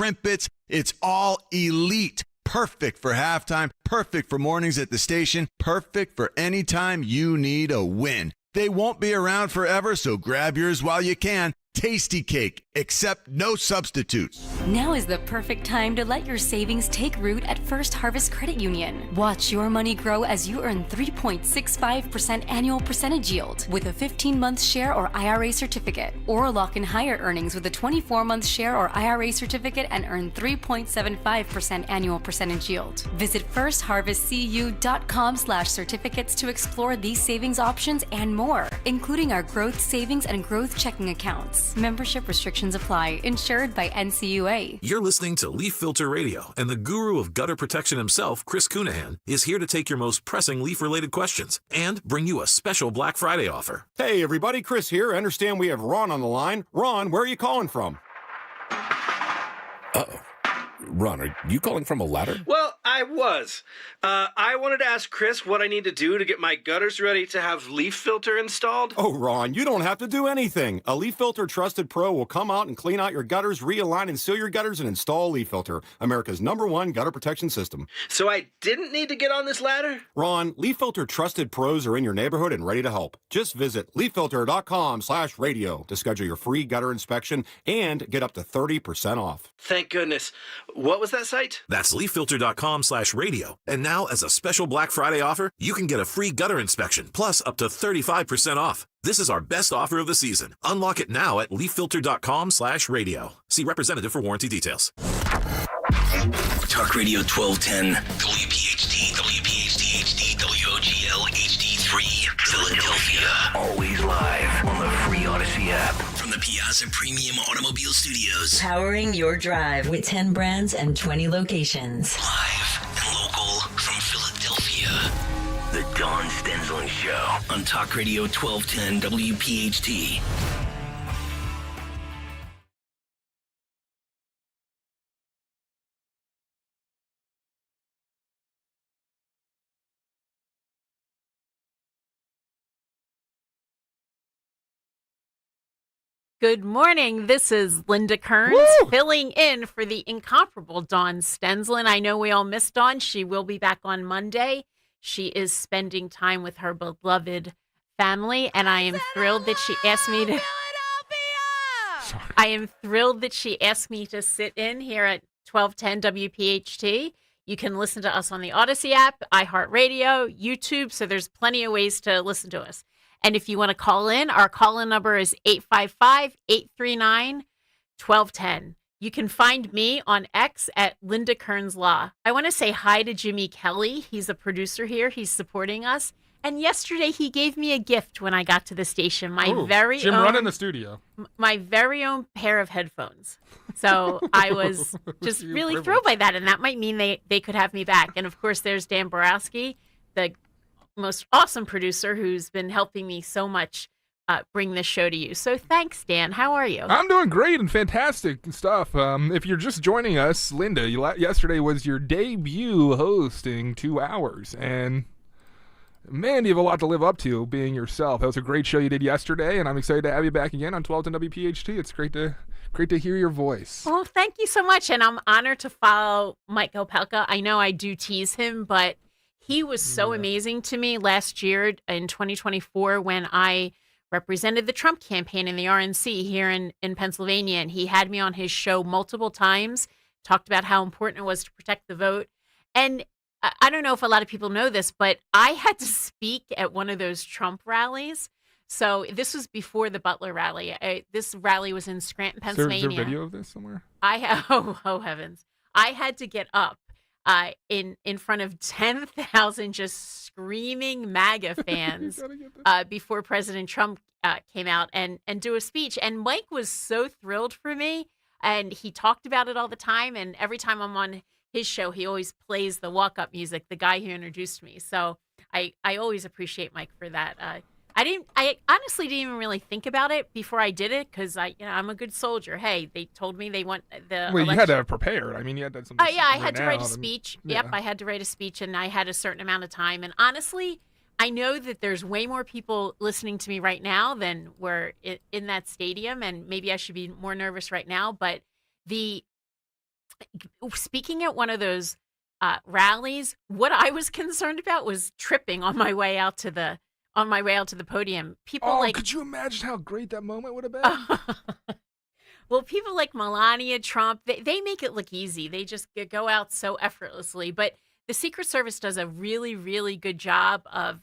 Krimpets. It's all elite. Perfect for halftime, perfect for mornings at the station, perfect for any time you need a win. They won't be around forever, so grab yours while you can. Tasty Cake, except no substitutes. Now is the perfect time to let your savings take root at First Harvest Credit Union. Watch your money grow as you earn 3.65% annual percentage yield with a 15-month share or IRA certificate, or lock in higher earnings with a 24-month share or IRA certificate and earn 3.75% annual percentage yield. Visit firstharvestcu.com/certificates to explore these savings options and more, including our growth savings and growth checking accounts. Membership restrictions apply. Insured by NCUA. You're listening to Leaf Filter Radio, and the guru of gutter protection himself, Chris Cunahan, is here to take your most pressing leaf-related questions and bring you a special Black Friday offer. Hey, everybody, Chris here. I understand we have Ron on the line. Ron, where are you calling from? Uh-oh. Ron, are you calling from a ladder? Well, I was. I wanted to ask Chris what I need to do to get my gutters ready to have leaf filter installed. Oh, Ron, you don't have to do anything. A Leaf Filter Trusted Pro will come out and clean out your gutters, realign and seal your gutters, and install Leaf Filter, America's #1 gutter protection system. So I didn't need to get on this ladder? Ron, Leaf Filter Trusted Pros are in your neighborhood and ready to help. Just visit leaffilter.com/radio to schedule your free gutter inspection and get up to 30% off. Thank goodness. What was that site? That's leaffilter.com/radio. And now, as a special Black Friday offer, you can get a free gutter inspection, plus up to 35% off. This is our best offer of the season. Unlock it now at leaffilter.com/radio. See representative for warranty details. Talk Radio 1210, WPHT, WPHT HD, WOGL HD3, Philadelphia. Always live on the free Odyssey app. From the Piazza Premium Automobile Studios. Powering your drive with 10 brands and 20 locations. Live and local from Philadelphia. The Dawn Stensland Show on Talk Radio 1210 WPHT. Good morning. This is Linda Kearns filling in for the incomparable Dawn Stensland. I know we all missed Dawn. She will be back on Monday. She is spending time with her beloved family, and I am thrilled that she asked me to. I am thrilled that she asked me to sit in here at 1210 WPHT. You can listen to us on the Odyssey app, iHeartRadio, YouTube, so there's plenty of ways to listen to us. And if you want to call in, our call-in number is 855-839-1210. You can find me on X at Linda Kearns Law. I want to say hi to Jimmy Kelly. He's a producer here. He's supporting us. And yesterday he gave me a gift when I got to the station. Jim running the studio. My very own pair of headphones. So I was just really thrilled by that. And that might mean they could have me back. And of course, there's Dan Borowski, the most awesome producer who's been helping me so much bring this show to you. So thanks, Dan. How are you? I'm doing great and fantastic stuff. If you're just joining us, Linda, yesterday was your debut hosting 2 hours, and man, you have a lot to live up to being yourself. That was a great show you did yesterday, and I'm excited to have you back again on 1210 WPHT. It's great to hear your voice. Well, thank you so much, and I'm honored to follow Mike Opelka. I know I do tease him, but he was so amazing to me last year in 2024 when I represented the Trump campaign in the RNC here in Pennsylvania. And he had me on his show multiple times, talked about how important it was to protect the vote. And I don't know if a lot of people know this, but I had to speak at one of those Trump rallies. So this was before the Butler rally. This rally was in Scranton, Pennsylvania. Is there video of this somewhere? I have, oh heavens. I had to get up in front of 10,000 just screaming MAGA fans before President Trump came out and do a speech. And Mike was so thrilled for me, and he talked about it all the time. And every time I'm on his show, he always plays the walk-up music, the guy who introduced me. So I always appreciate Mike for that. I honestly didn't even really think about it before I did it because I'm a good soldier. Hey, they told me they want the Well, election. you had to have prepared. I mean, you had to something. Yeah, I had to write a out speech. and- Yep, yeah. I had to write a speech, and I had a certain amount of time. And honestly, I know that there's way more people listening to me right now than were in that stadium, and maybe I should be more nervous right now. But the Speaking at one of those rallies, what I was concerned about was tripping on my way out to the podium. People could you imagine how great that moment would have been? Well, people like Melania Trump, they make it look easy. They just go out so effortlessly. But the Secret Service does a really, really good job of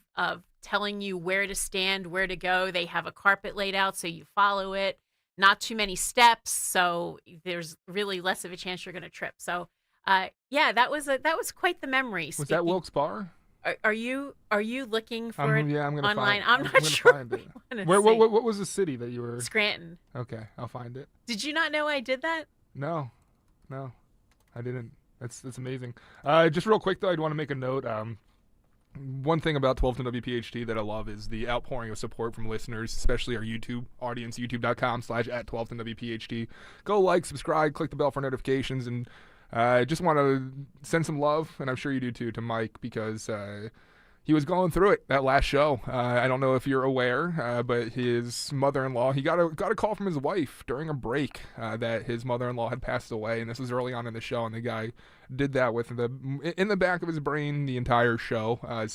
telling you where to stand, where to go. They have a carpet laid out so you follow it. Not too many steps, so there's really less of a chance you're going to trip. So, yeah, that was quite the memory. Was that Wilkes Barre? Are you looking for it yeah, I'm gonna online? I'm not sure. Find it. What was the city that you were? Scranton. Okay, I'll find it. Did you not know I did that? No, I didn't. That's amazing. Just real quick though, I'd want to make a note. One thing about 1210 WPHT that I love is the outpouring of support from listeners, especially our YouTube audience, youtube.com/@1210WPHT. Go like, subscribe, click the bell for notifications, and I just want to send some love, and I'm sure you do too, to Mike, because he was going through it that last show. I don't know if you're aware, but his mother-in-law, he got a call from his wife during a break that his mother-in-law had passed away, and this was early on in the show, and the guy did that with in the back of his brain the entire show. I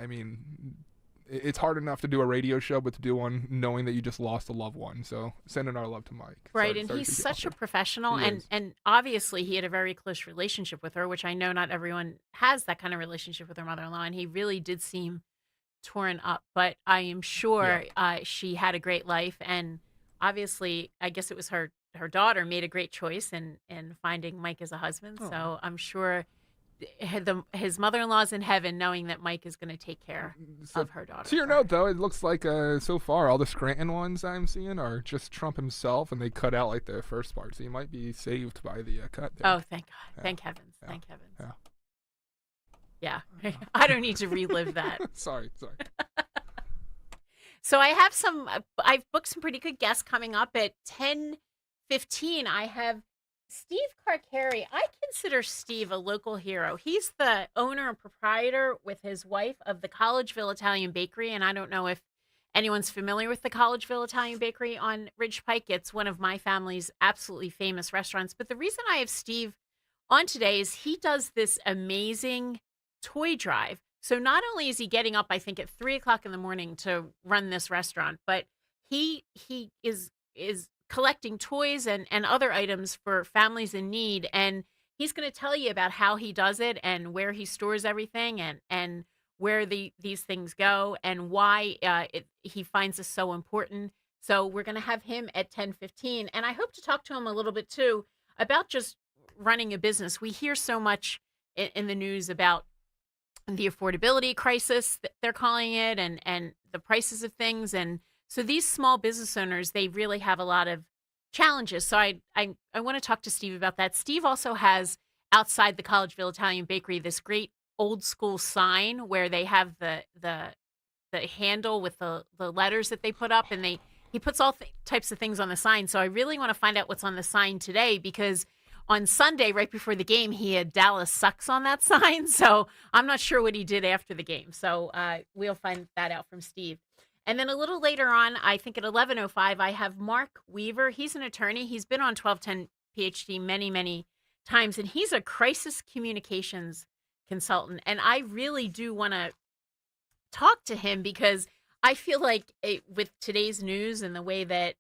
mean, it's hard enough to do a radio show, but to do one knowing that you just lost a loved one. So sending our love to Mike. Right, and he's such a professional, and obviously he had a very close relationship with her, which I know not everyone has that kind of relationship with her mother-in-law, and he really did seem torn up. But I am sure she had a great life, and obviously, I guess it was her daughter made a great choice in finding Mike as a husband. Oh. So I'm sure his mother-in-law's in heaven knowing that Mike is going to take care of her daughter. To your note, though, it looks like so far all the Scranton ones I'm seeing are just Trump himself, and they cut out like the first part, so you might be saved by the cut there. Oh, thank God. Yeah. Thank heavens. Yeah. Thank heavens. Yeah. I don't need to relive that. Sorry. So I've booked some pretty good guests coming up at 10:15. I have Steve Carcari. I consider Steve a local hero. He's the owner and proprietor with his wife of the Collegeville Italian Bakery. And I don't know if anyone's familiar with the Collegeville Italian Bakery on Ridge Pike. It's one of my family's absolutely famous restaurants. But the reason I have Steve on today is he does this amazing toy drive. So not only is he getting up, I think, at 3:00 in the morning to run this restaurant, but he is collecting toys and other items for families in need. And he's going to tell you about how he does it and where he stores everything and where these things go and why he finds this so important. So we're going to have him at 10:15. And I hope to talk to him a little bit, too, about just running a business. We hear so much in the news about the affordability crisis, that they're calling it, and the prices of things. And so these small business owners, they really have a lot of challenges. So I want to talk to Steve about that. Steve also has outside the Collegeville Italian Bakery this great old school sign where they have the handle with the letters that they put up, and he puts all types of things on the sign. So I really want to find out what's on the sign today, because on Sunday, right before the game, he had Dallas sucks on that sign. So I'm not sure what he did after the game. So we'll find that out from Steve. And then a little later on, I think at 11:05, I have Mark Weaver. He's an attorney. He's been on 1210 PhD many, many times, and he's a crisis communications consultant. And I really do want to talk to him because I feel like with today's news and the way that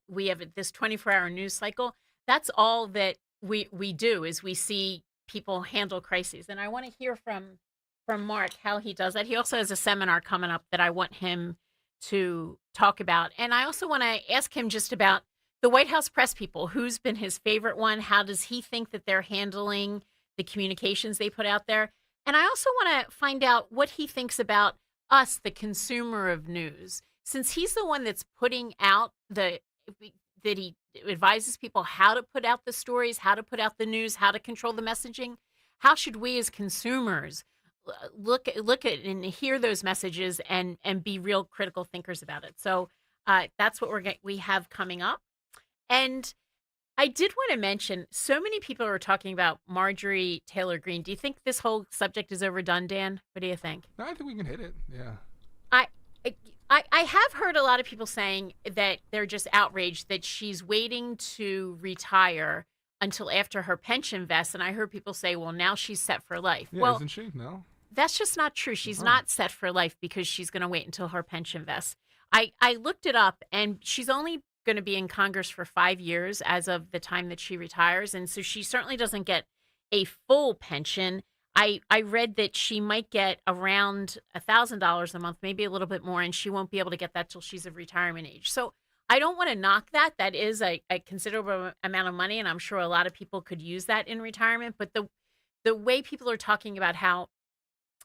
we have this 24-hour news cycle, that's all that we do is we see people handle crises. And I want to hear from Mark how he does that. He also has a seminar coming up that I want him to talk about. And I also want to ask him just about the White House press people. Who's been his favorite one? How does he think that they're handling the communications they put out there? And I also want to find out what he thinks about us, the consumer of news, since he's the one that's putting out that he advises people how to put out the stories, how to put out the news, how to control the messaging. How should we as consumers look at and hear those messages and be real critical thinkers about it? So that's what we have coming up. And I did want to mention, so many people are talking about Marjorie Taylor Greene. Do you think this whole subject is overdone, Dan? What do you think? No, I think we can hit it. Yeah. I have heard a lot of people saying that they're just outraged that she's waiting to retire until after her pension vests. And I heard people say, well, now she's set for life. Yeah, well, isn't she? No. That's just not true. She's not set for life because she's going to wait until her pension vests. I looked it up, and she's only going to be in Congress for 5 years as of the time that she retires. And so she certainly doesn't get a full pension. I read that she might get around $1,000 a month, maybe a little bit more, and she won't be able to get that till she's of retirement age. So I don't want to knock that. That is a considerable amount of money, and I'm sure a lot of people could use that in retirement. But the way people are talking about how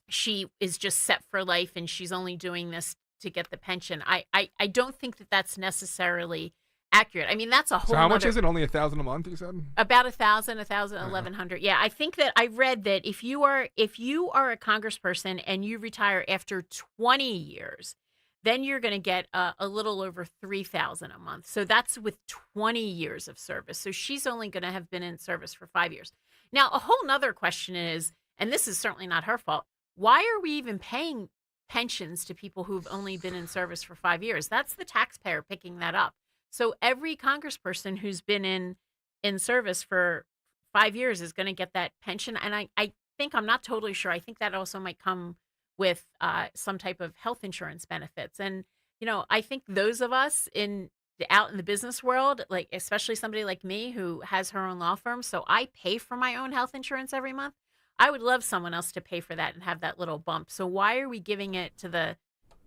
she is just set for life and she's only doing this to get the pension, I don't think that that's necessarily accurate. I mean, that's a whole. So how much is it? Only $1,000 a month, you said? About 1,100. Yeah, I think that I read that if you are a congressperson and you retire after 20 years, then you're going to get a little over $3,000 a month. So that's with 20 years of service. So she's only going to have been in service for 5 years. Now, a whole nother question is, and this is certainly not her fault, why are we even paying pensions to people who've only been in service for 5 years? That's the taxpayer picking that up. So every congressperson who's been in service for 5 years is going to get that pension. And I think, I'm not totally sure, I think that also might come with some type of health insurance benefits. And, I think those of us out in the business world, like especially somebody like me who has her own law firm, so I pay for my own health insurance every month. I would love someone else to pay for that and have that little bump. So why are we giving it to the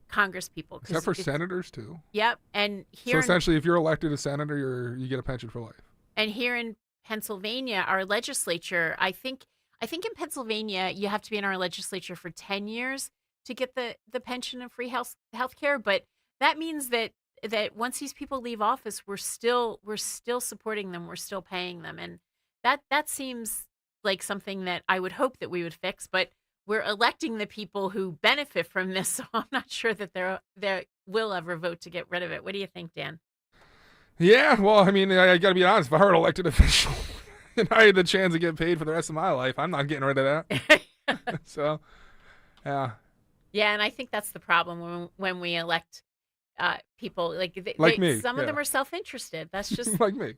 Congress people? Is that for senators too? Yep. And so essentially, if you're elected a senator, you get a pension for life. And here in Pennsylvania, our legislature, I think in Pennsylvania, you have to be in our legislature for 10 years to get the pension and free health care. But that means that once these people leave office, we're still supporting them, we're still paying them, and that seems like something that I would hope that we would fix. But we're electing the people who benefit from this, so I'm not sure that they will ever vote to get rid of it. What do you think, Dan? Yeah, well, I mean, I got to be honest. If I were an elected official and I had the chance to get paid for the rest of my life, I'm not getting rid of that. So, yeah. Yeah, and I think that's the problem when we elect people like me. Some of them are self-interested. That's just like me.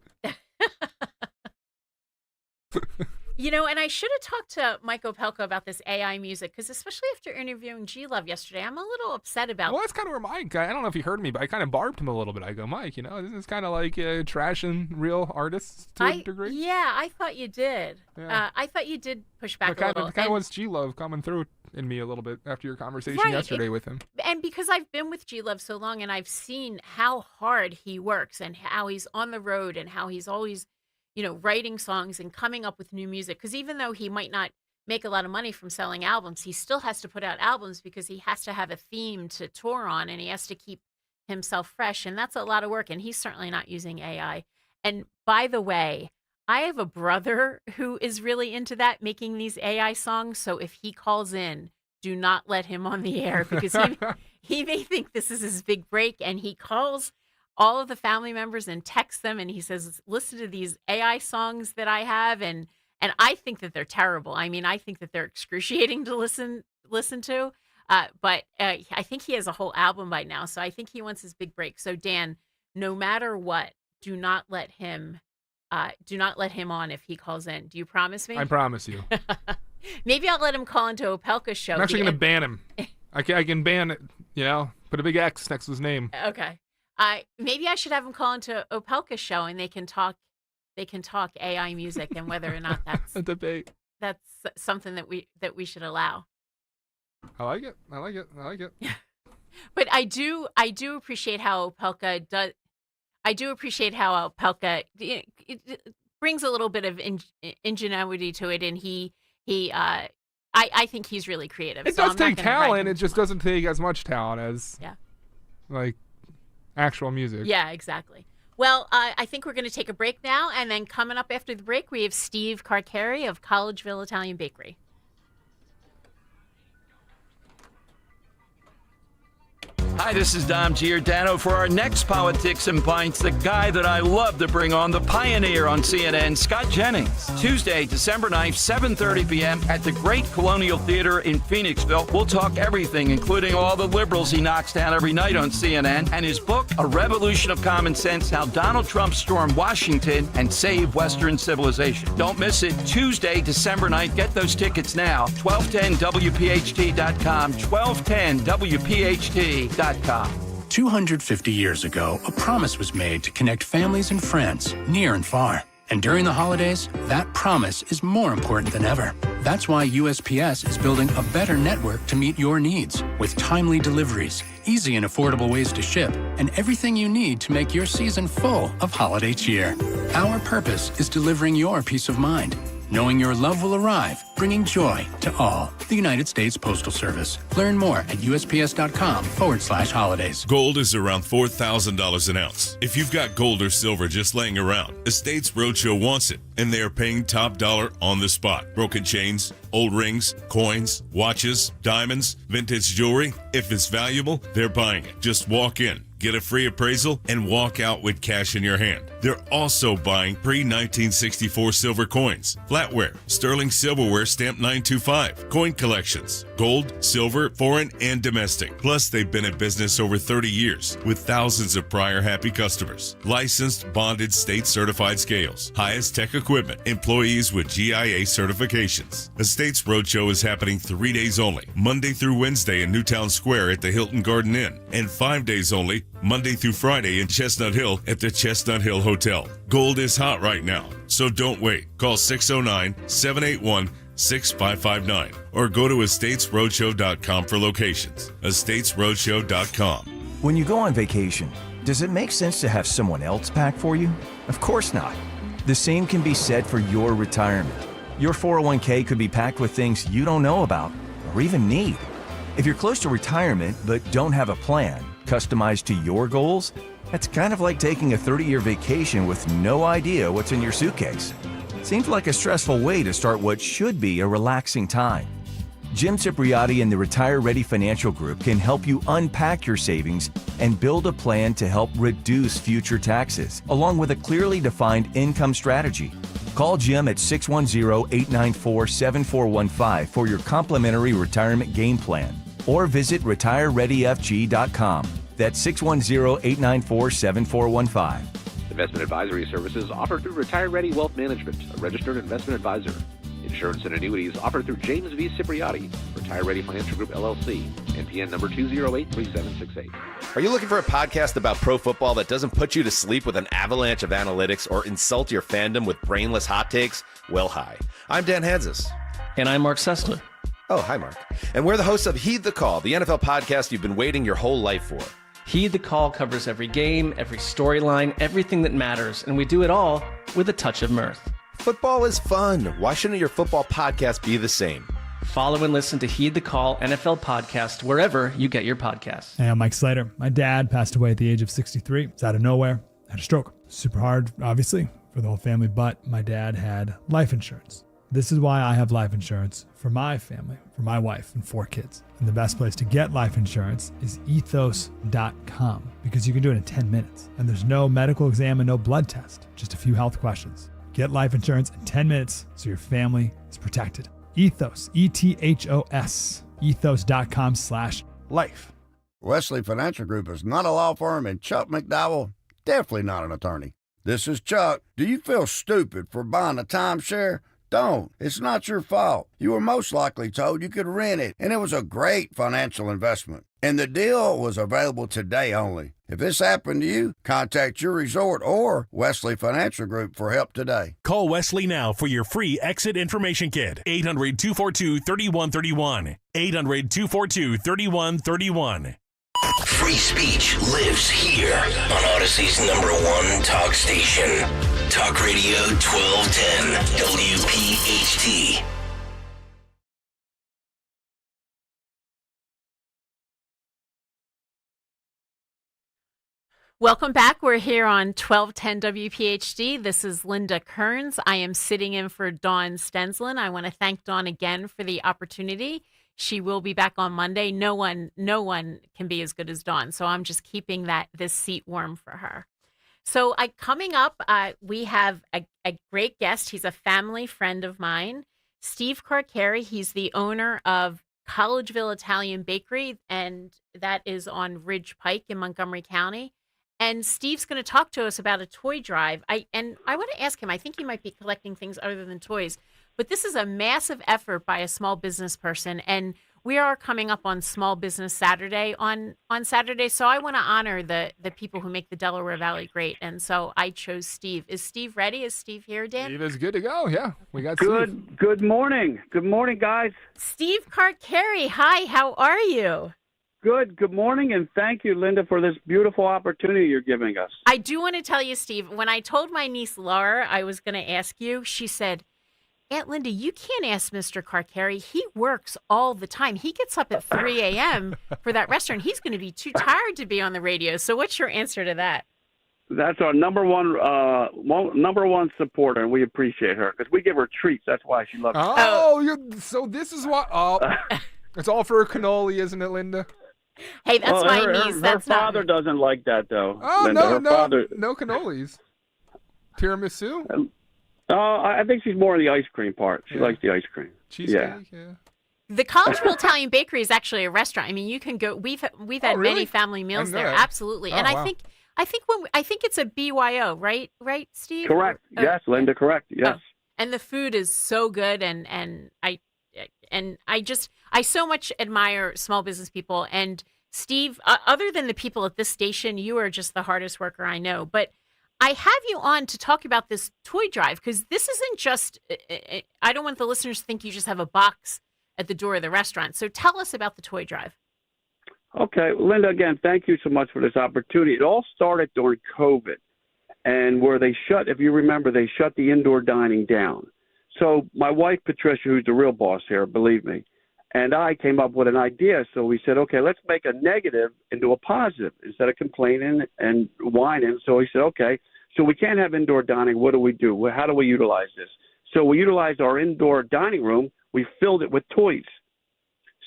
And I should have talked to Mike Opelka about this AI music, because especially after interviewing G-Love yesterday, I'm a little upset about. Well, that's kind of where Mike, I don't know if he heard me, but I kind of barbed him a little bit. I go, Mike, this is kind of like trashing real artists to a degree. Yeah, I thought you did. Yeah. I thought you did push back a little. It kind of was G-Love coming through in me a little bit after your conversation yesterday with him. And because I've been with G-Love so long and I've seen how hard he works and how he's on the road and how he's always writing songs and coming up with new music. Because even though he might not make a lot of money from selling albums, he still has to put out albums because he has to have a theme to tour on and he has to keep himself fresh. And that's a lot of work. And he's certainly not using AI. And by the way, I have a brother who is really into that, making these AI songs. So if he calls in, do not let him on the air, because he may think this is his big break. And he calls all of the family members and texts them, and he says, listen to these AI songs that I have, and I think that they're terrible. I mean, I think that they're excruciating to listen to, but I think he has a whole album by now, so I think he wants his big break. So Dan, no matter what, do not let him on if he calls in. Do you promise me? I promise you. Maybe I'll let him call into Opelka's show. I'm actually going to ban him. I can ban it, put a big X next to his name. Okay. Maybe I should have him call into Opelka's show and they can talk AI music and whether or not that's a debate. That's something that we should allow. I like it. But I do appreciate how Opelka does. I do appreciate how Opelka it brings a little bit of ingenuity to it, and I think he's really creative. It does take talent. It just doesn't take as much talent as like actual music. Yeah, exactly. Well, I think we're going to take a break now, and then coming up after the break, we have Steve Carcari of Collegeville Italian Bakery. Hi, this is Dom Giordano. For our next Politics and Pints, the guy that I love to bring on, the pioneer on CNN, Scott Jennings. Tuesday, December 9th, 7:30 p.m. at the Great Colonial Theater in Phoenixville. We'll talk everything, including all the liberals he knocks down every night on CNN, and his book, A Revolution of Common Sense, How Donald Trump Stormed Washington and Saved Western Civilization. Don't miss it. Tuesday, December 9th. Get those tickets now. 1210WPHT.com, 1210WPHT.com. 250 years ago, a promise was made to connect families and friends near and far. And during the holidays, that promise is more important than ever. That's why USPS is building a better network to meet your needs with timely deliveries, easy and affordable ways to ship, and everything you need to make your season full of holiday cheer. Our purpose is delivering your peace of mind, knowing your love will arrive, bringing joy to all. The United States Postal Service. Learn more at USPS.com/holidays. Gold is around $4,000 an ounce. If you've got gold or silver just laying around, Estates Roadshow wants it, and they are paying top dollar on the spot. Broken chains, old rings, coins, watches, diamonds, vintage jewelry. If it's valuable, they're buying it. Just walk in, get a free appraisal, and walk out with cash in your hand. They're also buying pre-1964 silver coins, flatware, sterling silverware stamped 925, coin collections, gold, silver, foreign, and domestic. Plus, they've been in business over 30 years with thousands of prior happy customers. Licensed, bonded, state-certified scales, highest tech equipment, employees with GIA certifications. Estates Roadshow is happening 3 days only, Monday through Wednesday in Newtown Square at the Hilton Garden Inn, and 5 days only, Monday through Friday in Chestnut Hill at the Chestnut Hill Hotel. Gold is hot right now, so don't wait. Call 609-781-6559 or go to estatesroadshow.com for locations. estatesroadshow.com. When you go on vacation, does it make sense to have someone else pack for you? Of course not. The same can be said for your retirement. Your 401k could be packed with things you don't know about or even need. If you're close to retirement but don't have a plan customized to your goals, that's kind of like taking a 30-year vacation with no idea what's in your suitcase. Seems like a stressful way to start what should be a relaxing time. Jim Cipriotti and the Retire Ready Financial Group can help you unpack your savings and build a plan to help reduce future taxes, along with a clearly defined income strategy. Call Jim at 610-894-7415 for your complimentary retirement game plan, or visit retirereadyfg.com. That's 610-894-7415. Investment advisory services offered through Retire Ready Wealth Management, a registered investment advisor. Insurance and annuities offered through James V. Cipriotti, Retire Ready Financial Group, LLC, NPN number 2083768. Are you looking for a podcast about pro football that doesn't put you to sleep with an avalanche of analytics or insult your fandom with brainless hot takes? Well, hi. I'm Dan Hansis. And I'm Mark Sessler. Oh, hi, Mark. And we're the hosts of Heed the Call, the NFL podcast you've been waiting your whole life for. Heed the Call covers every game, every storyline, everything that matters, and we do it all with a touch of mirth. Football is fun. Why shouldn't your football podcast be the same? Follow and listen to Heed the Call NFL podcast wherever you get your podcasts. Hey, I'm Mike Slater. My dad passed away at the age of 63. It's out of nowhere. Had a stroke. Super hard, obviously, for the whole family, but my dad had life insurance. This is why I have life insurance for my family, for my wife and 4 kids. And the best place to get life insurance is ethos.com, because you can do it in 10 minutes. And there's no medical exam and no blood test, just a few health questions. Get life insurance in 10 minutes so your family is protected. Ethos, ETHOS, ethos.com/life. Wesley Financial Group is not a law firm, and Chuck McDowell, definitely not an attorney. This is Chuck. Do you feel stupid for buying a timeshare? Don't. It's not your fault. You were most likely told you could rent it, and it was a great financial investment. And the deal was available today only. If this happened to you, contact your resort or Wesley Financial Group for help today. Call Wesley now for your free exit information kit. 800-242-3131. 800-242-3131. Free speech lives here on Odyssey's #1 talk station. Talk Radio 1210 WPHT. Welcome back. We're here on 1210 WPHT. This is Linda Kearns. I am sitting in for Dawn Stenslin. I want to thank Dawn again for the opportunity. She will be back on Monday. No one can be as good as Dawn. So I'm just keeping this seat warm for her. So coming up, we have a great guest. He's a family friend of mine, Steve Carcari. He's the owner of Collegeville Italian Bakery, and that is on Ridge Pike in Montgomery County. And Steve's going to talk to us about a toy drive. I want to ask him, I think he might be collecting things other than toys, but this is a massive effort by a small business person. And we are coming up on Small Business Saturday on Saturday. So I want to honor the people who make the Delaware Valley great. And so I chose Steve. Is Steve ready? Is Steve here, Dan? Steve is good to go. Yeah, we got good. Steve. Good morning. Good morning, guys. Steve Carcari. Hi, how are you? Good. Good morning, and thank you, Linda, for this beautiful opportunity you're giving us. I do want to tell you, Steve, when I told my niece Laura I was going to ask you, she said, Aunt Linda, you can't ask Mr. Carcari. He works all the time. He gets up at 3 a.m. for that restaurant. He's going to be too tired to be on the radio. So what's your answer to that? That's our number one supporter, and we appreciate her because we give her treats. That's why she loves us. So this is what... Oh, it's all for a cannoli, isn't it, Linda? Hey, that's my niece. Her father doesn't like that, though. Oh, Linda. No cannolis. Tiramisu? I think she's more on the ice cream part. She likes the ice cream. Cheesecake, yeah. The Collegeville Italian Bakery is actually a restaurant. I mean, you can go. We've had really? many family meals there. Absolutely, and wow. I think it's a BYO, right, Steve? Correct. Yes, Linda. Correct. Yes. And the food is so good, and I so much admire small business people. And Steve, other than the people at this station, you are just the hardest worker I know. But I have you on to talk about this toy drive because this isn't just, I don't want the listeners to think you just have a box at the door of the restaurant. So tell us about the toy drive. Okay. Linda, again, thank you so much for this opportunity. It all started during COVID and where they if you remember, they shut the indoor dining down. So my wife, Patricia, who's the real boss here, believe me, and I came up with an idea. So we said, okay, let's make a negative into a positive instead of complaining and whining. So he said, okay, so we can't have indoor dining. What do we do? How do we utilize this? So we utilized our indoor dining room. We filled it with toys.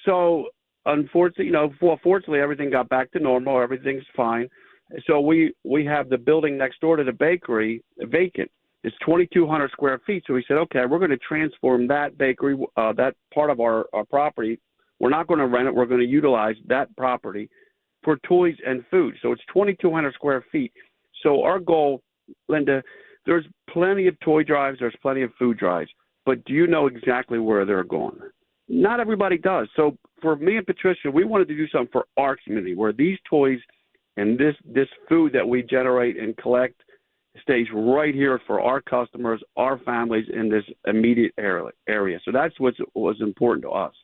So unfortunately, fortunately, everything got back to normal. Everything's fine. So we have the building next door to the bakery vacant. It's 2,200 square feet. So we said, okay, we're going to transform that bakery, that part of our property. We're not going to rent it. We're going to utilize that property for toys and food. So it's 2,200 square feet. So our goal, Linda, there's plenty of toy drives. There's plenty of food drives. But do you know exactly where they're going? Not everybody does. So for me and Patricia, we wanted to do something for our community where these toys and this food that we generate and collect stays right here for our customers, our families in this immediate area. So that's what was important to us.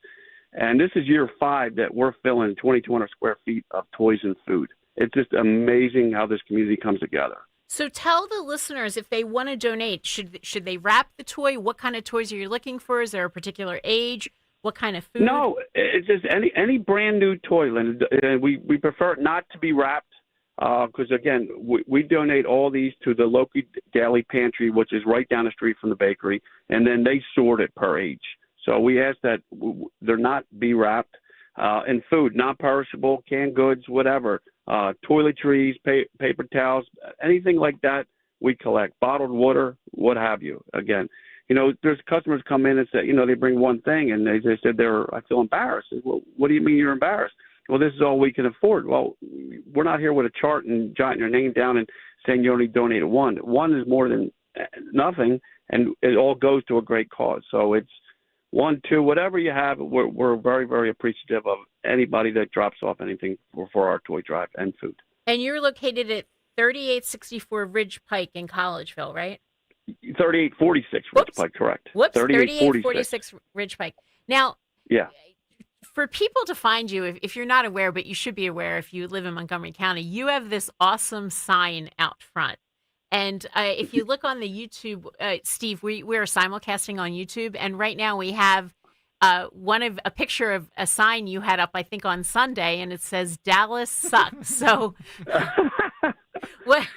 And this is year 5 that we're filling 2,200 square feet of toys and food. It's just amazing how this community comes together. So tell the listeners, if they want to donate, should they wrap the toy? What kind of toys are you looking for? Is there a particular age? What kind of food? No, it's just any brand new toy, Linda. We prefer it not to be wrapped. Because, again, we donate all these to the local daily pantry, which is right down the street from the bakery, and then they sort it per age. So we ask that they're not be wrapped. And food, non-perishable, canned goods, whatever, toiletries, paper towels, anything like that we collect, bottled water, what have you. Again, there's customers come in and say, they bring one thing, and they said I feel embarrassed. Well, what do you mean you're embarrassed? Well, this is all we can afford. Well, we're not here with a chart and jotting your name down and saying you only donated one. One is more than nothing, and it all goes to a great cause. So it's 1, 2, whatever you have. We're very, very appreciative of anybody that drops off anything for our toy drive and food. And you're located at 3864 Ridge Pike in Collegeville, right? 3846 Ridge Pike, correct. Whoops, 3846 Ridge Pike. Now, yeah. For people to find you, if you're not aware, but you should be aware if you live in Montgomery County, you have this awesome sign out front. And if you look on the YouTube, Steve, we're simulcasting on YouTube. And right now we have a picture of a sign you had up, I think, on Sunday, and it says Dallas sucks. So what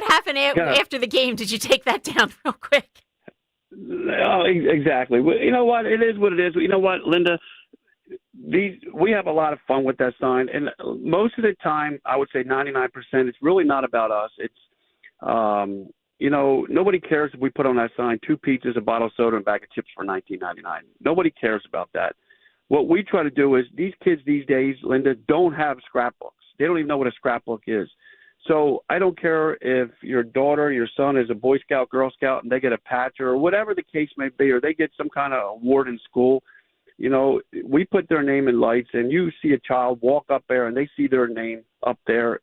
happened after the game? Did you take that down real quick? Oh, exactly. Well, you know what? It is what it is. You know what, Linda? We have a lot of fun with that sign, and most of the time, I would say 99%, it's really not about us. It's, nobody cares if we put on that sign 2 pizzas, a bottle of soda, and a bag of chips for $19.99. Nobody cares about that. What we try to do is these kids these days, Linda, don't have scrapbooks. They don't even know what a scrapbook is. So I don't care if your daughter, your son is a Boy Scout, Girl Scout, and they get a patch or whatever the case may be, or they get some kind of award in school. We put their name in lights, and you see a child walk up there, and they see their name up there.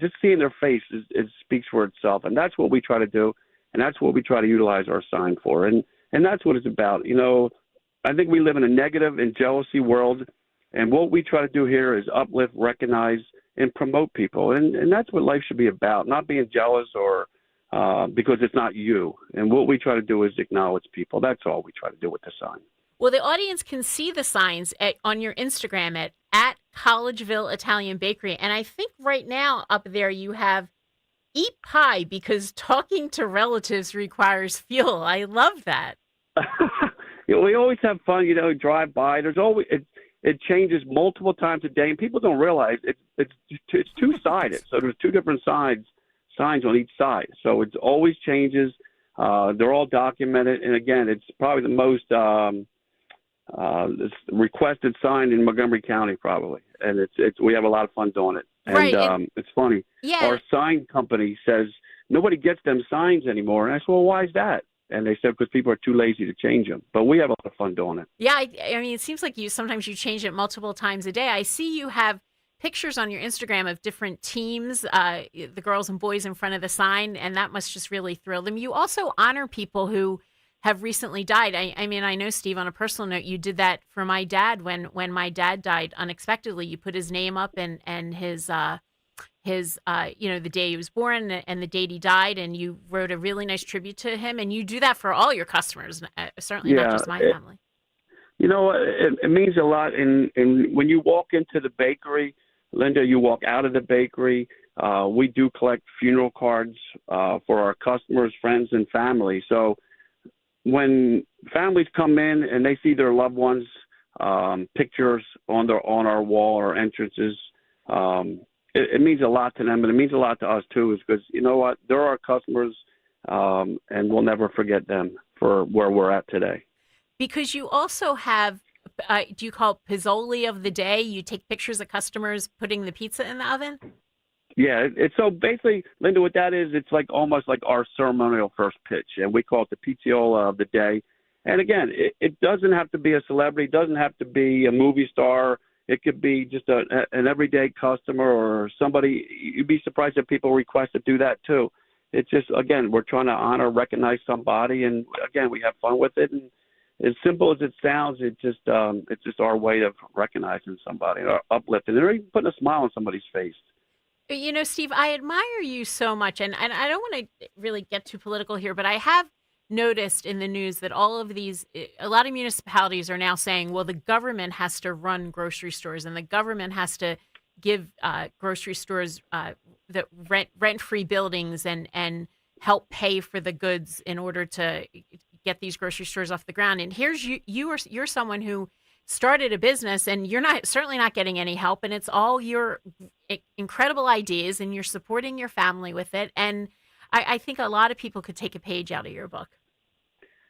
Just seeing their face, it speaks for itself, and that's what we try to do, and that's what we try to utilize our sign for, and that's what it's about. I think we live in a negative and jealousy world, and what we try to do here is uplift, recognize, and promote people, and that's what life should be about, not being jealous or because it's not you. And what we try to do is acknowledge people. That's all we try to do with the sign. Well, the audience can see the signs on your Instagram at Collegeville Italian Bakery. And I think right now up there you have eat pie because talking to relatives requires fuel. I love that. We always have fun, drive by. There's always it changes multiple times a day, and people don't realize it's two-sided. So there's 2 different signs on each side. So it always changes. They're all documented, and again, it's probably the most requested sign in Montgomery County, probably, and we have a lot of fun doing it. And right, it's funny. Yeah. Our sign company says nobody gets them signs anymore, and I said, well, why is that? And they said because people are too lazy to change them. But we have a lot of fun doing it. Yeah, I mean, it seems like sometimes you change it multiple times a day. I see you have pictures on your Instagram of different teams, the girls and boys in front of the sign, and that must just really thrill them. You also honor people who have recently died. I mean, I know, Steve, on a personal note, you did that for my dad when my dad died unexpectedly. You put his name up and his the day he was born and the date he died, and you wrote a really nice tribute to him. And you do that for all your customers, certainly not just my family. It means a lot. And when you walk into the bakery, Linda, you walk out of the bakery. We do collect funeral cards for our customers, friends, and family. So when families come in and they see their loved ones' pictures on our wall or entrances, it means a lot to them, and it means a lot to us too. Is because you know what, they're our customers, and we'll never forget them for where we're at today. Because you also have, do you call it Pizzoli of the day? You take pictures of customers putting the pizza in the oven? Yeah, it's so basically, Linda, what that is, it's like almost like our ceremonial first pitch, and we call it the Pizziola of the day. And again, it doesn't have to be a celebrity, it doesn't have to be a movie star. It could be just an everyday customer or somebody. You'd be surprised if people request to do that too. It's just, again, we're trying to honor, recognize somebody, and again, we have fun with it. And as simple as it sounds, it's just our way of recognizing somebody or uplifting, or even putting a smile on somebody's face. You know, Steve, I admire you so much, and I don't want to really get too political here, but I have noticed in the news that a lot of municipalities are now saying, well, the government has to run grocery stores, and the government has to give grocery stores the rent-free buildings and help pay for the goods in order to get these grocery stores off the ground. And here's you're someone who started a business, and you're certainly not getting any help, and it's all your incredible ideas, and you're supporting your family with it. And I think a lot of people could take a page out of your book.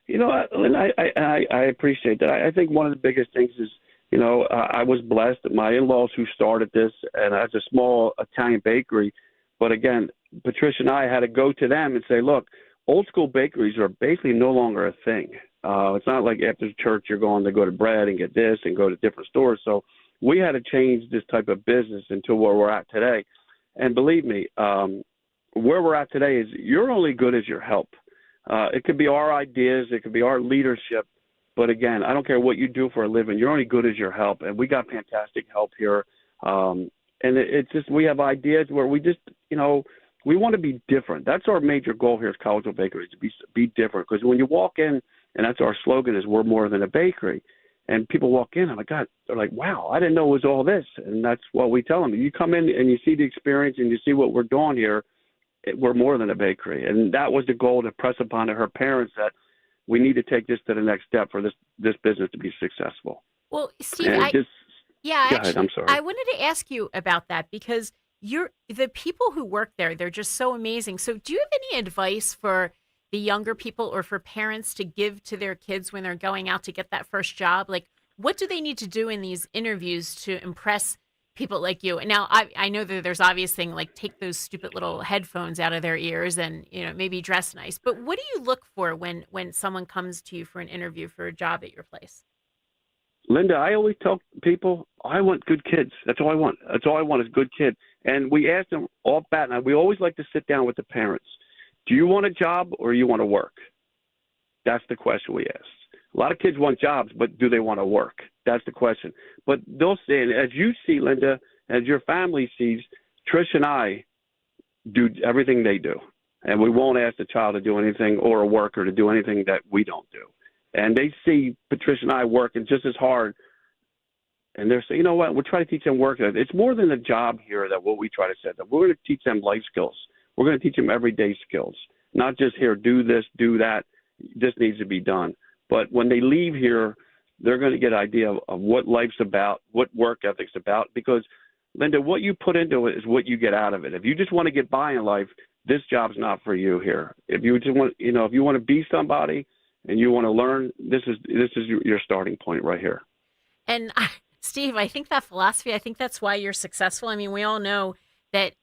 You know, Lynn, I appreciate that. I think one of the biggest things is, I was blessed. My in-laws who started this, and as a small Italian bakery, but again, Patricia and I had to go to them and say, look, old school bakeries are basically no longer a thing. It's not like after church you're going to go to bread and get this and go to different stores. So we had to change this type of business into where we're at today. And believe me, where we're at today is you're only good as your help. It could be our ideas, it could be our leadership, but again, I don't care what you do for a living. You're only good as your help, and we got fantastic help here. And it's just we have ideas where we just, we want to be different. That's our major goal here at Collegeville Bakery, to be different. Because when you walk in, and that's our slogan, is we're more than a bakery. And people walk in, oh my God, they're like, wow, I didn't know it was all this. And that's what we tell them. You come in and you see the experience and you see what we're doing here, we're more than a bakery. And that was the goal, to press upon her parents that we need to take this to the next step for this business to be successful. Well, Steve, And go ahead, actually, I'm sorry. I wanted to ask you about that because the people who work there, they're just so amazing. So do you have any advice for the younger people or for parents to give to their kids when they're going out to get that first job? Like, what do they need to do in these interviews to impress people like you? And now I know that there's obvious thing like take those stupid little headphones out of their ears and, maybe dress nice. But what do you look for when someone comes to you for an interview for a job at your place? Linda, I always tell people, I want good kids. That's all I want. That's all I want is good kids. And we ask them off bat, and we always like to sit down with the parents. Do you want a job or you want to work? That's the question we ask. A lot of kids want jobs, but do they want to work? That's the question. But they'll say, and as you see, Linda, as your family sees, Trish and I do everything they do. And we won't ask the child to do anything or a worker to do anything that we don't do. And they see Patricia and I working just as hard. And they're saying, you know what, we're trying to teach them work. It's more than a job here that what we try to say. That we're going to teach them life skills. We're going to teach them everyday skills, not just here, do this, do that. This needs to be done. But when they leave here, they're going to get an idea of what life's about, what work ethic's about. Because, Linda, what you put into it is what you get out of it. If you just want to get by in life, this job's not for you here. If you just want, if you want to be somebody and you want to learn, this is your starting point right here. And Steve, I think that philosophy, I think that's why you're successful. I mean, we all know that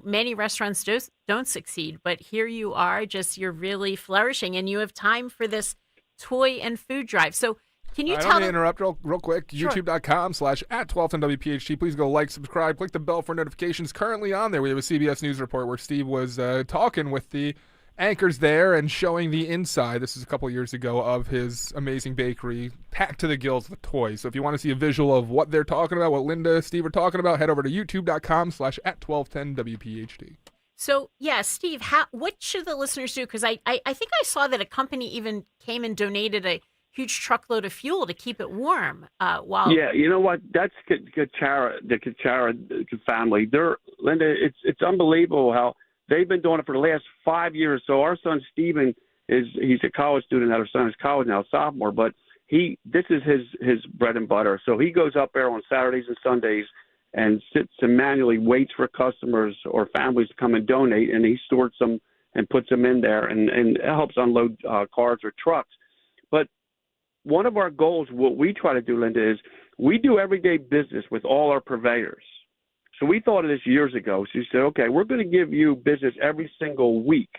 many restaurants don't succeed, but here you are, you're really flourishing, and you have time for this toy and food drive. So can you tell me? Interrupt real quick. Sure. YouTube.com/@1210WPHT. Please go like, subscribe, click the bell for notifications. Currently on there, we have a CBS News report where Steve was talking with the anchors there and showing the inside. This is a couple years ago of his amazing bakery, packed to the gills with toys. So if you want to see a visual of what they're talking about, what Linda and Steve are talking about, head over to youtube.com/@1210WPHT. So, yeah, Steve, what should the listeners do? Because I think I saw that a company even came and donated a huge truckload of fuel to keep it warm while. Yeah, you know what? That's the Kachara family. Linda, it's unbelievable how they've been doing it for the last 5 years. So our son Steven he's a college student at our son is college now, sophomore, but this is his bread and butter. So he goes up there on Saturdays and Sundays and sits and manually waits for customers or families to come and donate, and he sorts them and puts them in there and helps unload cars or trucks. But one of our goals, what we try to do, Linda, is we do everyday business with all our purveyors. So we thought of this years ago. So we said, okay, we're going to give you business every single week.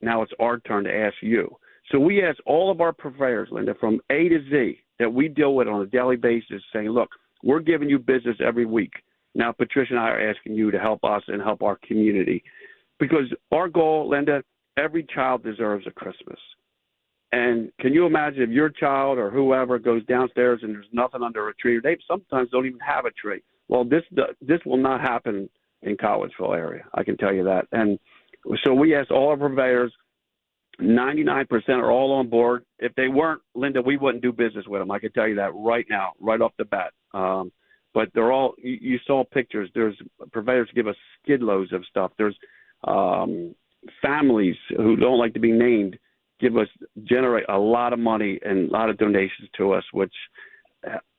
Now it's our turn to ask you. So we ask all of our purveyors, Linda, from A to Z that we deal with on a daily basis, saying, look, we're giving you business every week. Now Patricia and I are asking you to help us and help our community. Because our goal, Linda, every child deserves a Christmas. And can you imagine if your child or whoever goes downstairs and there's nothing under a tree, or they sometimes don't even have a tree? Well, this will not happen in Collegeville area. I can tell you that. And so we asked all our purveyors, 99% are all on board. If they weren't, Linda, we wouldn't do business with them. I can tell you that right now, right off the bat. But they're all, you saw pictures. There's purveyors give us skid loads of stuff. There's families who don't like to be named generate a lot of money and a lot of donations to us, which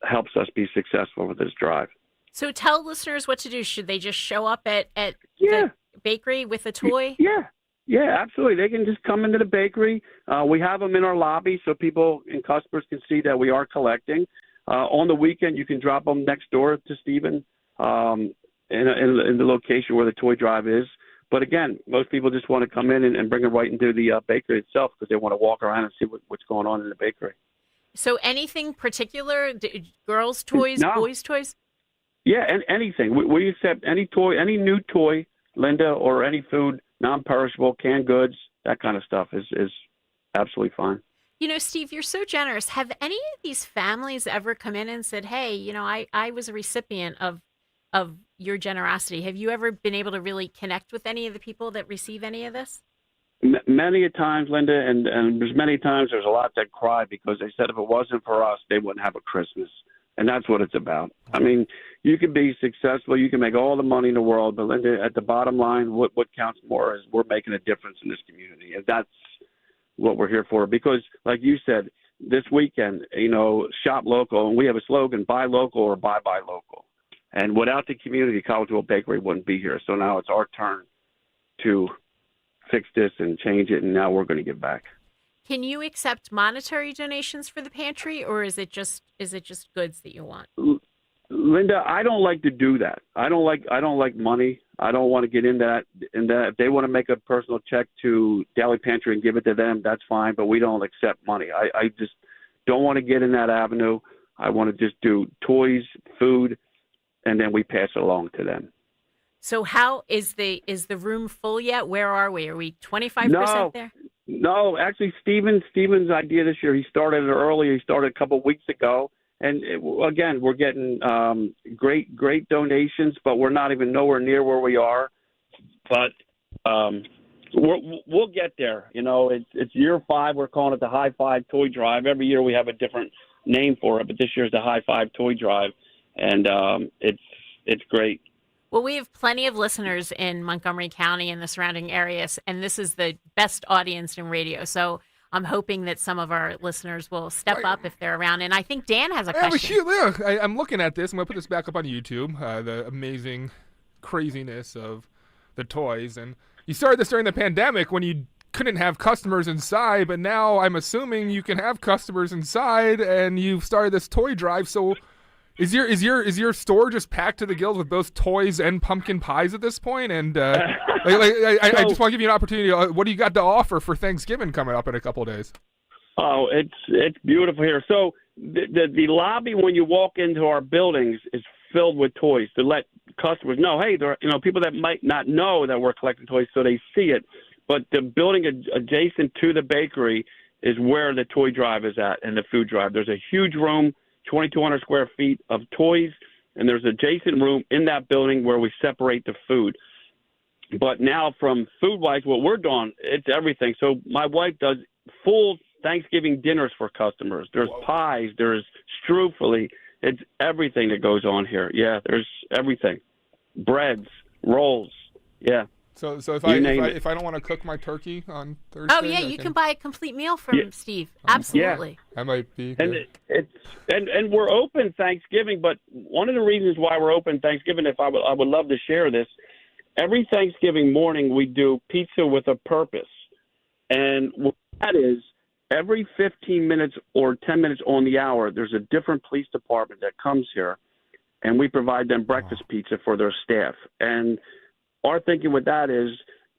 helps us be successful with this drive. So tell listeners what to do. Should they just show up at the bakery with a toy? Yeah, absolutely. They can just come into the bakery. We have them in our lobby so people and customers can see that we are collecting. On the weekend, you can drop them next door to Stephen in the location where the toy drive is. But again, most people just want to come in and bring it right into the bakery itself because they want to walk around and see what's going on in the bakery. So anything particular? Girls' toys, boys' toys? Yeah, and anything. We accept any toy, any new toy, Linda, or any food, non-perishable, canned goods, that kind of stuff is absolutely fine. You know, Steve, you're so generous. Have any of these families ever come in and said, hey, I was a recipient of your generosity? Have you ever been able to really connect with any of the people that receive any of this? Many a times, Linda, and there's many times there's a lot that cry because they said if it wasn't for us, they wouldn't have a Christmas. And that's what it's about. I mean, you can be successful, you can make all the money in the world, but Linda, at the bottom line, what counts more is we're making a difference in this community. And what we're here for. Because, like you said, this weekend, shop local, and we have a slogan: buy local or buy local. And without the community, Collegeville Bakery wouldn't be here. So now it's our turn to fix this and change it, and now we're going to give back. Can you accept monetary donations for the pantry, or is it just goods that you want? Linda, I don't like to do that. I don't like money. I don't want to get into that. If they want to make a personal check to Daily Pantry and give it to them, that's fine. But we don't accept money. I just don't want to get in that avenue. I want to just do toys, food, and then we pass it along to them. So how is the room full yet? Where are we? Are we 25% there? No, actually, Steven's idea this year, he started it earlier. He started a couple of weeks ago. And again, we're getting great donations, but we're not even nowhere near where we are. But we'll get there. It's year 5. We're calling it the High Five Toy Drive. Every year we have a different name for it, but this year's the High Five Toy Drive, and it's great. Well, we have plenty of listeners in Montgomery County and the surrounding areas, and this is the best audience in radio. So I'm hoping that some of our listeners will step up if they're around. And I think Dan has a question. I'm looking at this. I'm going to put this back up on YouTube, the amazing craziness of the toys. And you started this during the pandemic when you couldn't have customers inside, but now I'm assuming you can have customers inside, and you've started this toy drive. So is your store just packed to the gills with both toys and pumpkin pies at this point? And I just want to give you an opportunity. What do you got to offer for Thanksgiving coming up in a couple of days? Oh, it's beautiful here. So the lobby when you walk into our buildings is filled with toys to let customers know, hey, there are people that might not know that we're collecting toys, so they see it. But the building adjacent to the bakery is where the toy drive is at and the food drive. There's a huge room, 2,200 square feet of toys, and there's an adjacent room in that building where we separate the food. But now from food-wise, what we're doing, it's everything. So my wife does full Thanksgiving dinners for customers. There's pies, there's strufoli. It's everything that goes on here. Yeah, there's everything. Breads, rolls, yeah. So if I don't want to cook my turkey on Thursday, oh yeah, you can buy a complete meal from Steve. Absolutely. Yeah. I might be. And we're open Thanksgiving, but one of the reasons why we're open Thanksgiving, I would love to share this. Every Thanksgiving morning we do pizza with a purpose, and what that is, every 15 minutes or 10 minutes on the hour, there's a different police department that comes here, and we provide them breakfast pizza for their staff. And our thinking with that is,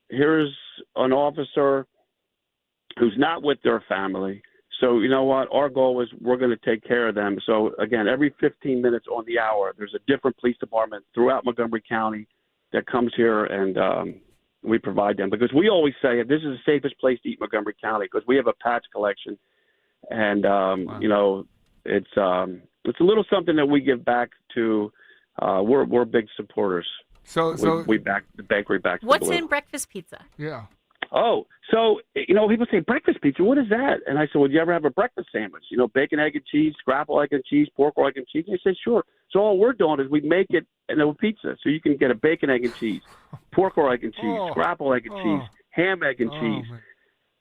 here's an officer who's not with their family. So you know what? Our goal is we're going to take care of them. So again, every 15 minutes on the hour, there's a different police department throughout Montgomery County that comes here, and we provide them. Because we always say this is the safest place to eat Montgomery County, because we have a patch collection. And, it's a little something that we give back to. We're big supporters. So we back the bakery back. What's in breakfast pizza? Yeah. Oh, so people say breakfast pizza. What is that? And I said, well, do you ever have a breakfast sandwich? Bacon, egg, and cheese, scrapple, egg and cheese, pork, egg and cheese. And they said, sure. So all we're doing is we make it into a pizza. So you can get a bacon, egg, and cheese, pork, egg and cheese, scrapple, egg and cheese, ham, egg and cheese. Man.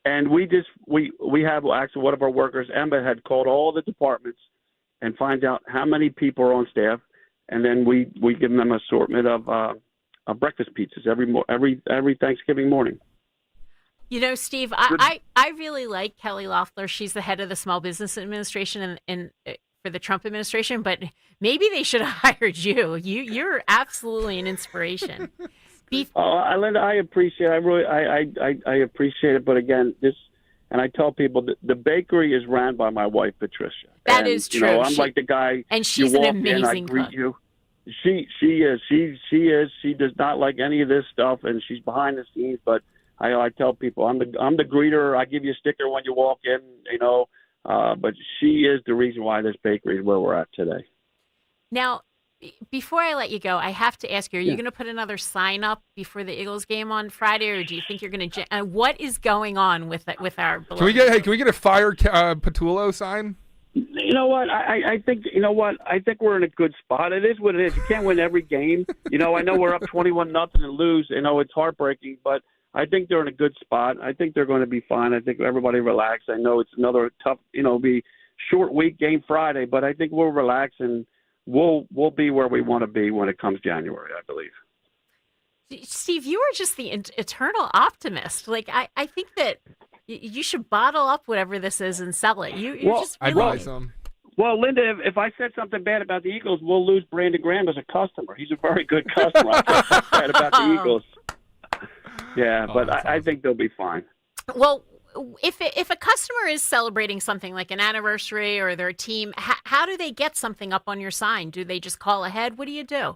And we have actually one of our workers, Emma, had called all the departments and find out how many people are on staff. And then we give them an assortment of breakfast pizzas every Thanksgiving morning. Steve, I really like Kelly Loeffler. She's the head of the Small Business Administration and for the Trump administration. But maybe they should have hired you. You're absolutely an inspiration. Linda, I appreciate it. I appreciate it. But again, and I tell people the bakery is ran by my wife, Patricia. That is true. I'm like the guy. And she's you walk an amazing in, I greet cook. you. She is. She does not like any of this stuff, and she's behind the scenes. But I tell people I'm the greeter. I give you a sticker when you walk in. But she is the reason why this bakery is where we're at today. Now, before I let you go, I have to ask you: are you going to put another sign up before the Eagles game on Friday, or do you think you're going to? What is going on with our? Can we get a fire Patullo sign? You know what? I think we're in a good spot. It is what it is. You can't win every game. I know we're up 21-0 and lose. It's heartbreaking, but I think they're in a good spot. I think they're going to be fine. I think everybody relax. I know it's another tough, be short week, game Friday, but I think we'll relax and we'll be where we want to be when it comes January, I believe. Steve, you are just the eternal optimist. Like, I think that you should bottle up whatever this is and sell it. You're just really... I'd buy some. Well, Linda, if I said something bad about the Eagles, we'll lose Brandon Graham as a customer. He's a very good customer. I said something bad about the Eagles. Yeah, but I think they'll be fine. Well, if a customer is celebrating something like an anniversary or their team, how do they get something up on your sign? Do they just call ahead? What do you do?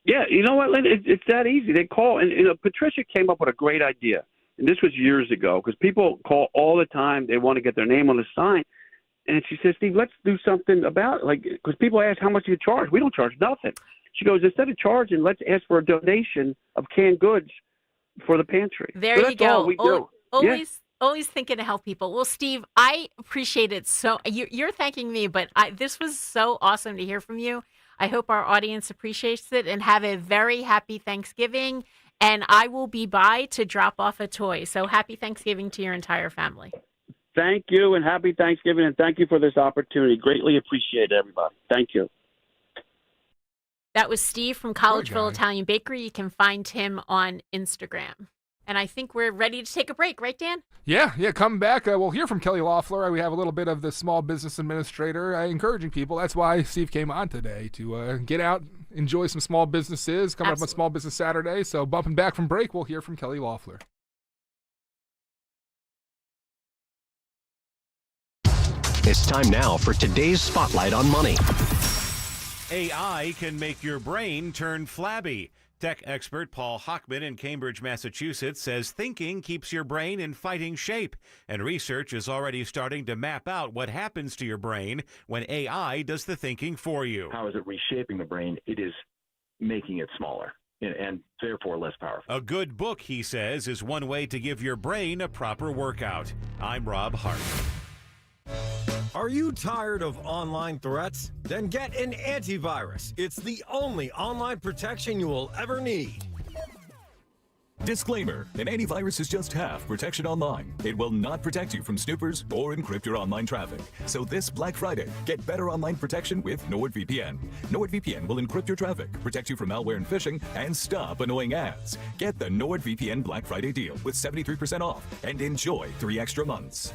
Yeah, you know what, Linda? It's that easy. They call, and Patricia came up with a great idea, and this was years ago, because people call all the time. They want to get their name on the sign. And she says, Steve, let's do something about it. Because people ask, how much do you charge? We don't charge nothing. She goes, instead of charging, let's ask for a donation of canned goods for the pantry. There so you go. That's all we do. Always thinking to help people. Well, Steve, I appreciate it so. You're thanking me, but this was so awesome to hear from you. I hope our audience appreciates it, and have a very happy Thanksgiving. And I will be by to drop off a toy. So happy Thanksgiving to your entire family. Thank you, and happy Thanksgiving, and thank you for this opportunity. Greatly appreciate it, everybody. Thank you. That was Steve from Collegeville Italian Bakery. You can find him on Instagram. And I think we're ready to take a break, right, Dan? Yeah, come back. We'll hear from Kelly Loeffler. We have a little bit of the small business administrator encouraging people. That's why Steve came on today, to get out, enjoy some small businesses, coming up on Small Business Saturday. So bumping back from break, we'll hear from Kelly Loeffler. It's time now for today's Spotlight on Money. AI can make your brain turn flabby. Tech expert Paul Hochman in Cambridge, Massachusetts, says thinking keeps your brain in fighting shape, and research is already starting to map out what happens to your brain when AI does the thinking for you. How is it reshaping the brain? It is making it smaller and therefore less powerful. A good book, he says, is one way to give your brain a proper workout. I'm Rob Hart. Are you tired of online threats? Then get an antivirus. It's the only online protection you will ever need. Disclaimer, an antivirus is just half protection online. It will not protect you from snoopers or encrypt your online traffic. So this Black Friday, get better online protection with NordVPN. NordVPN will encrypt your traffic, protect you from malware and phishing, and stop annoying ads. Get the NordVPN Black Friday deal with 73% off and enjoy 3 extra months.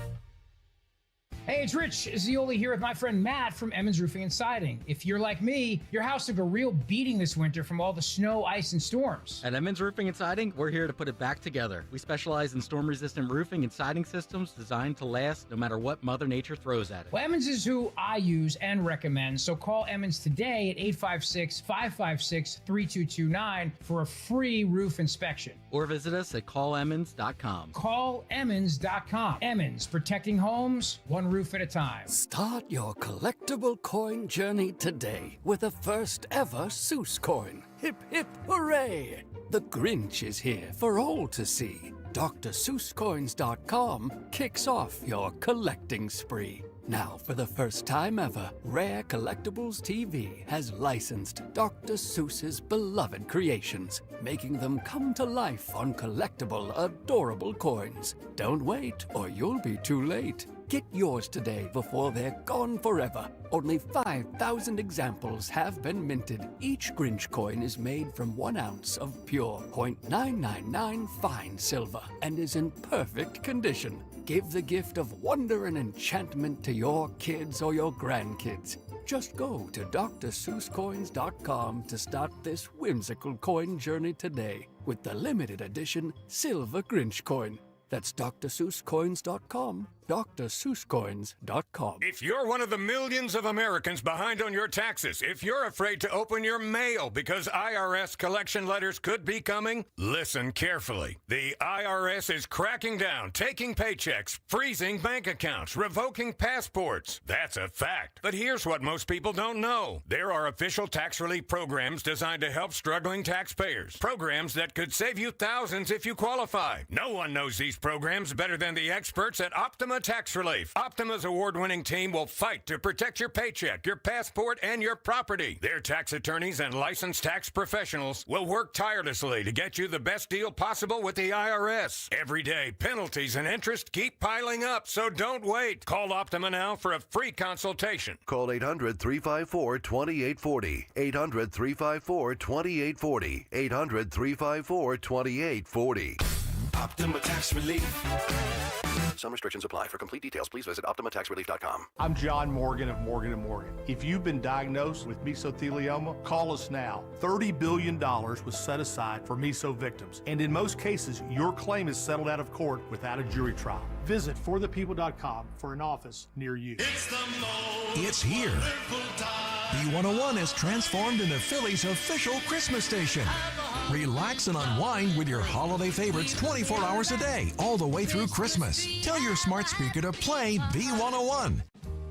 Hey, it's Rich Zioli here with my friend Matt from Emmons Roofing and Siding. If you're like me, your house took a real beating this winter from all the snow, ice, and storms. At Emmons Roofing and Siding, we're here to put it back together. We specialize in storm-resistant roofing and siding systems designed to last no matter what Mother Nature throws at it. Well, Emmons is who I use and recommend, so call Emmons today at 856-556-3229 for a free roof inspection. Or visit us at callemmons.com. Callemmons.com. Emmons, protecting homes, one roof at a time. Start your collectible coin journey today with the first ever Seuss coin. Hip, hip, hooray! The Grinch is here for all to see. DrSeussCoins.com kicks off your collecting spree. Now, for the first time ever, Rare Collectibles TV has licensed Dr. Seuss's beloved creations, making them come to life on collectible, adorable coins. Don't wait, or you'll be too late. Get yours today before they're gone forever. Only 5,000 examples have been minted. Each Grinch coin is made from 1 ounce of pure .999 fine silver and is in perfect condition. Give the gift of wonder and enchantment to your kids or your grandkids. Just go to DrSeussCoins.com to start this whimsical coin journey today with the limited edition Silver Grinch coin. That's DrSeussCoins.com, DrSeussCoins.com. If you're one of the millions of Americans behind on your taxes, if you're afraid to open your mail because IRS collection letters could be coming, listen carefully. The IRS is cracking down, taking paychecks, freezing bank accounts, revoking passports. That's a fact. But here's what most people don't know. There are official tax relief programs designed to help struggling taxpayers. Programs that could save you thousands if you qualify. No one knows these programs better than the experts at Optimum Optima Tax Relief. Optima's award-winning team will fight to protect your paycheck, your passport, and your property. Their tax attorneys and licensed tax professionals will work tirelessly to get you the best deal possible with the IRS. Every day, penalties and interest keep piling up, so don't wait. Call Optima now for a free consultation. Call 800-354-2840. 800-354-2840. 800-354-2840. Optima Tax Relief. Some restrictions apply. For complete details, please visit OptimaTaxRelief.com. I'm John Morgan of Morgan & Morgan. If you've been diagnosed with mesothelioma, call us now. $30 billion was set aside for meso victims, and in most cases, your claim is settled out of court without a jury trial. Visit forthepeople.com for an office near you. It's here. B101 is transformed into Philly's official Christmas station. Relax and unwind with your holiday favorites 24 hours a day, all the way through Christmas. Tell your smart speaker to play B101.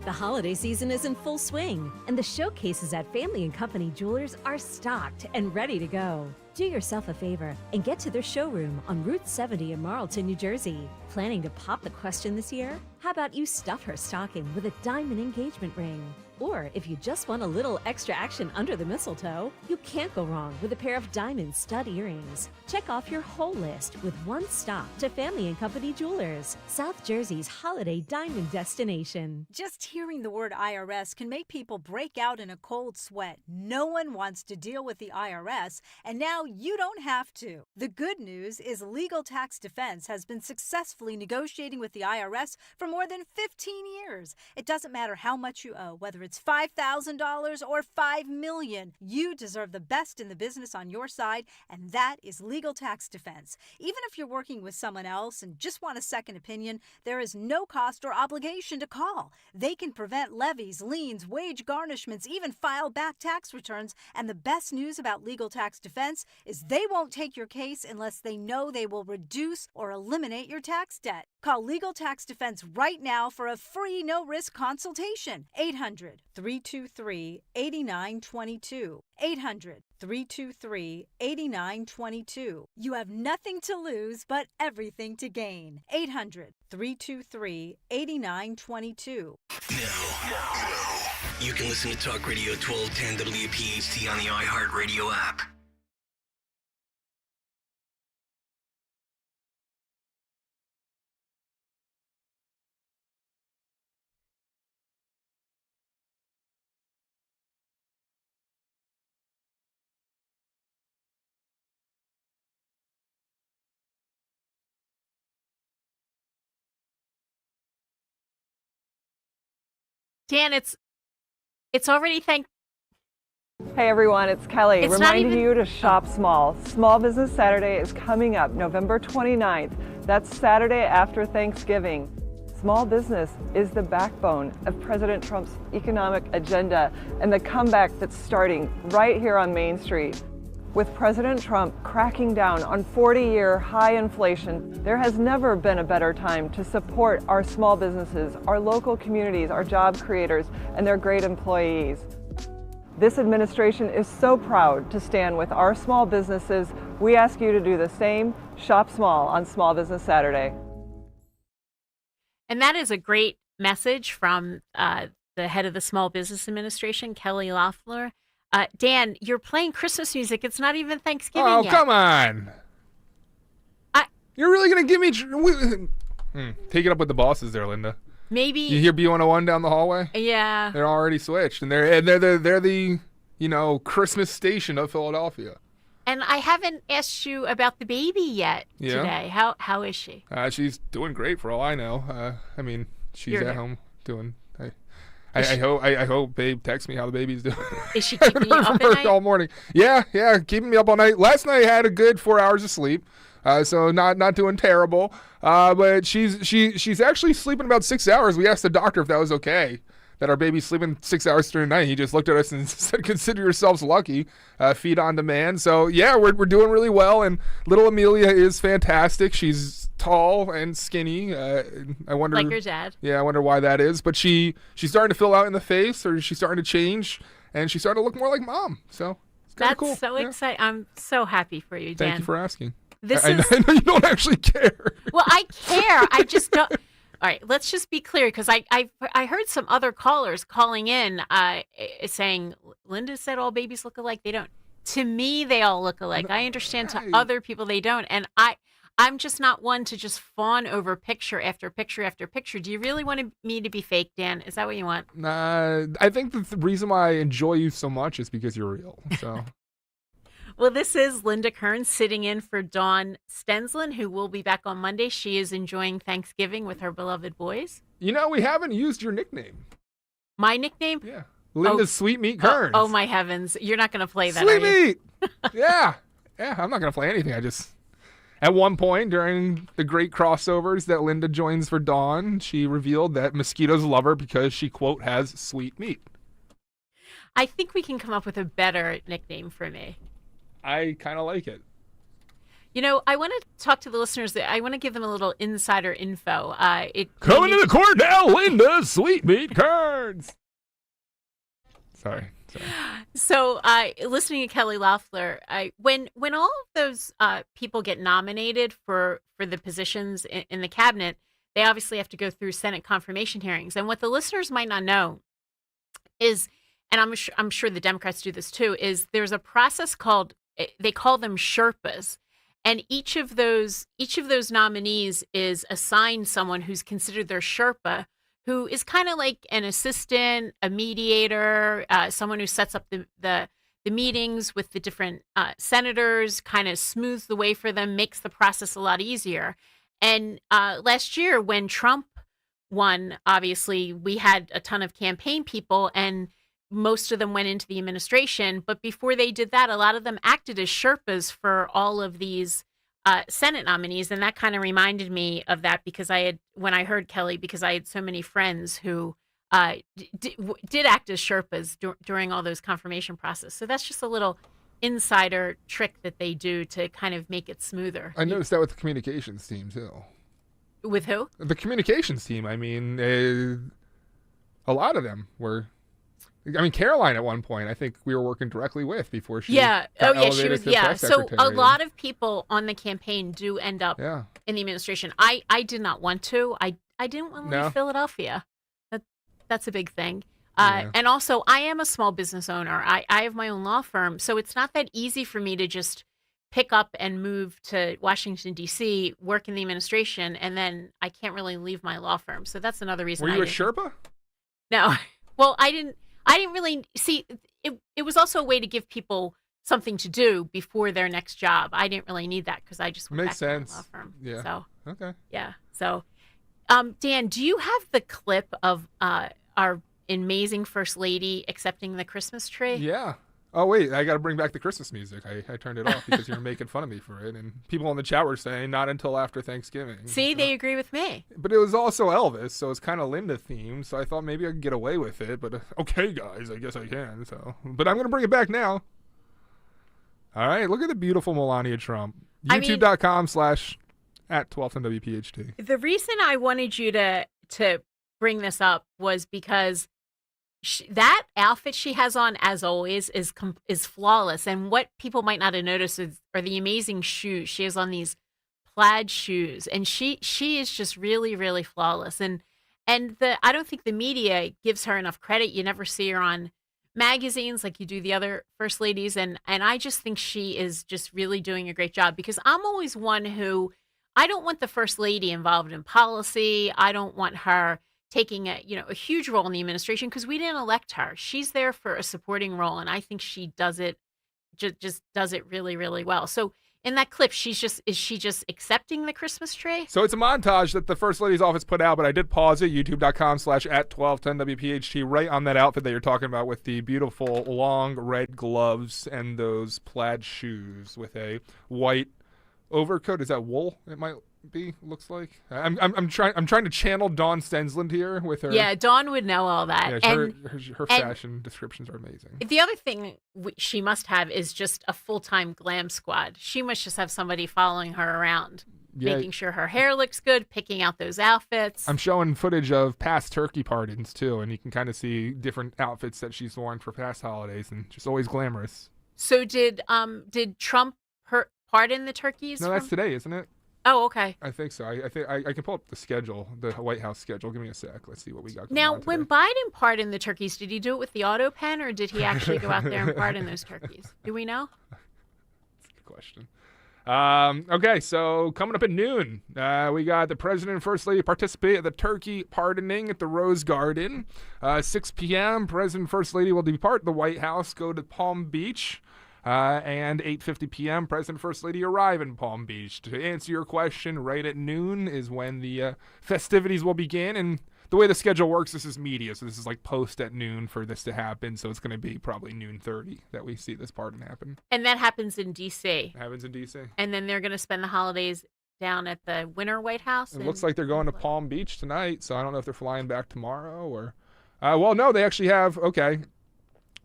The holiday season is in full swing, and the showcases at Family & Company Jewelers are stocked and ready to go. Do yourself a favor and get to their showroom on Route 70 in Marlton, New Jersey. Planning to pop the question this year? How about you stuff her stocking with a diamond engagement ring? Or if you just want a little extra action under the mistletoe, you can't go wrong with a pair of diamond stud earrings. Check off your whole list with one stop to Family & Company Jewelers, South Jersey's holiday diamond destination. Just hearing the word IRS can make people break out in a cold sweat. No one wants to deal with the IRS, and now you don't have to. The good news is Legal Tax Defense has been successfully negotiating with the IRS for more than 15 years. It doesn't matter how much you owe, whether it's $5,000 or $5 million. You deserve the best in the business on your side, and that is Legal Tax Defense. Even if you're working with someone else and just want a second opinion, there is no cost or obligation to call. They can prevent levies, liens, wage garnishments, even file back tax returns. And the best news about Legal Tax Defense is they won't take your case unless they know they will reduce or eliminate your tax debt. Call Legal Tax Defense right now for a free no-risk consultation. 800-323-8922. 800-323-8922. You have nothing to lose but everything to gain. 800-323-8922. Now, you can listen to Talk Radio 1210 WPHT on the iHeartRadio app. Dan, it's already Hey everyone, it's Kelly It's not reminding even- you to shop small. Small Business Saturday is coming up November 29th. That's Saturday after Thanksgiving. Small business is the backbone of President Trump's economic agenda and the comeback that's starting right here on Main Street. With President Trump cracking down on 40-year high inflation, there has never been a better time to support our small businesses, our local communities, our job creators, and their great employees. This administration is so proud to stand with our small businesses. We ask you to do the same. Shop small on Small Business Saturday. And that is a great message from the head of the Small Business Administration, Kelly Loeffler. Dan, you're playing Christmas music. It's not even Thanksgiving Oh, yet. come on. You're really going to give me... Take it up with the bosses there, Linda. Maybe... You hear B101 down the hallway? Yeah. They're already switched, and they're the Christmas station of Philadelphia. And I haven't asked you about the baby yet today. How is she? She's doing great for all I know. She's You're at here. home doing... I hope Babe texts me how the baby's doing. Is she keeping you up at night? all morning? Yeah, keeping me up all night. Last night I had a good 4 hours of sleep, so not doing terrible. But she's actually sleeping about 6 hours. We asked the doctor if that was okay, that our baby's sleeping 6 hours during the night. He just looked at us and said, "Consider yourselves lucky. Feed on demand." So yeah, we're doing really well, and little Amelia is fantastic. She's tall and skinny. I wonder, like your dad. Yeah, I wonder why that is. But she's starting to fill out in the face, or she's starting to change, and she's starting to look more like mom. So it's kind of cool. That's so exciting. I'm so happy for you, Dan. Thank you for asking. This I know you don't actually care. Well, I care. I just don't. All right, let's just be clear, because I heard some other callers calling in saying, Linda said all babies look alike. They don't. To me, they all look alike. I understand to other people they don't. And I'm just not one to just fawn over picture after picture after picture. Do you really want me to be fake, Dan? Is that what you want? I think the reason why I enjoy you so much is because you're real. So. Well, this is Linda Kern sitting in for Dawn Stensland, who will be back on Monday. She is enjoying Thanksgiving with her beloved boys. You know, we haven't used your nickname. My nickname? Yeah. Linda's Sweet Meat Kearns. Oh, my heavens. You're not going to play that, Sweet are you? Meat! Yeah. Yeah, I'm not going to play anything. At one point during the great crossovers that Linda joins for Dawn, she revealed that mosquitoes love her because she, quote, has sweet meat. I think we can come up with a better nickname for me. I kind of like it. You know, I want to talk to the listeners. I want to give them a little insider info. Coming to the court now, Linda Sweet Meat Kearns. Sorry. So, listening to Kelly Loeffler, when all of those people get nominated for the positions in the cabinet, they obviously have to go through Senate confirmation hearings. And what the listeners might not know is, and I'm sure the Democrats do this too, is there's a process called, they call them Sherpas. And each of those nominees is assigned someone who's considered their Sherpa, who is kind of like an assistant, a mediator, someone who sets up the meetings with the different senators, kind of smooths the way for them, makes the process a lot easier. And last year when Trump won, obviously, we had a ton of campaign people, and most of them went into the administration. But before they did that, a lot of them acted as Sherpas for all of these Senate nominees. And that kind of reminded me of that, because when I heard Kelly, because I had so many friends who did act as Sherpas during all those confirmation process. So that's just a little insider trick that they do to kind of make it smoother. I noticed that with the communications team too. With who? The communications team. I mean, a lot of them were. I mean, Caroline at one point, I think we were working directly with before she. Yeah. got Oh, yeah. She was. to Yeah. press So secretary. a lot of people on the campaign do end up in the administration. I did not want to. I didn't want to leave Philadelphia. That's a big thing. And also, I am a small business owner. I have my own law firm, so it's not that easy for me to just pick up and move to Washington, D.C., work in the administration, and then I can't really leave my law firm. So that's another reason. Were you a Sherpa? No. Well, I didn't really see it was also a way to give people something to do before their next job. I didn't really need that because I just went back to my law firm. Yeah. So okay. Yeah. So Dan, do you have the clip of our amazing First Lady accepting the Christmas tree? Yeah. Oh, wait, I got to bring back the Christmas music. I turned it off because you were making fun of me for it. And people in the chat were saying not until after Thanksgiving. See, they agree with me. But it was also Elvis, so it's kind of Linda themed. So I thought maybe I could get away with it. But okay, guys, I guess I can. So, but I'm going to bring it back now. All right, look at the beautiful Melania Trump. YouTube.com/@1210WPHT. The reason I wanted you to bring this up was because that outfit she has on, as always, is flawless. And what people might not have noticed are the amazing shoes. She has on these plaid shoes, and she is just really, really flawless. And I don't think the media gives her enough credit. You never see her on magazines like you do the other first ladies, and I just think she is just really doing a great job, because I'm always one who, I don't want the first lady involved in policy. I don't want her taking a huge role in the administration, because we didn't elect her. She's there for a supporting role, and I think she does it just does it really, really well. So in that clip, is she just accepting the Christmas tree? So it's a montage that the First Lady's office put out, but I did pause it, youtube.com/@1210WPHT, right on that outfit that you're talking about, with the beautiful long red gloves and those plaid shoes with a white overcoat. Is that wool? It might be, looks like. I'm trying to channel Dawn Stensland here with her. Yeah, Dawn would know all that. Yeah, her fashion descriptions are amazing. The other thing she must have is just a full-time glam squad. She must just have somebody following her around, making sure her hair looks good, picking out those outfits. I'm showing footage of past turkey pardons too, and you can kind of see different outfits that she's worn for past holidays, and just always glamorous. So did Trump pardon the turkeys? No, that's today, isn't it? Oh, okay. I think so. I think I can pull up the schedule, the White House schedule. Give me a sec. Let's see what we got going Now, on when today. Biden pardoned the turkeys, did he do it with the auto pen, or did he actually go out there and pardon those turkeys? Do we know? That's a good question. Okay, so coming up at noon, we got the President and First Lady participate at the turkey pardoning at the Rose Garden. 6 p.m., President and First Lady will depart the White House, go to Palm Beach. And 8:50 p.m., President and First Lady arrive in Palm Beach. To answer your question, right at noon is when the festivities will begin. And the way the schedule works, this is media, so this is like post at noon for this to happen. So it's going to be probably noon 30 that we see this pardon happen. And that happens in D.C. It happens in D.C. And then they're going to spend the holidays down at the Winter White House. It looks like they're going to Palm Beach tonight, so I don't know if they're flying back tomorrow or... well, no, they actually have... Okay.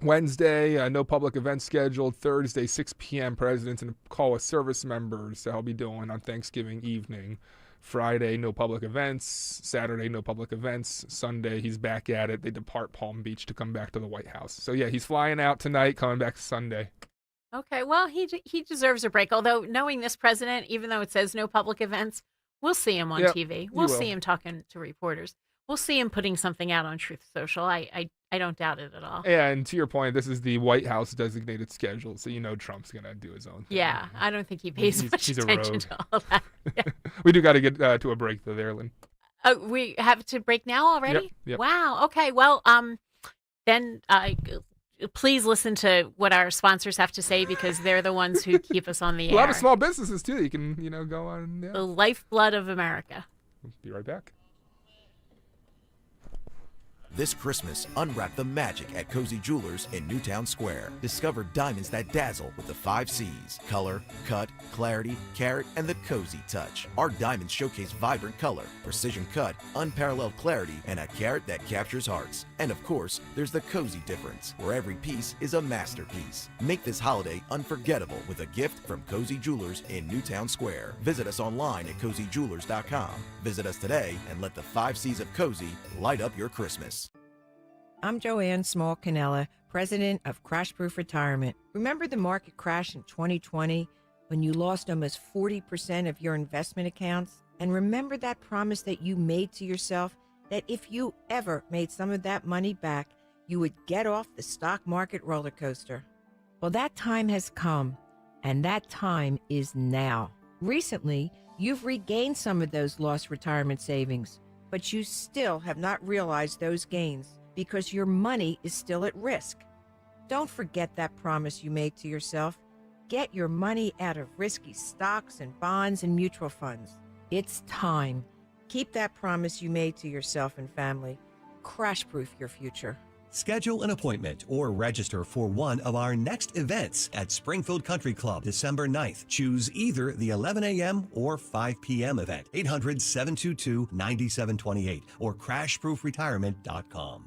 Wednesday, no public events scheduled. Thursday, 6 p.m., President's in a call with service members that he'll be doing on Thanksgiving evening. Friday, no public events. Saturday, no public events. Sunday, he's back at it. They depart Palm Beach to come back to the White House. So, yeah, he's flying out tonight, coming back Sunday. Okay, well, he deserves a break. Although, knowing this president, even though it says no public events, we'll see him on TV. We'll see him talking to reporters. We'll see him putting something out on Truth Social. I don't doubt it at all. And to your point, this is the White House designated schedule, so you know Trump's going to do his own thing. Yeah, I don't think he pays much attention to all that. Yeah. We do got to get to a break, though, there, Lynn. We have to break now already? Yep. Wow. Okay, well, then please listen to what our sponsors have to say, because they're the ones who keep us on the air. A lot of small businesses, too, you can, go on. Yeah. The lifeblood of America. We'll be right back. This Christmas, unwrap the magic at Cozy Jewelers in Newtown Square. Discover diamonds that dazzle with the 5 C's: color, cut, clarity, carat, and the cozy touch. Our diamonds showcase vibrant color, precision cut, unparalleled clarity, and a carat that captures hearts. And of course, there's the cozy difference, where every piece is a masterpiece. Make this holiday unforgettable with a gift from Cozy Jewelers in Newtown Square. Visit us online at cozyjewelers.com. Visit us today and let the 5 C's of cozy light up your Christmas. I'm Joanne Small-Canella, president of Crash Proof Retirement. Remember the market crash in 2020 when you lost almost 40% of your investment accounts? And remember that promise that you made to yourself that if you ever made some of that money back, you would get off the stock market roller coaster? Well, that time has come, and that time is now. Recently, you've regained some of those lost retirement savings, but you still have not realized those gains, because your money is still at risk. Don't forget that promise you made to yourself. Get your money out of risky stocks and bonds and mutual funds. It's time. Keep that promise you made to yourself and family. Crash-proof your future. Schedule an appointment or register for one of our next events at Springfield Country Club, December 9th. Choose either the 11 a.m. or 5 p.m. event, 800-722-9728 or crashproofretirement.com.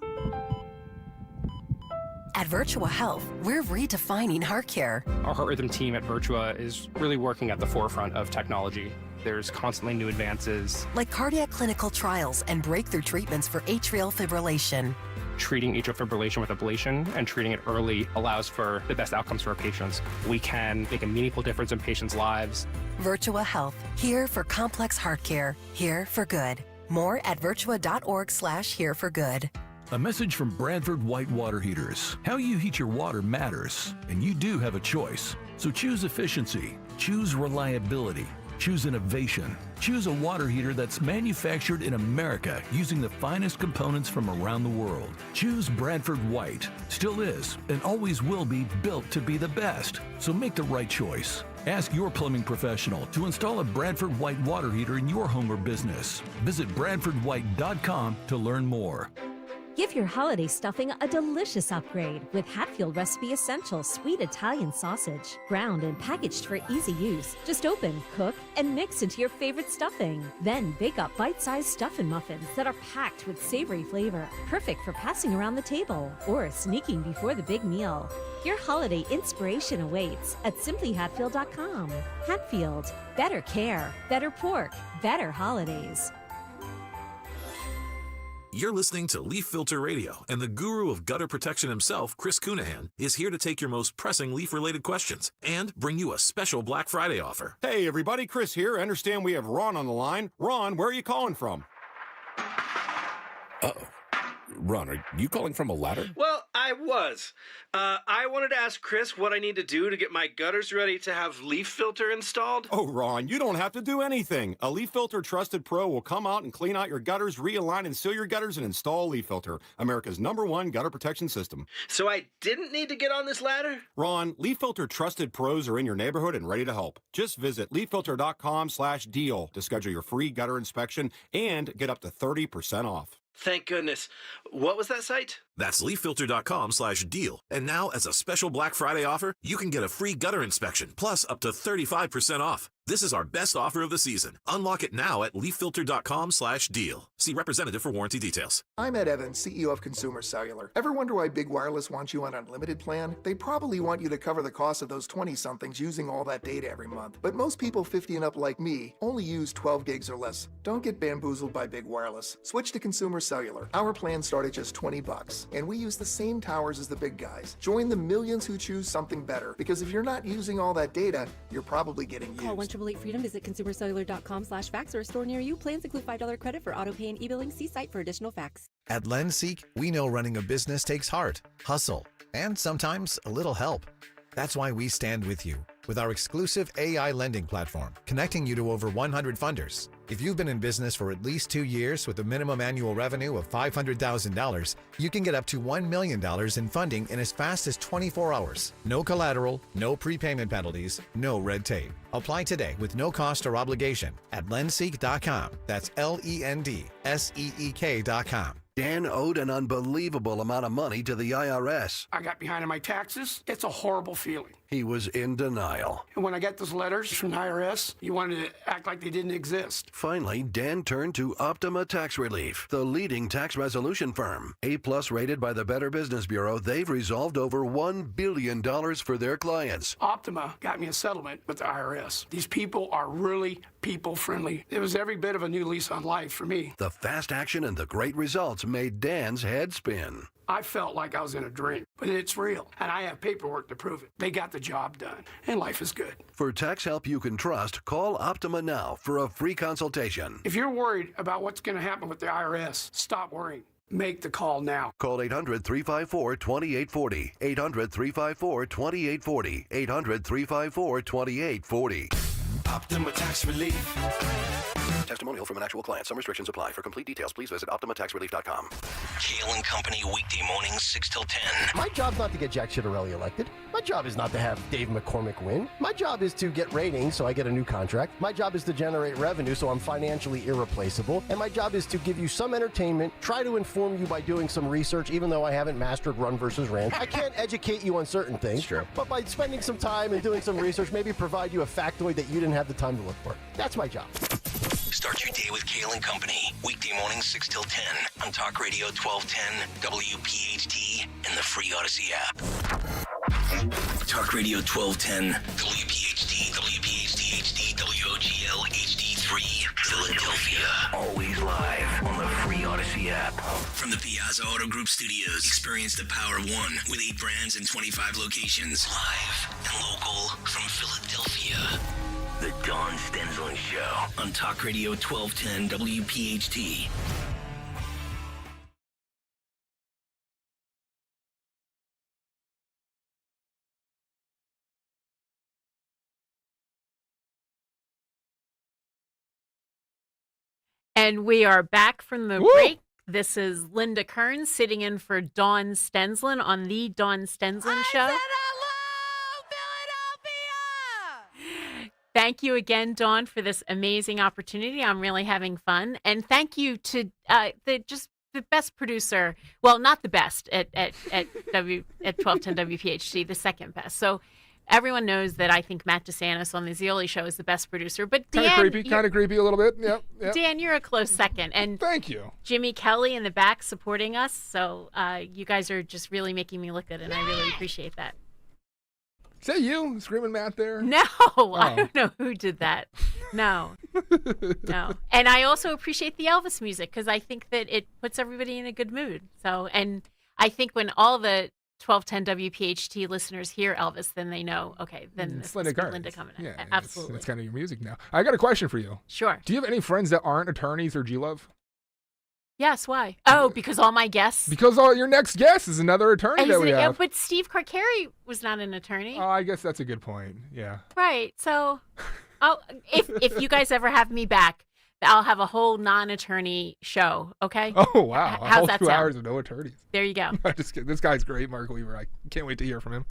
At Virtua Health, we're redefining heart care. Our heart rhythm team at Virtua is really working at the forefront of technology. There's constantly new advances. Like cardiac clinical trials and breakthrough treatments for atrial fibrillation. Treating atrial fibrillation with ablation and treating it early allows for the best outcomes for our patients. We can make a meaningful difference in patients' lives. Virtua Health, here for complex heart care, here for good. More at virtua.org/here-for-good. A message from Bradford White Water Heaters. How you heat your water matters, and you do have a choice. So choose efficiency, choose reliability, choose innovation. Choose a water heater that's manufactured in America using the finest components from around the world. Choose Bradford White. Still is and always will be built to be the best. So make the right choice. Ask your plumbing professional to install a Bradford White water heater in your home or business. Visit BradfordWhite.com to learn more. Give your holiday stuffing a delicious upgrade with Hatfield Recipe Essential Sweet Italian Sausage. Ground and packaged for easy use. Just open, cook, and mix into your favorite stuffing. Then bake up bite-sized stuffing muffins that are packed with savory flavor. Perfect for passing around the table or sneaking before the big meal. Your holiday inspiration awaits at simplyhatfield.com. Hatfield. Better care, better pork, better holidays. You're listening to Leaf Filter Radio, and the guru of gutter protection himself, Chris Cunahan, is here to take your most pressing leaf-related questions and bring you a special Black Friday offer. Hey, everybody, Chris here. I understand we have Ron on the line. Ron, where are you calling from? Uh-oh. Ron, are you calling from a ladder? Well, I was. I wanted to ask Chris what I need to do to get my gutters ready to have leaf filter installed. Oh, Ron, you don't have to do anything. A Leaf Filter Trusted Pro will come out and clean out your gutters, realign and seal your gutters, and install a Leaf Filter, America's #1 gutter protection system. So I didn't need to get on this ladder? Ron, Leaf Filter Trusted Pros are in your neighborhood and ready to help. Just visit leaffilter.com/deal to schedule your free gutter inspection and get up to 30% off. Thank goodness. What was that site? That's leaffilter.com/deal. And now, as a special Black Friday offer, you can get a free gutter inspection, plus up to 35% off. This is our best offer of the season. Unlock it now at leaffilter.com/deal. See representative for warranty details. I'm Ed Evans, CEO of Consumer Cellular. Ever wonder why Big Wireless wants you on an unlimited plan? They probably want you to cover the cost of those 20-somethings using all that data every month. But most people 50 and up like me only use 12 gigs or less. Don't get bamboozled by Big Wireless. Switch to Consumer Cellular. Our plans start at just $20, and we use the same towers as the big guys. Join the millions who choose something better, because if you're not using all that data, you're probably getting used. Call 1-888-FREEDOM, visit consumercellular.com/fax or store near you. Plans include $5 credit for auto pay and e-billing. See site for additional facts. At LendSeek, we know running a business takes heart, hustle, and sometimes a little help. That's why we stand with you with our exclusive AI lending platform, connecting you to over 100 funders. If you've been in business for at least 2 years with a minimum annual revenue of $500,000, you can get up to $1 million in funding in as fast as 24 hours. No collateral, no prepayment penalties, no red tape. Apply today with no cost or obligation at lendseek.com. That's LENDSEEK.com. Dan owed an unbelievable amount of money to the IRS. I got behind on my taxes. It's a horrible feeling. He was in denial. And when I got those letters from the IRS, you wanted to act like they didn't exist. Finally, Dan turned to Optima Tax Relief, the leading tax resolution firm. A-plus rated by the Better Business Bureau, they've resolved over $1 billion for their clients. Optima got me a settlement with the IRS. These people are really people-friendly. It was every bit of a new lease on life for me. The fast action and the great results made Dan's head spin. I felt like I was in a dream, but it's real, and I have paperwork to prove it. They got the job done, and life is good. For tax help you can trust, call Optima now for a free consultation. If you're worried about what's going to happen with the IRS, stop worrying. Make the call now. Call 800-354-2840. 800-354-2840. 800-354-2840. Optima Tax Relief. Testimonial from an actual client. Some restrictions apply. For complete details, please visit OptimaTaxRelief.com. Kale and Company weekday mornings 6 till 10. My job's not to get Jack Ciattarelli elected. My job is not to have Dave McCormick win. My job is to get ratings so I get a new contract. My job is to generate revenue so I'm financially irreplaceable. And my job is to give you some entertainment, try to inform you by doing some research, even though I haven't mastered run versus ran. I can't educate you on certain things, but by spending some time and doing some research, maybe provide you a factoid that you didn't have the time to look for. That's my job. Start your day with Kale and Company. Weekday mornings 6 till 10 on Talk Radio 1210, WPHT, and the free Odyssey app. Talk Radio 1210, WPHT, WPHT HD, WOGL HD3, Philadelphia. Always live on the free Odyssey app. From the Piazza Auto Group Studios, experience the power of one with 8 brands and 25 locations. Live and local from Philadelphia. The Dawn Stenzlin Show on Talk Radio 1210 WPHT. And we are back from the break. This is Linda Kern sitting in for Dawn Stenzlin on the Dawn Stenzlin Show. Thank you again, Dawn, for this amazing opportunity. I'm really having fun. And thank you to the best producer. Well, not the best at 1210 WPHT, the second best. So everyone knows that I think Matt DeSantis on the Zioli Show is the best producer. But Dan, kind of creepy a little bit. Yep. Dan, you're a close second. And thank you. Jimmy Kelly in the back supporting us. So you guys are just really making me look good, and I really appreciate that. Is that you screaming Matt there? No, Oh. I don't know who did that. No, no. And I also appreciate the Elvis music because I think that it puts everybody in a good mood. So, and I think when all the 1210 WPHT listeners hear Elvis, then they know, okay, then It's this must be Garth. Linda coming in. Yeah, Absolutely. It's kind of your music now. I got a question for you. Sure. Do you have any friends that aren't attorneys or G-Love? Yes, why? Oh, because all my guests. Because your next guest is another attorney that we have. But Steve Carcari was not an attorney. Oh, I guess that's a good point. Yeah. Right. So, if you guys ever have me back, I'll have a whole non-attorney show. Okay. Oh wow! How's that 2 sound? hours of no attorneys. There you go. I'm just kidding. This guy's great, Mark Weaver. I can't wait to hear from him.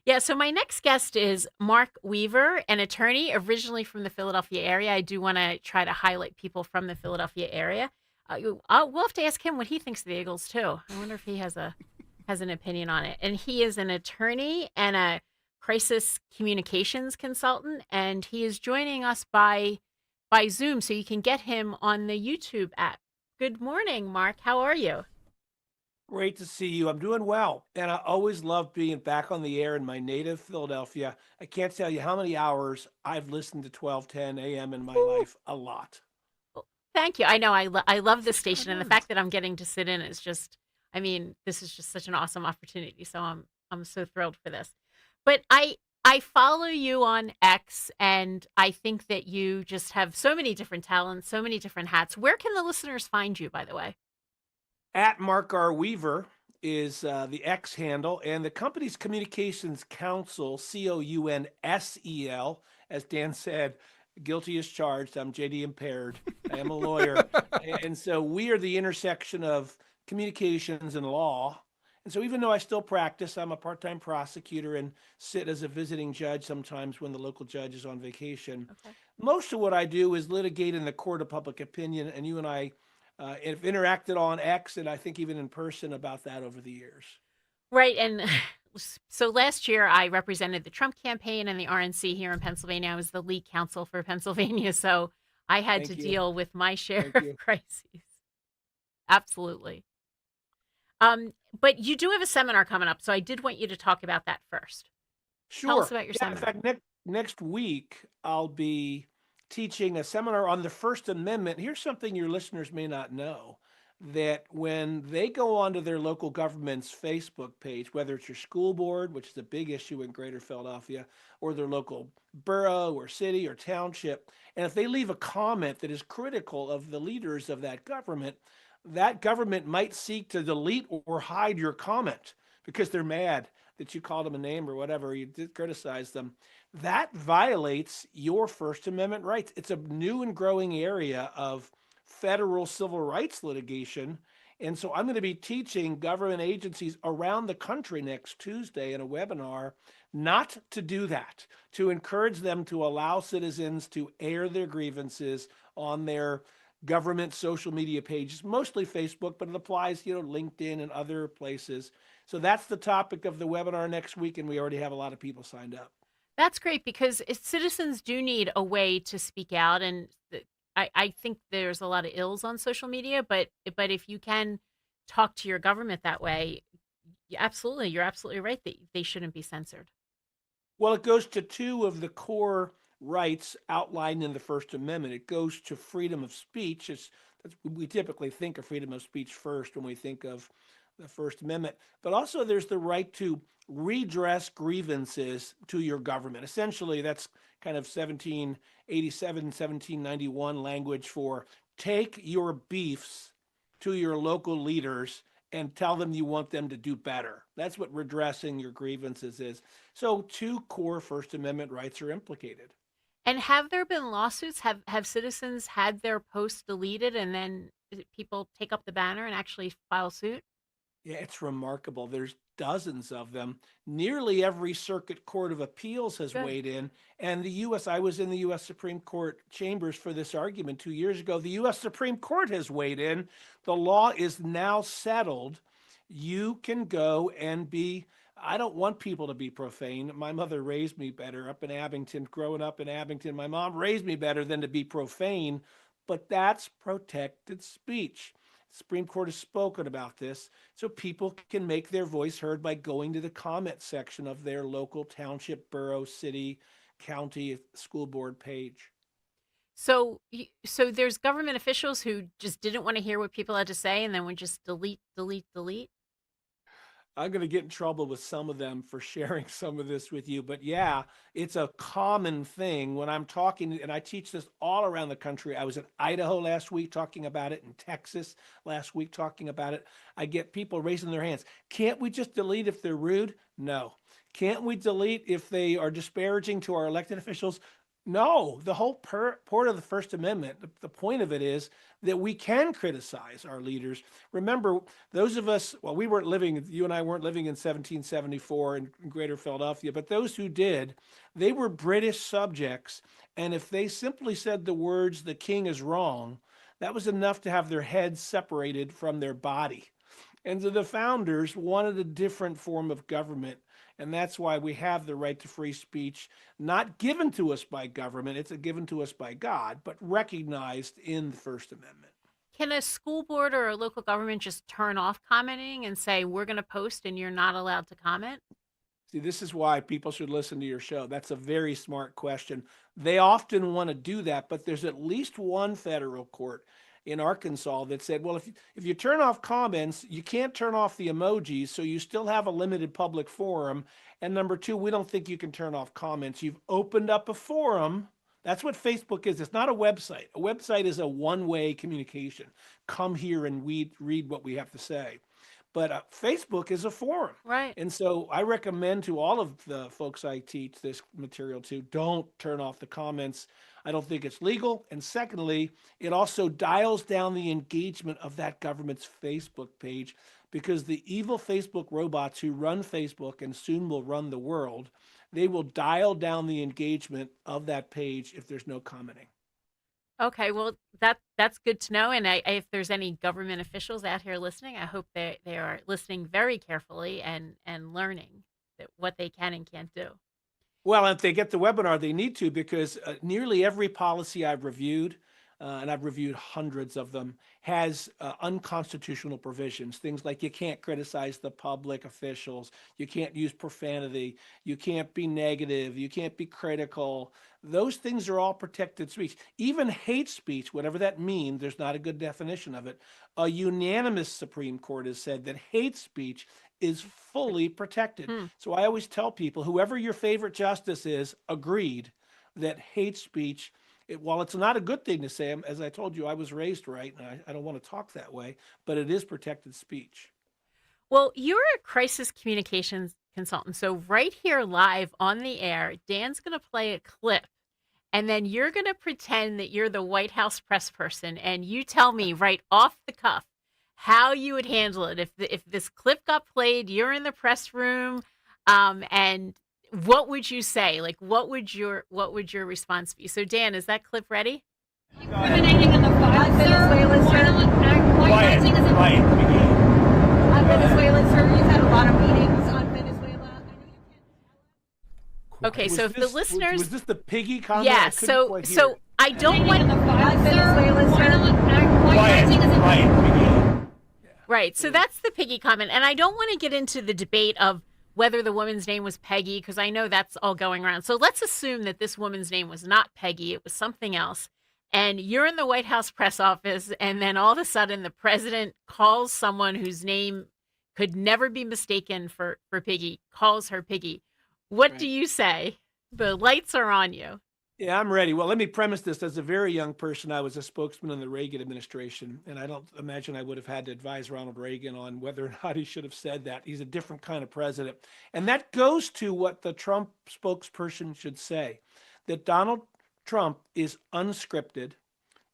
Yeah. So my next guest is Mark Weaver, an attorney originally from the Philadelphia area. I do want to try to highlight people from the Philadelphia area. We'll have to ask him what he thinks of the Eagles too. I wonder if he has an opinion on it. And he is an attorney and a crisis communications consultant, and he is joining us by Zoom, so you can get him on the YouTube app. Good morning, Mark. How are you? Great to see you. I'm doing well, and I always love being back on the air in my native Philadelphia. I can't tell you how many hours I've listened to 1210 a.m. in my life. A lot. Thank you. I know I love this station, and the fact that I'm getting to sit in is just, I mean, this is just such an awesome opportunity. So I'm so thrilled for this. But I follow you on X, and I think that you just have so many different talents, so many different hats. Where can the listeners find you, by the way? At Mark R. Weaver is the X handle, and the company's communications counsel, COUNSEL, as Dan said, guilty as charged. I'm JD impaired. I am a lawyer. And so we are the intersection of communications and law. And so even though I still practice, I'm a part-time prosecutor and sit as a visiting judge sometimes when the local judge is on vacation. Okay. Most of what I do is litigate in the court of public opinion, and you and I have interacted on X, and I think even in person about that over the years. Right. And so last year I represented the Trump campaign and the RNC here in Pennsylvania. I was the lead counsel for Pennsylvania, so I had to deal with my share of crises. Absolutely. But you do have a seminar coming up, so I did want you to talk about that first. Sure. Tell us about your seminar. In fact, next week I'll be teaching a seminar on the First Amendment. Here's something your listeners may not know, that when they go onto their local government's Facebook page, whether it's your school board, which is a big issue in Greater Philadelphia, or their local borough or city or township, and if they leave a comment that is critical of the leaders of that government might seek to delete or hide your comment because they're mad that you called them a name or whatever, you did criticize them. That violates your First Amendment rights. It's a new and growing area of federal civil rights litigation. And so I'm going to be teaching government agencies around the country next Tuesday in a webinar not to do that, to encourage them to allow citizens to air their grievances on their government social media pages, mostly Facebook, but it applies, LinkedIn and other places. So that's the topic of the webinar next week, and we already have a lot of people signed up. That's great because citizens do need a way to speak out, and I think there's a lot of ills on social media, but if you can talk to your government that way, you're absolutely right that they shouldn't be censored. Well, it goes to two of the core rights outlined in the First Amendment. It goes to freedom of speech. We typically think of freedom of speech first when we think of the First Amendment, but also there's the right to redress grievances to your government. Essentially, that's kind of 1787, 1791 language for take your beefs to your local leaders and tell them you want them to do better. That's what redressing your grievances is. So two core First Amendment rights are implicated. And have there been lawsuits? Have citizens had their posts deleted and then people take up the banner and actually file suit? Yeah, it's remarkable. There's dozens of them. Nearly every circuit court of appeals has weighed in. And I was in the U.S. Supreme Court chambers for this argument 2 years ago. The U.S. Supreme Court has weighed in. The law is now settled. You can go and I don't want people to be profane. My mother raised me better up in Abington, growing up in Abington. My mom raised me better than to be profane, but that's protected speech. Supreme Court has spoken about this, so people can make their voice heard by going to the comment section of their local township, borough, city, county, school board page. So, so there's government officials who just didn't want to hear what people had to say and then would just delete, delete, delete. I'm going to get in trouble with some of them for sharing some of this with you. But yeah, it's a common thing when I'm talking, and I teach this all around the country. I was in Idaho last week talking about it, in Texas last week talking about it. I get people raising their hands. Can't we just delete if they're rude? No. Can't we delete if they are disparaging to our elected officials? No, the whole part of the First Amendment, the point of it is that we can criticize our leaders. Remember, those of us, well, we weren't living, you and I weren't living in 1774 in Greater Philadelphia, but those who did, they were British subjects. And if they simply said the words, the king is wrong, that was enough to have their heads separated from their body. And so the founders wanted a different form of government. And that's why we have the right to free speech, not given to us by government, it's given to us by God, but recognized in the First Amendment. Can a school board or a local government just turn off commenting and say, we're going to post and you're not allowed to comment? See, this is why people should listen to your show. That's a very smart question. They often want to do that, but there's at least one federal court in Arkansas that said, well, if you turn off comments, you can't turn off the emojis, so you still have a limited public forum. And number two, we don't think you can turn off comments. You've opened up a forum. That's what Facebook is. It's not a website. A website is a one-way communication. Come here and read what we have to say. But Facebook is a forum. Right. And so I recommend to all of the folks I teach this material to, don't turn off the comments. I don't think it's legal. And secondly, it also dials down the engagement of that government's Facebook page, because the evil Facebook robots who run Facebook and soon will run the world, they will dial down the engagement of that page if there's no commenting. Okay, well, that's good to know. And if there's any government officials out here listening, I hope they are listening very carefully and learning what they can and can't do. Well, if they get the webinar, they need to, because nearly every policy I've reviewed, and I've reviewed hundreds of them, has unconstitutional provisions. Things like you can't criticize the public officials, you can't use profanity, you can't be negative, you can't be critical. Those things are all protected speech. Even hate speech, whatever that means, there's not a good definition of it. A unanimous Supreme Court has said that hate speech is fully protected. So I always tell people, whoever your favorite justice is, agreed that hate speech, while it's not a good thing to say, as I told you, I was raised right, and I don't want to talk that way, but it is protected speech. Well, you're a crisis communications consultant. So right here live on the air, Dan's going to play a clip, and then you're going to pretend that you're the White House press person, and you tell me right off the cuff how you would handle it. If this clip got played, you're in the press room, and what would you say? Like, what would your response be? So, Dan, is that clip ready? Incriminating in the file, Venezuela, sir. Quiet. Venezuela, sir. You've had a lot of meetings on Venezuela. Okay, so if the listeners, was this the piggy comment? yeah. So I don't want Venezuela, sir. Quiet. Right. So that's the Piggy comment. And I don't want to get into the debate of whether the woman's name was Peggy, because I know that's all going around. So let's assume that this woman's name was not Peggy. It was something else. And you're in the White House press office, and then all of a sudden the president calls someone whose name could never be mistaken for Piggy, calls her Piggy. What do you say? The lights are on you. Yeah, I'm ready. Well, let me premise this. As a very young person, I was a spokesman in the Reagan administration, and I don't imagine I would have had to advise Ronald Reagan on whether or not he should have said that. He's a different kind of president. And that goes to what the Trump spokesperson should say, that Donald Trump is unscripted.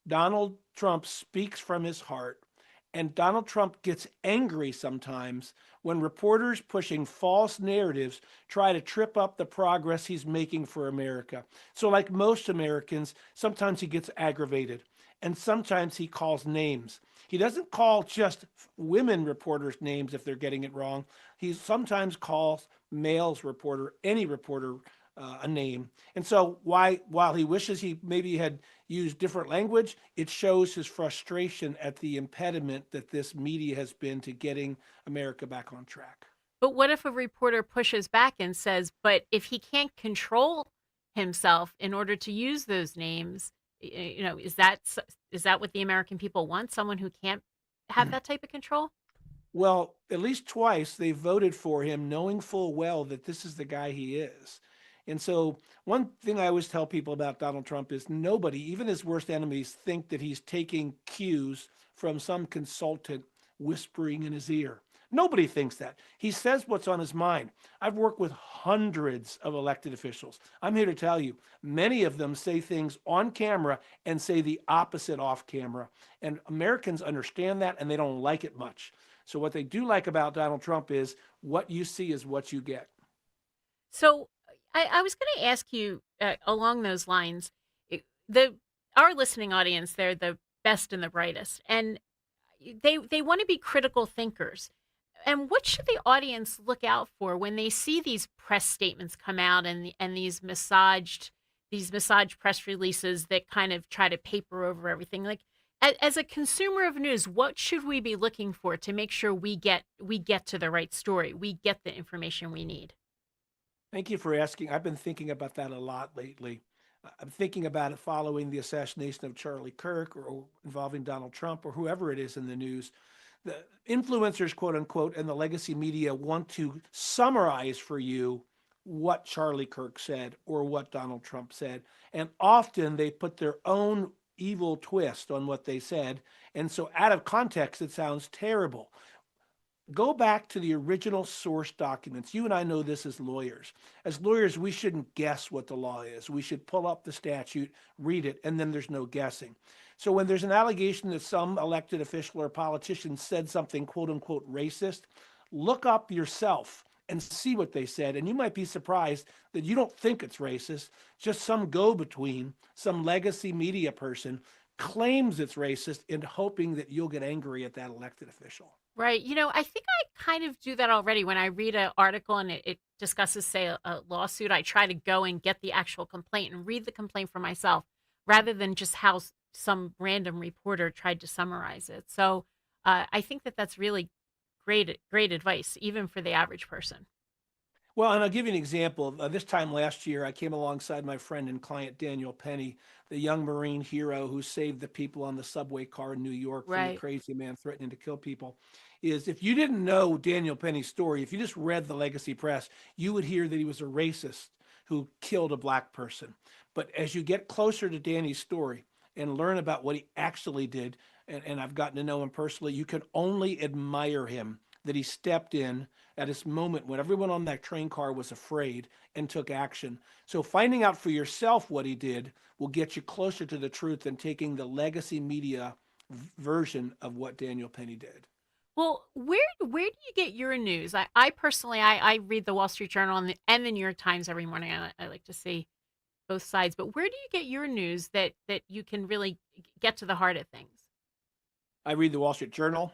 Donald Trump speaks from his heart. And Donald Trump gets angry sometimes when reporters pushing false narratives try to trip up the progress he's making for America. So like most Americans, sometimes he gets aggravated, and sometimes he calls names. He doesn't call just women reporters names if they're getting it wrong. He sometimes calls males reporter, any reporter, a name. And so while he wishes he maybe had used different language, it shows his frustration at the impediment that this media has been to getting America back on track. But what if a reporter pushes back and says, but if he can't control himself in order to use those names, is that what the American people want? Someone who can't have that type of control? Well, at least twice they voted for him, knowing full well that this is the guy he is. And so, one thing I always tell people about Donald Trump is nobody, even his worst enemies, think that he's taking cues from some consultant whispering in his ear. Nobody thinks that. He says what's on his mind. I've worked with hundreds of elected officials. I'm here to tell you, many of them say things on camera and say the opposite off camera. And Americans understand that and they don't like it much. So what they do like about Donald Trump is what you see is what you get. So I was going to ask you along those lines, our listening audience, they're the best and the brightest, and they want to be critical thinkers. And what should the audience look out for when they see these press statements come out and these massaged press releases that kind of try to paper over everything? Like, as a consumer of news, what should we be looking for to make sure we get to the right story, we get the information we need? Thank you for asking. I've been thinking about that a lot lately. I'm thinking about it following the assassination of Charlie Kirk or involving Donald Trump or whoever it is in the news. The influencers, quote unquote, and the legacy media want to summarize for you what Charlie Kirk said or what Donald Trump said. And often they put their own evil twist on what they said. And so out of context, it sounds terrible. Go back to the original source documents. You and I know this as lawyers. As lawyers, we shouldn't guess what the law is. We should pull up the statute, read it, and then there's no guessing. So when there's an allegation that some elected official or politician said something, quote unquote, racist, look up yourself and see what they said. And you might be surprised that you don't think it's racist. Just some go-between, some legacy media person claims it's racist in hoping that you'll get angry at that elected official. Right. I think I kind of do that already. When I read an article and it discusses, say, a lawsuit, I try to go and get the actual complaint and read the complaint for myself rather than just how some random reporter tried to summarize it. So I think that's really great advice, even for the average person. Well, and I'll give you an example. This time last year, I came alongside my friend and client, Daniel Penny, the young Marine hero who saved the people on the subway car in New York from the crazy man threatening to kill people. If you didn't know Daniel Penny's story, if you just read the legacy press, you would hear that he was a racist who killed a black person. But as you get closer to Danny's story and learn about what he actually did, and I've gotten to know him personally, you can only admire him, that he stepped in at this moment when everyone on that train car was afraid and took action. So finding out for yourself what he did will get you closer to the truth than taking the legacy media version of what Daniel Penny did. Well, where do you get your news? I personally, I read the Wall Street Journal and the New York Times every morning. I like to see both sides. But where do you get your news that you can really get to the heart of things? I read the Wall Street Journal.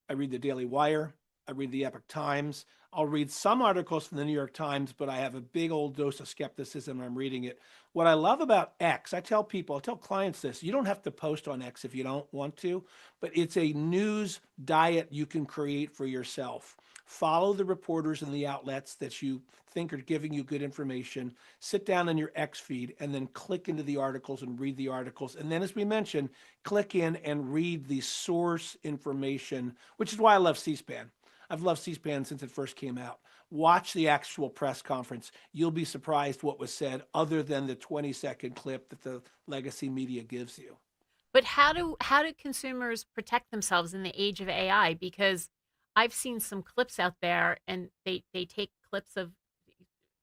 I read the Daily Wire. I read the Epoch Times. I'll read some articles from the New York Times, but I have a big old dose of skepticism when I'm reading it. What I love about X, I tell clients this, you don't have to post on X if you don't want to, but it's a news diet you can create for yourself. Follow the reporters and the outlets that you think are giving you good information. Sit down in your X feed and then click into the articles and read the articles. And then, as we mentioned, click in and read the source information, which is why I love C-SPAN. I've loved C-SPAN since it first came out. Watch the actual press conference. You'll be surprised what was said other than the 20-second clip that the legacy media gives you. But how do consumers protect themselves in the age of AI? Because I've seen some clips out there and they take clips of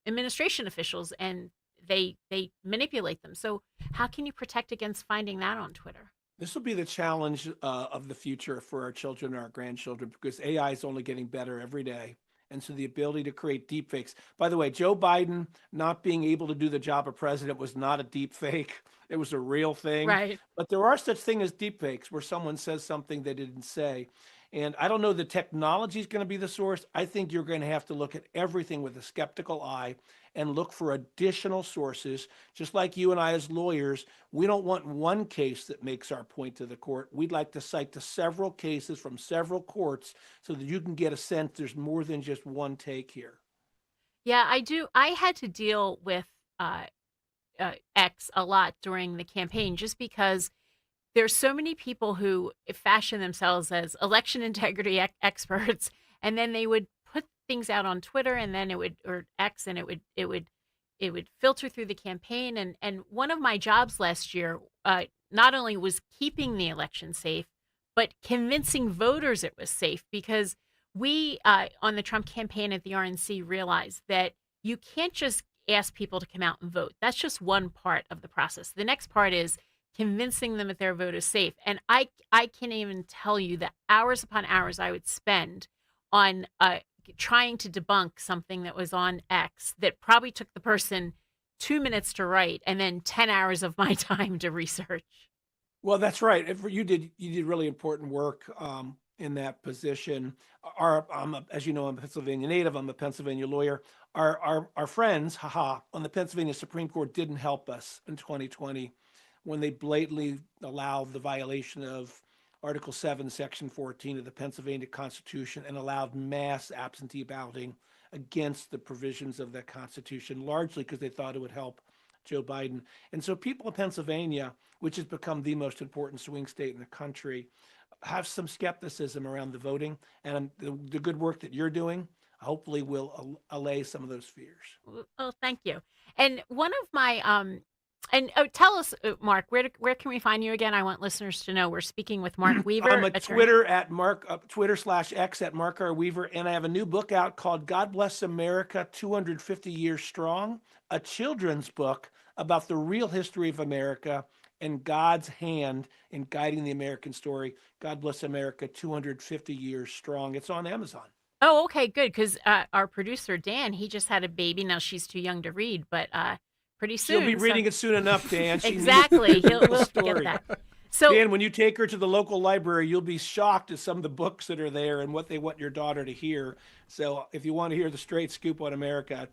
administration officials and they manipulate them. So how can you protect against finding that on Twitter? This will be the challenge of the future for our children and our grandchildren, because AI is only getting better every day. And so the ability to create deepfakes. By the way, Joe Biden not being able to do the job of president was not a deep fake. It was a real thing. Right. But there are such things as deepfakes where someone says something they didn't say. And I don't know the technology is going to be the source. I think you're going to have to look at everything with a skeptical eye and look for additional sources. Just like you and I as lawyers, we don't want one case that makes our point to the court. We'd like to cite to several cases from several courts so that you can get a sense there's more than just one take here. Yeah, I do. I had to deal with X a lot during the campaign just because there's so many people who fashion themselves as election integrity experts, and then they would put things out on Twitter, and then it would, or X, and it would filter through the campaign. And one of my jobs last year not only was keeping the election safe, but convincing voters it was safe, because we on the Trump campaign at the RNC realized that you can't just ask people to come out and vote. That's just one part of the process. The next part is convincing them that their vote is safe. And I can't even tell you the hours upon hours I would spend on trying to debunk something that was on X that probably took the person 2 minutes to write and then 10 hours of my time to research. Well, that's right. You did really important work in that position. As you know, I'm a Pennsylvania native. I'm a Pennsylvania lawyer. Our friends, on the Pennsylvania Supreme Court didn't help us in 2020 when they blatantly allowed the violation of Article 7, Section 14 of the Pennsylvania Constitution and allowed mass absentee balloting against the provisions of that Constitution, largely because they thought it would help Joe Biden. And so people in Pennsylvania, which has become the most important swing state in the country, have some skepticism around the voting. And the good work that you're doing hopefully will allay some of those fears. Oh, thank you. And one of my tell us, Mark, where can we find you again? I want listeners to know we're speaking with Mark Weaver. I'm at Twitter at Twitter/X at Mark R. Weaver, and I have a new book out called God Bless America 250 Years Strong, a children's book about the real history of America and God's hand in guiding the American story. God Bless America 250 Years Strong. It's on Amazon. Oh, okay, good. Because our producer, Dan, he just had a baby. Now she's too young to read, but pretty soon. She'll be reading it soon enough, Dan. Exactly. He'll get that. So, Dan, when you take her to the local library, you'll be shocked at some of the books that are there and what they want your daughter to hear. So if you want to hear the straight scoop on America,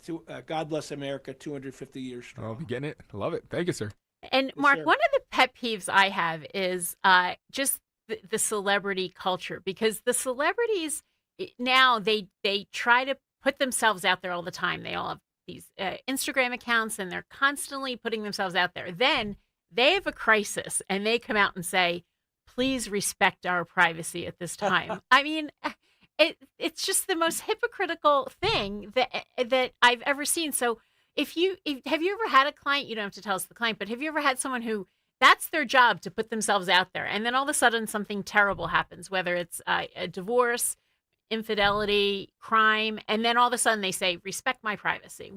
God Bless America 250 Years Strong. I'll be getting it. I love it. Thank you, sir. And Yes, Mark, sir. one of the pet peeves I have is just the celebrity culture, because the celebrities now they try to put themselves out there all the time. They all have these Instagram accounts and they're constantly putting themselves out there. Then they have a crisis and they come out and say, please respect our privacy at this time. I mean, it's just the most hypocritical thing that I've ever seen. So have you ever had a client, you don't have to tell us the client, but have you ever had someone who that's their job to put themselves out there, and then all of a sudden something terrible happens, whether it's a divorce, infidelity, crime, and then all of a sudden they say, respect my privacy.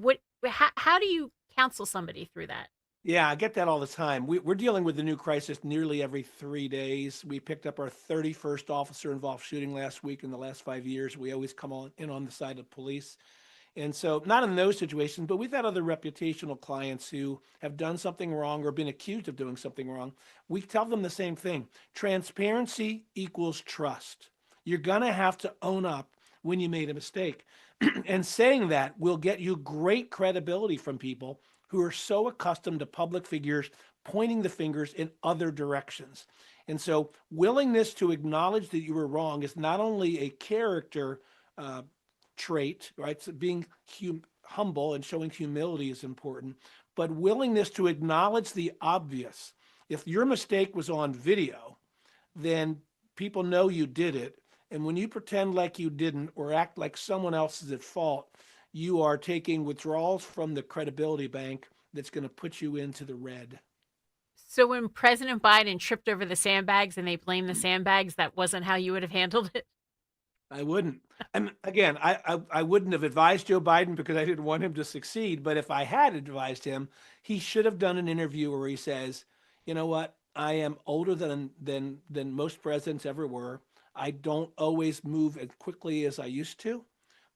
How do you counsel somebody through that? Yeah, I get that all the time. We're dealing with the new crisis nearly every 3 days. We picked up our 31st officer-involved shooting last week in the last 5 years. We always come on the side of police. And so not in those situations, but we've had other reputational clients who have done something wrong or been accused of doing something wrong. We tell them the same thing. Transparency equals trust. You're going to have to own up when you made a mistake. And saying that will get you great credibility from people who are so accustomed to public figures pointing the fingers in other directions. And so willingness to acknowledge that you were wrong is not only a character trait, right? So being humble and showing humility is important, but willingness to acknowledge the obvious. If your mistake was on video, then people know you did it. And when you pretend like you didn't or act like someone else is at fault, you are taking withdrawals from the credibility bank that's going to put you into the red. So when President Biden tripped over the sandbags and they blamed the sandbags, that wasn't how you would have handled it? I wouldn't. And again, I wouldn't have advised Joe Biden because I didn't want him to succeed. But if I had advised him, he should have done an interview where he says, you know what, I am older than most presidents ever were. I don't always move as quickly as I used to,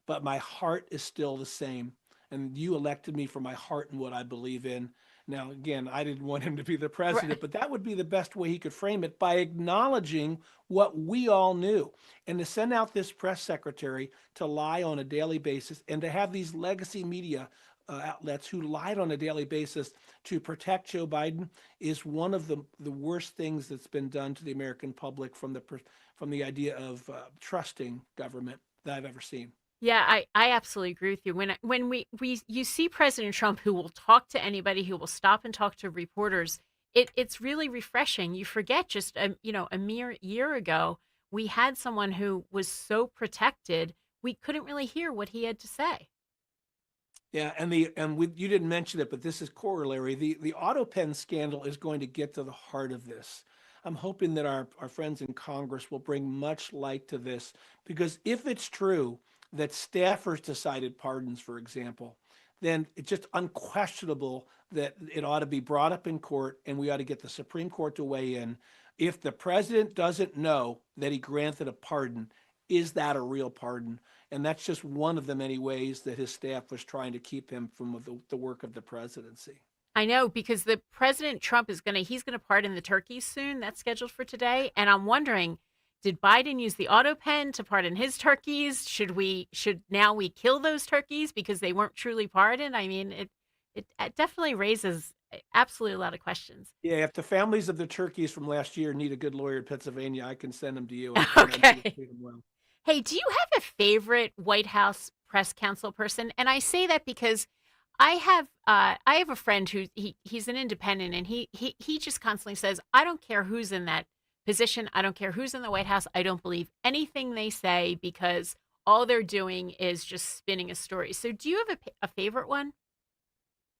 but my heart is still the same. And you elected me for my heart and what I believe in. Now, again, I didn't want him to be the president, but that would be the best way he could frame it, by acknowledging what we all knew. And to send out this press secretary to lie on a daily basis, and to have these legacy media outlets who lied on a daily basis to protect Joe Biden, is one of the worst things that's been done to the American public from the idea of trusting government that I've ever seen. Yeah, I absolutely agree with you. When you see President Trump, who will talk to anybody, who will stop and talk to reporters, it's really refreshing. You forget just a mere year ago, we had someone who was so protected, we couldn't really hear what he had to say. Yeah, you didn't mention it, but this is corollary. The auto pen scandal is going to get to the heart of this. I'm hoping that our friends in Congress will bring much light to this, because if it's true that staffers decided pardons, for example, then it's just unquestionable that it ought to be brought up in court, and we ought to get the Supreme Court to weigh in. If the president doesn't know that he granted a pardon, is that a real pardon? And that's just one of the many ways that his staff was trying to keep him from the work of the presidency. I know, because the President Trump he's going to pardon the turkeys soon. That's scheduled for today. And I'm wondering, did Biden use the auto pen to pardon his turkeys? Should now we kill those turkeys because they weren't truly pardoned? I mean, it definitely raises absolutely a lot of questions. Yeah, if the families of the turkeys from last year need a good lawyer in Pennsylvania, I can send them to you. Okay. Hey, do you have a favorite White House press council person? And I say that because I have a friend who he's an independent, and he just constantly says, I don't care who's in that position. I don't care who's in the White House. I don't believe anything they say, because all they're doing is just spinning a story. So do you have a favorite one?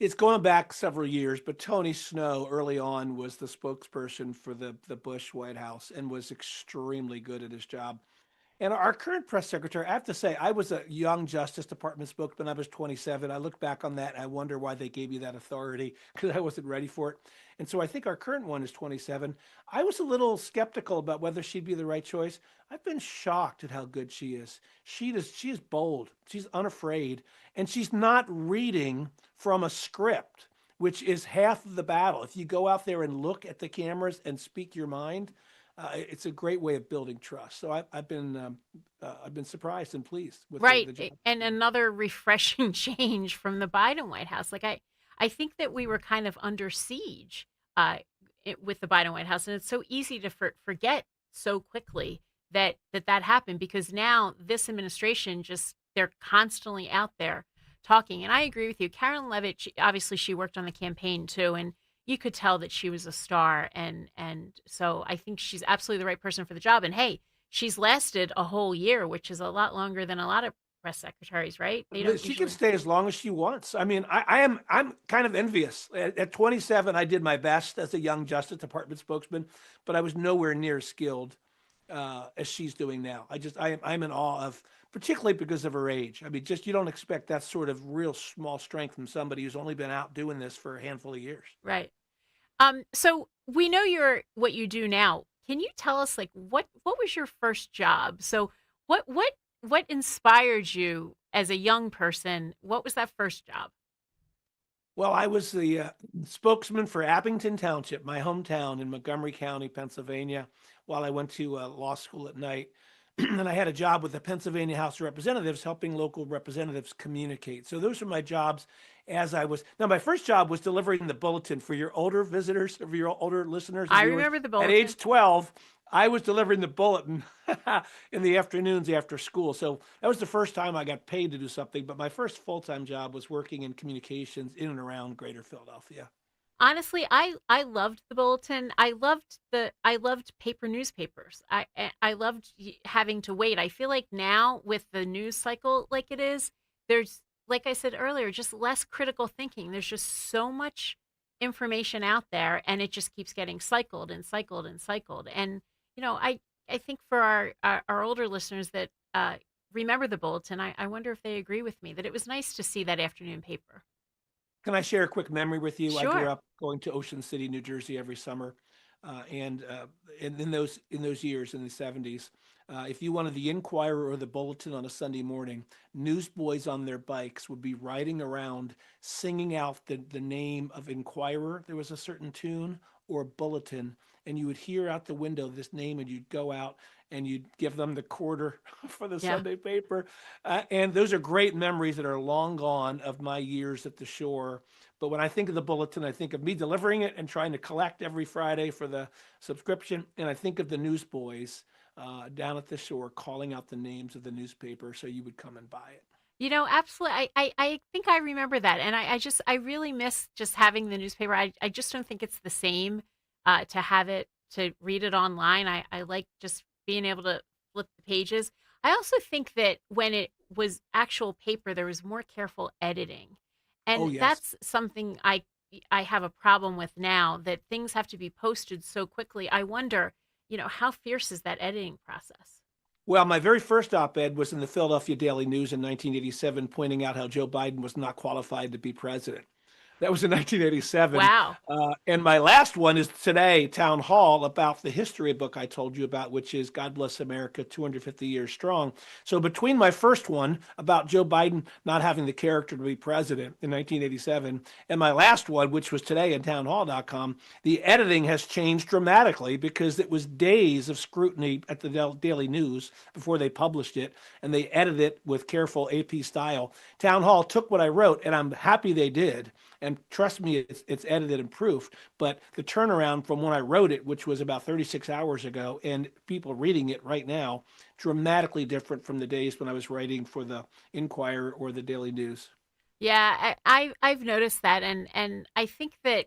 It's going back several years, but Tony Snow early on was the spokesperson for the Bush White House and was extremely good at his job. And our current press secretary, I have to say, I was a young Justice Department spokesman. I was 27. I look back on that and I wonder why they gave you that authority, because I wasn't ready for it. And so I think our current one is 27. I was a little skeptical about whether she'd be the right choice. I've been shocked at how good she is. She is bold. She's unafraid. And she's not reading from a script, which is half of the battle. If you go out there and look at the cameras and speak your mind, it's a great way of building trust. So I've been surprised and pleased with the job. And another refreshing change from the Biden White House. Like I think that we were kind of under siege with the Biden White House, and it's so easy to forget so quickly that happened, because now this administration they're constantly out there talking. And I agree with you, Karen Levitt. Obviously, she worked on the campaign too, and you could tell that she was a star, and so I think she's absolutely the right person for the job. And hey, she's lasted a whole year, which is a lot longer than a lot of press secretaries, right? She can stay as long as she wants. I mean, I'm kind of envious. At 27, I did my best as a young Justice Department spokesman, but I was nowhere near as skilled as she's doing now. I'm in awe of, particularly because of her age. I mean, you don't expect that sort of real small strength from somebody who's only been out doing this for a handful of years. Right. So we know what you do now. Can you tell us, like, what was your first job? So what inspired you as a young person? What was that first job? Well, I was the spokesman for Abington Township, my hometown in Montgomery County, Pennsylvania, while I went to law school at night. And I had a job with the Pennsylvania House of Representatives, helping local representatives communicate. So those are my jobs now, my first job was delivering the bulletin for your older visitors, for your older listeners. I remember the bulletin. At age 12, I was delivering the bulletin in the afternoons after school. So that was the first time I got paid to do something. But my first full-time job was working in communications in and around greater Philadelphia. Honestly, I loved the bulletin. I loved paper newspapers. I loved having to wait. I feel like now with the news cycle like it is, there's, like I said earlier, just less critical thinking. There's just so much information out there, and it just keeps getting cycled and cycled and cycled. And I think for our older listeners that remember the bulletin, I wonder if they agree with me that it was nice to see that afternoon paper. Can I share a quick memory with you? Sure. I grew up going to Ocean City, New Jersey every summer. And in those years in the 70s, if you wanted the Inquirer or the Bulletin on a Sunday morning, newsboys on their bikes would be riding around singing out the name of Inquirer. There was a certain tune, or Bulletin, and you would hear out the window this name, and you'd go out and you'd give them the quarter for the Yeah. Sunday paper. And those are great memories that are long gone of my years at the shore. But when I think of the Bulletin, I think of me delivering it and trying to collect every Friday for the subscription. And I think of the newsboys down at the shore calling out the names of the newspaper so you would come and buy it. Absolutely. I think I remember that. And I really miss just having the newspaper. I just don't think it's the same to have it, to read it online. I like just being able to flip the pages. I also think that when it was actual paper, there was more careful editing. And Oh, yes. that's something I have a problem with now, that things have to be posted so quickly. I wonder, how fierce is that editing process? Well, my very first op-ed was in the Philadelphia Daily News in 1987, pointing out how Joe Biden was not qualified to be president. That was in 1987. Wow. And my last one is today, Town Hall, about the history book I told you about, which is God Bless America, 250 Years Strong. So between my first one about Joe Biden not having the character to be president in 1987, and my last one, which was today in townhall.com, the editing has changed dramatically because it was days of scrutiny at the Daily News before they published it, and they edited it with careful AP style. Town Hall took what I wrote, and I'm happy they did. And trust me, it's edited and proofed. But the turnaround from when I wrote it, which was about 36 hours ago, and people reading it right now, dramatically different from the days when I was writing for the Inquirer or the Daily News. Yeah, I've noticed that, and I think that,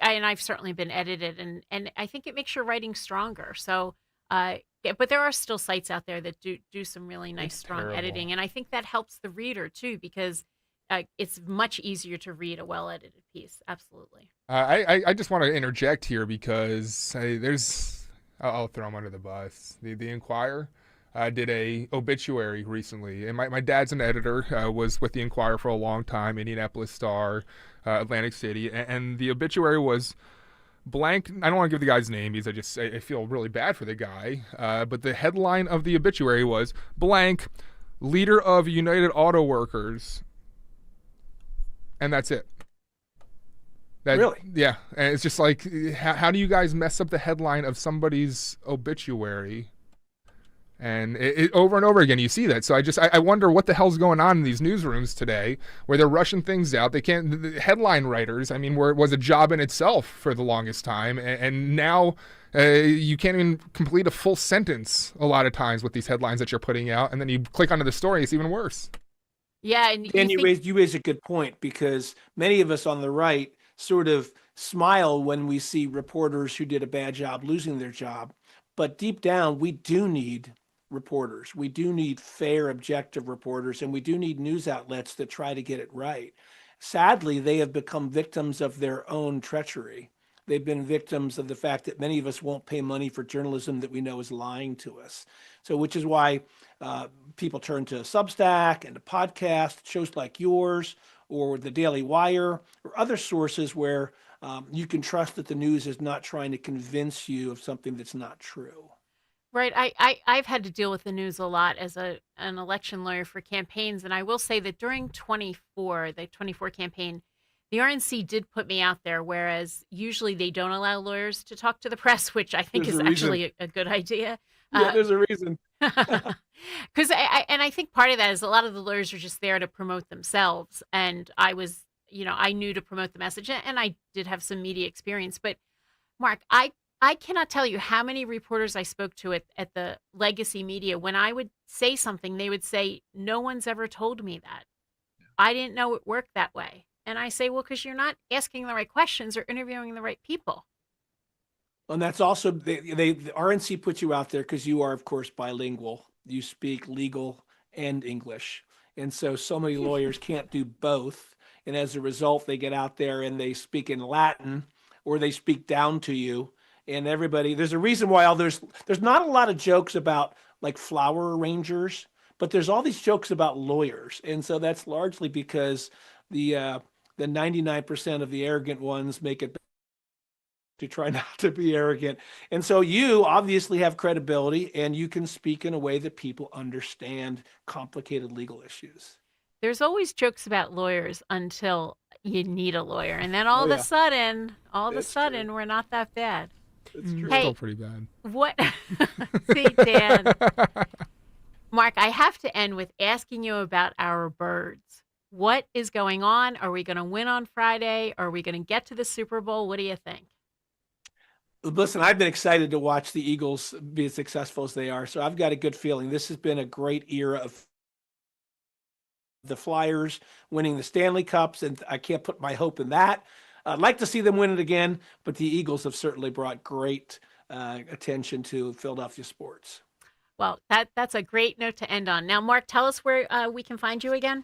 and I've certainly been edited, and I think it makes your writing stronger. So, yeah, but there are still sites out there that do some really nice, strong terrible. editing, and I think that helps the reader too, because it's much easier to read a well-edited piece. Absolutely. I just want to interject here because I'll throw him under the bus. The Inquirer did a obituary recently, and my dad's an editor, was with the Inquirer for a long time, Indianapolis Star, Atlantic City, and the obituary was blank. I don't want to give the guy's name because I feel really bad for the guy, but the headline of the obituary was blank, leader of United Auto Workers. And that's it. Really? Yeah. And it's just like, how do you guys mess up the headline of somebody's obituary? And it over and over again, you see that. So I wonder what the hell's going on in these newsrooms today where they're rushing things out. The headline writers, was a job in itself for the longest time. And now you can't even complete a full sentence a lot of times with these headlines that you're putting out. And then you click onto the story, it's even worse. Yeah, And you raise a good point, because many of us on the right sort of smile when we see reporters who did a bad job losing their job. But deep down, we do need reporters. We do need fair, objective reporters, and we do need news outlets that try to get it right. Sadly, they have become victims of their own treachery. They've been victims of the fact that many of us won't pay money for journalism that we know is lying to us. So, which is why people turn to Substack and to podcasts, shows like yours, or the Daily Wire, or other sources where you can trust that the news is not trying to convince you of something that's not true. Right. I've had to deal with the news a lot as an election lawyer for campaigns. And I will say that during the 24 campaign, the RNC did put me out there, whereas usually they don't allow lawyers to talk to the press, which I think There's is a reason. actually a good idea. Yeah, there's a reason. Because I think part of that is a lot of the lawyers are just there to promote themselves. And I was, I knew to promote the message, and I did have some media experience. But Mark, I cannot tell you how many reporters I spoke to at the legacy media. When I would say something, they would say, no one's ever told me that. I didn't know it worked that way. And I say, well, because you're not asking the right questions or interviewing the right people. And that's also, the RNC puts you out there because you are, of course, bilingual. You speak legal and English. And so many lawyers can't do both. And as a result, they get out there and they speak in Latin, or they speak down to you. And everybody, there's a reason why there's not a lot of jokes about like flower arrangers, but there's all these jokes about lawyers. And so that's largely because the 99% of the arrogant ones make it to try not to be arrogant. And so you obviously have credibility, and you can speak in a way that people understand complicated legal issues. There's always jokes about lawyers until you need a lawyer. And then all Oh, of yeah. a sudden, That's we're not that bad. It's true. Hey, Still pretty bad. what? See, Dan. Mark, I have to end with asking you about our birds. What is going on? Are we going to win on Friday? Are we going to get to the Super Bowl? What do you think? Listen, I've been excited to watch the Eagles be as successful as they are. So I've got a good feeling. This has been a great era of the Flyers winning the Stanley Cups, and I can't put my hope in that. I'd like to see them win it again, but the Eagles have certainly brought great attention to Philadelphia sports. Well, that's a great note to end on. Now, Mark, tell us where we can find you again.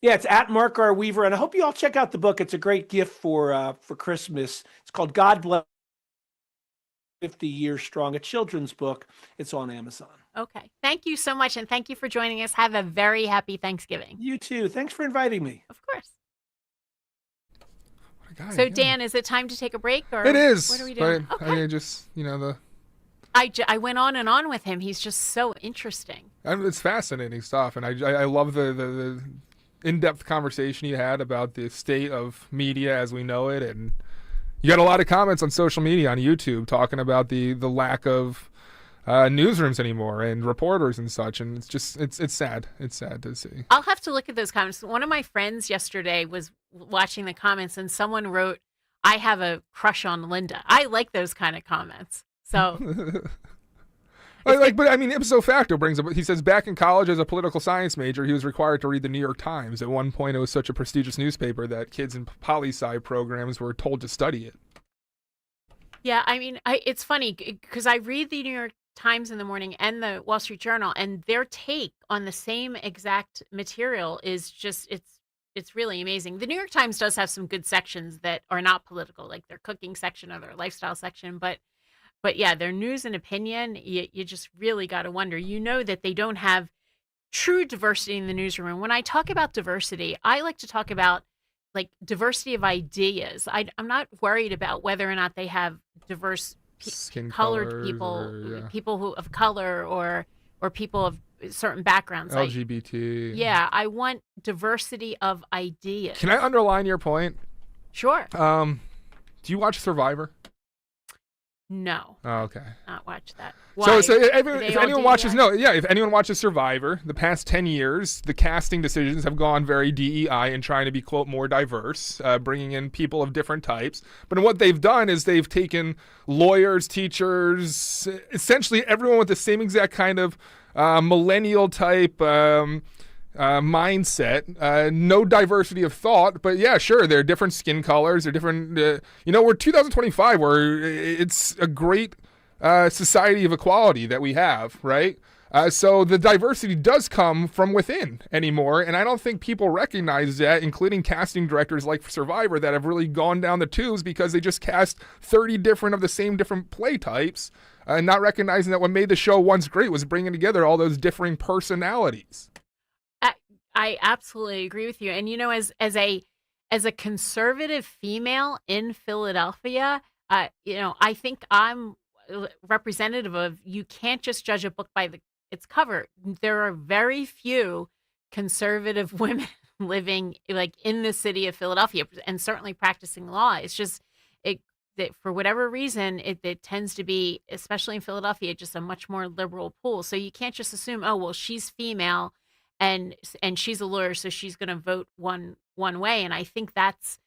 Yeah, it's at Mark R. Weaver, and I hope you all check out the book. It's a great gift for Christmas. It's called God Bless 50 Years Strong, a children's book. It's on Amazon. Okay. Thank you so much, and thank you for joining us. Have a very happy Thanksgiving. You too. Thanks for inviting me. Of course. What a guy, So, yeah. Dan, is it time to take a break? Or It is. What are we doing? But Okay. I just, I went on and on with him. He's just so interesting. it's fascinating stuff, and I love the in-depth conversation you had about the state of media as we know it, and you got a lot of comments on social media, on YouTube, talking about the lack of newsrooms anymore and reporters and such, and it's sad. It's sad to see. I'll have to look at those comments. One of my friends yesterday was watching the comments, and someone wrote, "I have a crush on Linda." I like those kind of comments. So, but I mean, ipso facto brings up. He says back in college as a political science major, he was required to read the New York Times. At one point, it was such a prestigious newspaper that kids in poli-sci programs were told to study it. yeah, I mean, it's funny because I read the New York Times in the morning and the Wall Street Journal, and their take on the same exact material is just it's really amazing. The New York Times does have some good sections that are not political, like their cooking section or their lifestyle section, but yeah, their news and opinion, you just really got to wonder. You know that they don't have true diversity in the newsroom. And when I talk about diversity, I like to talk about like diversity of ideas. I'm not worried about whether or not they have diverse colored people, people who of color or people of certain backgrounds. LGBT. Yeah, I want diversity of ideas. Can I underline your point? Sure. Do you watch Survivor? No. Oh, okay. Not watch that. So if They all anyone do watches, that? if anyone watches Survivor, the past 10 years, the casting decisions have gone very DEI and trying to be, quote, more diverse, bringing in people of different types. But what they've done is they've taken lawyers, teachers, essentially everyone with the same exact kind of millennial type mindset, no diversity of thought, but yeah, sure, there are different skin colors, they're different, we're 2025, where it's a great society of equality that we have, right? So the diversity does come from within anymore, and I don't think people recognize that, including casting directors like Survivor that have really gone down the tubes because they just cast 30 different of the same different play types, and not recognizing that what made the show once great was bringing together all those differing personalities. I absolutely agree with you. And as a conservative female in Philadelphia, I think I'm representative of, you can't just judge a book by its cover. There are very few conservative women living like in the city of Philadelphia and certainly practicing law. It's just that for whatever reason, it tends to be, especially in Philadelphia, just a much more liberal pool. So you can't just assume, oh, well, she's female and she's a lawyer, so she's going to vote one way. And I think that's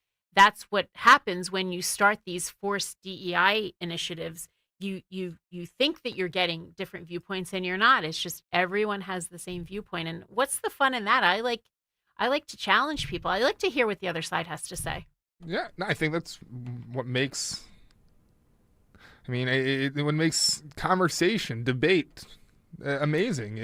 what happens when you start these forced DEI initiatives. You think that you're getting different viewpoints, and you're not. It's just everyone has the same viewpoint. And what's the fun in that? I like to challenge people. I like to hear what the other side has to say. Yeah, no, I think that's what makes. What makes conversation, debate, amazing.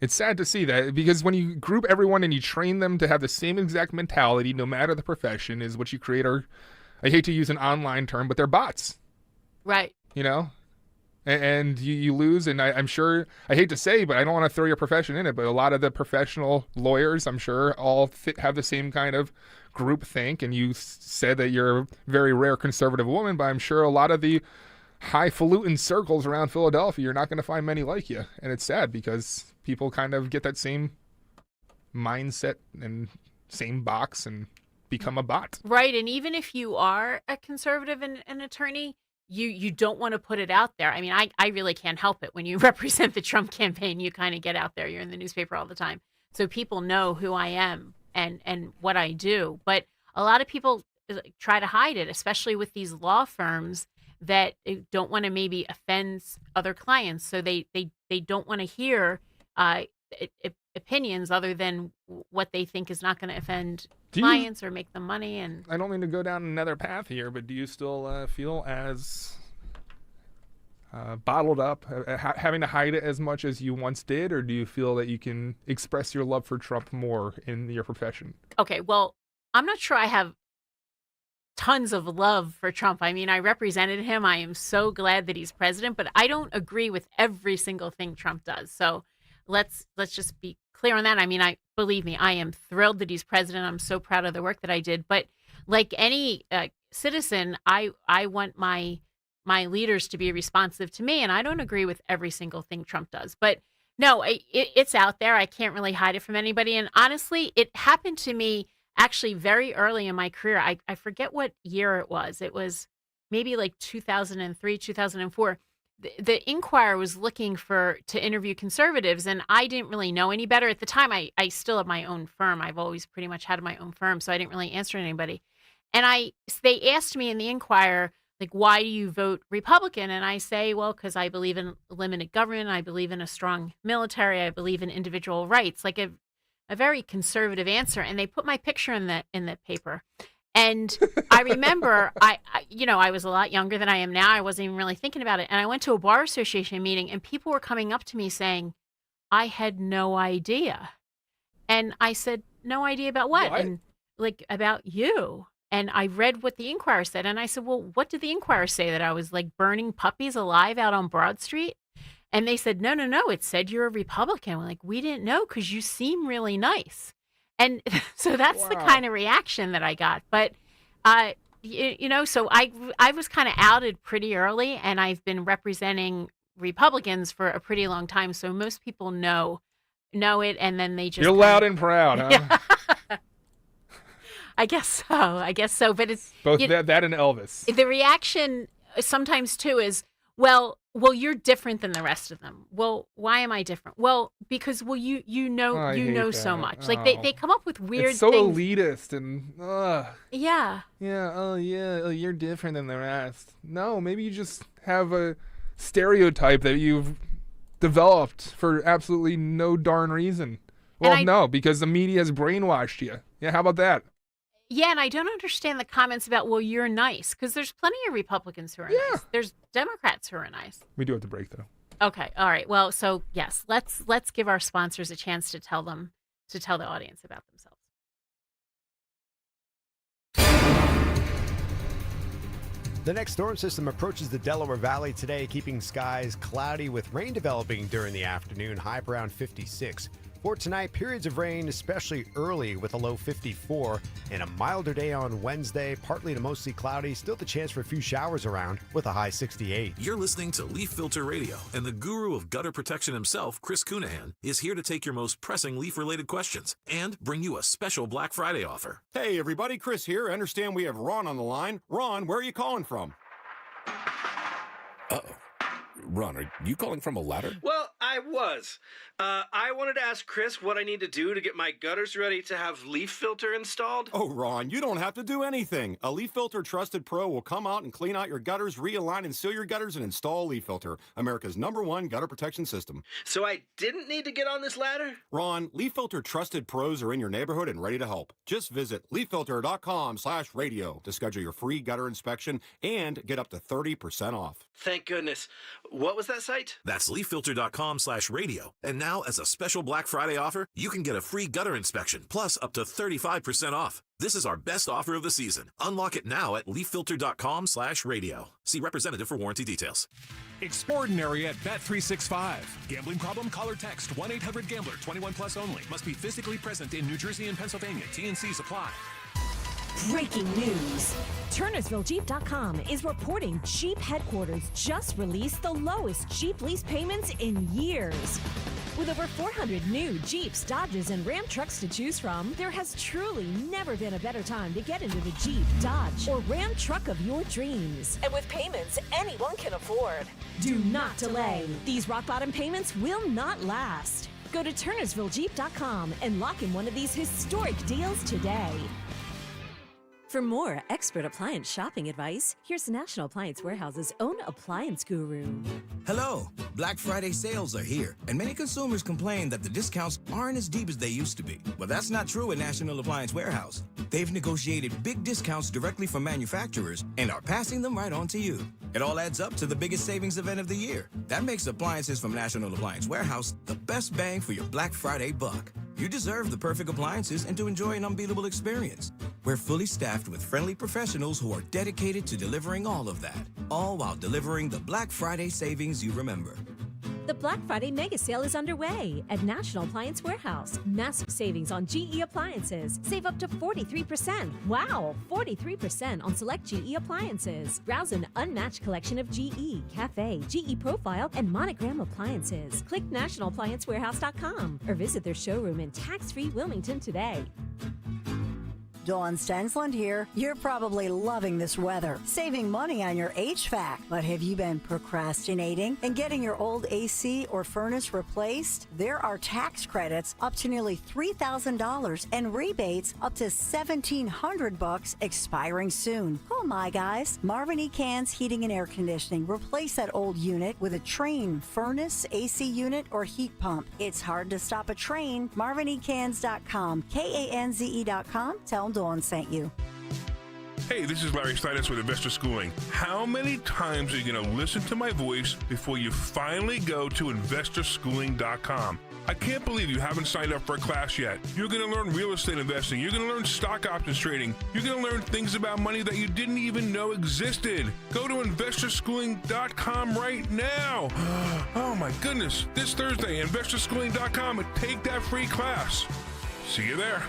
It's sad to see that, because when you group everyone and you train them to have the same exact mentality, no matter the profession, is what you create I hate to use an online term, but they're bots. Right. and you lose. And I'm sure, I hate to say, but I don't want to throw your profession in it, but a lot of the professional lawyers, I'm sure, all have the same kind of group think. And you said that you're a very rare conservative woman, but I'm sure a lot of the highfalutin circles around Philadelphia, you're not going to find many like you. And it's sad because people kind of get that same mindset and same box and become a bot. Right. And even if you are a conservative and an attorney, you don't want to put it out there. I mean, I really can't help it. When you represent the Trump campaign, you kind of get out there. You're in the newspaper all the time. So people know who I am and what I do. But a lot of people try to hide it, especially with these law firms that don't want to maybe offend other clients. So they don't want to hear opinions other than what they think is not going to offend clients or make them money. And I don't mean to go down another path here, but do you still feel as bottled up, having to hide it as much as you once did, or do you feel that you can express your love for Trump more in your profession? Okay, well, I'm not sure I have tons of love for Trump. I mean, I represented him. I am so glad that he's president, but I don't agree with every single thing Trump does. So let's just be clear on that. I mean, believe me, I am thrilled that he's president. I'm so proud of the work that I did. But like any citizen, I want my leaders to be responsive to me, and I don't agree with every single thing Trump does. But no, it's out there. I can't really hide it from anybody. And honestly, it happened to me actually very early in my career. I forget what year it was. It was maybe like 2003, 2004. The Inquirer was looking to interview conservatives, and I didn't really know any better. At the time, I still have my own firm. I've always pretty much had my own firm, so I didn't really answer anybody. And they asked me in the Inquirer, like, why do you vote Republican? And I say, well, because I believe in limited government. I believe in a strong military. I believe in individual rights, like a very conservative answer. And they put my picture in the paper. And I remember, I was a lot younger than I am now. I wasn't even really thinking about it. And I went to a bar association meeting, and people were coming up to me saying, I had no idea. And I said, no idea about what? And like, about you. And I read what the Inquirer said. And I said, well, what did the Inquirer say? That I was like burning puppies alive out on Broad Street? And they said, no, it said you're a Republican. We're like, we didn't know because you seem really nice. And so that's the kind of reaction that I got. But, so I was kind of outed pretty early, and I've been representing Republicans for a pretty long time. So most people know it, and then they just... You're loud and proud, huh? Yeah. I guess so. But it's... Both that and Elvis. The reaction sometimes, too, is, well, you're different than the rest of them. Well, why am I different? Well, because you know so much. Like they come up with weird it's so things. Elitist and Yeah. Yeah, oh you're different than the rest. No, maybe you just have a stereotype that you've developed for absolutely no darn reason. Well, no, because the media has brainwashed you. Yeah, how about that? Yeah, and I don't understand the comments about, well, you're nice, because there's plenty of Republicans who are nice. There's Democrats who are nice. We do have to break, though. Okay, all right. Well, so yes, let's give our sponsors a chance to tell the audience about themselves. The next storm system approaches the Delaware Valley today, keeping skies cloudy with rain developing during the afternoon, high around 56. For tonight, periods of rain, especially early with a low 54, and a milder day on Wednesday, partly to mostly cloudy, still the chance for a few showers around with a high 68. You're listening to Leaf Filter Radio, and the guru of gutter protection himself, Chris Cunahan, is here to take your most pressing leaf-related questions and bring you a special Black Friday offer. Hey everybody, Chris here. I understand we have Ron on the line. Ron, where are you calling from? Uh-oh. Ron, are you calling from a ladder? Well, I was. I wanted to ask Chris what I need to do to get my gutters ready to have leaf filter installed. Oh, Ron, you don't have to do anything. A Leaf Filter Trusted Pro will come out and clean out your gutters, realign and seal your gutters, and install Leaf Filter, America's #1 gutter protection system. So I didn't need to get on this ladder? Ron, Leaf Filter Trusted Pros are in your neighborhood and ready to help. Just visit leaffilter.com/radio to schedule your free gutter inspection and get up to 30% off. Thank goodness. What was that site? That's leaffilter.com/radio. WPHT.com/radio. And now, as a special Black Friday offer, you can get a free gutter inspection, plus up to 35% off. This is our best offer of the season. Unlock it now at leaffilter.com/radio. See representative for warranty details. Extraordinary at Bet365. Gambling problem? Call or text 1-800-GAMBLER. 21 plus only. Must be physically present in New Jersey and Pennsylvania. T&Cs apply. Breaking news. TurnersvilleJeep.com is reporting Jeep headquarters just released the lowest Jeep lease payments in years. With over 400 new Jeeps, Dodges, and Ram trucks to choose from, there has truly never been a better time to get into the Jeep, Dodge, or Ram truck of your dreams. And with payments anyone can afford. Do not delay. These rock-bottom payments will not last. Go to TurnersvilleJeep.com and lock in one of these historic deals today. For more expert appliance shopping advice, here's National Appliance Warehouse's own appliance guru. Hello! Black Friday sales are here, and many consumers complain that the discounts aren't as deep as they used to be. But that's not true at National Appliance Warehouse. They've negotiated big discounts directly from manufacturers and are passing them right on to you. It all adds up to the biggest savings event of the year. That makes appliances from National Appliance Warehouse the best bang for your Black Friday buck. You deserve the perfect appliances and to enjoy an unbeatable experience. We're fully staffed with friendly professionals who are dedicated to delivering all of that, all while delivering the Black Friday savings you remember. The Black Friday mega sale is underway at National Appliance Warehouse. Massive savings on GE appliances. Save up to 43%. Wow, 43% on select GE appliances. Browse an unmatched collection of GE, Cafe, GE Profile, and Monogram appliances. Click nationalappliancewarehouse.com or visit their showroom in tax-free Wilmington today. Dawn Stensland here. You're probably loving this weather, saving money on your HVAC. But have you been procrastinating and getting your old AC or furnace replaced? There are tax credits up to nearly $3,000 and rebates up to $1,700 expiring soon. Oh my guys, Marvin E. Cann's Heating and Air Conditioning. Replace that old unit with a Train furnace, AC unit, or heat pump. It's hard to stop a train. MarvinECans.com, KANZE.com. Tell them Dawn sent you. Hey, this is Larry Steinitz with Investor Schooling. How many times are you going to listen to my voice before you finally go to investorschooling.com? I can't believe you haven't signed up for a class yet. You're going to learn real estate investing. You're going to learn stock options trading. You're going to learn things about money that you didn't even know existed. Go to investorschooling.com right now. Oh my goodness. This Thursday, investorschooling.com, and take that free class. See you there.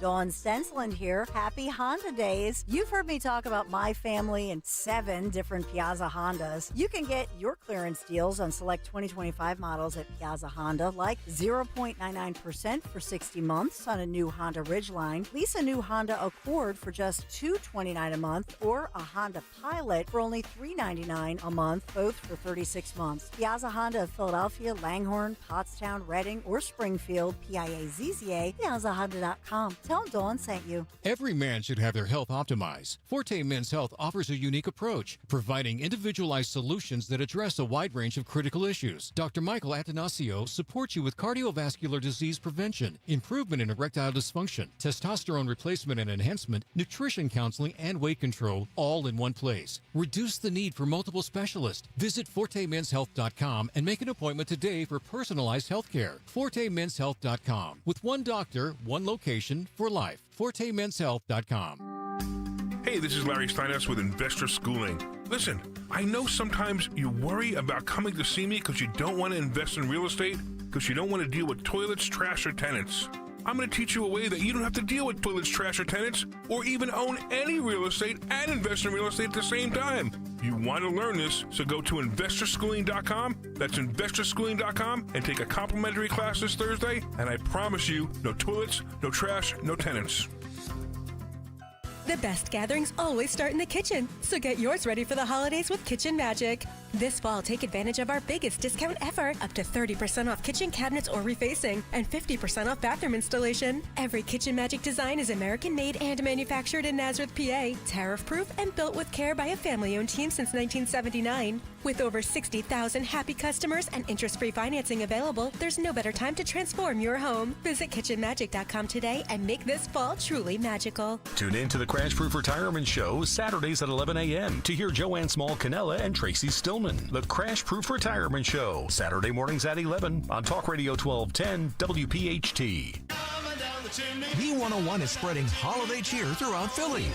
Dawn Stensland here. Happy Honda Days. You've heard me talk about my family and 7 different Piazza Hondas. You can get your clearance deals on select 2025 models at Piazza Honda, like 0.99% for 60 months on a new Honda Ridgeline. Lease a new Honda Accord for just $229 a month, or a Honda Pilot for only $399 a month, both for 36 months. Piazza Honda of Philadelphia, Langhorne, Pottstown, Reading, or Springfield, PIAZZA, PiazzaHonda.com. Tell them Dawn sent you. Every man should have their health optimized. Forte Men's Health offers a unique approach, providing individualized solutions that address a wide range of critical issues. Dr. Michael Atanasio supports you with cardiovascular disease prevention, improvement in erectile dysfunction, testosterone replacement and enhancement, nutrition counseling, and weight control, all in one place. Reduce the need for multiple specialists. Visit ForteMen'sHealth.com and make an appointment today for personalized health care. ForteMen'sHealth.com. With one doctor, one location, for life. ForteMen'sHealth.com. Hey, this is Larry Steinitz with Investor Schooling. Listen, I know sometimes you worry about coming to see me because you don't want to invest in real estate, because you don't want to deal with toilets, trash, or tenants. I'm going to teach you a way that you don't have to deal with toilets, trash, or tenants, or even own any real estate and invest in real estate at the same time. You want to learn this, so go to investorschooling.com. That's investorschooling.com, and take a complimentary class this Thursday, and I promise you, no toilets, no trash, no tenants. The best gatherings always start in the kitchen, so get yours ready for the holidays with Kitchen Magic. This fall, take advantage of our biggest discount ever, up to 30% off kitchen cabinets or refacing, and 50% off bathroom installation. Every Kitchen Magic design is American-made and manufactured in Nazareth, PA, tariff-proof and built with care by a family-owned team since 1979. With over 60,000 happy customers and interest-free financing available, there's no better time to transform your home. Visit kitchenmagic.com today and make this fall truly magical. Tune in to the Crash Proof Retirement Show Saturdays at 11 a.m. to hear Joanne Small-Canella and Tracy Stillman. The Crash Proof Retirement Show, Saturday mornings at 11 on Talk Radio 1210 WPHT. B101 is spreading holiday cheer throughout Philly.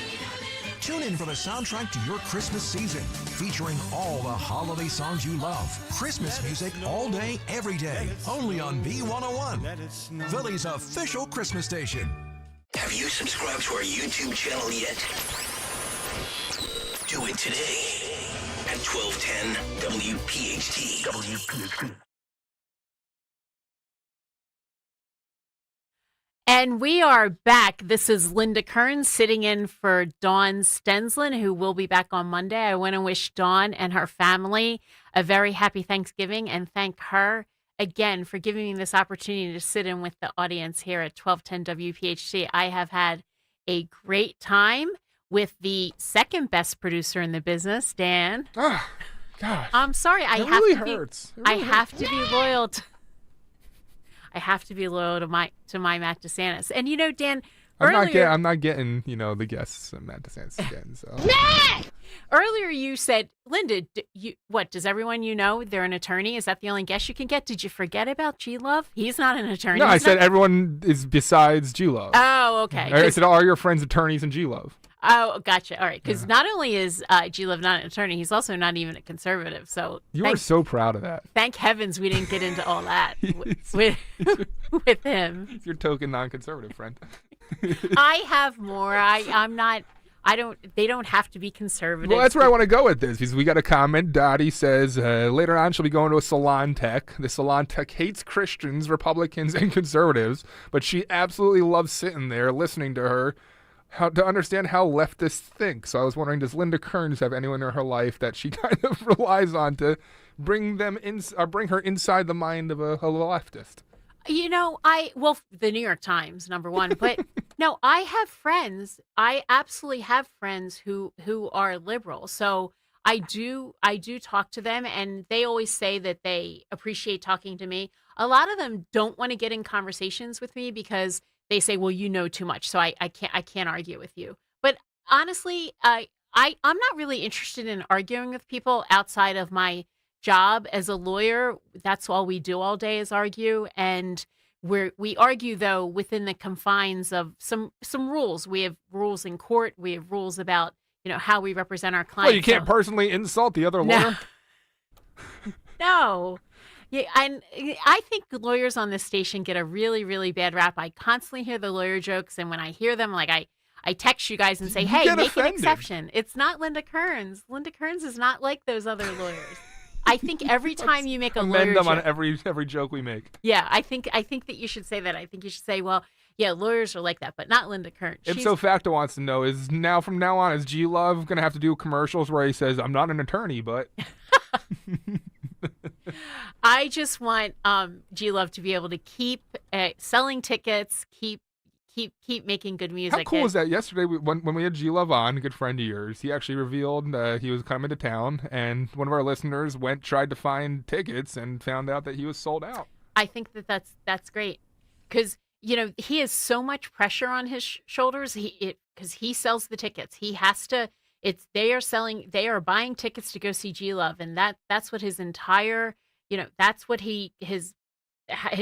Tune in for the soundtrack to your Christmas season, featuring all the holiday songs you love. Christmas music all day, every day, only on B101, Philly's official Christmas station. Have you subscribed to our YouTube channel yet? Do it today at 1210 WPHT. WPHT. And we are back. This is Linda Kern sitting in for Dawn Stensland, who will be back on Monday. I want to wish Dawn and her family a very happy Thanksgiving and thank her again for giving me this opportunity to sit in with the audience here at 1210 WPHT. I have had a great time with the second best producer in the business, Dan. Oh, gosh. I'm sorry. I have to be loyal to I have to be loyal to my Matt DeSantis. And you know, Dan, I'm not getting the guests Matt DeSantis again. So earlier you said, Linda, does everyone they're an attorney? Is that the only guest you can get? Did you forget about G Love? He's not an attorney. No, I said everyone is besides G Love. Oh, okay. I said are your friends attorneys and G Love? Oh, gotcha. All right, because not only is G Love not an attorney, he's also not even a conservative. So you are so proud of that. Thank heavens we didn't get into all that with him. He's your token non-conservative friend. I have more. I'm not. I don't. They don't have to be conservative. Well, that's where I want to go with this because we got a comment. Dottie says later on she'll be going to a salon tech. The salon tech hates Christians, Republicans, and conservatives, but she absolutely loves sitting there listening to her. To understand how leftists think. So I was wondering, does Linda Kearns have anyone in her life that she kind of relies on to bring them in, or bring her inside the mind of a leftist? The New York Times, number one, but no, I have friends. I absolutely have friends who are liberal. So I do talk to them, and they always say that they appreciate talking to me. A lot of them don't want to get in conversations with me because they say, well, you know too much, so I can't argue with you. But honestly, I'm not really interested in arguing with people outside of my job as a lawyer. That's all we do all day is argue. And we argue, though, within the confines of some rules. We have rules in court. We have rules about, how we represent our clients. Well, you can't personally insult the other lawyer? No. Yeah, and I think lawyers on this station get a really, really bad rap. I constantly hear the lawyer jokes, and when I hear them, I text you guys and say, hey, make an exception. It's not Linda Kearns. Linda Kearns is not like those other lawyers. I think every time you make a lawyer amend them joke, on every joke we make. Yeah, I think that you should say that. I think you should say, well, yeah, lawyers are like that, but not Linda Kearns. Ipso facto wants to know, from now on, is G Love going to have to do commercials where he says, I'm not an attorney, but... I just want G Love to be able to keep selling tickets, keep making good music. How cool was that? Yesterday, when we had G Love on, a good friend of yours, he actually revealed he was coming to town, and one of our listeners tried to find tickets and found out that he was sold out. I think that's great because he has so much pressure on his shoulders. Because he sells the tickets, he has to. They are buying tickets to go see G Love, and that's what his entire, that's what his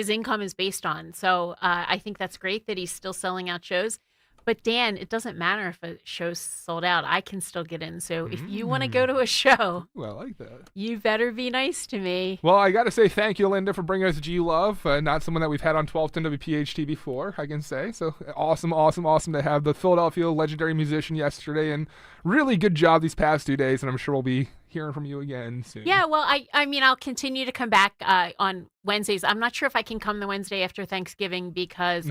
income is based on. So I think that's great that he's still selling out shows. But Dan, it doesn't matter if a show's sold out. I can still get in. So if you want to go to a show, well, I like that. You better be nice to me. Well, I got to say thank you, Linda, for bringing us G Love. Not someone that we've had on 1210 WPHT before, I can say. So awesome to have the Philadelphia legendary musician yesterday, and really good job these past 2 days. And I'm sure we'll be hearing from you again soon. Yeah, well, I mean, I'll continue to come back on Wednesdays. I'm not sure if I can come the Wednesday after Thanksgiving because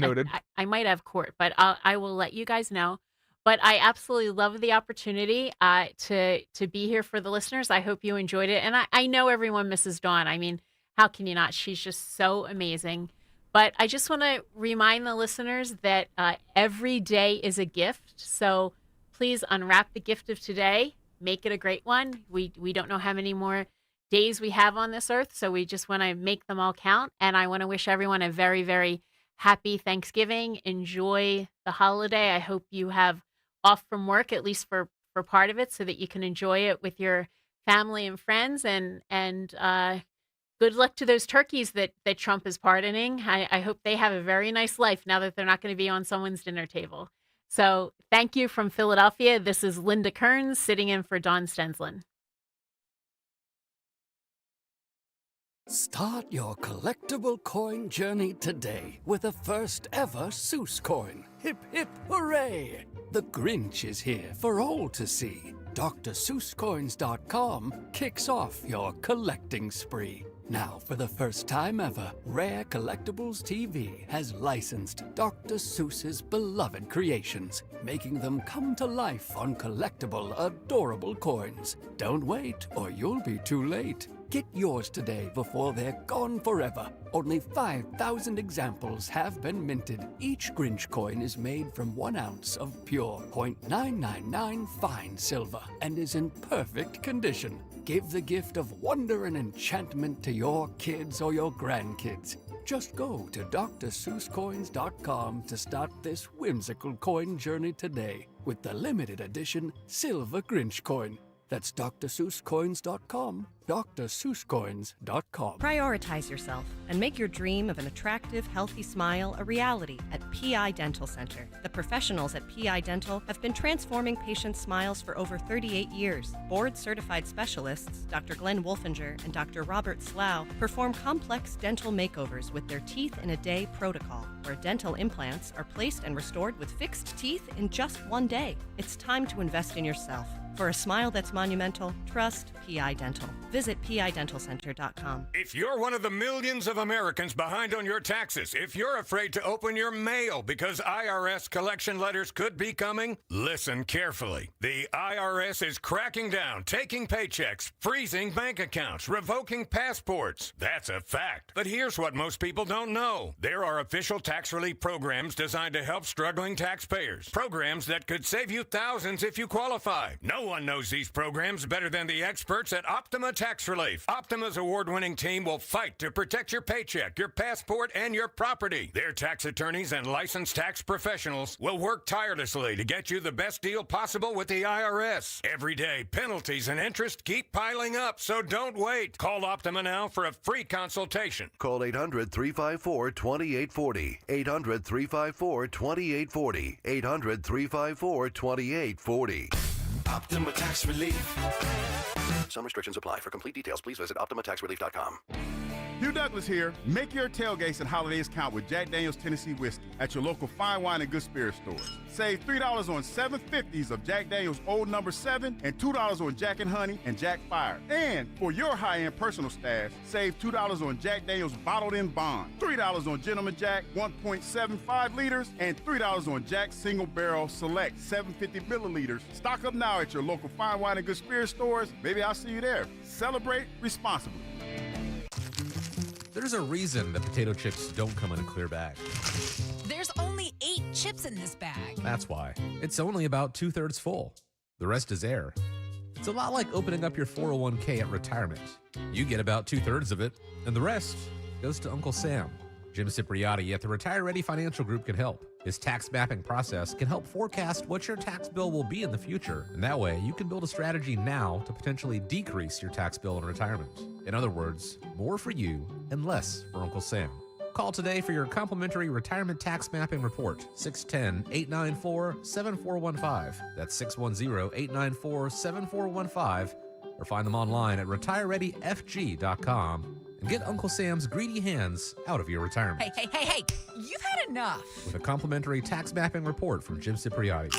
I might have court, but I will let you guys know. But I absolutely love the opportunity to be here for the listeners. I hope you enjoyed it. And I know everyone misses Dawn. I mean, how can you not? She's just so amazing. But I just want to remind the listeners that every day is a gift. So please unwrap the gift of today. Make it a great one. We don't know how many more days we have on this earth. So we just want to make them all count. And I want to wish everyone a very, very happy Thanksgiving. Enjoy the holiday. I hope you have off from work, at least for part of it, so that you can enjoy it with your family and friends. And good luck to those turkeys that Trump is pardoning. I hope they have a very nice life now that they're not going to be on someone's dinner table. So thank you from Philadelphia. This is Linda Kearns sitting in for Dawn Stensland. Start your collectible coin journey today with the first ever Seuss coin. Hip, hip, hooray! The Grinch is here for all to see. DrSeussCoins.com kicks off your collecting spree. Now, for the first time ever, Rare Collectibles TV has licensed Dr. Seuss's beloved creations, making them come to life on collectible, adorable coins. Don't wait, or you'll be too late. Get yours today before they're gone forever. Only 5,000 examples have been minted. Each Grinch coin is made from 1 ounce of pure .999 fine silver and is in perfect condition. Give the gift of wonder and enchantment to your kids or your grandkids. Just go to DrSeussCoins.com to start this whimsical coin journey today with the limited edition Silver Grinch coin. That's DrSeussCoins.com, DrSeussCoins.com. Prioritize yourself and make your dream of an attractive, healthy smile a reality at PI Dental Center. The professionals at PI Dental have been transforming patients' smiles for over 38 years. Board-certified specialists, Dr. Glenn Wolfinger and Dr. Robert Slough, perform complex dental makeovers with their Teeth in a Day protocol, where dental implants are placed and restored with fixed teeth in just 1 day. It's time to invest in yourself. For a smile that's monumental, trust PI Dental. Visit PIDentalCenter.com. If you're one of the millions of Americans behind on your taxes, if you're afraid to open your mail because IRS collection letters could be coming, listen carefully. The IRS is cracking down, taking paychecks, freezing bank accounts, revoking passports. That's a fact. But here's what most people don't know. There are official tax relief programs designed to help struggling taxpayers. Programs that could save you thousands if you qualify. No one knows these programs better than the experts at Optima Tax Relief. Optima's award-winning team will fight to protect your paycheck, your passport, and your property. Their tax attorneys and licensed tax professionals will work tirelessly to get you the best deal possible with the IRS. Every day, penalties and interest keep piling up, so don't wait. Call Optima now for a free consultation. Call 800-354-2840. 800-354-2840. 800-354-2840. Optima Tax Relief. Some restrictions apply. For complete details, please visit OptimaTaxRelief.com. Hugh Douglas here. Make your tailgates and holidays count with Jack Daniel's Tennessee Whiskey at your local fine wine and good spirit stores. Save $3 on 750s of Jack Daniel's Old No. 7 and $2 on Jack and Honey and Jack Fire. And for your high-end personal stash, save $2 on Jack Daniel's Bottled in Bond, $3 on Gentleman Jack 1.75 liters, and $3 on Jack Single Barrel Select 750 milliliters. Stock up now at your local fine wine and good spirit stores. Maybe I'll see you there. Celebrate responsibly. There's a reason that potato chips don't come in a clear bag. There's only 8 chips in this bag. That's why. It's only about 2/3 full. The rest is air. It's a lot like opening up your 401k at retirement. You get about 2/3 of it, and the rest goes to Uncle Sam. Jim Cipriotti at the Retire Ready Financial Group can help. His tax mapping process can help forecast what your tax bill will be in the future, and that way you can build a strategy now to potentially decrease your tax bill in retirement. In other words, more for you and less for Uncle Sam. Call today for your complimentary retirement tax mapping report, 610-894-7415. That's 610-894-7415, or find them online at retirereadyfg.com. And get Uncle Sam's greedy hands out of your retirement. Hey, you've had enough. With a complimentary tax mapping report from Jim Cipriotti.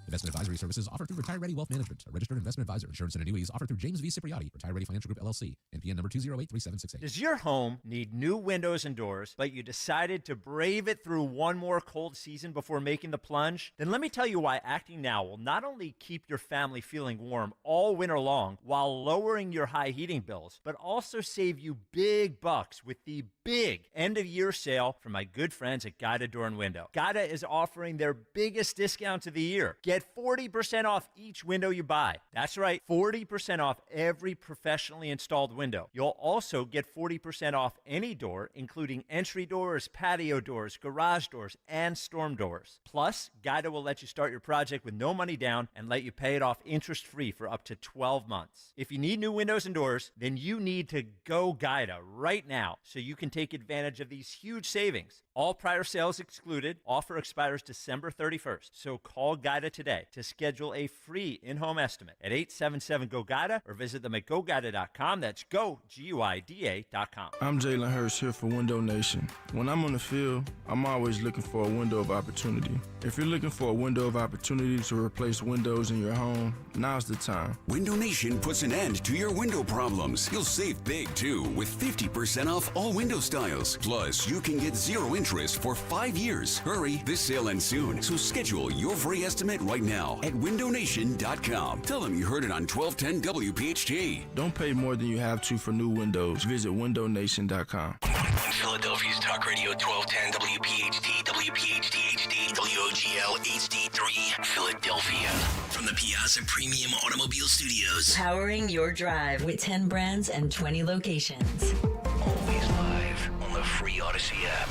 Investment advisory services offered through Retire Ready Wealth Management, a registered investment advisor. Insurance and annuities offered through James V. Cipriotti, Retire Ready Financial Group, LLC, NPN number 2083768. Does your home need new windows and doors, but you decided to brave it through one more cold season before making the plunge? Then let me tell you why acting now will not only keep your family feeling warm all winter long while lowering your high heating bills, but also save you big bucks with the big end-of-year sale from my good friends at Guida Door and Window. Guida is offering their biggest discounts of the year. Get Get 40% off each window you buy. That's right, 40% off every professionally installed window. You'll also get 40% off any door, including entry doors, patio doors, garage doors, and storm doors. Plus, Guida will let you start your project with no money down and let you pay it off interest-free for up to 12 months. If you need new windows and doors, then you need to go Guida right now so you can take advantage of these huge savings. All prior sales excluded. Offer expires December 31st. So call Guida today to schedule a free in-home estimate at 877-GO-GUIDA or visit them at GoGuida.com. That's go, GUIDA.com. I'm Jalen Hurst here for Window Nation. When I'm on the field, I'm always looking for a window of opportunity. If you're looking for a window of opportunity to replace windows in your home, now's the time. Window Nation puts an end to your window problems. You'll save big, too, with 50% off all window styles. Plus, you can get zero interest for 5 years. Hurry, this sale ends soon, so schedule your free estimate right now at windownation.com. Tell them you heard it on 1210 WPHT. Don't pay more than you have to for new windows. Visit windownation.com. In Philadelphia's Talk Radio 1210 WPHT, WPHT HD, WOGL HD3, Philadelphia. From the Piazza Premium Automobile Studios. Powering your drive with 10 brands and 20 locations. Always live on the free Odyssey app.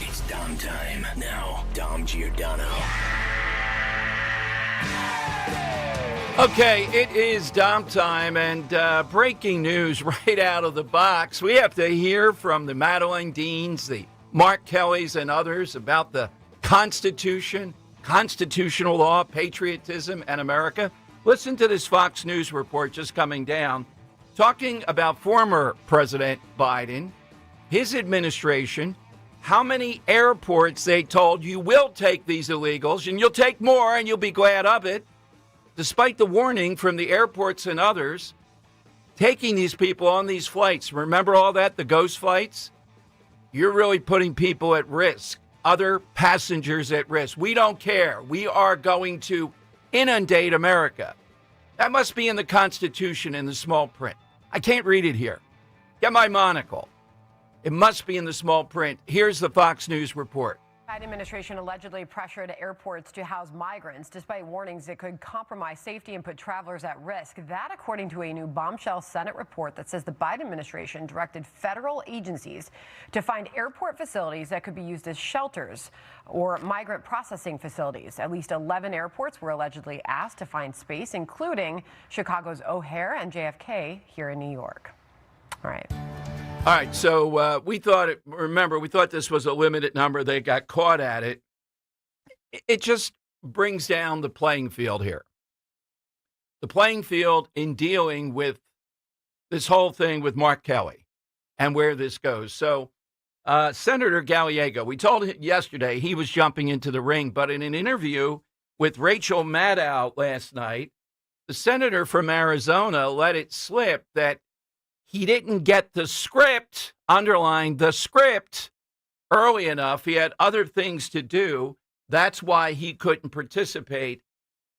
It's Dom time. Now, Dom Giordano. Okay, it is Dom time, and breaking news right out of the box. We have to hear from the Madeline Deans, the Mark Kellys, and others about the Constitution, constitutional law, patriotism, and America. Listen to this Fox News report just coming down, talking about former President Biden, his administration, how many airports they told you will take these illegals, and you'll take more, and you'll be glad of it. Despite the warning from the airports and others, taking these people on these flights, remember all that, the ghost flights? You're really putting people at risk, other passengers at risk. We don't care. We are going to inundate America. That must be in the Constitution in the small print. I can't read it here. Get my monocle. It must be in the small print. Here's the Fox News report. The Biden administration allegedly pressured airports to house migrants despite warnings it could compromise safety and put travelers at risk. That, according to a new bombshell Senate report that says the Biden administration directed federal agencies to find airport facilities that could be used as shelters or migrant processing facilities. At least 11 airports were allegedly asked to find space, including Chicago's O'Hare and JFK here in New York. All right. All right, so we thought this was a limited number. They got caught at it. It just brings down the playing field here. The playing field in dealing with this whole thing with Mark Kelly and where this goes. So Senator Gallego, we told him yesterday he was jumping into the ring, but in an interview with Rachel Maddow last night, the senator from Arizona let it slip that he didn't get the script, underline the script, early enough. He had other things to do. That's why he couldn't participate.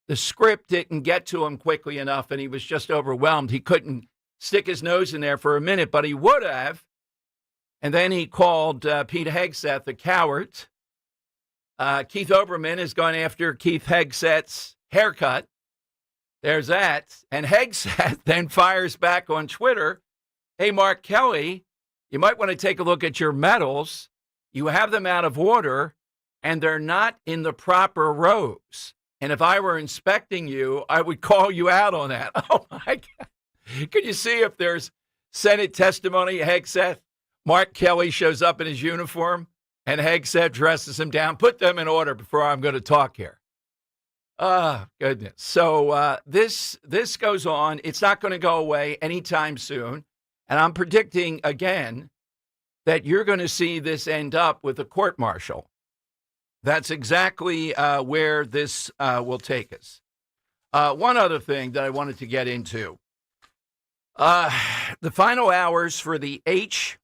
The script didn't get to him quickly enough, and he was just overwhelmed. He couldn't stick his nose in there for a minute, but he would have. And then he called Pete Hegseth a coward. Keith Olbermann is going after Keith Hegseth's haircut. There's that. And Hegseth then fires back on Twitter. Hey, Mark Kelly, you might want to take a look at your medals. You have them out of order, and they're not in the proper rows. And if I were inspecting you, I would call you out on that. Oh, my God. Can you see if there's Senate testimony? Hegseth, Mark Kelly shows up in his uniform, and Hegseth dresses him down. Put them in order before I'm going to talk here. Oh, goodness. So this goes on. It's not going to go away anytime soon. And I'm predicting, again, that you're going to see this end up with a court-martial. That's exactly where this will take us. One other thing that I wanted to get into. The final hours for the H-1B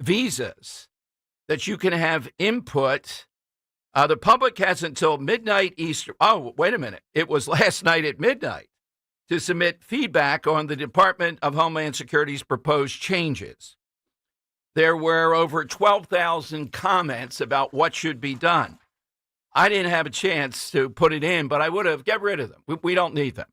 visas that you can have input. The public has until midnight Eastern. Oh, wait a minute. It was last night at midnight to submit feedback on the Department of Homeland Security's proposed changes. There were over 12,000 comments about what should be done. I didn't have a chance to put it in, but I would have. Get rid of them. We don't need them.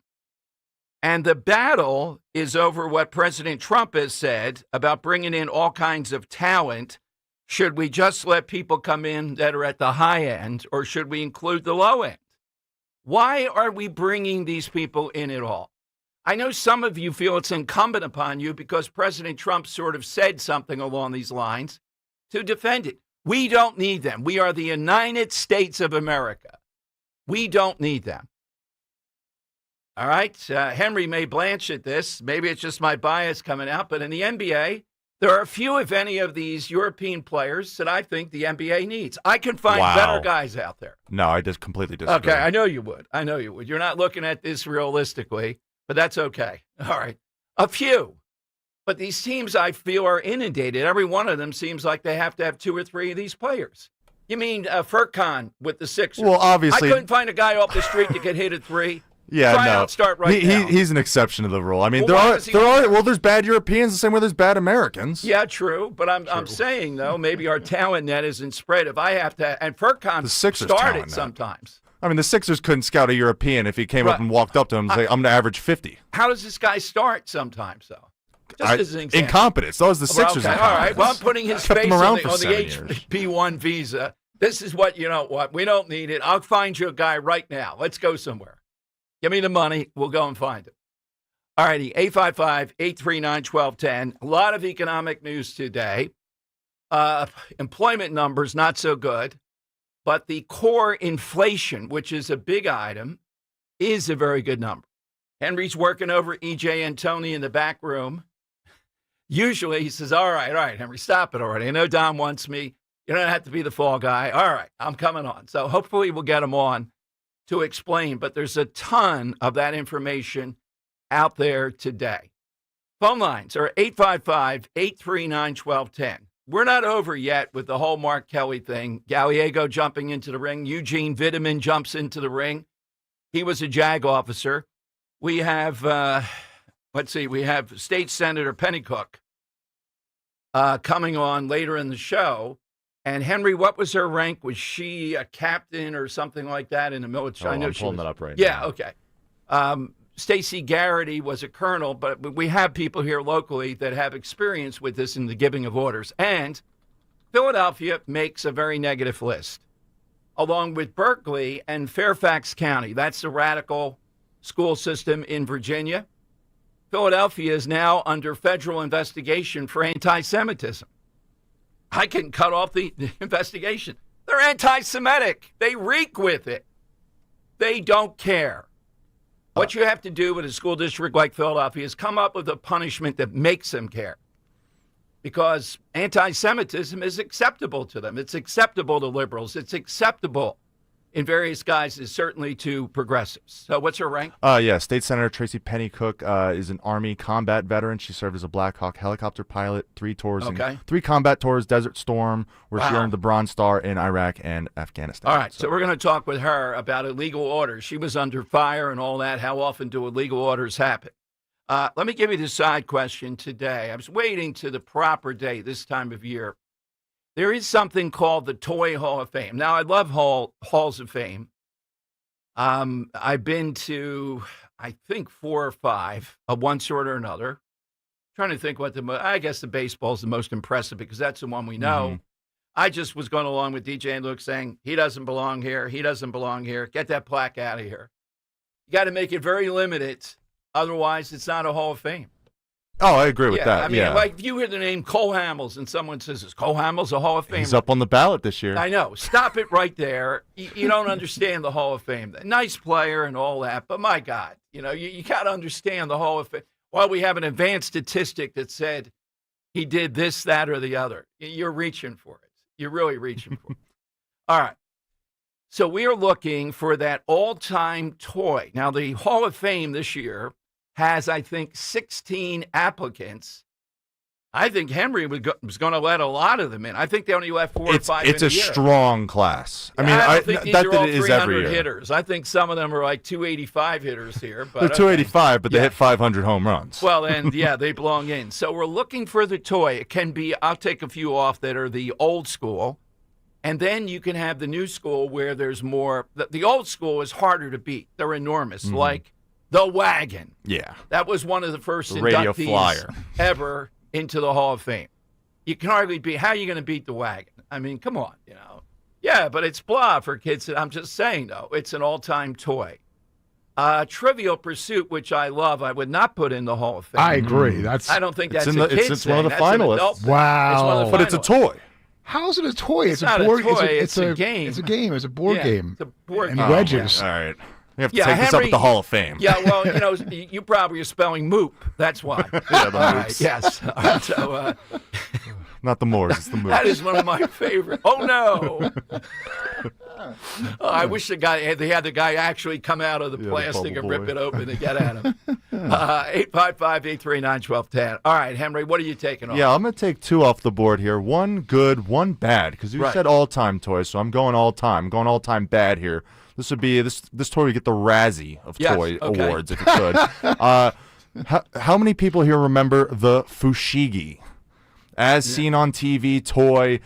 And the battle is over what President Trump has said about bringing in all kinds of talent. Should we just let people come in that are at the high end, or should we include the low end? Why are we bringing these people in at all? I know some of you feel it's incumbent upon you because President Trump sort of said something along these lines to defend it. We don't need them. We are the United States of America. We don't need them. All right. Henry may blanch at this. Maybe it's just my bias coming out. But in the NBA, there are few, if any, of these European players that I think the NBA needs. I can find better guys out there. No, I just completely disagree. Okay, I know you would. You're not looking at this realistically, but that's okay. All right. A few. But these teams, I feel, are inundated. Every one of them seems like they have to have 2 or 3 of these players. You mean Furkan with the Sixers? Well, obviously. I couldn't find a guy off the street that could hit a 3. Yeah, Try no. out, start right now. He's an exception to the rule. I mean, Well, there's bad Europeans the same way there's bad Americans. Yeah, true. But I'm saying, though, maybe our talent net isn't spread. If I have to, and Furkan The Sixers started talent net. sometimes. I mean, the Sixers couldn't scout a European if he came up and walked up to him and say, I'm going to average 50. How does this guy start sometimes, though? Just as an example. Incompetence. That was the Sixers' Okay, all right. Well, I'm putting his Kept face him on around the, for on the 7 years. HP1 visa. This is what, you know what, we don't need it. I'll find you a guy right now. Let's go somewhere. Give me the money. We'll go and find him. All righty, 855-839-1210. A lot of economic news today. Employment numbers, not so good. But the core inflation, which is a big item, is a very good number. Henry's working over E.J. and Tony in the back room. Usually he says, all right, Henry, stop it already. I know Don wants me. You don't have to be the fall guy. All right, I'm coming on. So hopefully we'll get him on to explain. But there's a ton of that information out there today. Phone lines are 855-839-1210. We're not over yet with the whole Mark Kelly thing. Gallego jumping into the ring. Eugene Vitamin jumps into the ring. He was a JAG officer. We have, we have State Senator Pennycook coming on later in the show. And Henry, what was her rank? Was she a captain or something like that in the military? I know I'm she pulling was. that up right Yeah, now. okay. Stacey Garrity was a colonel, but we have people here locally that have experience with this in the giving of orders. And Philadelphia makes a very negative list, along with Berkeley and Fairfax County. That's the radical school system in Virginia. Philadelphia is now under federal investigation for anti-Semitism. I can cut off the investigation. They're anti-Semitic. They reek with it. They don't care. What you have to do with a school district like Philadelphia is come up with a punishment that makes them care. Because anti-Semitism is acceptable to them. It's acceptable to liberals. It's acceptable in various guises, certainly to progressives. So what's her rank? Yeah, State Senator Tracy Pennycook is an Army combat veteran. She served as a Black Hawk helicopter pilot, 3 tours, Okay. 3 combat tours, Desert Storm, where she Wow. earned the Bronze Star in Iraq and Afghanistan. All right, so we're going to talk with her about illegal orders. She was under fire and all that. How often do illegal orders happen? Let me give you the side question today. I was waiting to the proper day this time of year. There is something called the Toy Hall of Fame. Now, I love halls of fame. I've been to, I think, 4 or 5 of one sort or another. Trying to think what I guess the baseball is the most impressive because that's the one we know. Mm-hmm. I just was going along with DJ and Luke saying, he doesn't belong here. He doesn't belong here. Get that plaque out of here. You got to make it very limited. Otherwise, it's not a Hall of Fame. Oh, I agree with that. I mean, like if you hear the name Cole Hamels and someone says, is Cole Hamels a Hall of Fame? He's up on the ballot this year. I know. Stop it right there. You don't understand the Hall of Fame. Nice player and all that, but my God, you got to understand the Hall of Fame. Well, we have an advanced statistic that said he did this, that, or the other. You're reaching for it. You're really reaching for it. All right. So we are looking for that all-time toy. Now, the Hall of Fame this year has, I think, 16 applicants. I think Henry was going to let a lot of them in. I think they only let 4 or 5 It's in a year. strong class. I mean, I don't think these are all it is 300 every year. hitters. I think some of them are like 285 hitters here. But They're 285, but they Yeah. hit 500 home runs. Well, and yeah, they belong in. So we're looking for the toy. It can be, I'll take a few off that are the old school. And then you can have the new school where there's more. The old school is harder to beat. They're enormous, like the wagon. Yeah. That was one of the first The radio inductees flyer. ever into the Hall of Fame. You can hardly beat. How are you going to beat the wagon? I mean, come on, Yeah, but it's blah for kids. I'm just saying, though, it's an all-time toy. Trivial Pursuit, which I love, I would not put in the Hall of Fame. I agree. I don't think that's it's a kid's it's one of the thing. That's an finalists. adult thing. Wow. It's one of the But it's a finalists. toy. How is it a toy? It's not a board. toy, It's it's a game. It's a game. It's a board Yeah, game. it's a board and game. wedges. All right. We have to take this up Henry, at the Hall of Fame. Yeah, well, you probably are spelling moop. That's why. Yeah, the All moops. right, yes. All right, so, Not the Moors, it's the Moops. that is one of my favorite. Oh, no. I wish they had the guy actually come out of the Yeah, the plastic and bubble rip boy. it open and get at him. 855-839-1210. All right, Henry, what are you taking off? Yeah, I'm going to take two off the board here. One good, one bad, because you Right. said all-time toys, so I'm going all-time. I'm going all-time bad here. This would be this toy would get the Razzie of Yes, toy okay. awards if it could. How many people here remember the Fushigi? As seen on TV toy,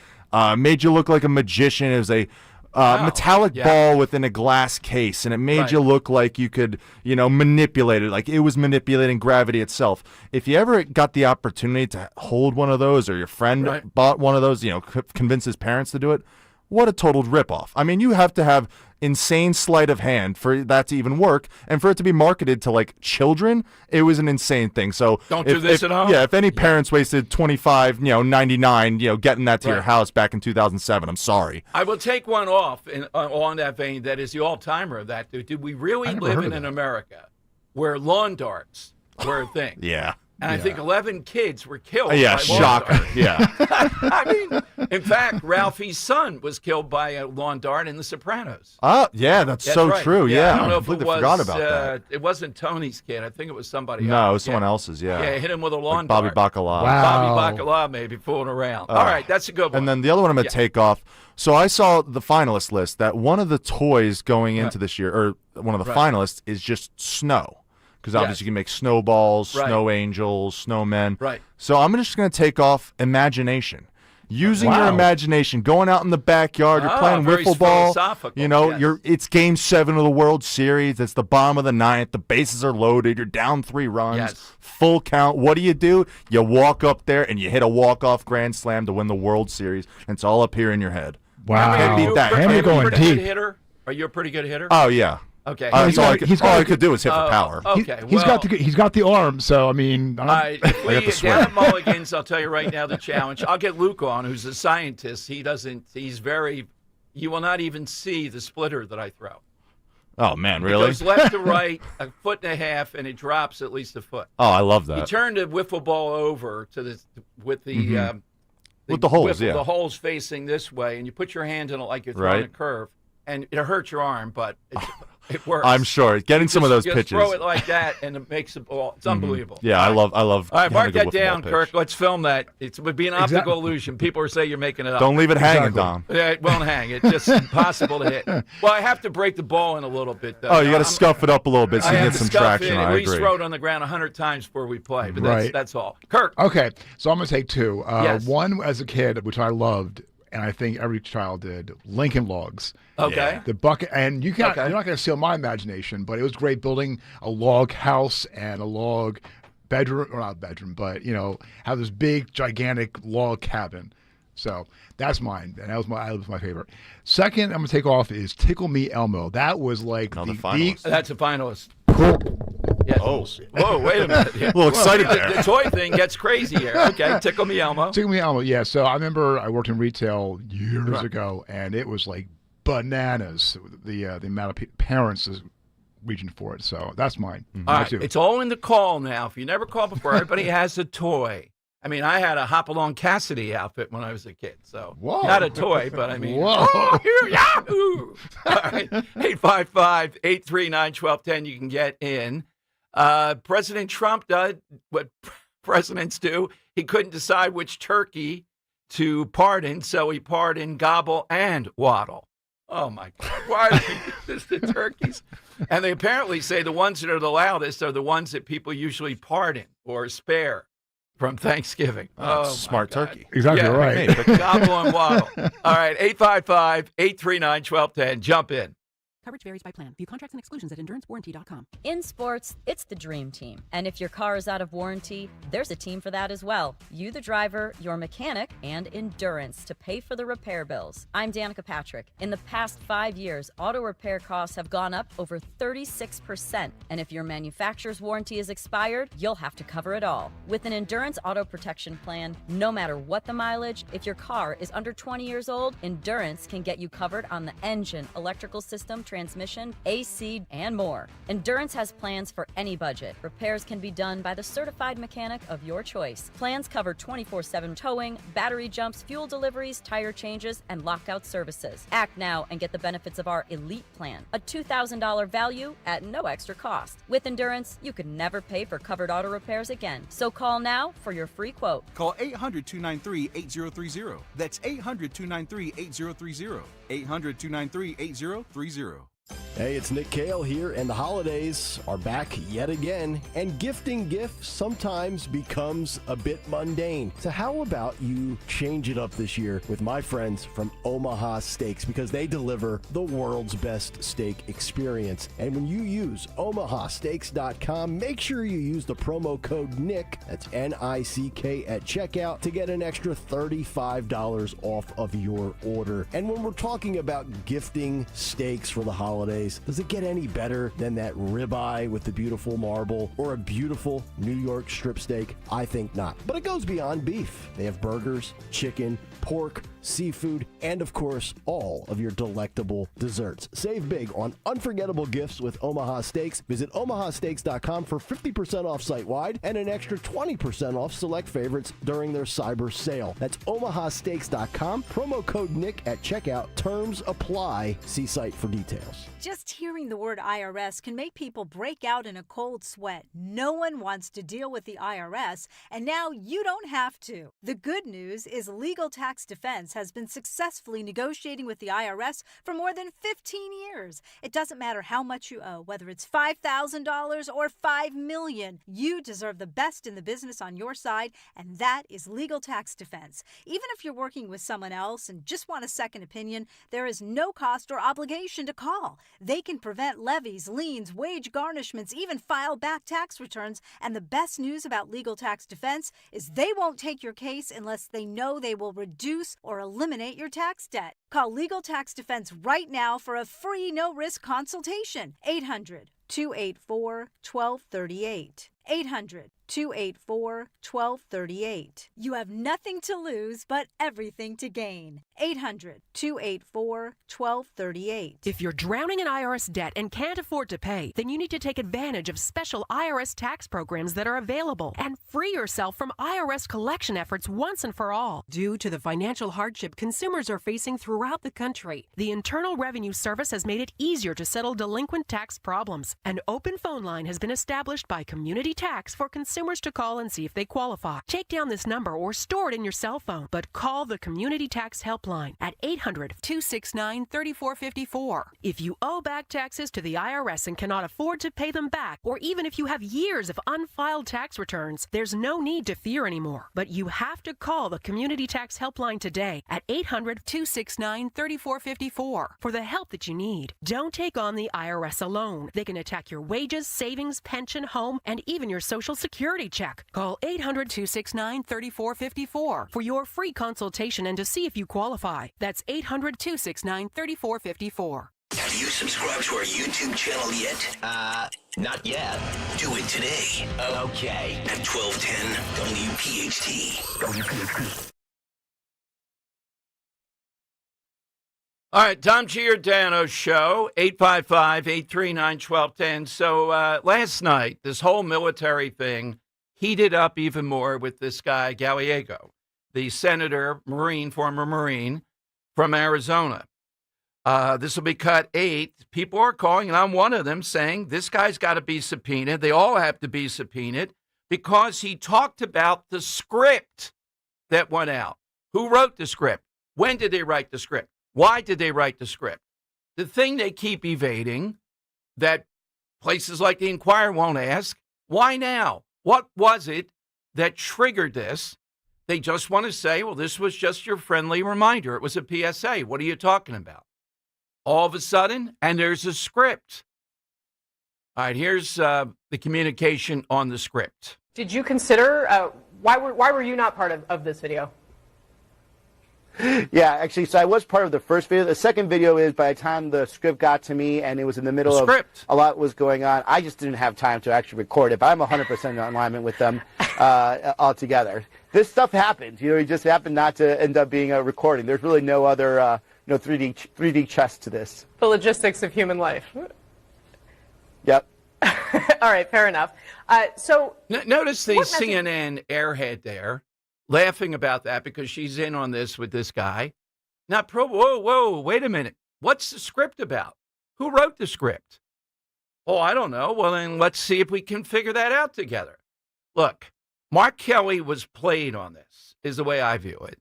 made you look like a magician. It was a metallic ball within a glass case, and it made you look like you could, manipulate it, like it was manipulating gravity itself. If you ever got the opportunity to hold one of those, or your friend bought one of those, convince his parents to do it, what a total ripoff. I mean, you have to have insane sleight of hand for that to even work, and for it to be marketed to like children, it was an insane thing. So Don't do this at home? Yeah, if any parents wasted $25.99, getting that to your house back in 2007, I'm sorry. I will take one off on that vein. That is the all-timer of that. Did we really live in America where lawn darts were a thing? Yeah. And I think 11 kids were killed. Yeah, by shocker. lawn darts. Yeah. I mean, in fact, Ralphie's son was killed by a lawn dart in The Sopranos. Oh, yeah, that's so right. true. Yeah, I don't know if it completely was. forgot about that. It wasn't Tony's kid. I think it was somebody else. No, it was someone else's. Yeah. Yeah, hit him with a lawn like Bobby dart. Bacala. Bobby Bacala, maybe fooling around. All right, that's a good one. And then the other one I'm going to take off. So I saw the finalist list that one of the toys going into this year, or one of the finalists, is just snow. Because obviously you can make snowballs, snow angels, snowmen. Right. So I'm just going to take off imagination. Using your imagination, going out in the backyard, you're playing very wiffle ball. philosophical, It's Game 7 of the World Series. It's the bottom of the ninth. The bases are loaded. You're down 3 runs. Full count. What do? You walk up there and you hit a walk-off grand slam to win the World Series. And it's all up here in your head. Wow. Are you Henry going a pretty deep. good hitter? Are you a pretty good hitter? Oh, yeah. Okay. All I could do is hit for power. Okay. He's got the arm, so I mean. All right, if we get down at Mulligan's, I'll tell you right now the challenge. I'll get Luke on, who's a scientist. He's very, you will not even see the splitter that I throw. Oh, man, It really? goes left to right, 1.5 foot, and it drops at least 1 foot. Oh, I love that. You turn the wiffle ball over to the with the with the holes, the holes facing this way, and you put your hand in it like you're throwing a curve, and it hurts your arm, but it works. I'm sure. Getting some of those just pitches. Throw it like that, and it makes the ball. It's unbelievable. Yeah, I love. All right, mark having a that good wiffle down, ball Kirk. pitch. Let's film that. It would be an optical illusion. People are saying you're making it up. Don't leave it hanging, Dom. Yeah, it won't hang. It's just impossible to hit. Well, I have to break the ball in a little bit, though. Oh, you got to scuff it up a little bit so I you have get to some scuff traction. it, I at least agree. throw it on the ground 100 times before we play. But Right. that's all. Kirk. Okay, so I'm gonna take two. Yes. One as a kid, which I loved, and I think every child did. Lincoln Logs. Okay. Yeah. The bucket, and you're not gonna steal my imagination, but it was great building a log house and a log bedroom, or not bedroom, but have this big gigantic log cabin. So that's mine, and that was my favorite. Second, I'm gonna take off is Tickle Me Elmo. That was like Another finalist. That's a finalist. Yeah. Oh. Whoa, wait a minute. A little excited there. The toy thing gets crazy here. Okay, Tickle Me Elmo. Tickle Me Elmo, yeah. So I remember I worked in retail years ago, and it was like bananas, the amount of parents is reaching for it. So that's mine. All right, it's all in the call now. If you never called before, everybody has a toy. I mean, I had a Hopalong Cassidy outfit when I was a kid, so not a toy, but I mean, oh, here, yahoo! All right, 855-839-1210, you can get in. President Trump did what presidents do. He couldn't decide which turkey to pardon, so he pardoned Gobble and Waddle. Oh, my God. Why do they do this to turkeys? And they apparently say the ones that are the loudest are the ones that people usually pardon or spare. from Thanksgiving. Smart turkey. Exactly right. Gobble and waddle. All right, 855-839-1210. Jump in. Coverage varies by plan. View contracts and exclusions at endurancewarranty.com. In sports, it's the dream team. And if your car is out of warranty, there's a team for that as well. You, the driver, your mechanic, and Endurance to pay for the repair bills. I'm Danica Patrick. In the past 5 years, auto repair costs have gone up over 36%. And if your manufacturer's warranty is expired, you'll have to cover it all. With an Endurance auto protection plan, no matter what the mileage, if your car is under 20 years old, Endurance can get you covered on the engine, electrical system, transmission, AC, and more. Endurance has plans for any budget. Repairs can be done by the certified mechanic of your choice. Plans cover 24/7 towing, battery jumps, fuel deliveries, tire changes, and lockout services. Act now and get the benefits of our Elite plan, a $2,000 value at no extra cost. With Endurance, you could never pay for covered auto repairs again. So call now for your free quote. Call 800-293-8030. That's 800-293-8030. 800-293-8030. Hey, it's Nick Cale here, and the holidays are back yet again, and gifting gifts sometimes becomes a bit mundane. So how about you change it up this year with my friends from Omaha Steaks, because they deliver the world's best steak experience. And when you use omahasteaks.com, make sure you use the promo code NICK, that's N-I-C-K, at checkout to get an extra $35 off of your order. And when we're talking about gifting steaks for the holidays, does it get any better than that ribeye with the beautiful marble or a beautiful New York strip steak? I think not. But it goes beyond beef. They have burgers, chicken, pork, seafood, and of course, all of your delectable desserts. Save big on unforgettable gifts with Omaha Steaks. Visit omahasteaks.com for 50% off site-wide and an extra 20% off select favorites during their cyber sale. That's omahasteaks.com. Promo code NICK at checkout. Terms apply. See site for details. Just hearing the word IRS can make people break out in a cold sweat. No one wants to deal with the IRS, and now you don't have to. The good news is Legal Tax Defense has been successfully negotiating with the IRS for more than 15 years. It doesn't matter how much you owe, whether it's $5,000 or $5 million. You deserve the best in the business on your side, and that is Legal Tax Defense. Even if you're working with someone else and just want a second opinion, there is no cost or obligation to call. They can prevent levies, liens, wage garnishments, even file back tax returns. And the best news about Legal Tax Defense is they won't take your case unless they know they will reduce or eliminate your tax debt. Call Legal Tax Defense right now for a free no-risk consultation. 800-284-1238. 800-284-1238. You have nothing to lose but everything to gain. 800-284-1238. If you're drowning in IRS debt and can't afford to pay, then you need to take advantage of special IRS tax programs that are available and free yourself from IRS collection efforts once and for all. Due to the financial hardship consumers are facing throughout the country, the Internal Revenue Service has made it easier to settle delinquent tax problems. An open phone line has been established by Community Tax for consumers to call and see if they qualify. Take down this number or store it in your cell phone, but call the Community Tax Helpline at 800-269-3454. If you owe back taxes to the IRS and cannot afford to pay them back, or even if you have years of unfiled tax returns, there's no need to fear anymore. But you have to call the Community Tax Helpline today at 800-269-3454 for the help that you need. Don't take on the IRS alone. They can attack your wages, savings, pension, home, and even your Social Security check. Call 800-269-3454 for your free consultation and to see if you qualify. That's 800-269-3454. Have you subscribed to our YouTube channel yet? Not yet. Do it today. Okay. At 1210 WPHT. WPHT. All right, Tom Giordano Show, 855-839-1210. So last night, this whole military thing heated up even more with this guy, Gallego, the senator, former Marine from Arizona. This will be cut 8. People are calling, and I'm one of them, saying this guy's got to be subpoenaed. They all have to be subpoenaed because he talked about the script that went out. Who wrote the script? When did they write the script? Why did they write the script? The thing they keep evading that places like the Inquirer won't ask, why now? What was it that triggered this. They just want to say, well, this was just your friendly reminder. It was a PSA. What are you talking about? All of a sudden, and there's a script. All right, here's the communication on the script. Did you consider, why were you not part of this video? Yeah, actually, so I was part of the first video. The second video is by the time the script got to me and it was in the middle of a lot was going on, I just didn't have time to actually record it, but I'm 100% in alignment with them altogether. This stuff happens. You know, it just happened not to end up being a recording. There's really no other 3D chess to this. The logistics of human life. Yep. All right, fair enough. Notice the CNN airhead there laughing about that because she's in on this with this guy. Not whoa, wait a minute. What's the script about? Who wrote the script? Oh, I don't know. Well, then let's see if we can figure that out together. Look, Mark Kelly was played on this, is the way I view it.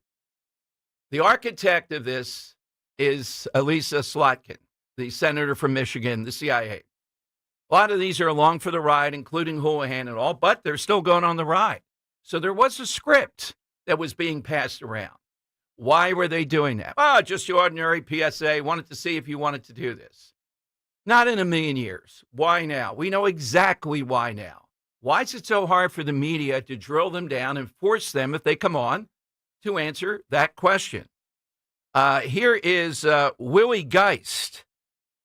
The architect of this is Elisa Slotkin, the senator from Michigan, the CIA. A lot of these are along for the ride, including Houlihan and all, but they're still going on the ride. So there was a script that was being passed around. Why were they doing that? Oh, just your ordinary PSA. Wanted to see if you wanted to do this. Not in a million years. Why now? We know exactly why now. Why is it so hard for the media to drill them down and force them, if they come on, to answer that question? Here is Willie Geist.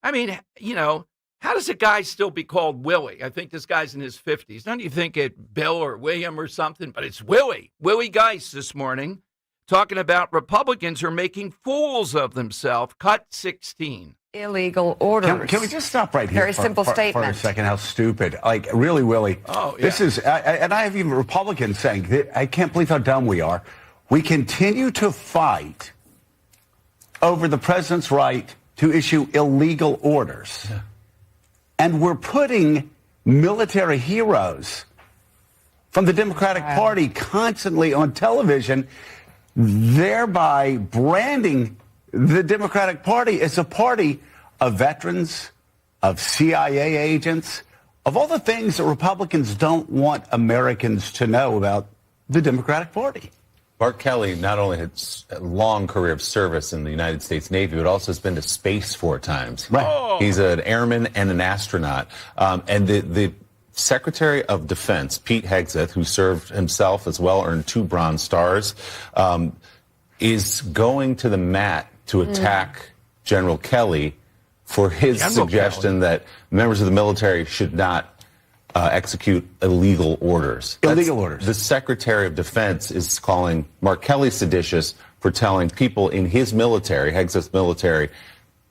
I mean, you know, how does a guy still be called Willie? I think this guy's in his 50s. Don't you think it Bill or William or something? But it's Willie. Willie Geist this morning talking about Republicans are making fools of themselves. Cut 16. Illegal orders. Can we just stop right here? Very simple statement. For a second, how stupid. Like, really, Willie. Oh, yeah. This is, and I have even Republicans saying, I can't believe how dumb we are. We continue to fight over the president's right to issue illegal orders. Yeah. And we're putting military heroes from the Democratic Party constantly on television, thereby branding the Democratic Party as a party of veterans, of CIA agents, of all the things that Republicans don't want Americans to know about the Democratic Party. Mark Kelly not only had a long career of service in the United States Navy, but also has been to space 4 times. Right. Oh. He's an airman and an astronaut. And the Secretary of Defense, Pete Hegseth, who served himself as well, earned 2 Bronze Stars, is going to the mat to attack General Kelly for his suggestion that members of the military should not execute illegal orders. Illegal orders. The Secretary of Defense is calling Mark Kelly seditious for telling people in his military, Hegseth's military,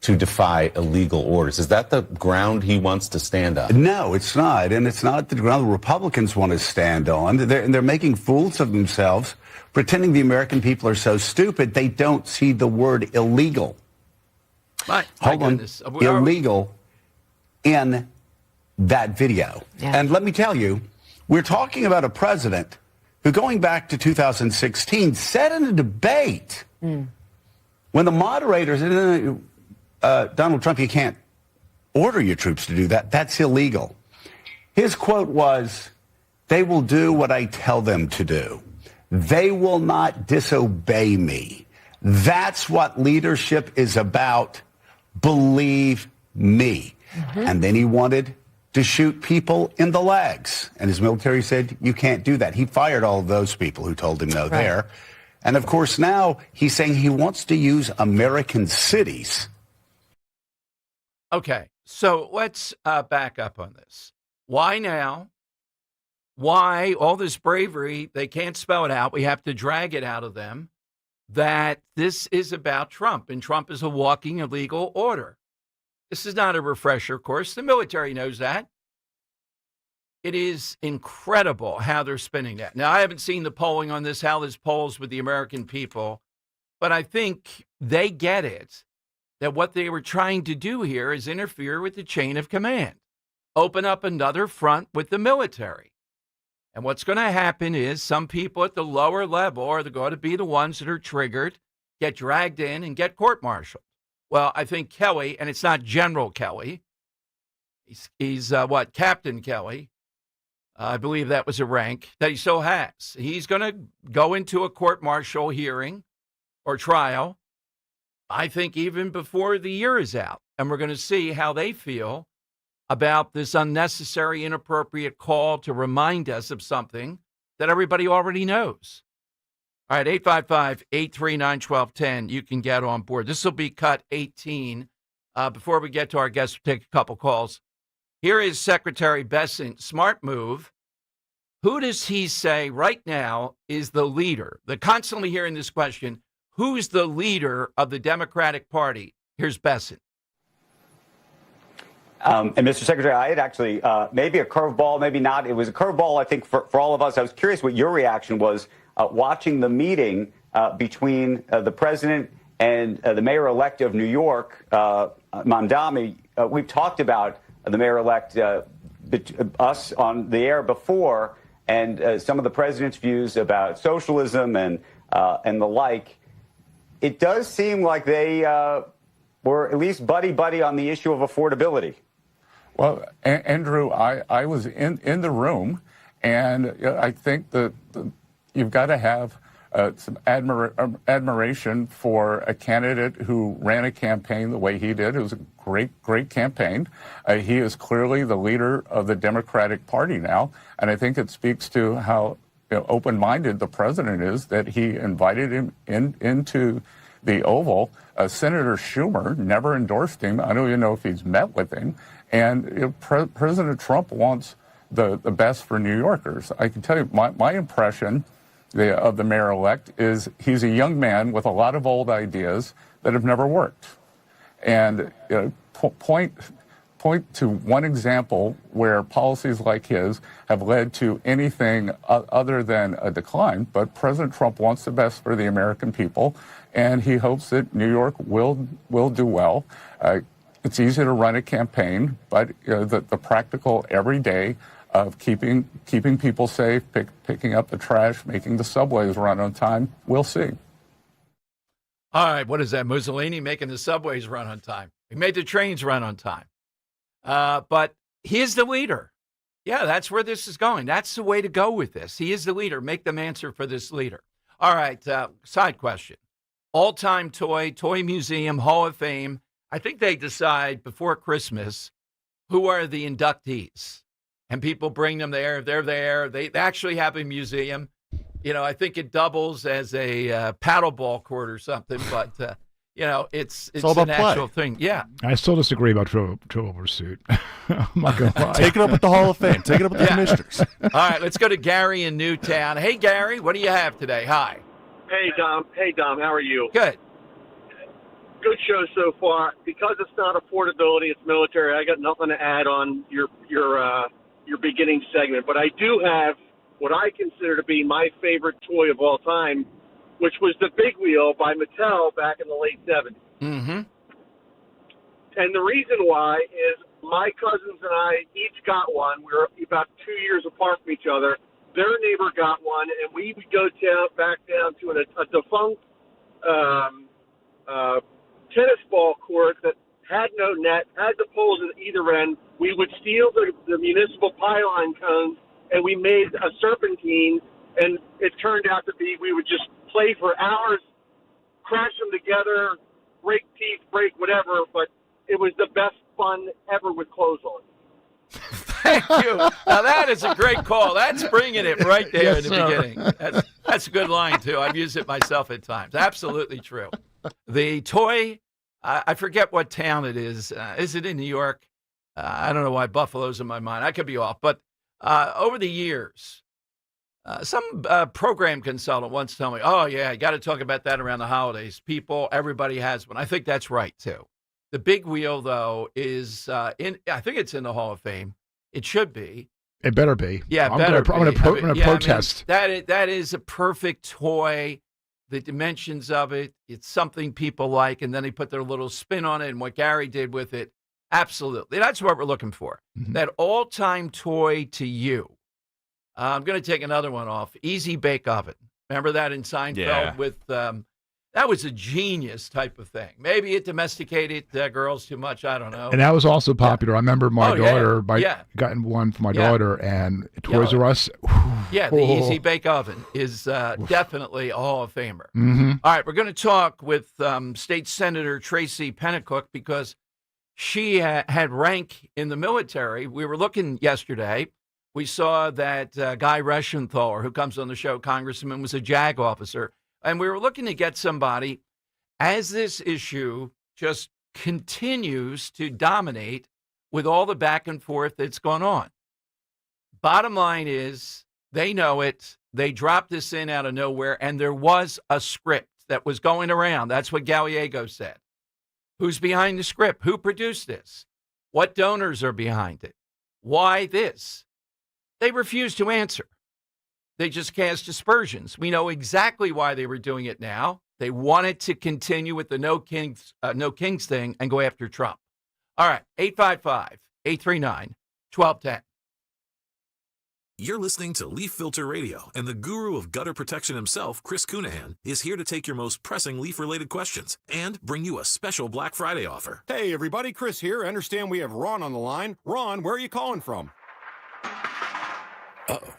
to defy illegal orders. Is that the ground he wants to stand on? No, it's not. And it's not the ground the Republicans want to stand on. They're making fools of themselves, pretending the American people are so stupid they don't see the word illegal. Hold on. Illegal in that video. Yeah. And let me tell you, we're talking about a president who, going back to 2016, said in a debate when the moderators, Donald Trump, you can't order your troops to do that. That's illegal. His quote was, "They will do what I tell them to do. They will not disobey me. That's what leadership is about. Believe me." And then he wanted to shoot people in the legs. And his military said, you can't do that. He fired all of those people who told him no there. And of course, now he's saying he wants to use American cities. Okay, so let's back up on this. Why now? Why all this bravery? They can't spell it out. We have to drag it out of them that this is about Trump, and Trump is a walking illegal order. This is not a refresher course. The military knows that. It is incredible how they're spinning that. Now, I haven't seen the polling on this, how this polls with the American people, but I think they get it, that what they were trying to do here is interfere with the chain of command, open up another front with the military. And what's going to happen is some people at the lower level are going to be the ones that are triggered, get dragged in, and get court-martialed. Well, I think Kelly, and it's not General Kelly, he's Captain Kelly, I believe that was a rank that he still has. He's going to go into a court-martial hearing or trial, I think, even before the year is out. And we're going to see how they feel about this unnecessary, inappropriate call to remind us of something that everybody already knows. All right, 855-839-1210. You can get on board. This will be cut 18. Before we get to our guests, we'll take a couple calls. Here is Secretary Bessent. Smart move. Who does he say right now is the leader? They're constantly hearing this question. Who's the leader of the Democratic Party? Here's Bessent. And Mr. Secretary, I had actually maybe a curveball, maybe not. It was a curveball, I think, for all of us. I was curious what your reaction was watching the meeting between the president and the mayor-elect of New York, Mamdani. We've talked about the mayor-elect, us on the air before, and some of the president's views about socialism and the like. It does seem like they were at least buddy-buddy on the issue of affordability. Well, Andrew, I was in the room, and I think that you've got to have some admiration for a candidate who ran a campaign the way he did. It was a great campaign. He is clearly the leader of the Democratic Party now, and I think it speaks to how open-minded the president is that he invited him into the Oval. Senator Schumer never endorsed him. I don't even know if he's met with him. And President Trump wants the best for New Yorkers. I can tell you my impression of the mayor-elect is he's a young man with a lot of old ideas that have never worked. And point to one example where policies like his have led to anything other than a decline. But President Trump wants the best for the American people, and he hopes that New York will do well. It's easy to run a campaign, but the practical everyday of keeping people safe, picking up the trash, making the subways run on time, we'll see. All right, what is that? Mussolini making the subways run on time. He made the trains run on time. But he is the leader. Yeah, that's where this is going. That's the way to go with this. He is the leader. Make them answer for this leader. All right, side question. All-time toy museum, Hall of Fame. I think they decide before Christmas who are the inductees. And people bring them there. They're there. They actually have a museum. I think it doubles as a paddleball court or something. But, it's an actual thing. Yeah. I still disagree about Trivial Pursuit. I'm not going to lie. Take it up with the Hall of Fame. Take it up with the commissioners. All right, let's go to Gary in Newtown. Hey, Gary, what do you have today? Hi. Hey, Dom. How are you? Good. Good show so far. Because it's not affordability, it's military. I got nothing to add on your beginning segment, but I do have what I consider to be my favorite toy of all time, which was the Big Wheel by Mattel back in the late 70s. Mm-hmm. And the reason why is my cousins and I each got one. We were about 2 years apart from each other. Their neighbor got one, and we would go back down to a defunct tennis ball court that had no net, had the poles at either end. We would steal the municipal pylon cones, and we made a serpentine, and it turned out to be we would just play for hours, crash them together, break teeth, break whatever, but it was the best fun ever with clothes on. Thank you. Now, that is a great call. That's bringing it right there in the beginning. That's a good line, too. I've used it myself at times. Absolutely true. The toy, I forget what town it is. Is it in New York? I don't know why Buffalo's in my mind. I could be off. But over the years, some program consultant once told me, oh, yeah, you got to talk about that around the holidays. Everybody has one. I think that's right, too. The Big Wheel, though, is I think it's in the Hall of Fame. It should be. It better be. Yeah, I'm going to protest. That is a perfect toy. The dimensions of it, it's something people like, and then they put their little spin on it, and what Gary did with it, absolutely. That's what we're looking for. Mm-hmm. That all-time toy to you. I'm going to take another one off. Easy Bake Oven. Remember that in Seinfeld with That was a genius type of thing. Maybe it domesticated girls too much. I don't know. And that was also popular. I remember my daughter, gotten one for my Yeah. daughter, and Toys R Us. Yeah, the Easy Bake Oven is definitely a Hall of Famer. Mhm. All right, we're going to talk with State Senator Tracy Pennicook because she had rank in the military. We were looking yesterday. We saw that Guy Reschenthaler, who comes on the show, Congressman, was a JAG officer. And we were looking to get somebody, as this issue just continues to dominate with all the back and forth that's gone on. Bottom line is, they know it. They dropped this in out of nowhere, and there was a script that was going around. That's what Gallego said. Who's behind the script? Who produced this? What donors are behind it? Why this? They refuse to answer. They just cast aspersions. We know exactly why they were doing it now. They wanted to continue with the no kings thing and go after Trump. All right, 855-839-1210. You're listening to Leaf Filter Radio, and the guru of gutter protection himself, Chris Cunahan, is here to take your most pressing leaf-related questions and bring you a special Black Friday offer. Hey, everybody, Chris here. I understand we have Ron on the line. Ron, where are you calling from? Uh-oh.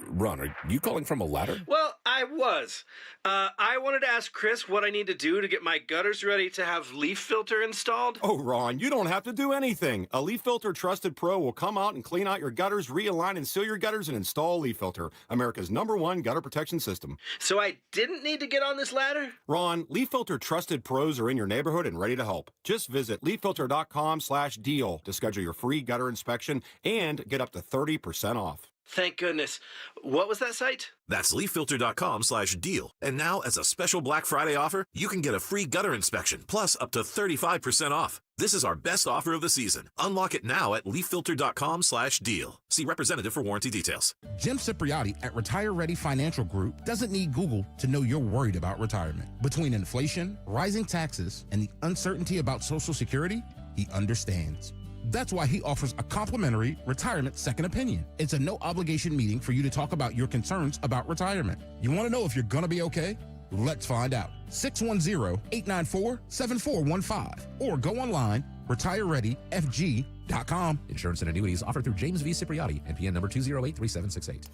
Ron, are you calling from a ladder? Well, I was. I wanted to ask Chris what I need to do to get my gutters ready to have leaf filter installed. Oh, Ron, you don't have to do anything. A Leaf Filter Trusted Pro will come out and clean out your gutters, realign and seal your gutters, and install Leaf Filter, America's #1 gutter protection system. So I didn't need to get on this ladder? Ron, Leaf Filter Trusted Pros are in your neighborhood and ready to help. Just visit leaffilter.com/deal to schedule your free gutter inspection and get up to 30% off. Thank goodness. What was that site? That's leaffilter.com/deal. And now, as a special Black Friday offer, you can get a free gutter inspection, plus up to 35% off. This is our best offer of the season. Unlock it now at leaffilter.com/deal. See representative for warranty details. Jim Cipriotti at Retire Ready Financial Group doesn't need Google to know you're worried about retirement. Between inflation, rising taxes, and the uncertainty about Social Security, he understands. That's why he offers a complimentary retirement second opinion. It's a no-obligation meeting for you to talk about your concerns about retirement. You want to know if you're going to be okay? Let's find out. 610-894-7415 or go online, retirereadyfg.com. Insurance and annuities offered through James V. Cipriotti, NPN number 2083768.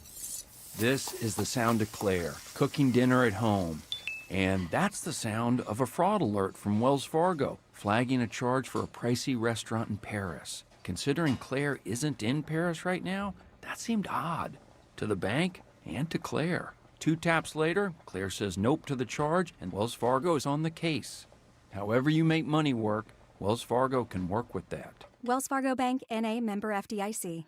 This is the sound of Claire, cooking dinner at home. And that's the sound of a fraud alert from Wells Fargo, flagging a charge for a pricey restaurant in Paris. Considering Claire isn't in Paris right now, that seemed odd to the bank and to Claire. 2 taps later, Claire says nope to the charge, and Wells Fargo is on the case. However you make money work, Wells Fargo can work with that. Wells Fargo Bank, N.A., member FDIC.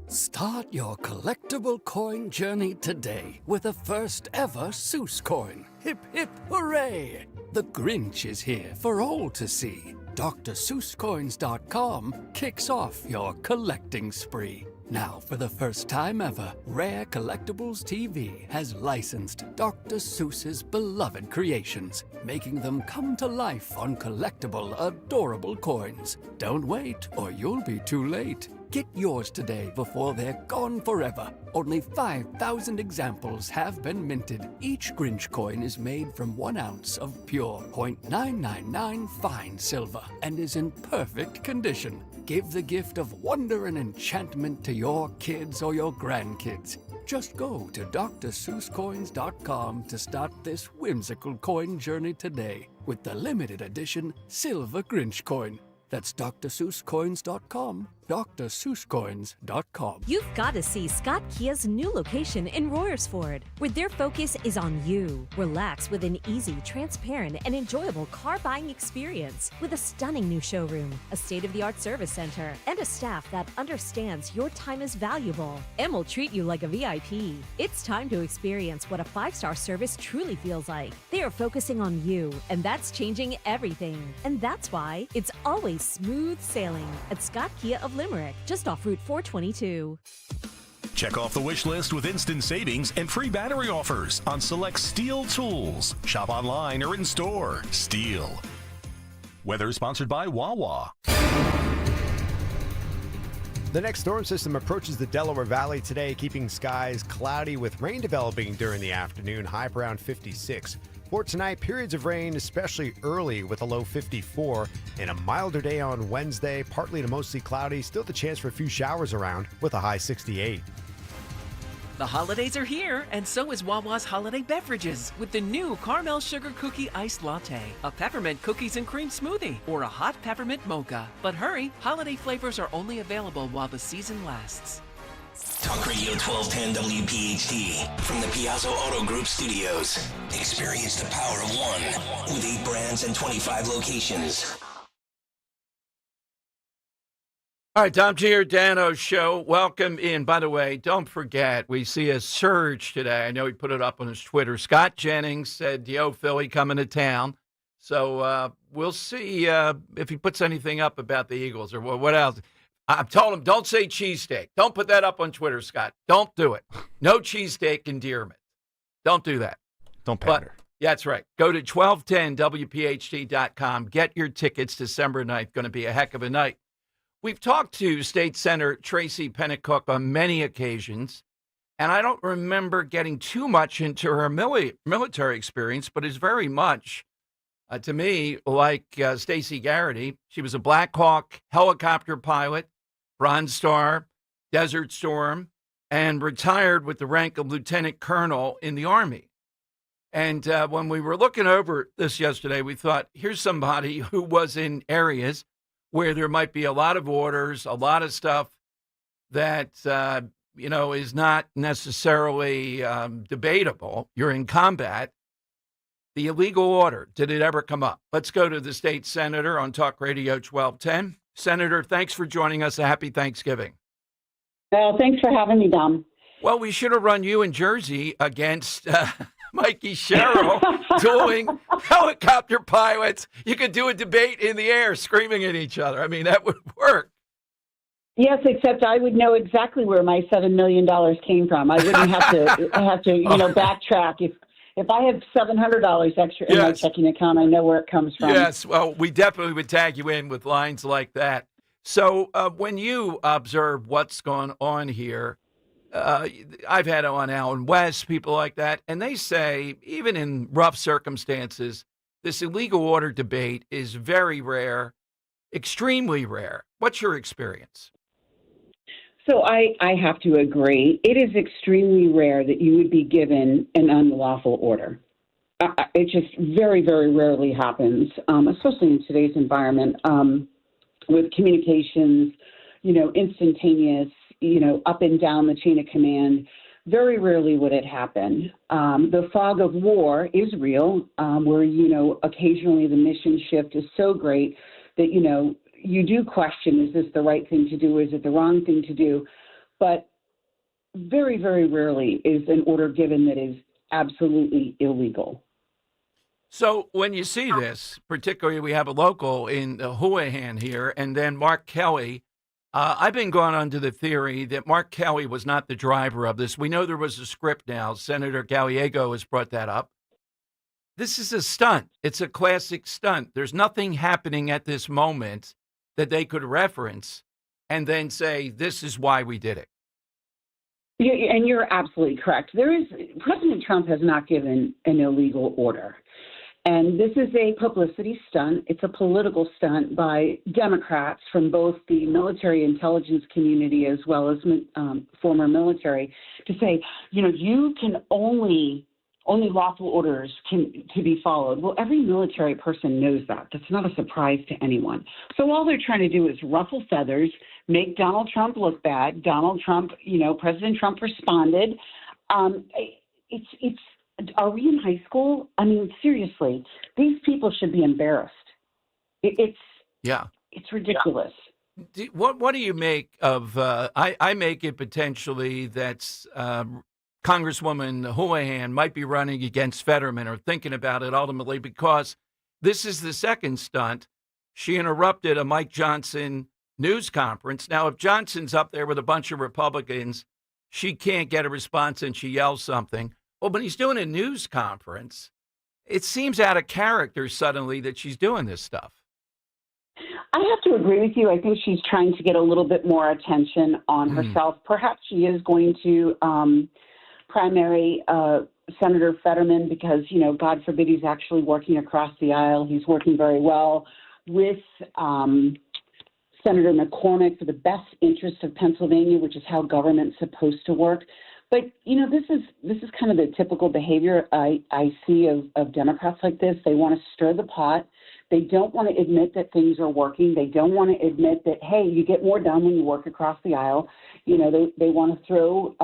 Start your collectible coin journey today with the first ever Seuss coin. Hip, hip, hooray! The Grinch is here for all to see. DrSeussCoins.com kicks off your collecting spree. Now, for the first time ever, Rare Collectibles TV has licensed Dr. Seuss's beloved creations, making them come to life on collectible, adorable coins. Don't wait, or you'll be too late. Get yours today before they're gone forever. Only 5,000 examples have been minted. Each Grinch coin is made from 1 ounce of pure .999 fine silver and is in perfect condition. Give the gift of wonder and enchantment to your kids or your grandkids. Just go to DrSeussCoins.com to start this whimsical coin journey today with the limited edition Silver Grinch coin. That's DrSeussCoins.com, DrSeussCoins.com. You've got to see Scott Kia's new location in Royersford, where their focus is on you. Relax with an easy, transparent, and enjoyable car buying experience with a stunning new showroom, a state-of-the-art service center, and a staff that understands your time is valuable and will treat you like a VIP. It's time to experience what a 5-star service truly feels like. They are focusing on you, and that's changing everything. And that's why it's always smooth sailing at Scott Kia of Limerick, just off Route 422. Check off the wish list with instant savings and free battery offers on select Steel tools. Shop online or in store. Steel. Weather sponsored by Wawa. The next storm system approaches the Delaware Valley today, keeping skies cloudy with rain developing during the afternoon, high around 56. For tonight, periods of rain, especially early with a low 54, and a milder day on Wednesday, partly to mostly cloudy, still the chance for a few showers around with a high 68. The holidays are here, and so is Wawa's holiday beverages with the new caramel sugar cookie iced latte, a peppermint cookies and cream smoothie, or a hot peppermint mocha. But hurry, holiday flavors are only available while the season lasts. Talk Radio 1210 WPHT from the Piazza Auto Group studios. Experience the power of one with 8 brands and 25 locations. All right, Tom Giordano Show. Welcome in. By the way, don't forget, we see a surge today. I know he put it up on his Twitter. Scott Jennings said, yo, Philly coming to town. So we'll see if he puts anything up about the Eagles or what else. I've told him, don't say cheesesteak. Don't put that up on Twitter, Scott. Don't do it. No cheesesteak endearment. Don't do that. Don't pander. Yeah, that's right. Go to 1210WPHT.com. Get your tickets December 9th. Going to be a heck of a night. We've talked to State Senator Tracy Pennicook on many occasions, and I don't remember getting too much into her military experience, but it's very much, to me, like Stacey Garrity. She was a Black Hawk helicopter pilot, Bronze Star, Desert Storm, and retired with the rank of lieutenant colonel in the Army. And when we were looking over this yesterday, we thought, here's somebody who was in areas where there might be a lot of orders, a lot of stuff that, is not necessarily debatable. You're in combat. The illegal order, did it ever come up? Let's go to the state senator on Talk Radio 1210. Senator, thanks for joining us. A happy Thanksgiving. Well, thanks for having me, Dom. Well, we should have run you in Jersey against Mikey Sherrill doing helicopter pilots. You could do a debate in the air screaming at each other. I mean, that would work. Yes, except I would know exactly where my $7 million came from. I wouldn't have to backtrack. If I have $700 extra in my checking account, I know where it comes from. Yes, well, we definitely would tag you in with lines like that. So when you observe what's going on here, I've had on Alan West, people like that, and they say, even in rough circumstances, this illegal order debate is very rare, extremely rare. What's your experience? So I have to agree. It is extremely rare that you would be given an unlawful order. It just very, very rarely happens, especially in today's environment with communications, instantaneous, up and down the chain of command. Very rarely would it happen. The fog of war is real, where, occasionally the mission shift is so great that, you do question, is this the right thing to do? Is it the wrong thing to do? But very, very rarely is an order given that is absolutely illegal. So when you see this, particularly we have a local in Houlihan here, and then Mark Kelly, I've been going under the theory that Mark Kelly was not the driver of this. We know there was a script now. Senator Gallego has brought that up. This is a stunt. It's a classic stunt. There's nothing happening at this moment that they could reference and then say, this is why we did it. Yeah, and you're absolutely correct. President Trump has not given an illegal order. And this is a publicity stunt. It's a political stunt by Democrats from both the military intelligence community as well as former military to say, you can only lawful orders to be followed. Well, every military person knows that. That's not a surprise to anyone. So all they're trying to do is ruffle feathers, make Donald Trump look bad. Donald Trump, President Trump responded. Are we in high school? I mean, seriously, these people should be embarrassed. It's ridiculous. What do you make of? I make it potentially that's Congresswoman Houlihan might be running against Fetterman or thinking about it ultimately because this is the second stunt. She interrupted a Mike Johnson news conference. Now, if Johnson's up there with a bunch of Republicans, she can't get a response and she yells something. Well, but he's doing a news conference. It seems out of character suddenly that she's doing this stuff. I have to agree with you. I think she's trying to get a little bit more attention on herself. Perhaps she is going to primary Senator Fetterman because, God forbid he's actually working across the aisle. He's working very well with Senator McCormick for the best interest of Pennsylvania, which is how government's supposed to work. But, this is kind of the typical behavior I see of Democrats like this. They want to stir the pot. They don't want to admit that things are working. They don't want to admit that, hey, you get more done when you work across the aisle. They want to throw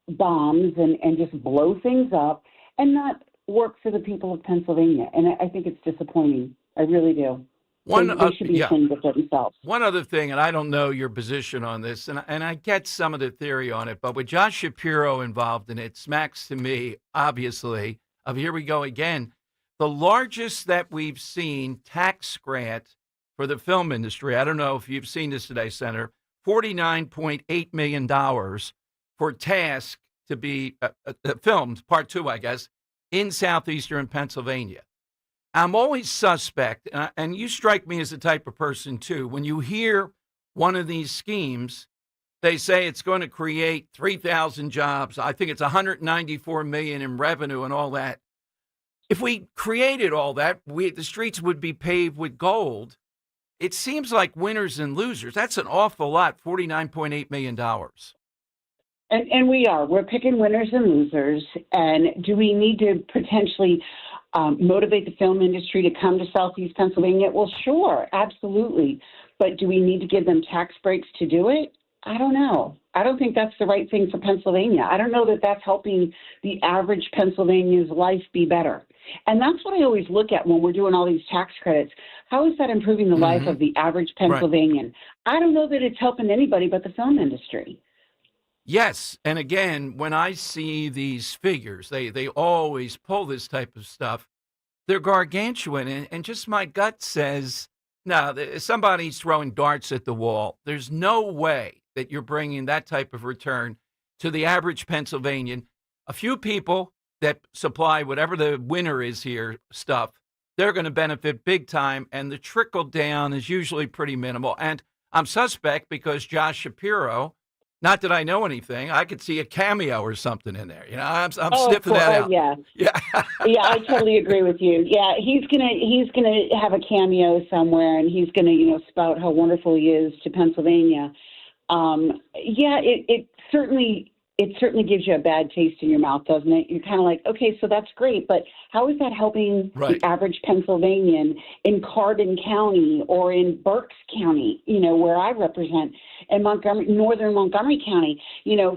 bombs and just blow things up and not work for the people of Pennsylvania. And I think it's disappointing. I really do. They should be ashamed of themselves. One other thing, and I don't know your position on this, and I get some of the theory on it, but with Josh Shapiro involved in it, smacks to me, obviously, of here we go again, the largest that we've seen tax grant for the film industry. I don't know if you've seen this today, Senator, $49.8 million for Task to be filmed, part 2, I guess, in southeastern Pennsylvania. I'm always suspect, and you strike me as the type of person, too. When you hear one of these schemes, they say it's going to create 3,000 jobs. I think it's $194 million in revenue and all that. If we created all that, the streets would be paved with gold. It seems like winners and losers. That's an awful lot, $49.8 million. And we are. We're picking winners and losers. And do we need to potentially motivate the film industry to come to Southeast Pennsylvania? Well, sure, absolutely. But do we need to give them tax breaks to do it? I don't know. I don't think that's the right thing for Pennsylvania. I don't know that that's helping the average Pennsylvanian's life be better. And that's what I always look at when we're doing all these tax credits. How is that improving the life of the average Pennsylvanian? Right. I don't know that it's helping anybody but the film industry. Yes. And again, when I see these figures, they always pull this type of stuff. They're gargantuan. And just my gut says, no, somebody's throwing darts at the wall. There's no way that you're bringing that type of return to the average Pennsylvanian. A few people that supply whatever the winner is here stuff, they're going to benefit big time. And the trickle down is usually pretty minimal. And I'm suspect because Josh Shapiro, not that I know anything, I could see a cameo or something in there. I'm sniffing that out. Yeah, yeah, yeah. I totally agree with you. Yeah, he's gonna have a cameo somewhere, and he's gonna spout how wonderful he is to Pennsylvania. It certainly gives you a bad taste in your mouth, doesn't it? You're kind of like, okay, so that's great, but how is that helping the average Pennsylvanian in Carbon County or in Berks County, where I represent, and northern Montgomery County?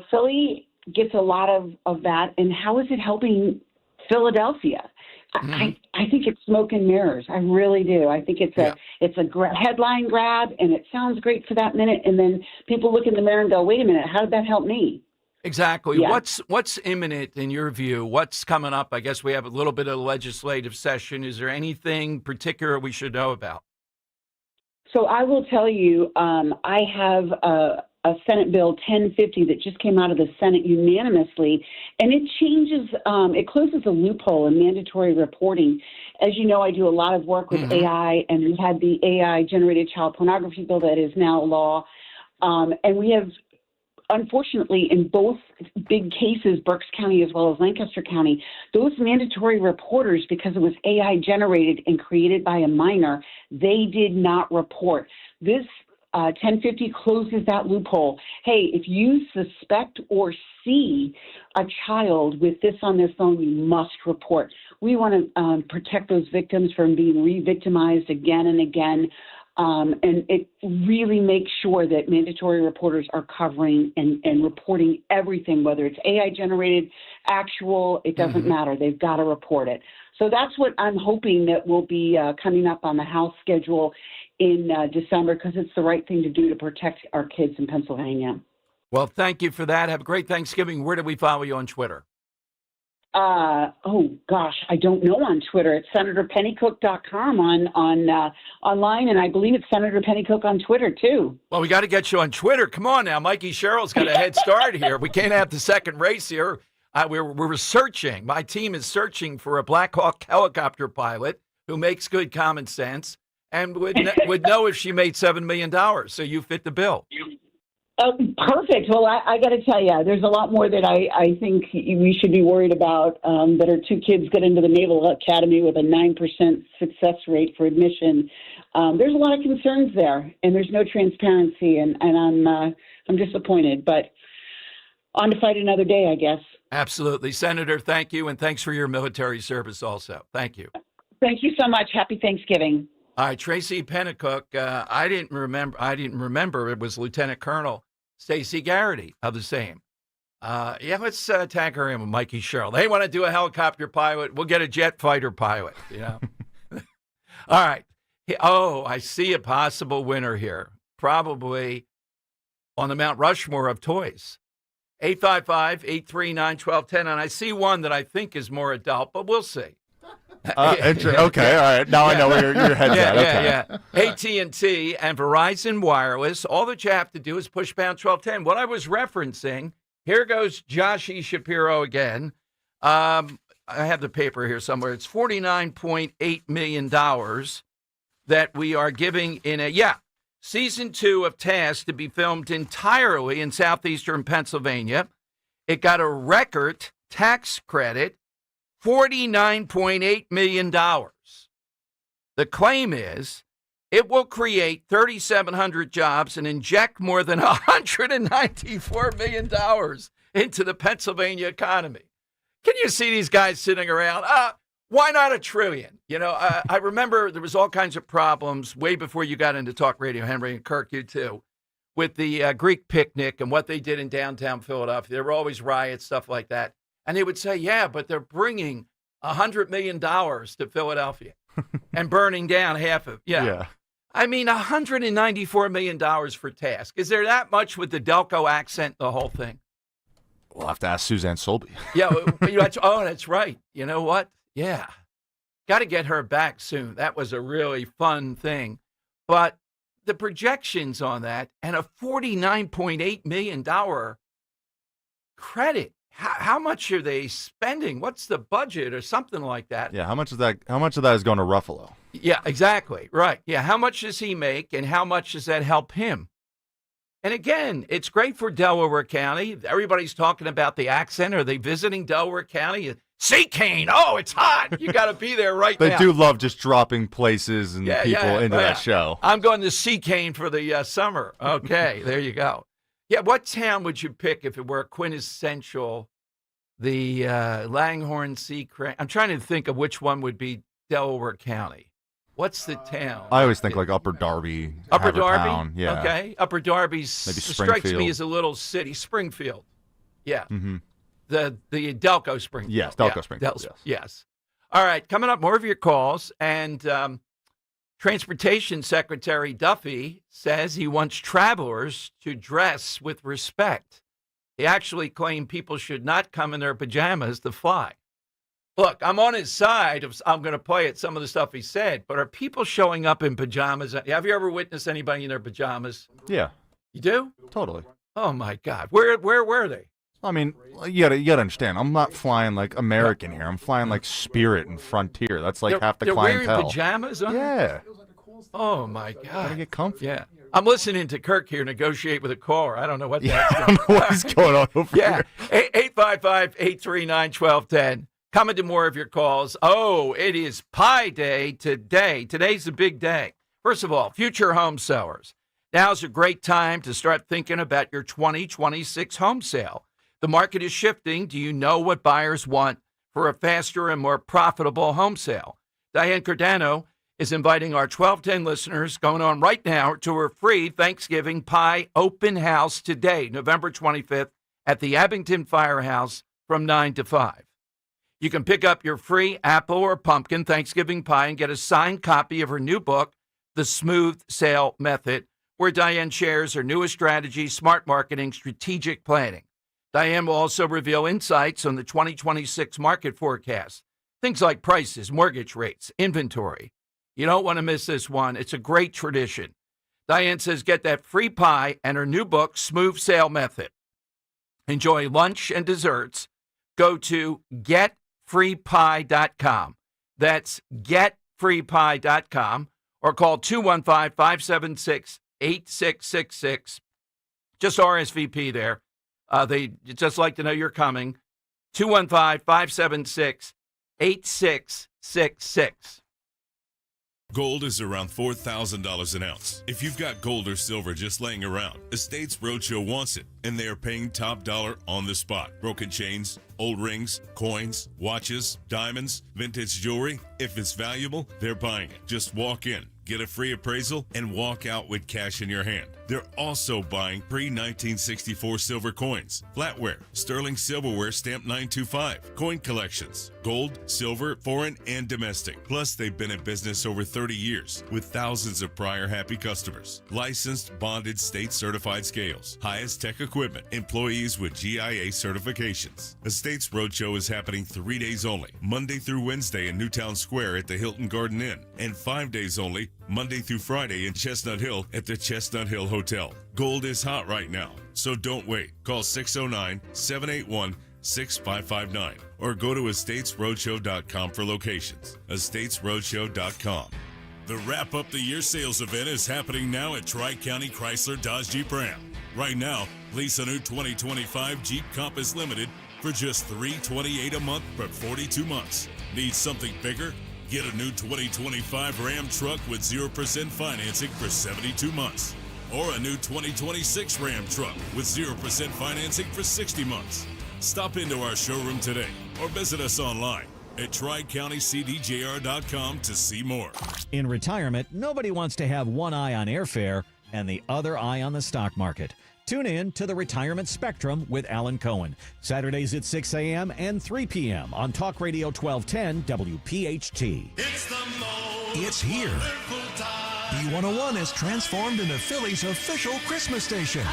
Philly gets a lot of that, and how is it helping Philadelphia? I think it's smoke and mirrors. I really do. I think it's a headline grab, and it sounds great for that minute, and then people look in the mirror and go, wait a minute, how did that help me? Exactly. Yeah. What's imminent in your view? What's coming up? I guess we have a little bit of legislative session. Is there anything particular we should know about? So I will tell you, I have a Senate Bill 1050 that just came out of the Senate unanimously, and it changes, it closes a loophole in mandatory reporting. As you know, I do a lot of work with AI, and we had the AI-generated child pornography bill that is now law, and we have, unfortunately, in both big cases, Berks County as well as Lancaster County, those mandatory reporters, because it was AI generated and created by a minor, they did not report. This 1050 closes that loophole. Hey, if you suspect or see a child with this on their phone, you must report. We want to protect those victims from being re-victimized again and again. And it really makes sure that mandatory reporters are covering and reporting everything, whether it's AI generated, actual, it doesn't matter. They've got to report it. So that's what I'm hoping that will be coming up on the House schedule in December, because it's the right thing to do to protect our kids in Pennsylvania. Well, thank you for that. Have a great Thanksgiving. Where do we follow you on Twitter? I don't know on Twitter. It's senatorpennycook.com online, and I believe it's Senator Pennycook on Twitter too. Well, we got to get you on Twitter. Come on now, Mikey Sherrill's got a head start here. We can't have the second race here. We're searching. My team is searching for a Black Hawk helicopter pilot who makes good common sense and would know if she made $7 million. So you fit the bill. Perfect. Well, I got to tell you, there's a lot more that I think we should be worried about. That our two kids get into the Naval Academy with a 9% success rate for admission. There's a lot of concerns there, and there's no transparency, and I'm disappointed. But on to fight another day, I guess. Absolutely, Senator. Thank you, and thanks for your military service. Also, thank you. Thank you so much. Happy Thanksgiving. All right, Tracy Pennicook. I didn't remember it was Lieutenant Colonel Stacey Garrity of the same. Let's tag her in with Mikey Sherrill. They want to do a helicopter pilot. We'll get a jet fighter pilot. All right. Oh, I see a possible winner here. Probably on the Mount Rushmore of toys. 855-839-1210. And I see one that I think is more adult, but we'll see. Okay, all right. Now I know where your head's at. Okay. AT&T and Verizon Wireless, all that you have to do is push pound 1210. What I was referencing, here goes Josh E. Shapiro again. I have the paper here somewhere. It's $49.8 million that we are giving in season 2 of Task to be filmed entirely in southeastern Pennsylvania. It got a record tax credit, $49.8 million. The claim is it will create 3,700 jobs and inject more than $194 million into the Pennsylvania economy. Can you see these guys sitting around? Why not $1 trillion? I remember there was all kinds of problems way before you got into talk radio, Henry, and Kirk, you too, with the Greek picnic and what they did in downtown Philadelphia. There were always riots, stuff like that. And they would say, yeah, but they're bringing $100 million to Philadelphia and burning down half of yeah. I mean, $194 million for Task. Is there that much with the Delco accent, the whole thing? We'll have to ask Suzanne Solby. That's right. You know what? Yeah. Got to get her back soon. That was a really fun thing. But the projections on that and a $49.8 million credit. How much are they spending? What's the budget or something like that? Yeah, how much of that is going to Ruffalo? Yeah, exactly. Right. Yeah, how much does he make and how much does that help him? And again, it's great for Delaware County. Everybody's talking about the accent. Are they visiting Delaware County? Sea Cane. Oh, it's hot. You got to be there now. They do love just dropping places and people into that show. I'm going to Sea Cane for the summer. Okay, there you go. Yeah, what town would you pick if it were quintessential? The Langhorne Sea Crane. I'm trying to think of which one would be Delaware County. What's the town? I always think like Upper Darby. Upper Darby? Town. Yeah. Okay. Upper Darby strikes me as a little city. Springfield. Yeah. Mm-hmm. The Delco Springfield. Yes, Delco Springfield. Yes. All right. Coming up, more of your calls. And Transportation Secretary Duffy says he wants travelers to dress with respect. He actually claimed people should not come in their pajamas to fly. Look, I'm on his side. I'm going to play at some of the stuff he said, but are people showing up in pajamas? Have you ever witnessed anybody in their pajamas? Yeah. You do? Totally. Oh, my God. Where were they? I mean, you gotta understand, I'm not flying like American here. I'm flying like Spirit and Frontier. That's like half the clientele. They're wearing pajamas on? Yeah. Oh, my God. Gotta get comfy. Yeah. I'm listening to Kirk here negotiate with a caller. I don't know what that's I don't know what's going on over here. 855-839-1210. Coming to more of your calls. Oh, it is Pie Day today. Today's a big day. First of all, future home sellers. Now's a great time to start thinking about your 2026 home sale. The market is shifting. Do you know what buyers want for a faster and more profitable home sale? Diane Giordano is inviting our 1210 listeners going on right now to her free Thanksgiving Pie Open House today, November 25th, at the Abington Firehouse from 9 to 5. You can pick up your free apple or pumpkin Thanksgiving pie and get a signed copy of her new book, The Smooth Sale Method, where Diane shares her newest strategy, smart marketing, strategic planning. Diane will also reveal insights on the 2026 market forecast, things like prices, mortgage rates, inventory. You don't want to miss this one. It's a great tradition. Diane says get that free pie and her new book, Smooth Sale Method. Enjoy lunch and desserts. Go to getfreepie.com. That's getfreepie.com. or call 215-576-8666. Just RSVP there. They just like to know you're coming. 215-576-8666. Gold is around $4,000 an ounce. If you've got gold or silver just laying around, Estates Roadshow wants it, and they are paying top dollar on the spot. Broken chains, old rings, coins, watches, diamonds, vintage jewelry. If it's valuable, they're buying it. Just walk in, get a free appraisal, and walk out with cash in your hand. They're also buying pre-1964 silver coins, flatware, sterling silverware stamped 925, coin collections, gold, silver, foreign, and domestic. Plus, they've been in business over 30 years with thousands of prior happy customers. Licensed, bonded, state-certified scales, highest tech equipment, employees with GIA certifications. Estates Roadshow is happening 3 days only, Monday through Wednesday in Newtown Square at the Hilton Garden Inn, and 5 days only, Monday through Friday in Chestnut Hill at the Chestnut Hill Hotel. Gold is hot right now, so don't wait. Call 609-781-6559 or go to estatesroadshow.com for locations. estatesroadshow.com. The Wrap Up the Year sales event is happening now at Tri-County Chrysler Dodge Jeep Ram. Right now, lease a new 2025 Jeep Compass Limited for just $328 a month for 42 months. Need something bigger? Get a new 2025 Ram truck with 0% financing for 72 months. Or a new 2026 Ram truck with 0% financing for 60 months. Stop into our showroom today or visit us online at TriCountyCDJR.com to see more. In retirement, nobody wants to have one eye on airfare and the other eye on the stock market. Tune in to the Retirement Spectrum with Alan Cohen, Saturdays at 6 a.m. and 3 p.m. on Talk Radio 1210 WPHT. It's here. B101 has transformed into Philly's official Christmas station.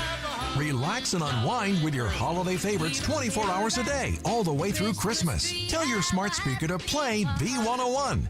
Relax and unwind with your holiday favorites 24 hours a day, all the way through Christmas. Tell your smart speaker to play B101.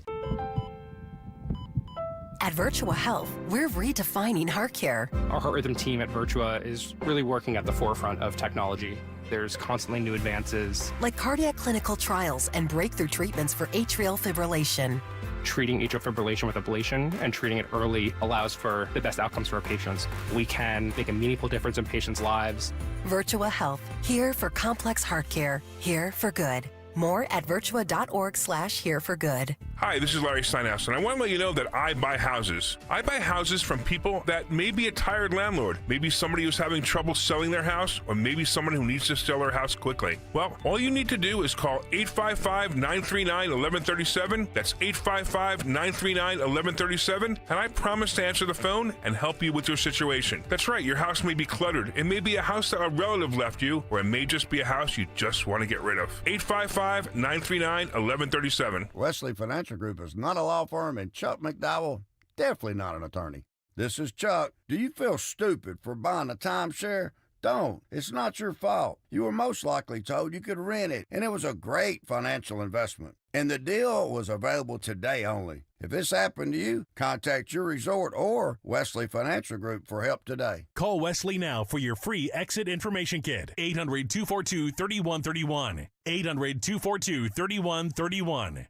At Virtua Health, we're redefining heart care. Our heart rhythm team at Virtua is really working at the forefront of technology. There's constantly new advances. Like cardiac clinical trials and breakthrough treatments for atrial fibrillation. Treating atrial fibrillation with ablation and treating it early allows for the best outcomes for our patients. We can make a meaningful difference in patients' lives. Virtua Health, here for complex heart care, here for good. More at virtua.org/here-for-good. Hi, this is Larry Steinhaus, and I want to let you know that I buy houses. I buy houses from people that may be a tired landlord, maybe somebody who's having trouble selling their house, or maybe someone who needs to sell their house quickly. Well, all you need to do is call 855-939-1137. That's 855-939-1137, and I promise to answer the phone and help you with your situation. That's right, your house may be cluttered. It may be a house that a relative left you, or it may just be a house you just want to get rid of. 855-939-1137. Wesley Financial Group is not a law firm, and Chuck McDowell, definitely not an attorney. This is Chuck. Do you feel stupid for buying a timeshare? Don't. It's not your fault. You were most likely told you could rent it, and it was a great financial investment. And the deal was available today only. If this happened to you, contact your resort or Wesley Financial Group for help today. Call Wesley now for your free exit information kit. 800-242-3131. 800-242-3131.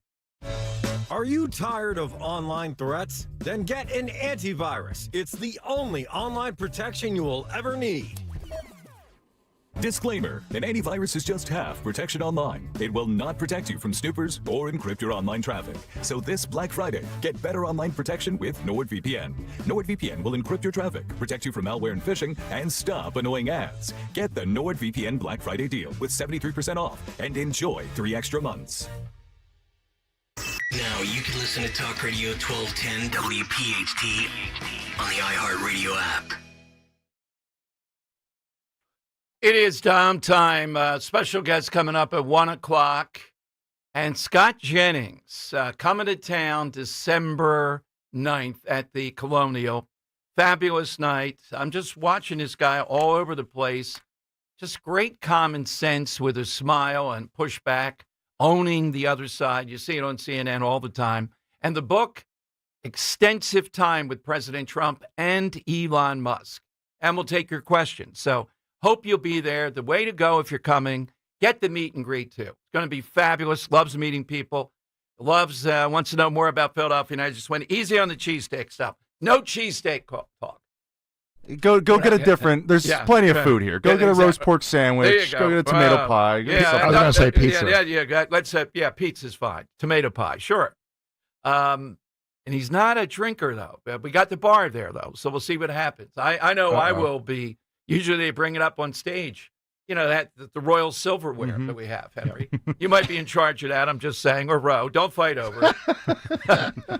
Are you tired of online threats? Then get an antivirus. It's the only online protection you will ever need. Disclaimer, an antivirus is just half protection online. It will not protect you from snoopers or encrypt your online traffic. So this Black Friday, get better online protection with NordVPN. NordVPN will encrypt your traffic, protect you from malware and phishing, and stop annoying ads. Get the NordVPN Black Friday deal with 73% off and enjoy 3 extra months. Now you can listen to Talk Radio 1210 WPHT on the iHeartRadio app. It is Dom time. Special guest coming up at 1 o'clock. And Scott Jennings coming to town December 9th at the Colonial. Fabulous night. I'm just watching this guy all over the place. Just great common sense with a smile and pushback, owning the other side. You see it on CNN all the time. And the book, Extensive Time with President Trump and Elon Musk. And we'll take your questions. So hope you'll be there. The way to go if you're coming, get the meet and greet too. It's going to be fabulous. Loves meeting people. Loves wants to know more about Philadelphia, and I just went easy on the cheesesteak stuff. No cheesesteak talk. Go get a different. There's plenty of food here. Go get a roast pork sandwich. Go get a tomato pie. I was going to say pizza. Yeah. Let's say pizza's fine. Tomato pie, sure. And he's not a drinker though. We got the bar there though, so we'll see what happens. I know I will be. Usually they bring it up on stage. You know that the royal silverware that we have, Henry. You might be in charge of that. I'm just saying, or Roe. Don't fight over it.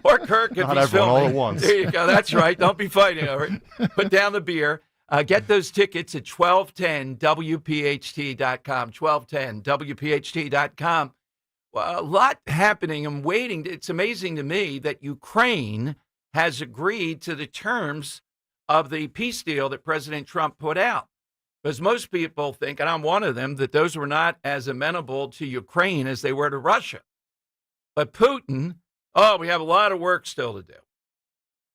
Or Kirk if he's filming. All at once. There you go. That's right. Don't be fighting over it. Put down the beer. Get those tickets at 1210WPHT.com. 1210WPHT.com. Well, a lot happening. I'm waiting. It's amazing to me that Ukraine has agreed to the terms of the peace deal that President Trump put out. Because most people think, and I'm one of them, that those were not as amenable to Ukraine as they were to Russia. But Putin, we have a lot of work still to do.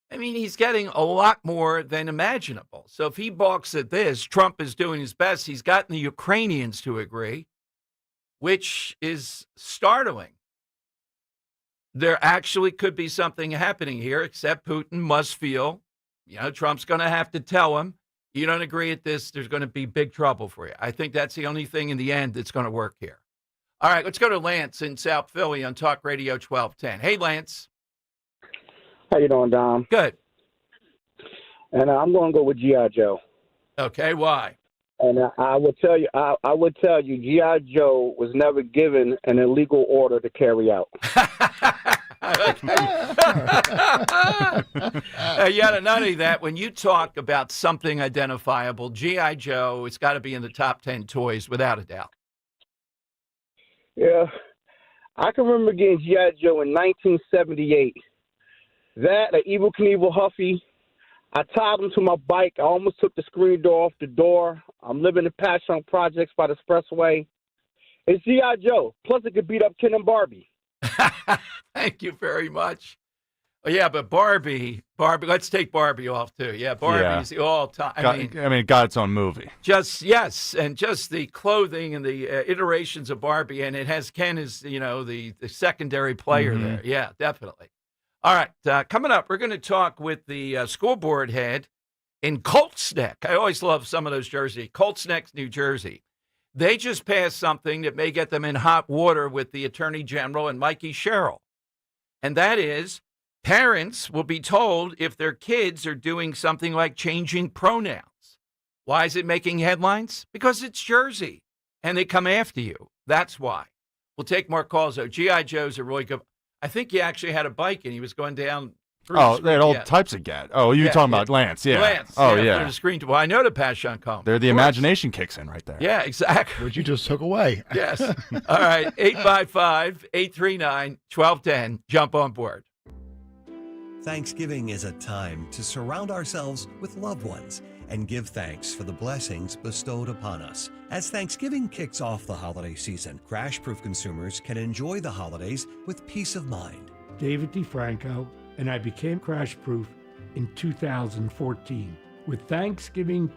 I mean, he's getting a lot more than imaginable. So if he balks at this, Trump is doing his best. He's gotten the Ukrainians to agree, which is startling. There actually could be something happening here, except Putin must feel, Trump's going to have to tell him, you don't agree at this, there's going to be big trouble for you. I think that's the only thing in the end that's going to work here. All right, let's go to Lance in South Philly on Talk Radio 1210. Hey, Lance. How you doing, Dom? Good. And I'm going to go with G.I. Joe. Okay, why? And I would tell you, G.I. Joe was never given an illegal order to carry out. Not only that, when you talk about something identifiable, G.I. Joe, it's got to be in the top 10 toys, without a doubt. Yeah. I can remember getting G.I. Joe in 1978. That, Evel Knievel Huffy, I tied him to my bike. I almost took the screen door off the door. I'm living in Passion Projects by the Expressway. It's G.I. Joe. Plus, it could beat up Ken and Barbie. Thank you very much. Oh, yeah, but Barbie, let's take Barbie off, too. Yeah, Barbie's the all-time. It got its own movie. And just the clothing and the iterations of Barbie, and it has Ken as, the secondary player there. Yeah, definitely. All right, coming up, we're going to talk with the school board head in Colts Neck. I always love some of those jerseys. Colts Neck, New Jersey. They just passed something that may get them in hot water with the Attorney General and Mikey Sherrill. And that is, parents will be told if their kids are doing something like changing pronouns. Why is it making headlines? Because it's Jersey, and they come after you. That's why. We'll take more calls, though. G.I. Joe's a really good. I think he actually had a bike, and he was going down. They had all types of gat. Oh, you're talking about Lance, yeah. Lance. Oh, yeah. The screen. Well, I know the Passion Cone. The imagination kicks in right there. Yeah, exactly. Which you just took away. Yes. All right, 855-839-1210. Jump on board. Thanksgiving is a time to surround ourselves with loved ones and give thanks for the blessings bestowed upon us. As Thanksgiving kicks off the holiday season, Crash Proof consumers can enjoy the holidays with peace of mind. David DeFranco, and I became Crash Proof in 2014. With Thanksgiving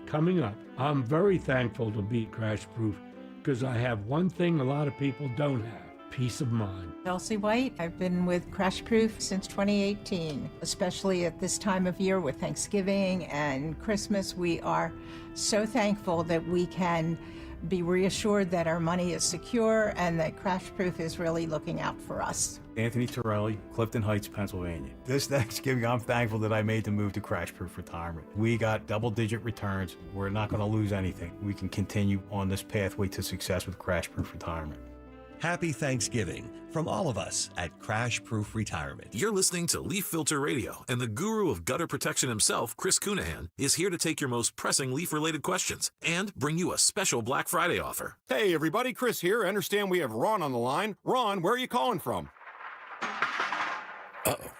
coming up, I'm very thankful to be Crash Proof because I have one thing a lot of people don't have. Peace of mind. Elsie White. I've been with Crash Proof since 2018, especially at this time of year with Thanksgiving and Christmas. We are so thankful that we can be reassured that our money is secure and that Crash Proof is really looking out for us. Anthony Torelli, Clifton Heights, Pennsylvania. This Thanksgiving, I'm thankful that I made the move to Crash Proof Retirement. We got double-digit returns. We're not going to lose anything. We can continue on this pathway to success with Crash Proof Retirement. Happy Thanksgiving from all of us at Crash Proof Retirement. You're listening to Leaf Filter Radio, and the guru of gutter protection himself, Chris Cunahan, is here to take your most pressing leaf-related questions and bring you a special Black Friday offer. Hey, everybody, Chris here. I understand we have Ron on the line. Ron, where are you calling from? Uh-oh.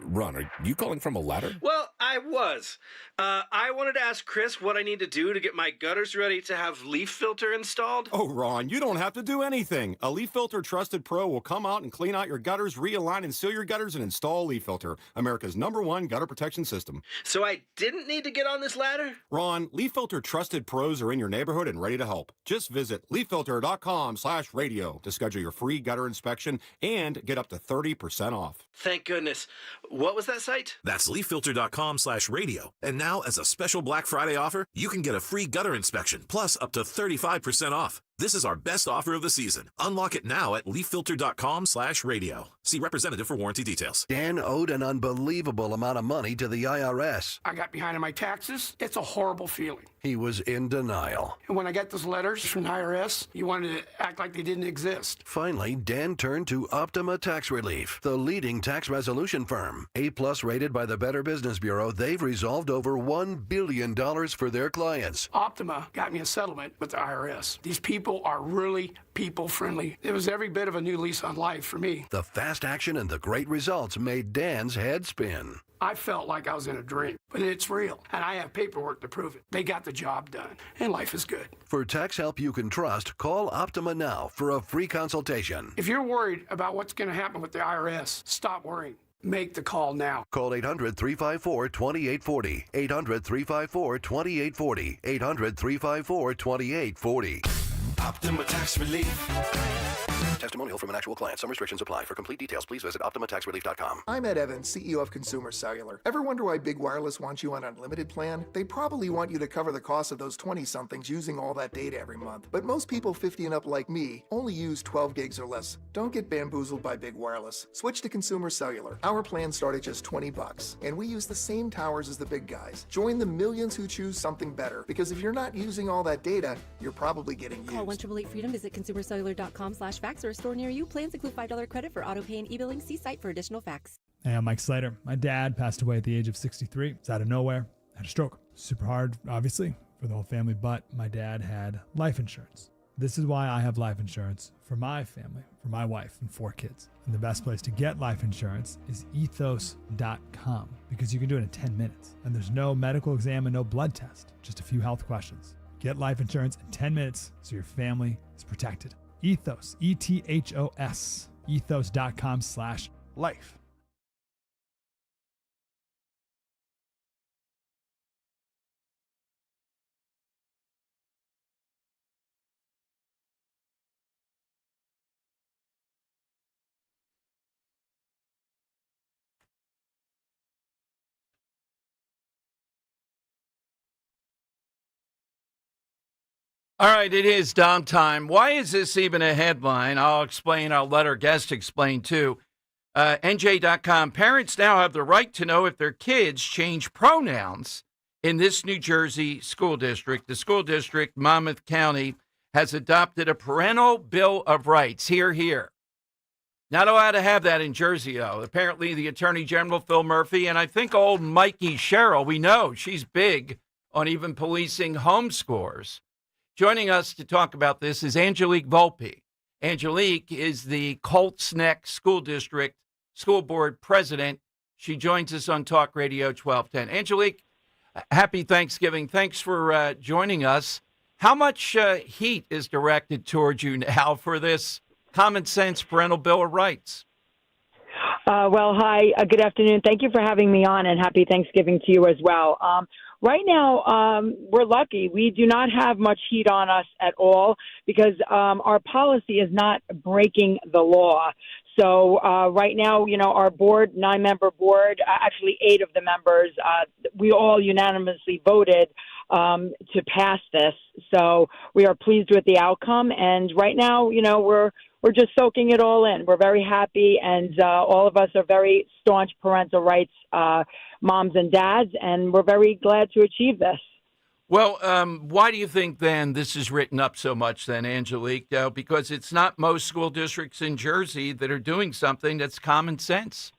Ron, are you calling from a ladder? Well, I was. I wanted to ask Chris what I need to do to get my gutters ready to have leaf filter installed. Oh, Ron, you don't have to do anything. A Leaf Filter Trusted Pro will come out and clean out your gutters, realign and seal your gutters, and install Leaf Filter, America's #1 gutter protection system. So I didn't need to get on this ladder? Ron, Leaf Filter Trusted Pros are in your neighborhood and ready to help. Just visit leaffilter.com/radio to schedule your free gutter inspection and get up to 30% off. Thank goodness. What was that site? That's leaffilter.com/radio. And now, as a special Black Friday offer, you can get a free gutter inspection, plus up to 35% off. This is our best offer of the season. Unlock it now at leaffilter.com/radio. See representative for warranty details. Dan owed an unbelievable amount of money to the IRS. I got behind on my taxes. It's a horrible feeling. He was in denial. And when I got those letters from the IRS, you wanted to act like they didn't exist. Finally, Dan turned to Optima Tax Relief, the leading tax resolution firm. A+ rated by the Better Business Bureau, they've resolved over $1 billion for their clients. Optima got me a settlement with the IRS. These people are really people-friendly. It was every bit of a new lease on life for me. The fast action and the great results made Dan's head spin. I felt like I was in a dream, but it's real, and I have paperwork to prove it. They got the job done, and life is good. For tax help you can trust, call Optima now for a free consultation. If you're worried about what's going to happen with the IRS, stop worrying. Make the call now. Call 800-354-2840. 800-354-2840. 800-354-2840. Optima Tax Relief. Testimonial from an actual client. Some restrictions apply. For complete details, please visit OptimaTaxRelief.com. I'm Ed Evans, CEO of Consumer Cellular. Ever wonder why Big Wireless wants you on an unlimited plan? They probably want you to cover the cost of those 20-somethings using all that data every month. But most people 50 and up like me only use 12 gigs or less. Don't get bamboozled by Big Wireless. Switch to Consumer Cellular. Our plans start at just $20, and we use the same towers as the big guys. Join the millions who choose something better, because if you're not using all that data, you're probably getting used. Call 1-888-FREEDOM, visit consumercellular.com/facts or a store near you. Plans include $5 credit for auto pay and e-billing. See site for additional facts. Hey, I'm Mike Slater. My dad passed away at the age of 63. It's out of nowhere. Had a stroke. Super hard, obviously, for the whole family, but my dad had life insurance. This is why I have life insurance for my family, for my wife and 4 kids. And the best place to get life insurance is ethos.com, because you can do it in 10 minutes. And there's no medical exam and no blood test, just a few health questions. Get life insurance in 10 minutes so your family is protected. Ethos, ETHOS, ethos.com/life. All right, it is downtime. Why is this even a headline? I'll explain. I'll let our guest explain, too. NJ.com, parents now have the right to know if their kids change pronouns in this New Jersey school district. The school district, Monmouth County, has adopted a parental bill of rights. Hear, hear. Not allowed to have that in Jersey, though. Apparently, the Attorney General, Phil Murphy, and I think old Mikey Sherrill, we know she's big on even policing home scores. Joining us to talk about this is Angelique Volpe. Angelique is the Colts Neck School District School Board President. She joins us on Talk Radio 1210. Angelique, happy Thanksgiving. Thanks for joining us. How much heat is directed towards you now for this common sense parental bill of rights? Well, hi, good afternoon. Thank you for having me on, and happy Thanksgiving to you as well. Right now, we're lucky. We do not have much heat on us at all because our policy is not breaking the law. So right now, you know, our board, 9-member board, actually 8 of the members, we all unanimously voted to pass this. So we are pleased with the outcome. And right now, you know, we're just soaking it all in. We're very happy, and all of us are very staunch parental rights moms and dads, and we're very glad to achieve this. Well, why do you think then this is written up so much then, Angelique? Because it's not most school districts in Jersey that are doing something that's common sense.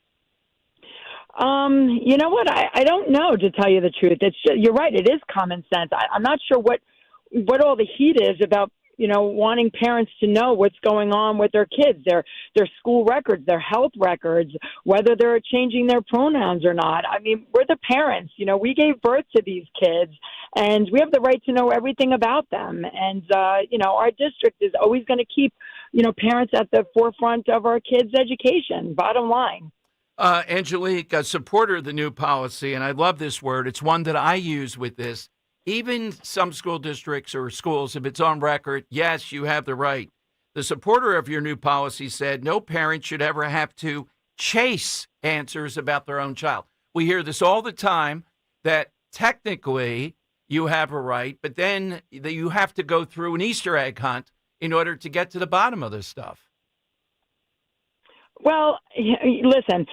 You know what? I don't know, to tell you the truth. It's just, you're right. It is common sense. I'm not sure what all the heat is about wanting parents to know what's going on with their kids, their school records, their health records, whether they're changing their pronouns or not. I mean, we're the parents. We gave birth to these kids, and we have the right to know everything about them. And, our district is always going to keep, parents at the forefront of our kids' education, bottom line. Angelique, a supporter of the new policy, and I love this word. It's one that I use with this. Even some school districts or schools, if it's on record, yes, you have the right. The supporter of your new policy said no parent should ever have to chase answers about their own child. We hear this all the time, that technically you have a right, but then you have to go through an Easter egg hunt in order to get to the bottom of this stuff. Well, listen,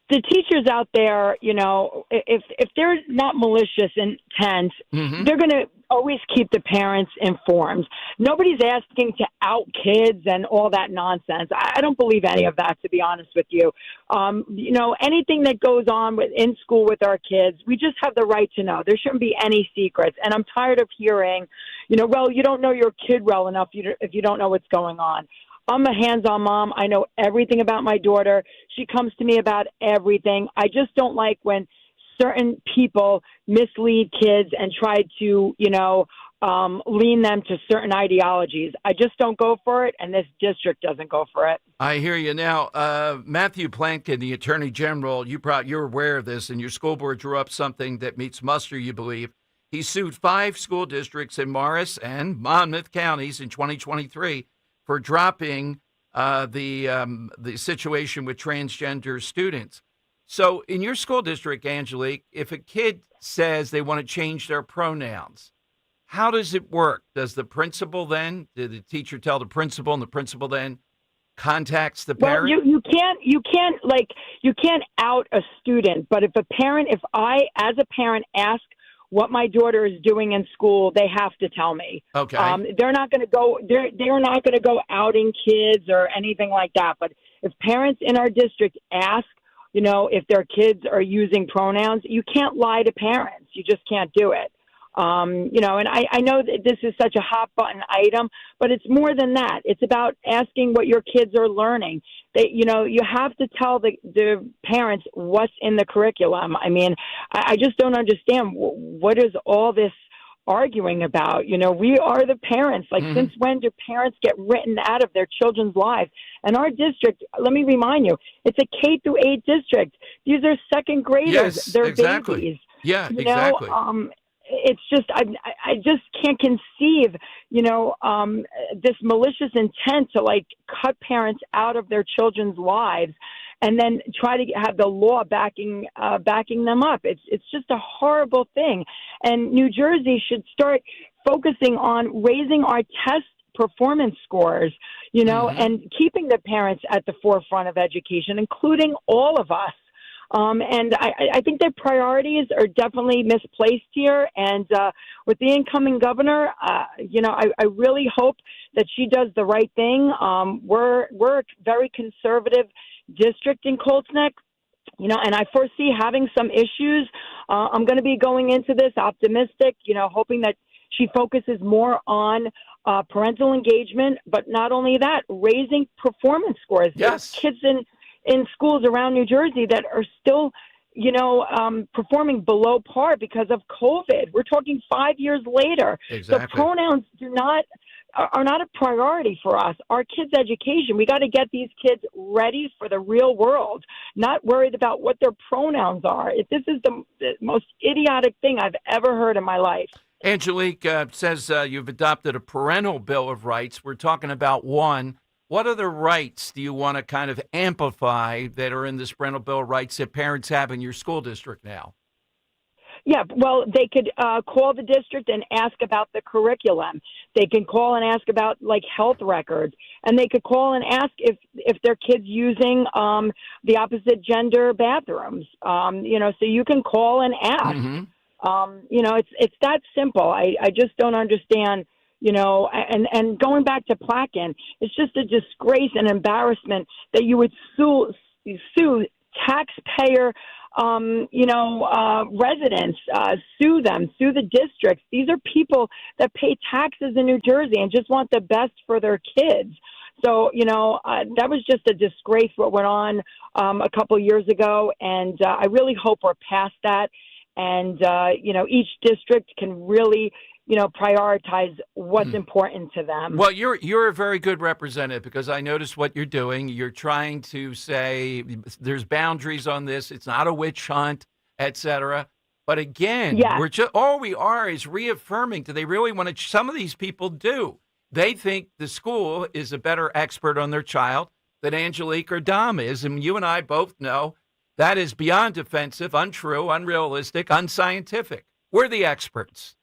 the teachers out there, if they're not malicious intent, they're going to always keep the parents informed. Nobody's asking to out kids and all that nonsense. I don't believe any of that, to be honest with you. Anything that goes on in school with our kids, we just have the right to know. There shouldn't be any secrets. And I'm tired of hearing, well, you don't know your kid well enough if you don't know what's going on. I'm a hands-on mom. I know everything about my daughter. She comes to me about everything. I just don't like when certain people mislead kids and try to, lean them to certain ideologies. I just don't go for it, and this district doesn't go for it. I hear you. Now, Matthew Plankin, the Attorney General, you're aware of this, and your school board drew up something that meets muster, you believe. He sued 5 school districts in Morris and Monmouth counties in 2023 for dropping the situation with transgender students. So in your school district, Angelique, if a kid says they want to change their pronouns, how does it work? Does the principal did the teacher tell the principal, and the principal then contacts the parent? Well, you can't out a student, but if I as a parent ask what my daughter is doing in school, they have to tell me. Okay. They're not going to go. They're not going to go outing kids or anything like that. But if parents in our district ask, if their kids are using pronouns, you can't lie to parents. You just can't do it. And I know that this is such a hot button item, but it's more than that. It's about asking what your kids are learning. You have to tell the parents what's in the curriculum. I mean, I just don't understand what is all this arguing about. We are the parents. Since when do parents get written out of their children's lives? And our district, let me remind you, it's a K-8 district. These are second graders. Yes, They're exactly. babies. Yeah, exactly. It's just I just can't conceive, this malicious intent to cut parents out of their children's lives, and then try to have the law backing them up. It's just a horrible thing, and New Jersey should start focusing on raising our test performance scores, and keeping the parents at the forefront of education, including all of us. And I think their priorities are definitely misplaced here. And with the incoming governor, I really hope that she does the right thing. We're a very conservative district in Colts Neck, and I foresee having some issues. I'm going to be going into this optimistic, hoping that she focuses more on parental engagement, but not only that, raising performance scores. Yes. There's kids in schools around New Jersey that are still, performing below par because of COVID. We're talking 5 years later. Exactly. The pronouns are not a priority for us. Our kids' education, we got to get these kids ready for the real world, not worried about what their pronouns are. This is the most idiotic thing I've ever heard in my life. Angelique says you've adopted a parental bill of rights. We're talking about one. What other rights do you want to kind of amplify that are in this parental bill of rights that parents have in your school district now? Yeah, well, they could call the district and ask about the curriculum. They can call and ask about health records, and they could call and ask if their kids using the opposite gender bathrooms. So you can call and ask. Mm-hmm. It's that simple. I just don't understand. And going back to Plotkin, it's just a disgrace and embarrassment that you would sue taxpayer residents, sue them, sue the districts. These are people that pay taxes in New Jersey and just want the best for their kids. So, that was just a disgrace what went on a couple years ago, and I really hope we're past that. And, each district can really, prioritize what's important to them. Well, you're a very good representative because I noticed what you're doing. You're trying to say there's boundaries on this. It's not a witch hunt, et cetera. But again, all we are is reaffirming. Do they really want to? Some of these people do. They think the school is a better expert on their child than Angelique or Dom is. And you and I both know that is beyond offensive, untrue, unrealistic, unscientific. We're the experts.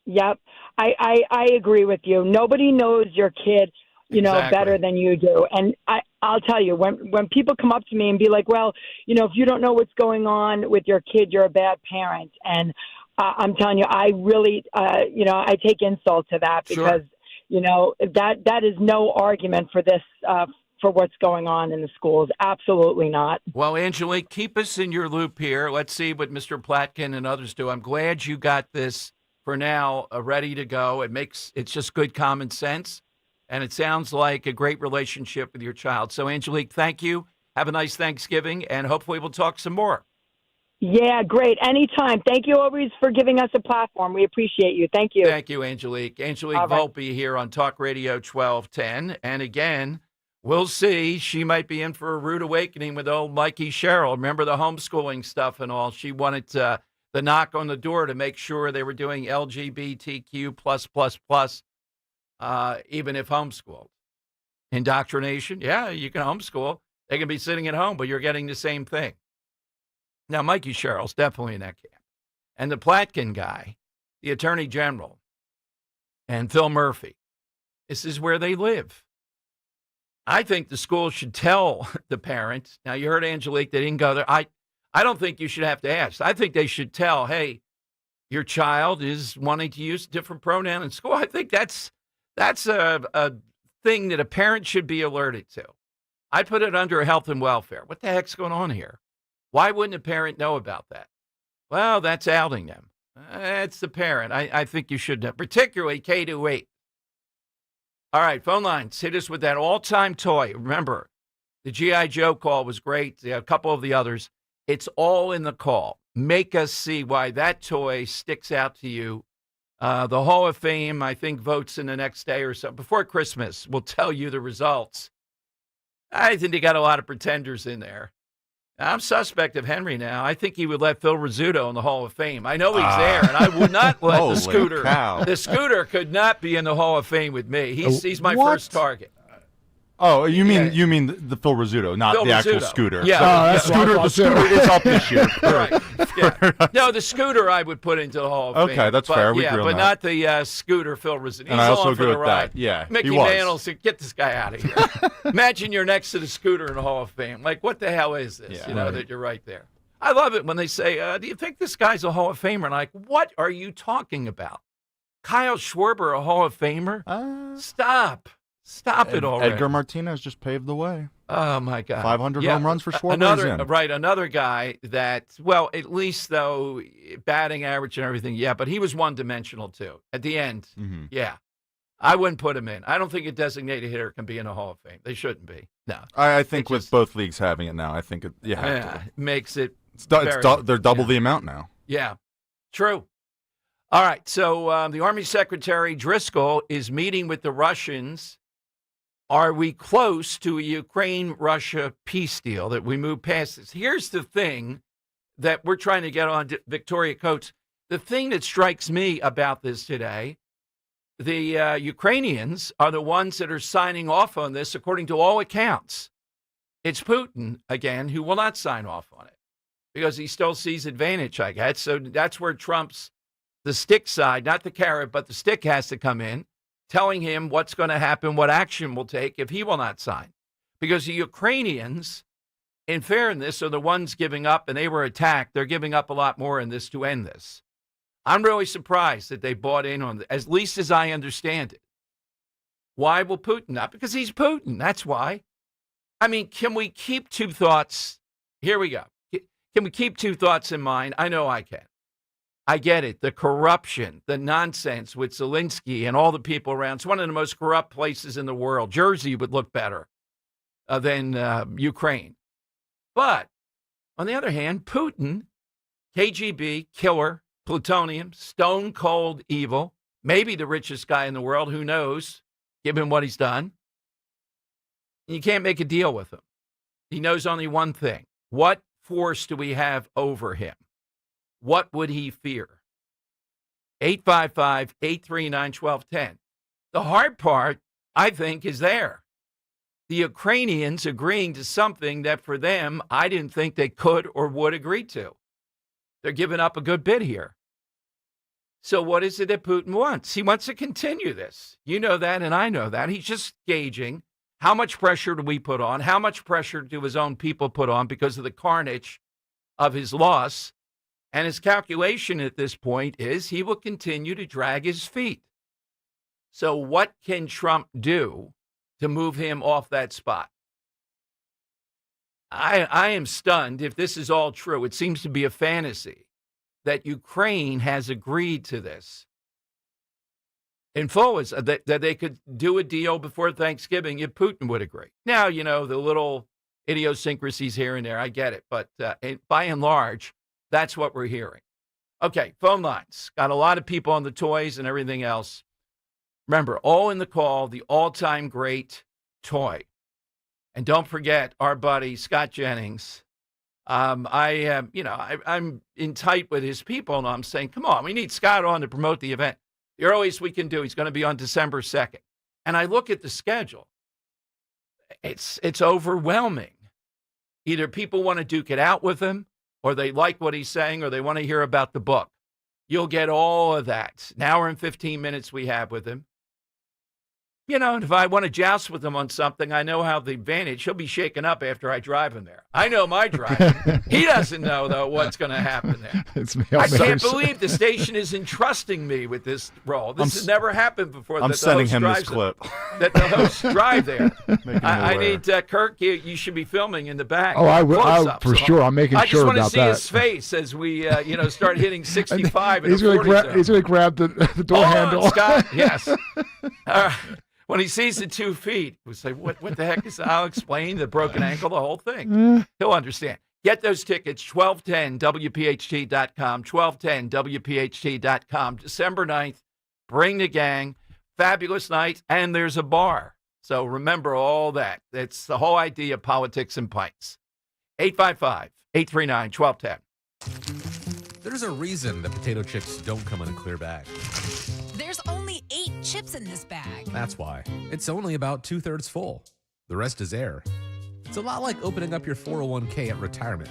Yep. I agree with you. Nobody knows your kid, better than you do. And I'll tell you, when people come up to me and be like, well, if you don't know what's going on with your kid, you're a bad parent. And I'm telling you, I really, I take insult to that because, that is no argument for this, for what's going on in the schools. Absolutely not. Well, Angelique, keep us in your loop here. Let's see what Mr. Platkin and others do. I'm glad you got this for now ready to go. It's just good common sense, and it sounds like a great relationship with your child. So, Angelique, thank you. Have a nice Thanksgiving, and hopefully we'll talk some more. Yeah, great. Anytime. Thank you always for giving us a platform. We appreciate you. Thank you. Thank you, Angelique. Angelique Volpe here on Talk Radio 1210. And again, we'll see. She might be in for a rude awakening with old Mikey Sherrill. Remember the homeschooling stuff and all. She wanted the knock on the door to make sure they were doing LGBTQ+++, even if homeschooled. Indoctrination, yeah, you can homeschool. They can be sitting at home, but you're getting the same thing. Now, Mikey Sherrill's definitely in that camp. And the Platkin guy, the Attorney General, and Phil Murphy, this is where they live. I think the school should tell the parents. Now, you heard Angelique, they didn't go there. I don't think you should have to ask. I think they should tell, hey, your child is wanting to use a different pronoun in school. I think that's a thing that a parent should be alerted to. I put it under health and welfare. What the heck's going on here? Why wouldn't a parent know about that? Well, that's outing them. It's the parent. I think you should know, particularly K-8. All right, phone lines. Hit us with that all-time toy. Remember, the G.I. Joe call was great. A couple of the others. It's all in the call. Make us see why that toy sticks out to you. The Hall of Fame, I think, votes in the next day or so. Before Christmas, we'll tell you the results. I think they got a lot of pretenders in there. I'm suspect of Henry now. I think he would let Phil Rizzuto in the Hall of Fame. I know he's there, and I would not let the Scooter. Cow. The Scooter could not be in the Hall of Fame with me. He's my first target. Oh, you mean the Phil Rizzuto, not Phil the actual Rizzuto. Scooter. Yeah. The Scooter is up this year. Right. Yeah. No, the Scooter I would put into the Hall of Fame. Okay, that's fair. We agree on but that. not the Scooter Phil Rizzuto. And I also agree agree with that. Yeah, Mickey he was. Mantle said, "Get this guy out of here." Imagine you're next to the Scooter in the Hall of Fame. Like, what the hell is this? Yeah, that you're right there. I love it when they say, "Do you think this guy's a Hall of Famer?" And I'm like, what are you talking about? Kyle Schwarber, a Hall of Famer? Stop it already. Edgar Martinez just paved the way. Oh, my God. 500 home runs for Schwarber. Another guy that, well, at least, though, batting average and everything, yeah, but he was one-dimensional, too. At the end, yeah. I wouldn't put him in. I don't think a designated hitter can be in the Hall of Fame. They shouldn't be. No. I think with both leagues having it now, I think you have to. It makes it they're double the amount now. Yeah, true. All right, so the Army Secretary Driscoll is meeting with the Russians. Are we close to a Ukraine-Russia peace deal that we move past this? Here's the thing that we're trying to get on, Victoria Coates. The thing that strikes me about this today, the Ukrainians are the ones that are signing off on this, according to all accounts. It's Putin, again, who will not sign off on it because he still sees advantage, I guess. So that's where Trump's, the stick side, not the carrot, but the stick has to come in, telling him what's going to happen, what action will take if he will not sign. Because the Ukrainians, in fairness, are the ones giving up, and they were attacked. They're giving up a lot more in this to end this. I'm really surprised that they bought in on it, at least as I understand it. Why will Putin not? Because he's Putin. That's why. I mean, can we keep two thoughts? Here we go. Can we keep two thoughts in mind? I know I can. I get it. The corruption, the nonsense with Zelensky and all the people around. It's one of the most corrupt places in the world. Jersey would look better than Ukraine. But on the other hand, Putin, KGB, killer, plutonium, stone cold evil, maybe the richest guy in the world. Who knows, given what he's done. You can't make a deal with him. He knows only one thing. What force do we have over him? What would he fear? 855-839-1210. The hard part, I think, is there. The Ukrainians agreeing to something that for them, I didn't think they could or would agree to. They're giving up a good bit here. So what is it that Putin wants? He wants to continue this. You know that, and I know that. He's just gauging how much pressure do we put on? How much pressure do his own people put on because of the carnage of his loss? And his calculation at this point is he will continue to drag his feet. So what can Trump do to move him off that spot? I am stunned if this is all true. It seems to be a fantasy that Ukraine has agreed to this in full, is that they could do a deal before Thanksgiving if Putin would agree. Now, you know, the little idiosyncrasies here and there, I get it. But by and large, that's what we're hearing. Okay, phone lines. Got a lot of people on the toys and everything else. Remember, all in the call, the all-time great toy. And don't forget our buddy, Scott Jennings. I'm in tight with his people, and I'm saying, come on, we need Scott on to promote the event. The earliest we can do, he's going to be on December 2nd. And I look at the schedule. It's overwhelming. Either people want to duke it out with him, or they like what he's saying, or they want to hear about the book. You'll get all of that. An hour and 15 minutes we have with him. You know, and if I want to joust with him on something, I know how the advantage. He'll be shaken up after I drive him there. I know my driving. He doesn't know, though, what's going to happen there. I can't believe the station is entrusting me with this role. This has never happened before. I'm sending him this clip. That the hosts drive there. I need Kirk. You should be filming in the back. Oh, I will for sure. I'm making sure about that. I just want to see his face as we, start hitting 65. He's going to grab the door handle. Scott, yes. When he sees the 2 feet, we say, what the heck is that? I'll explain the broken ankle, the whole thing. He'll understand. Get those tickets, 1210WPHT.com, 1210WPHT.com. December 9th, bring the gang, fabulous night, and there's a bar. So remember all that. It's the whole idea of politics and pints. 855-839-1210. There's a reason that potato chips don't come in a clear bag. There's only 8 chips in this bag. That's why. It's only about 2/3 full. The rest is air. It's a lot like opening up your 401k at retirement.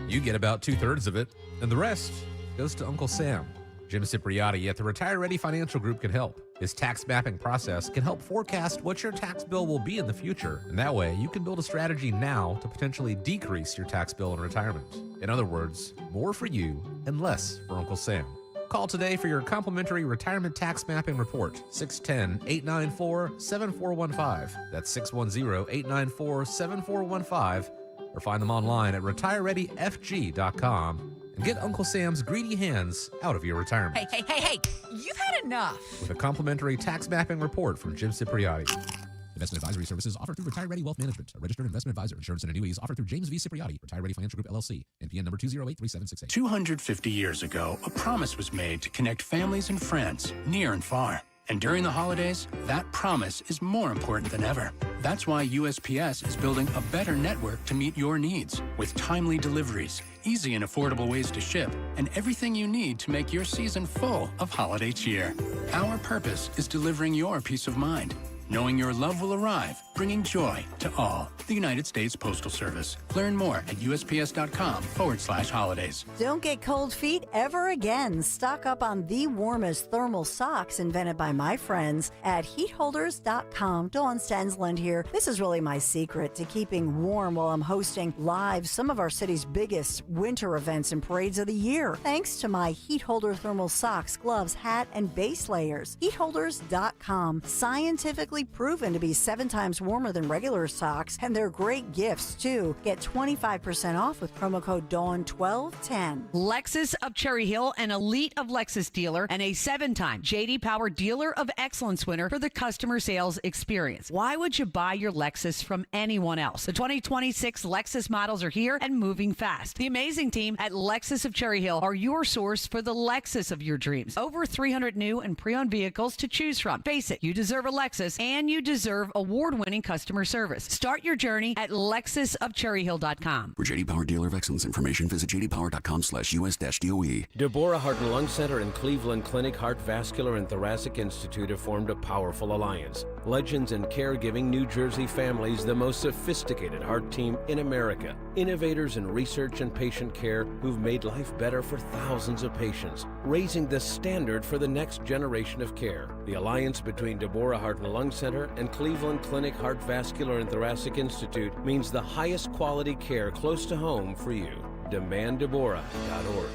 You get about 2/3 of it, and the rest goes to Uncle Sam. Jim Cipriotti at the Retire Ready Financial Group can help. His tax mapping process can help forecast what your tax bill will be in the future, and that way you can build a strategy now to potentially decrease your tax bill in retirement. In other words, more for you and less for Uncle Sam. Call today for your complimentary retirement tax mapping report, 610-894-7415. That's 610-894-7415. Or find them online at retirereadyfg.com and get Uncle Sam's greedy hands out of your retirement. Hey, you've had enough. With a complimentary tax mapping report from Jim Cipriotti. Investment advisory services offered through Retire Ready Wealth Management, a registered investment advisor. Insurance and annuities offered through James V. Cipriotti, Retire Ready Financial Group, LLC, NPN number 2083768. 250 years ago, a promise was made to connect families and friends near and far. And during the holidays, that promise is more important than ever. That's why USPS is building a better network to meet your needs, with timely deliveries, easy and affordable ways to ship, and everything you need to make your season full of holiday cheer. Our purpose is delivering your peace of mind, knowing your love will arrive, bringing joy to all. The United States Postal Service. Learn more at USPS.com/holidays. Don't get cold feet ever again. Stock up on the warmest thermal socks invented by my friends at heatholders.com. Dawn Stensland here. This is really my secret to keeping warm while I'm hosting live some of our city's biggest winter events and parades of the year. Thanks to my Heat Holder thermal socks, gloves, hat, and base layers. Heatholders.com. Scientifically proven to be 7 times warmer than regular socks, and they're great gifts, too. Get 25% off with promo code DAWN1210. Lexus of Cherry Hill, an elite of Lexus dealer, and a 7-time J.D. Power Dealer of Excellence winner for the customer sales experience. Why would you buy your Lexus from anyone else? The 2026 Lexus models are here and moving fast. The amazing team at Lexus of Cherry Hill are your source for the Lexus of your dreams. Over 300 new and pre-owned vehicles to choose from. Face it, you deserve a Lexus, and you deserve award-winning customer service. Start your journey at lexusofcherryhill.com. For J.D. Power Dealer of Excellence information, visit jdpower.com/US-DOE. Deborah Heart and Lung Center and Cleveland Clinic Heart Vascular and Thoracic Institute have formed a powerful alliance. Legends in Caregiving New Jersey families, the most sophisticated heart team in America. Innovators in research and patient care who've made life better for thousands of patients, raising the standard for the next generation of care. The alliance between Deborah Heart and Lung Center and Cleveland Clinic Heart Vascular and Thoracic Institute means the highest quality care close to home for you. DemandDeborah.org.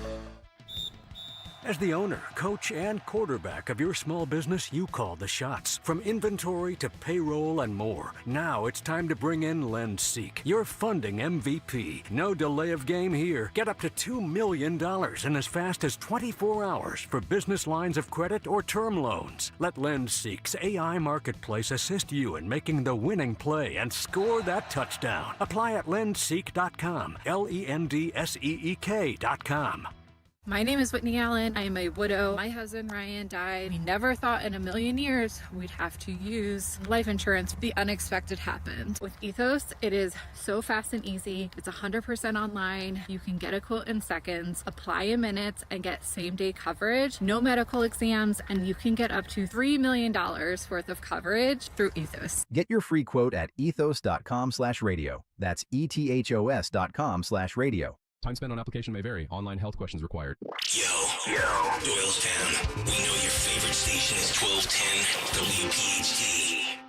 As the owner, coach, and quarterback of your small business, you call the shots. From inventory to payroll and more. Now it's time to bring in LendSeek, your funding MVP. No delay of game here. Get up to $2 million in as fast as 24 hours for business lines of credit or term loans. Let LendSeek's AI marketplace assist you in making the winning play and score that touchdown. Apply at lendseek.com. LENDSEEK.com. My name is Whitney Allen. I am a widow. My husband Ryan died. We never thought in a million years we'd have to use life insurance. The unexpected happened. With Ethos, it is so fast and easy. It's 100% online. You can get a quote in seconds, apply in minutes, and get same-day coverage. No medical exams, and you can get up to $3 million worth of coverage through Ethos. Get your free quote at ethos.com/radio. That's ethos.com/radio. Time spent on application may vary. Online health questions required. Yo, Doylestown. We know your favorite station is 1210 WPHT.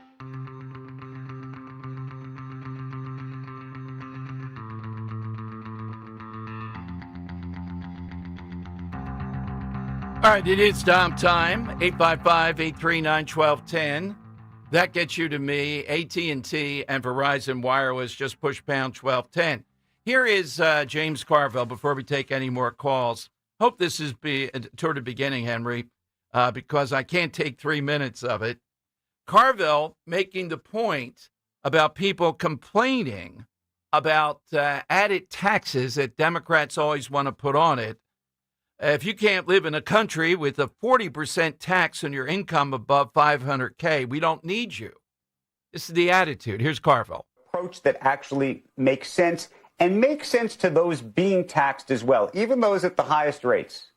All right, it is Dom time. 855-839-1210. That gets you to me. AT&T and Verizon Wireless. Just push pound 1210. Here is James Carville before we take any more calls. Hope this is toward the beginning, Henry, because I can't take 3 minutes of it. Carville making the point about people complaining about added taxes that Democrats always want to put on it. If you can't live in a country with a 40% tax on your income above $500K, we don't need you. This is the attitude. Here's Carville. Approach that actually makes sense. And make sense to those being taxed as well, even those at the highest rates.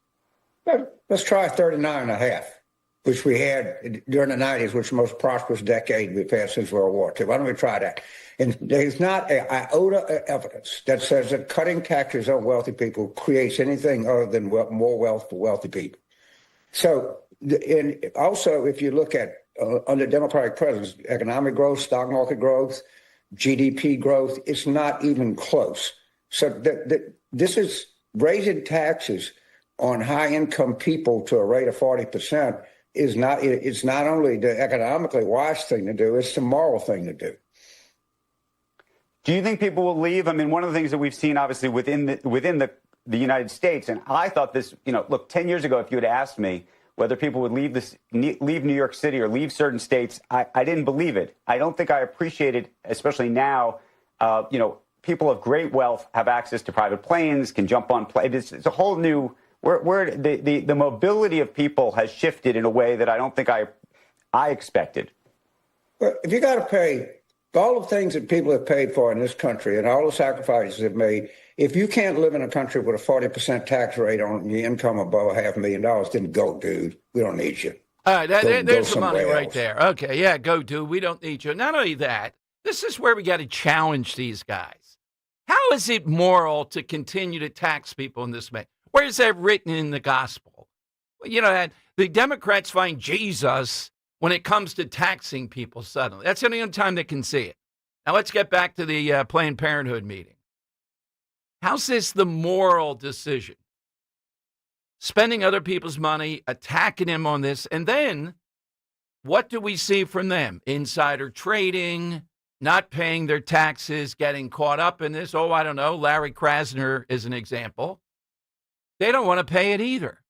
Let's try 39.5, which we had during the 90s, which was the most prosperous decade we've had since World War II. Why don't we try that? And there's not an iota of evidence that says that cutting taxes on wealthy people creates anything other than more wealth for wealthy people. So, and also, if you look at under Democratic presidents, economic growth, stock market growth, GDP growth, it's not even close. So this is raising taxes on high-income people to a rate of 40% is not. It's not only the economically wise thing to do; it's the moral thing to do. Do you think people will leave? I mean, one of the things that we've seen, obviously, within the United States, and I thought this. Look, 10 years ago, if you had asked me whether people would leave New York City or leave certain states, I didn't believe it. I don't think I appreciated, especially now, people of great wealth have access to private planes, can jump on planes. It's a whole new, where the mobility of people has shifted in a way that I don't think I expected. But if you got to pay all the things that people have paid for in this country and all the sacrifices they've made, if you can't live in a country with a 40% tax rate on your income above $500,000, then go, dude. We don't need you. All right, there's the money right else. there. Okay, yeah, go, dude. We don't need you. Not only that, this is where we got to challenge these guys. How is it moral to continue to tax people in this way? Where is that written in the gospel? The Democrats find Jesus when it comes to taxing people suddenly. That's the only time they can see it. Now let's get back to the Planned Parenthood meeting. How's this the moral decision? Spending other people's money, attacking them on this, and then what do we see from them? Insider trading, not paying their taxes, getting caught up in this. Oh, I don't know. Larry Krasner is an example. They don't want to pay it either,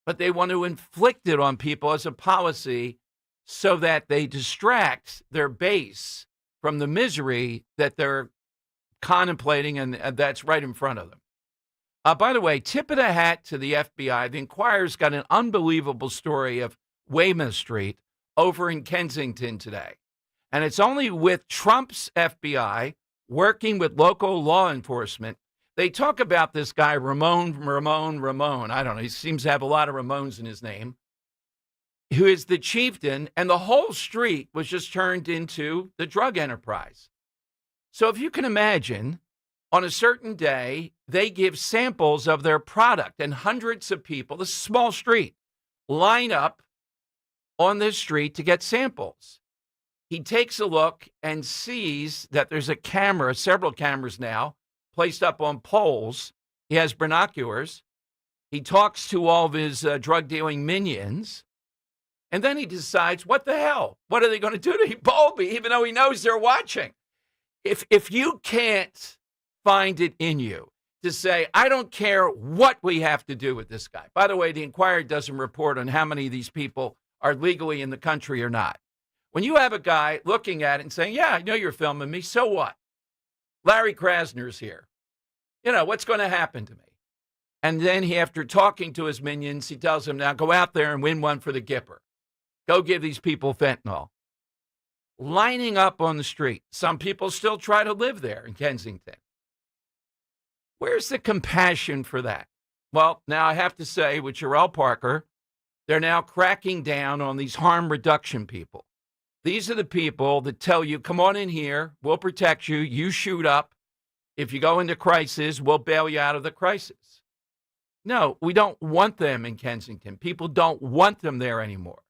but they want to inflict it on people as a policy so that they distract their base from the misery that they're contemplating, and that's right in front of them. By the way, tip of the hat to the FBI. The Inquirer's got an unbelievable story of Weymouth Street over in Kensington today. And it's only with Trump's FBI working with local law enforcement. They talk about this guy, Ramon. I don't know. He seems to have a lot of Ramones in his name, who is the chieftain. And the whole street was just turned into the drug enterprise. So if you can imagine, on a certain day, they give samples of their product, and hundreds of people, this small street, line up on this street to get samples. He takes a look and sees that there's a camera, several cameras now, placed up on poles. He has binoculars. He talks to all of his drug dealing minions. And then he decides, what the hell? What are they going to do to Bowlby, even though he knows they're watching? If you can't find it in you to say, I don't care what we have to do with this guy. By the way, the Inquirer doesn't report on how many of these people are legally in the country or not. When you have a guy looking at it and saying, yeah, I know you're filming me, so what? Larry Krasner's here. You know, what's going to happen to me? And then after talking to his minions, he tells them, now go out there and win one for the Gipper. Go give these people fentanyl. Lining up on the street. Some people still try to live there in Kensington. Where's the compassion for that? Well, now I have to say, with Jarrell Parker, they're now cracking down on these harm reduction people. These are the people that tell you, come on in here, we'll protect you, you shoot up. If you go into crisis, we'll bail you out of the crisis. No, we don't want them in Kensington. People don't want them there anymore.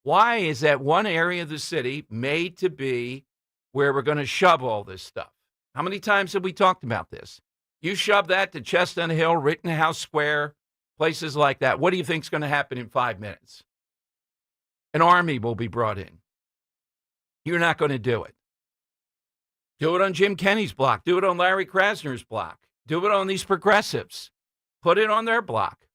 Why is that one area of the city made to be where we're going to shove all this stuff? How many times have we talked about this? You shove that to Chestnut Hill, Rittenhouse Square, places like that. What do you think is going to happen in 5 minutes? An army will be brought in. You're not going to do it. Do it on Jim Kenney's block. Do it on Larry Krasner's block. Do it on these progressives. Put it on their block.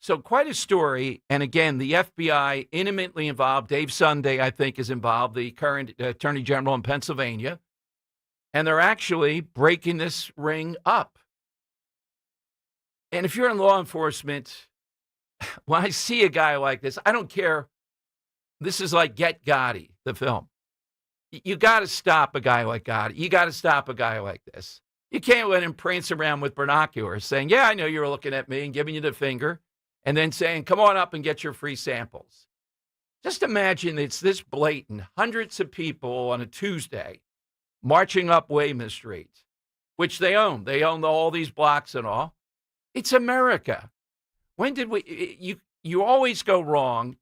So quite a story. And again, the FBI intimately involved. Dave Sunday, I think, is involved, the current attorney general in Pennsylvania. And they're actually breaking this ring up. And if you're in law enforcement, when I see a guy like this, I don't care. This is like Get Gotti, the film. You got to stop a guy like Gotti. You got to stop a guy like this. You can't let him prance around with binoculars saying, yeah, I know you were looking at me, and giving you the finger, and then saying, come on up and get your free samples. Just imagine it's this blatant. Hundreds of people on a Tuesday marching up Weymouth Street, which they own. They own all these blocks and all. It's America. When did we, you always go wrong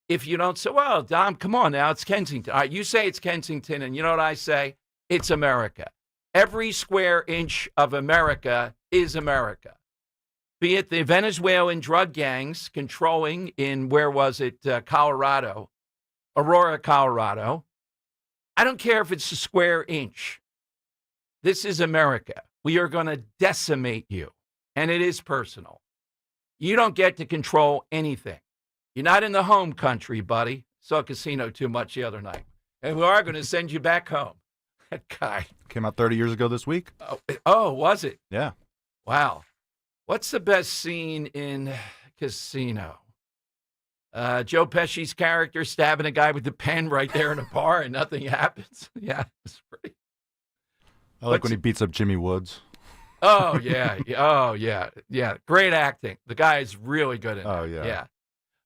if you don't say, well, Dom, come on now, it's Kensington. All right, you say it's Kensington, and you know what I say? It's America. Every square inch of America is America. Be it the Venezuelan drug gangs controlling in, where was it, Colorado, Aurora, Colorado. I don't care if it's a square inch. This is America. We are going to decimate you, and it is personal. You don't get to control anything. You're not in the home country, buddy. Saw a casino too much the other night. And we are going to send you back home. That guy. Came out 30 years ago this week. Oh, was it? Yeah. Wow. What's the best scene in Casino? Joe Pesci's character stabbing a guy with the pen right there in a bar and nothing happens. Yeah, it's pretty. I like when he beats up Jimmy Woods. Oh, yeah. Oh, yeah. Yeah. Great acting. The guy is really good at it. Oh, yeah.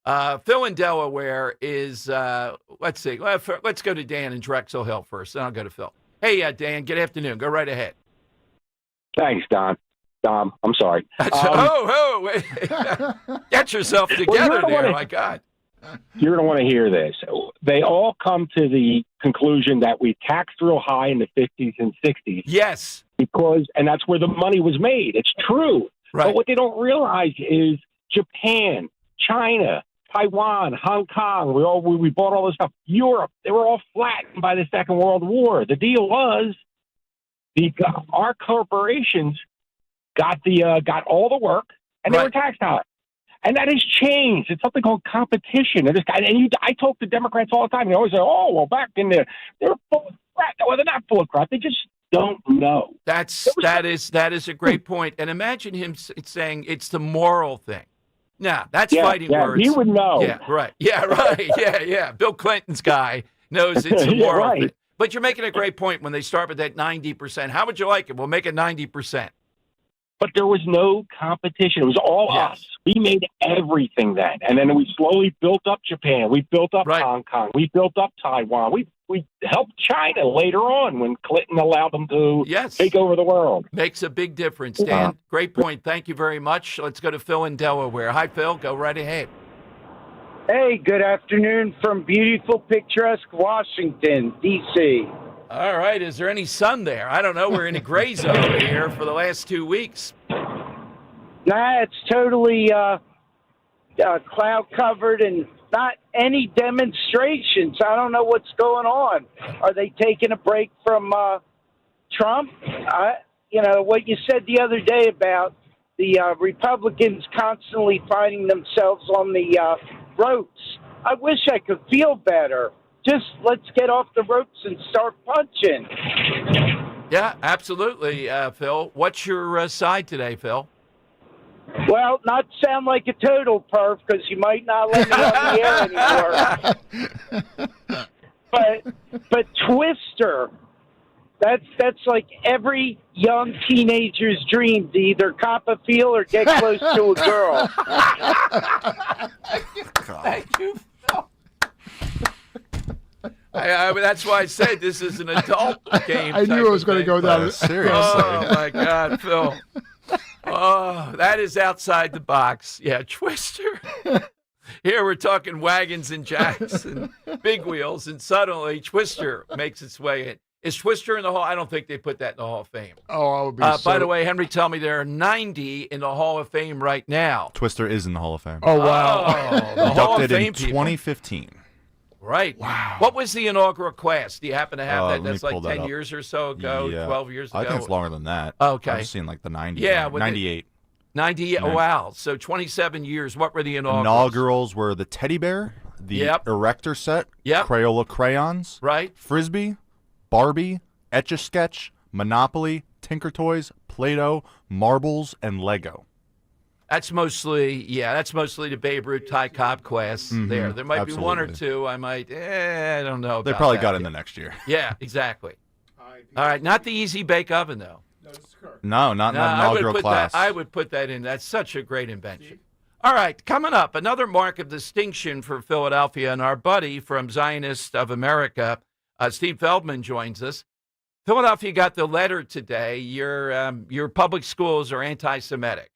Yeah. Phil in Delaware is, let's see. Let's go to Dan in Drexel Hill first, then I'll go to Phil. Hey, Dan, good afternoon. Go right ahead. Thanks, Don. Dom, I'm sorry. Wait. Get yourself together there, my God. You're going to want to hear this. They all come to the conclusion that we taxed real high in the 50s and 60s. Yes. And that's where the money was made. It's true. Right. But what they don't realize is Japan, China, Taiwan, Hong Kong, we bought all this stuff. Europe, they were all flattened by the Second World War. The deal was our corporations got all the work, and they were taxed on it. And that has changed. It's something called competition. I talk to Democrats all the time. They always say, "Oh, well, back in there, they're full of crap." Well, they're not full of crap. They just don't know. That is a great point. And imagine him saying it's the moral thing. Nah, that's fighting words. He would know. Yeah, right. Yeah, right. Yeah. Bill Clinton's guy knows it's a moral thing. But you're making a great point when they start with that 90%. How would you like it? We'll make it 90%. But there was no competition. It was all us. We made everything then. And then we slowly built up Japan. We built up Hong Kong. We built up Taiwan. We helped China later on when Clinton allowed them to take over the world. Makes a big difference, Dan. Great point. Thank you very much. Let's go to Phil in Delaware. Hi, Phil. Go right ahead. Hey, good afternoon from beautiful, picturesque Washington, D.C. All right. Is there any sun there? I don't know. We're in a gray zone here for the last 2 weeks. Nah, it's totally cloud covered and not any demonstrations. I don't know what's going on. Are they taking a break from Trump? What you said the other day about the Republicans constantly finding themselves on the ropes. I wish I could feel better. Just let's get off the ropes and start punching. Yeah, absolutely, Phil. What's your side today, Phil? Well, not sound like a total perv because you might not let me on the air anymore. But Twister, that's like every young teenager's dream to either cop a feel or get close to a girl. Thank you, Phil. That's why I said this is an adult game. I knew it was going to go down. Seriously. Oh, my God, Phil. Oh, that is outside the box. Yeah, Twister. Here we're talking wagons and jacks and big wheels, and suddenly Twister makes its way in. Is Twister in the Hall? I don't think they put that in the Hall of Fame. Oh, I would be By the way, Henry, tell me there are 90 in the Hall of Fame right now. Twister is in the Hall of Fame. Oh, wow. The Hall of Inducted Fame in people. 2015. Right. Wow. What was the inaugural class? Do you happen to have that? Let That's me like pull that 10 up. years or so ago, 12 years ago? I think it's longer than that. Okay. I've seen like the 90s. Yeah. 98. 98. Oh, wow. So 27 years. What were the inaugurals? Inaugurals were the teddy bear, the Erector set, Crayola crayons, Frisbee, Barbie, Etch-a-Sketch, Monopoly, Tinker Toys, Play-Doh, marbles, and Lego. That's mostly the Babe Ruth Ty Cobb class there. There might be one or two. I don't know. They probably got in the next year. Yeah, exactly. All right, not the Easy Bake Oven, though. No, not in the inaugural class. I would put that in. That's such a great invention. All right, coming up, another mark of distinction for Philadelphia, and our buddy from Zionist of America, Steve Feldman, joins us. Philadelphia got the letter today. Your public schools are anti-Semitic.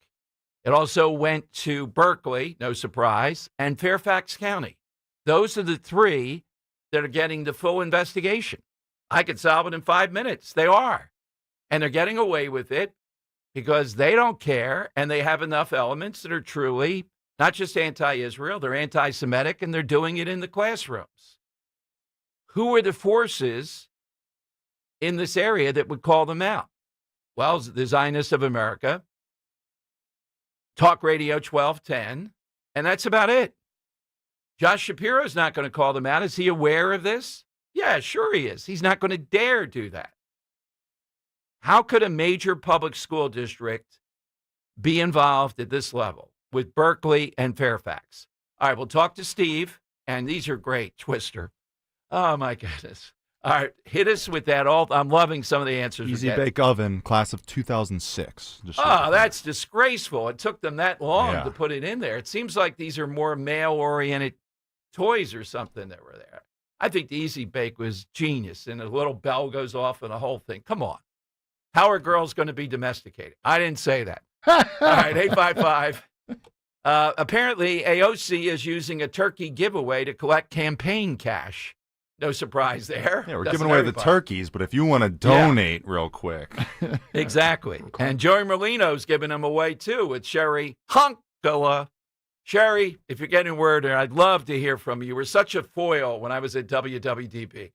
It also went to Berkeley, no surprise, and Fairfax County. Those are the three that are getting the full investigation. I could solve it in 5 minutes. They are. And they're getting away with it because they don't care, and they have enough elements that are truly not just anti-Israel, they're anti-Semitic, and they're doing it in the classrooms. Who are the forces in this area that would call them out? Well, the Zionists of America, Talk Radio 1210, and that's about it. Josh Shapiro's not going to call them out. Is he aware of this? Yeah, sure he is. He's not going to dare do that. How could a major public school district be involved at this level with Berkeley and Fairfax? All right, we'll talk to Steve, and these are great, Twister. Oh, my goodness. All right, hit us with that. I'm loving some of the answers. Easy Bake Oven, class of 2006. That's disgraceful. It took them that long to put it in there. It seems like these are more male-oriented toys or something that were there. I think the Easy Bake was genius, and a little bell goes off and the whole thing. Come on. How are girls going to be domesticated? I didn't say that. All right, 855. Apparently, AOC is using a turkey giveaway to collect campaign cash. No surprise there. Yeah, we're giving away the turkeys, but if you want to donate real quick. Exactly. And Joey Merlino's giving them away, too, with Sherry Hunkala. Sherry, if you're getting word, I'd love to hear from you. You were such a foil when I was at WWDP.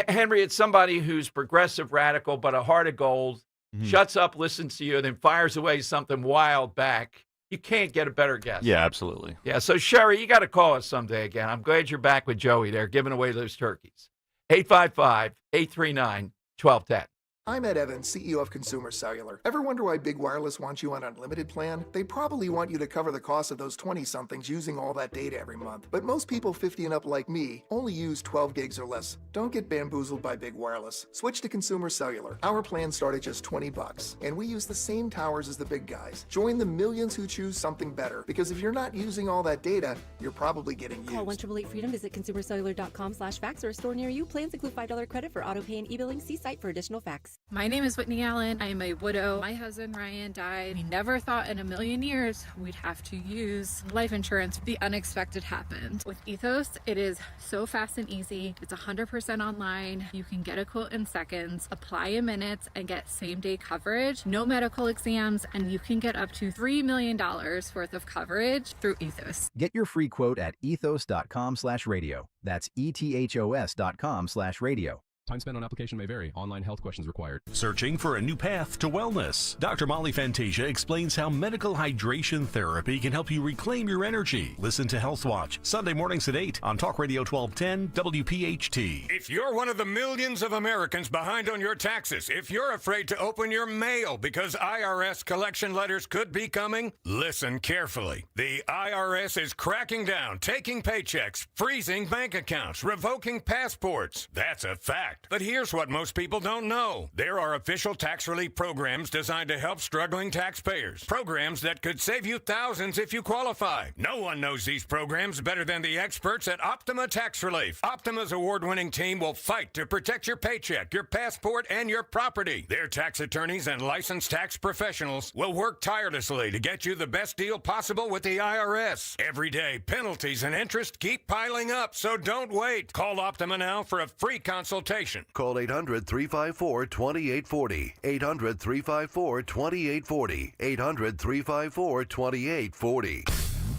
Henry, it's somebody who's progressive, radical, but a heart of gold, shuts up, listens to you, then fires away something wild back. You can't get a better guess. Yeah, absolutely. Yeah, so Sherry, you got to call us someday again. I'm glad you're back with Joey there, giving away those turkeys. 855-839-1210. I'm Ed Evans, CEO of Consumer Cellular. Ever wonder why Big Wireless wants you on an unlimited plan? They probably want you to cover the cost of those 20-somethings using all that data every month. But most people 50 and up like me only use 12 gigs or less. Don't get bamboozled by Big Wireless. Switch to Consumer Cellular. Our plans start at just $20, and we use the same towers as the big guys. Join the millions who choose something better, because if you're not using all that data, you're probably getting used. Call 1-888-FREEDOM, visit consumercellular.com/facts or a store near you. Plans include $5 credit for auto pay and e-billing. See site for additional facts. My name is Whitney Allen. I am a widow. My husband Ryan died. We never thought in a million years we'd have to use life insurance. The unexpected happened. With Ethos, it is so fast and easy. It's 100% online. You can get a quote in seconds, apply in minutes, and get same-day coverage. No medical exams, and you can get up to $3 million worth of coverage through Ethos. Get your free quote at ethos.com/radio. That's ethos.com/radio. Time spent on application may vary. Online health questions required. Searching for a new path to wellness? Dr. Molly Fantasia explains how medical hydration therapy can help you reclaim your energy. Listen to Health Watch, Sunday mornings at 8 on Talk Radio 1210 WPHT. If you're one of the millions of Americans behind on your taxes, if you're afraid to open your mail because IRS collection letters could be coming, listen carefully. The IRS is cracking down, taking paychecks, freezing bank accounts, revoking passports. That's a fact. But here's what most people don't know. There are official tax relief programs designed to help struggling taxpayers. Programs that could save you thousands if you qualify. No one knows these programs better than the experts at Optima Tax Relief. Optima's award-winning team will fight to protect your paycheck, your passport, and your property. Their tax attorneys and licensed tax professionals will work tirelessly to get you the best deal possible with the IRS. Every day, penalties and interest keep piling up, so don't wait. Call Optima now for a free consultation. Call 800-354-2840. 800-354-2840. 800-354-2840.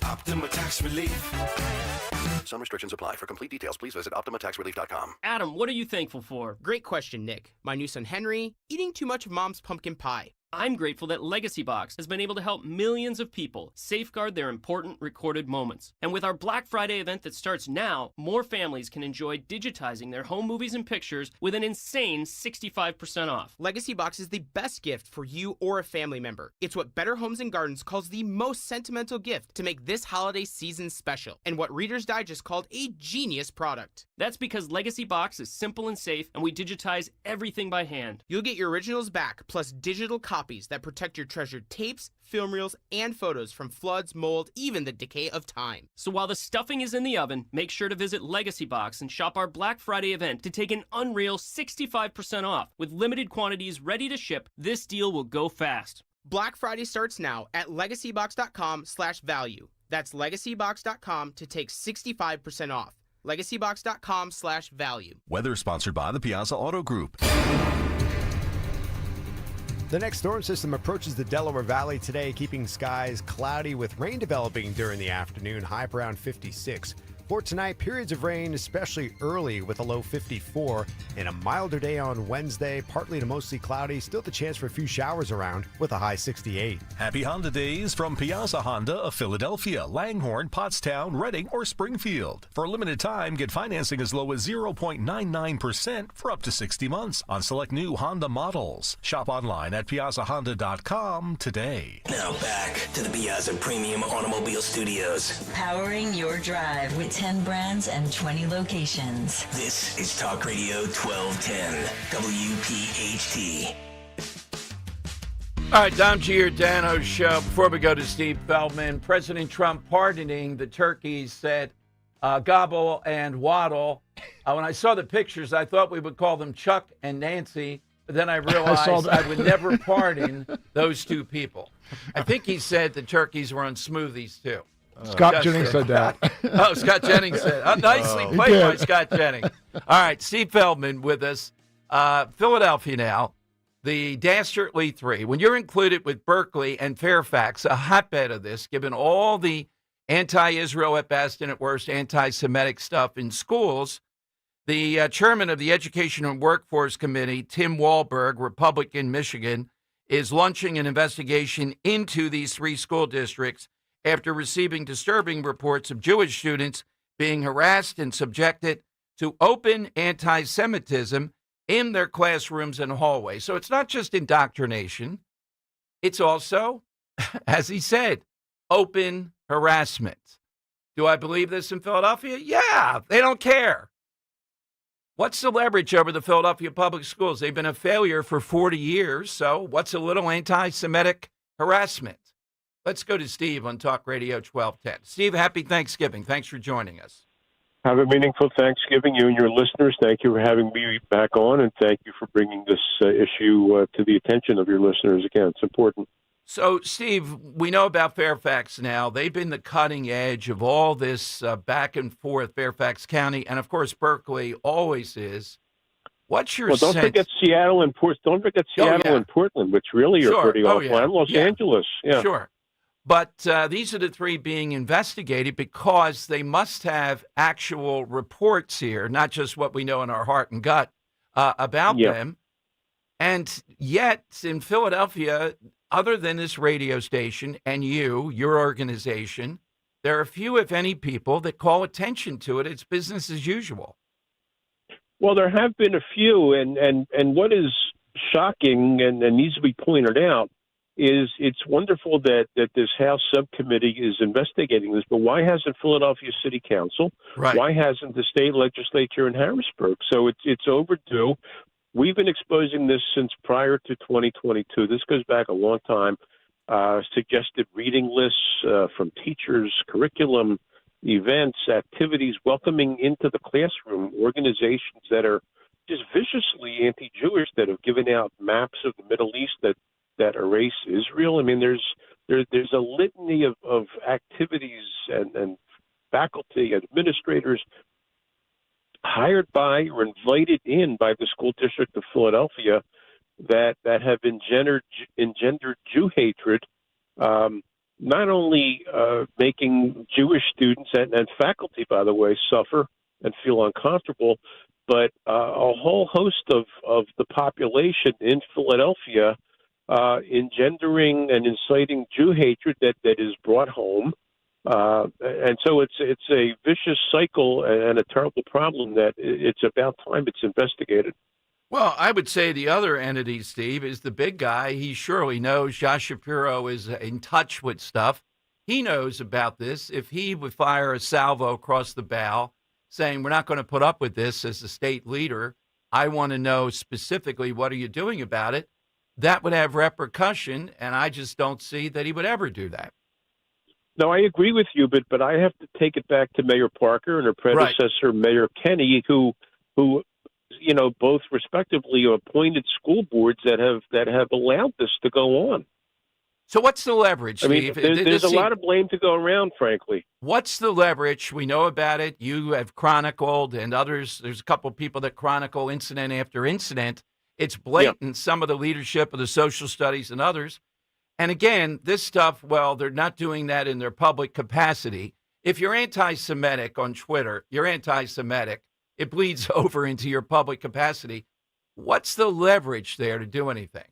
Optima Tax Relief. Some restrictions apply. For complete details, please visit OptimaTaxRelief.com. Adam, what are you thankful for? Great question, Nick. My new son Henry, eating too much of Mom's pumpkin pie. I'm grateful that Legacy Box has been able to help millions of people safeguard their important recorded moments. And with our Black Friday event that starts now, more families can enjoy digitizing their home movies and pictures with an insane 65% off. Legacy Box is the best gift for you or a family member. It's what Better Homes and Gardens calls the most sentimental gift to make this holiday season special, and what Reader's Digest called a genius product. That's because Legacy Box is simple and safe, and we digitize everything by hand. You'll get your originals back, plus digital copies that protect your treasured tapes, film reels, and photos from floods, mold, even the decay of time. So while the stuffing is in the oven, make sure to visit Legacy Box and shop our Black Friday event to take an unreal 65% off. With limited quantities ready to ship, this deal will go fast. Black Friday starts now at legacybox.com/value. That's legacybox.com to take 65% off. legacybox.com/value. Weather sponsored by the Piazza Auto Group. The next storm system approaches the Delaware Valley today, keeping skies cloudy with rain developing during the afternoon, high around 56. For tonight, periods of rain, especially early with a low 54, and a milder day on Wednesday, partly to mostly cloudy, still the chance for a few showers around with a high 68. Happy Honda Days from Piazza Honda of Philadelphia, Langhorne, Pottstown, Reading, or Springfield. For a limited time, get financing as low as 0.99% for up to 60 months on select new Honda models. Shop online at piazzahonda.com today. Now back to the Piazza Premium Automobile Studios. Powering your drive with 10 brands and 20 locations. This is Talk Radio 1210, WPHT. All right, Dom Giordano's show. Before we go to Steve Feldman, President Trump pardoning the turkeys said gobble and waddle. When I saw the pictures, I thought we would call them Chuck and Nancy, but then I realized I would never pardon those two people. I think he said the turkeys were on smoothies, too. Scott Jennings said that. Oh, Scott Jennings said. Nicely played by Scott Jennings. All right, Steve Feldman with us. Philadelphia now. The dastardly three, when you're included with Berkeley and Fairfax, a hotbed of this, given all the anti-Israel at best and at worst anti-Semitic stuff in schools, the chairman of the Education and Workforce Committee, Tim Walberg, Republican, Michigan, is launching an investigation into these three school districts after receiving disturbing reports of Jewish students being harassed and subjected to open anti-Semitism in their classrooms and hallways. So it's not just indoctrination. It's also, as he said, open harassment. Do I believe this in Philadelphia? Yeah, they don't care. What's the leverage over the Philadelphia public schools? They've been a failure for 40 years, so what's a little anti-Semitic harassment? Let's go to Steve on Talk Radio 1210. Steve, happy Thanksgiving. Thanks for joining us. Have a meaningful Thanksgiving, you and your listeners. Thank you for having me back on, and thank you for bringing this issue to the attention of your listeners again. It's important. So, Steve, we know about Fairfax now. They've been the cutting edge of all this back and forth, Fairfax County, and, of course, Berkeley always is. What's your sense? Don't forget Seattle and Portland, which really are pretty offline. Los Angeles, Sure. But these are the three being investigated because they must have actual reports here, not just what we know in our heart and gut about them. And yet, in Philadelphia, other than this radio station and your organization, there are few, if any, people that call attention to it. It's business as usual. Well, there have been a few, and what is shocking and needs to be pointed out is it's wonderful that this House subcommittee is investigating this, but why hasn't Philadelphia City Council? Right. Why hasn't the state legislature in Harrisburg? So it's overdue. We've been exposing this since prior to 2022. This goes back a long time. Suggested reading lists from teachers, curriculum, events, activities, welcoming into the classroom organizations that are just viciously anti-Jewish, that have given out maps of the Middle East that erase Israel. I mean, there's a litany of activities and faculty, administrators hired by or invited in by the school district of Philadelphia that have engendered Jew hatred, not only making Jewish students and faculty, by the way, suffer and feel uncomfortable, but a whole host of the population in Philadelphia engendering and inciting Jew hatred that is brought home. And so it's a vicious cycle and a terrible problem that it's about time it's investigated. Well, I would say the other entity, Steve, is the big guy. He surely knows. Josh Shapiro is in touch with stuff. He knows about this. If he would fire a salvo across the bow saying, we're not going to put up with this as a state leader, I want to know specifically what are you doing about it, that would have repercussion, and I just don't see that he would ever do that. No, I agree with you, but I have to take it back to Mayor Parker and her predecessor, Mayor Kenny, who both respectively appointed school boards that have allowed this to go on. So what's the leverage, Steve? I mean, there's a lot of blame to go around, frankly. What's the leverage? We know about it. You have chronicled, and others. There's a couple of people that chronicle incident after incident. It's blatant, some of the leadership of the social studies and others. And again, this stuff, well, they're not doing that in their public capacity. If you're anti-Semitic on Twitter, you're anti-Semitic. It bleeds over into your public capacity. What's the leverage there to do anything?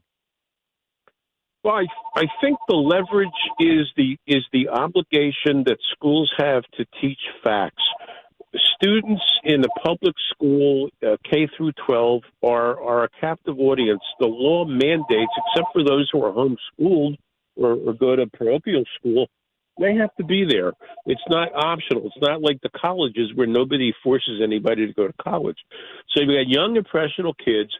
Well, I think the leverage is the obligation that schools have to teach facts. Students in the public school, K through 12, are a captive audience. The law mandates, except for those who are homeschooled or go to parochial school, they have to be there. It's not optional. It's not like the colleges where nobody forces anybody to go to college. So you've got young, impressionable kids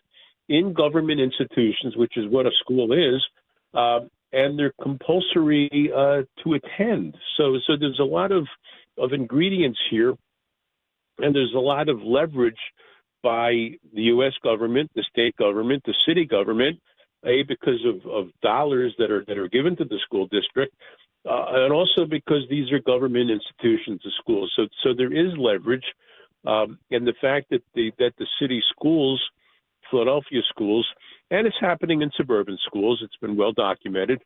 in government institutions, which is what a school is, and they're compulsory to attend. So there's a lot of ingredients here. And there's a lot of leverage by the U.S. government, the state government, the city government, because of dollars that are given to the school district, and also because these are government institutions, the schools. So there is leverage, and the fact that the city schools Philadelphia schools, and it's happening in suburban schools. It's been well documented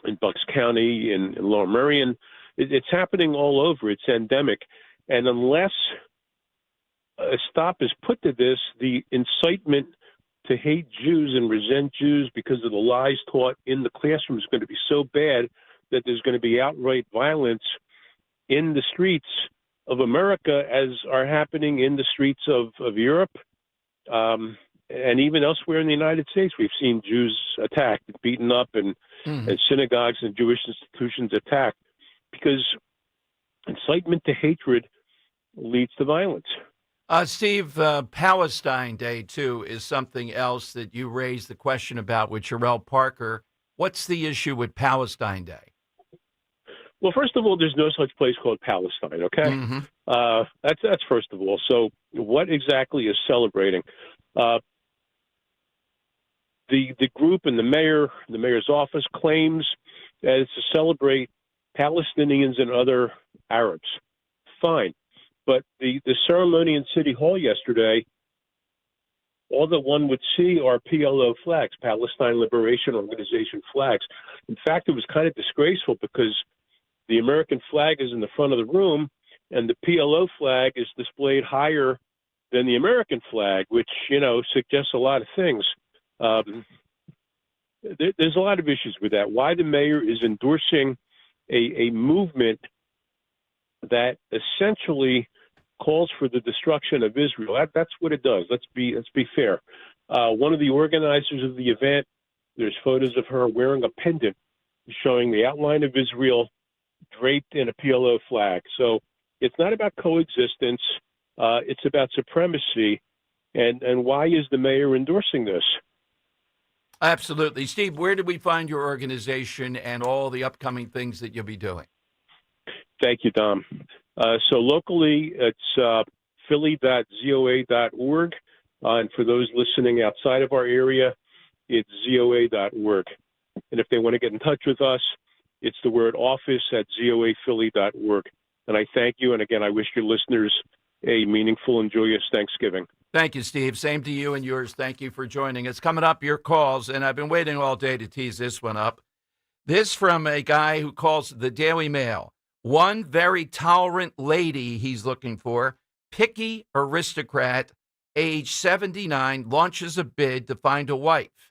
in Bucks County, in Lower Merion. It's happening all over. It's endemic. And unless a stop is put to this, the incitement to hate Jews and resent Jews because of the lies taught in the classroom is going to be so bad that there's going to be outright violence in the streets of America, as are happening in the streets of Europe, and even elsewhere in the United States. We've seen Jews attacked, beaten up, and synagogues and Jewish institutions attacked, because incitement to hatred leads to violence. Steve, Palestine Day, too, is something else that you raised the question about with Jarrell Parker. What's the issue with Palestine Day? Well, first of all, there's no such place called Palestine, okay? That's first of all. So what exactly is celebrating? The group and the mayor's office claims that it's to celebrate Palestinians and other Arabs. Fine. But the ceremony in City Hall yesterday, all that one would see are PLO flags, Palestine Liberation Organization flags. In fact, it was kind of disgraceful because the American flag is in the front of the room, and the PLO flag is displayed higher than the American flag, which, suggests a lot of things. There's a lot of issues with that. Why the mayor is endorsing a movement that essentially calls for the destruction of Israel. That's what it does. Let's be fair. One of the organizers of the event, there's photos of her wearing a pendant showing the outline of Israel draped in a PLO flag. So it's not about coexistence. It's about supremacy. And why is the mayor endorsing this? Absolutely. Steve, where do we find your organization and all the upcoming things that you'll be doing? Thank you, Dom. So locally, it's philly.zoa.org. And for those listening outside of our area, it's zoa.org. And if they want to get in touch with us, it's the word office@zoaphilly.org. And I thank you. And again, I wish your listeners a meaningful and joyous Thanksgiving. Thank you, Steve. Same to you and yours. Thank you for joining us. Coming up, your calls. And I've been waiting all day to tease this one up. This from a guy who calls the Daily Mail. One very tolerant lady he's looking for, picky aristocrat, age 79, launches a bid to find a wife.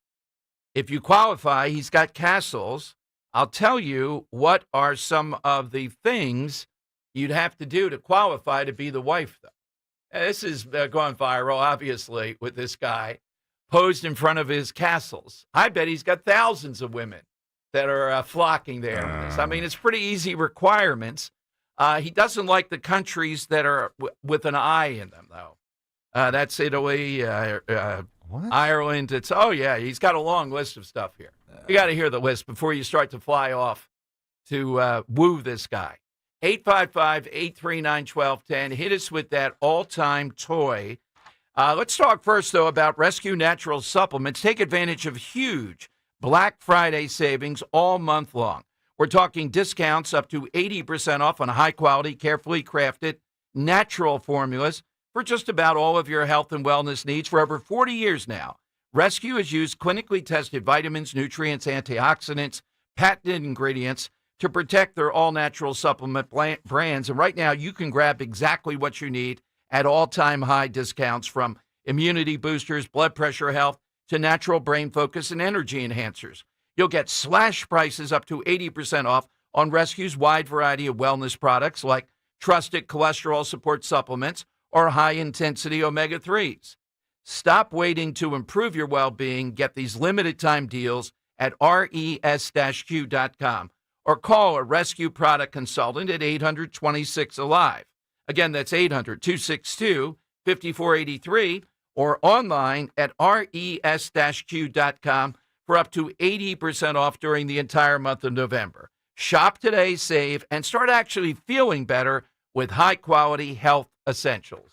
If you qualify, he's got castles. I'll tell you what are some of the things you'd have to do to qualify to be the wife, though. This is going viral, obviously, with this guy posed in front of his castles. I bet he's got thousands of women that are flocking there. I mean, it's pretty easy requirements. He doesn't like the countries that are with an I in them, though. That's Italy, Ireland. He's got a long list of stuff here. You got to hear the list before you start to fly off to woo this guy. 855-839-1210. Hit us with that all-time toy. Let's talk first, though, about Rescue Natural Supplements. Take advantage of huge Black Friday savings all month long. We're talking discounts up to 80% off on high-quality, carefully crafted, natural formulas for just about all of your health and wellness needs for over 40 years now. Rescue has used clinically tested vitamins, nutrients, antioxidants, patented ingredients to protect their all-natural supplement brands. And right now, you can grab exactly what you need at all-time high discounts, from immunity boosters, blood pressure health, to natural brain focus and energy enhancers. You'll get slash prices up to 80% off on Rescue's wide variety of wellness products like trusted cholesterol support supplements or high-intensity omega-3s. Stop waiting to improve your well-being. Get these limited-time deals at res-q.com or call a Rescue product consultant at 800-26-ALIVE. Again, that's 800-262-5483 or online at res-q.com for up to 80% off during the entire month of November. Shop today, save, and start actually feeling better with high-quality health essentials.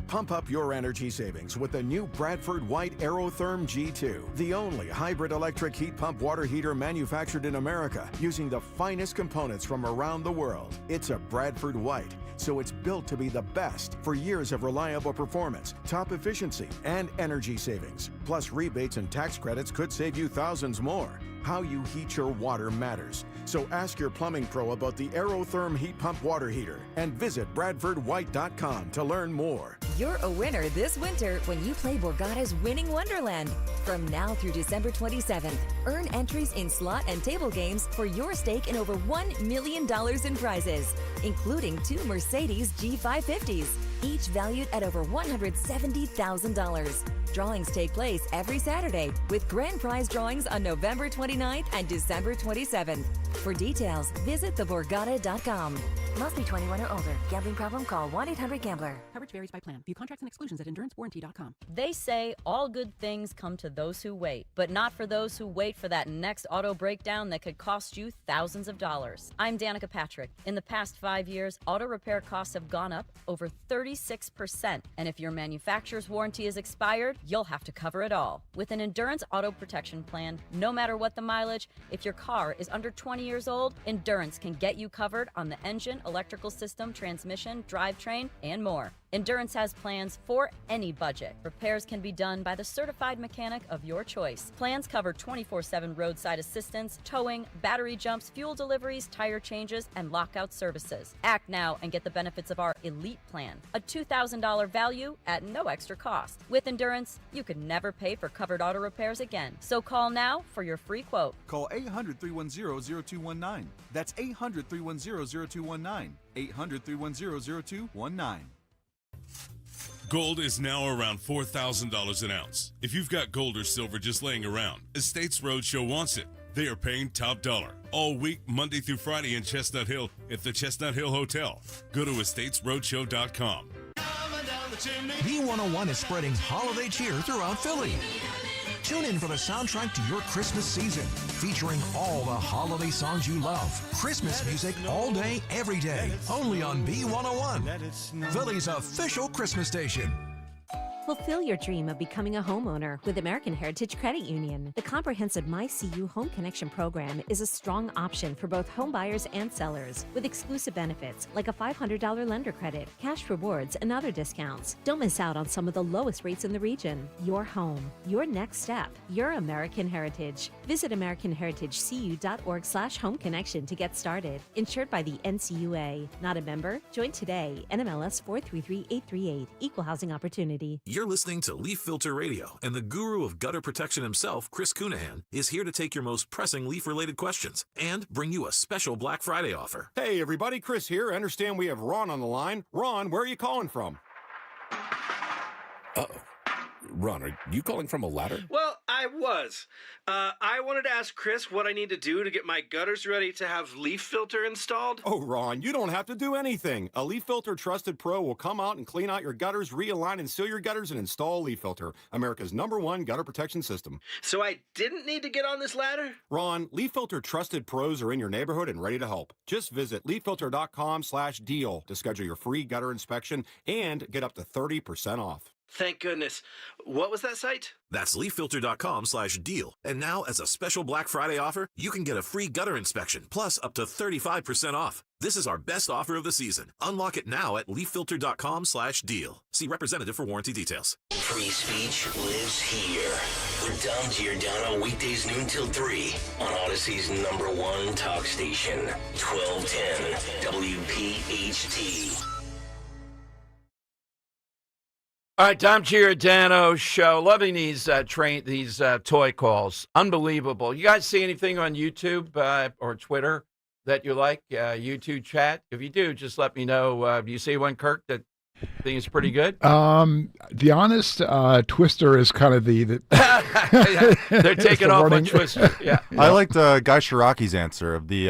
Pump up your energy savings with the new Bradford White Aerotherm G2, the only hybrid electric heat pump water heater manufactured in America using the finest components from around the world. It's a Bradford White, so it's built to be the best for years of reliable performance, top efficiency, and energy savings. Plus, rebates and tax credits could save you thousands more. How you heat your water matters. So ask your plumbing pro about the Aerotherm heat pump water heater and visit BradfordWhite.com to learn more. You're a winner this winter when you play Borgata's Winning Wonderland. From now through December 27th, earn entries in slot and table games for your stake in over $1 million in prizes, including 2 Mercedes G550s, each valued at over $170,000. Drawings take place every Saturday, with grand prize drawings on November 29th and December 27th. For details, visit theborgata.com. Must be 21 or older. Gambling problem? Call 1-800-GAMBLER. Coverage varies by plan. View contracts and exclusions at endurancewarranty.com. They say all good things come to those who wait, but not for those who wait for that next auto breakdown that could cost you thousands of dollars. I'm Danica Patrick. In the past 5 years, auto repair costs have gone up over 36%. And if your manufacturer's warranty is expired, you'll have to cover it all. With an Endurance Auto Protection Plan, no matter what the mileage, if your car is under 20 years old, Endurance can get you covered on the engine, electrical system, transmission, drivetrain, and more. Endurance has plans for any budget. Repairs can be done by the certified mechanic of your choice. Plans cover 24/7 roadside assistance, towing, battery jumps, fuel deliveries, tire changes, and lockout services. Act now and get the benefits of our Elite Plan, a $2,000 value at no extra cost. With Endurance, you could never pay for covered auto repairs again. So call now for your free quote. Call 800-310-0219. That's 800-310-0219. 800-310-0219. Gold is now around $4,000 an ounce. If you've got gold or silver just laying around, Estates Roadshow wants it. They are paying top dollar all week, Monday through Friday in Chestnut Hill at the Chestnut Hill Hotel. Go to estatesroadshow.com. B101 is spreading holiday cheer throughout Philly. Tune in for the soundtrack to your Christmas season, featuring all the holiday songs you love. Christmas music all day, every day, only on B101, Philly's official Christmas station. Fulfill your dream of becoming a homeowner with American Heritage Credit Union. The comprehensive MyCU Home Connection program is a strong option for both home buyers and sellers, with exclusive benefits like a $500 lender credit, cash rewards, and other discounts. Don't miss out on some of the lowest rates in the region. Your home, your next step, your American Heritage. Visit AmericanHeritageCU.org/home connection to get started. Insured by the NCUA. Not a member? Join today. NMLS 433838. Equal housing opportunity. You're listening to Leaf Filter Radio, and the guru of gutter protection himself, Chris Cunahan, is here to take your most pressing leaf-related questions and bring you a special Black Friday offer. Hey, everybody, Chris here. I understand we have Ron on the line. Ron, where are you calling from? Uh-oh. Ron, are you calling from a ladder? Well, I was. I wanted to ask Chris what I need to do to get my gutters ready to have leaf filter installed. Oh, Ron, you don't have to do anything. A Leaf Filter Trusted Pro will come out and clean out your gutters, realign and seal your gutters, and install Leaf Filter, America's #1 gutter protection system. So I didn't need to get on this ladder? Ron, Leaf Filter Trusted Pros are in your neighborhood and ready to help. Just visit leaffilter.com/deal to schedule your free gutter inspection and get up to 30% off. Thank goodness. What was that site? That's leaffilter.com/deal. And now, as a special Black Friday offer, you can get a free gutter inspection, plus up to 35% off. This is our best offer of the season. Unlock it now at leaffilter.com/deal. See representative for warranty details. Free speech lives here. With Dom Giordano, weekdays noon till 3 on Odyssey's #1 talk station, 1210 WPHT. All right, Tom Giordano show. Loving these toy calls. Unbelievable. You guys see anything on YouTube or Twitter that you like? YouTube chat? If you do, just let me know. Do you see one, Kirk, that think is pretty good? The honest Twister is kind of the they're taking off on Twister. Yeah. I liked Guy Shiraki's answer of the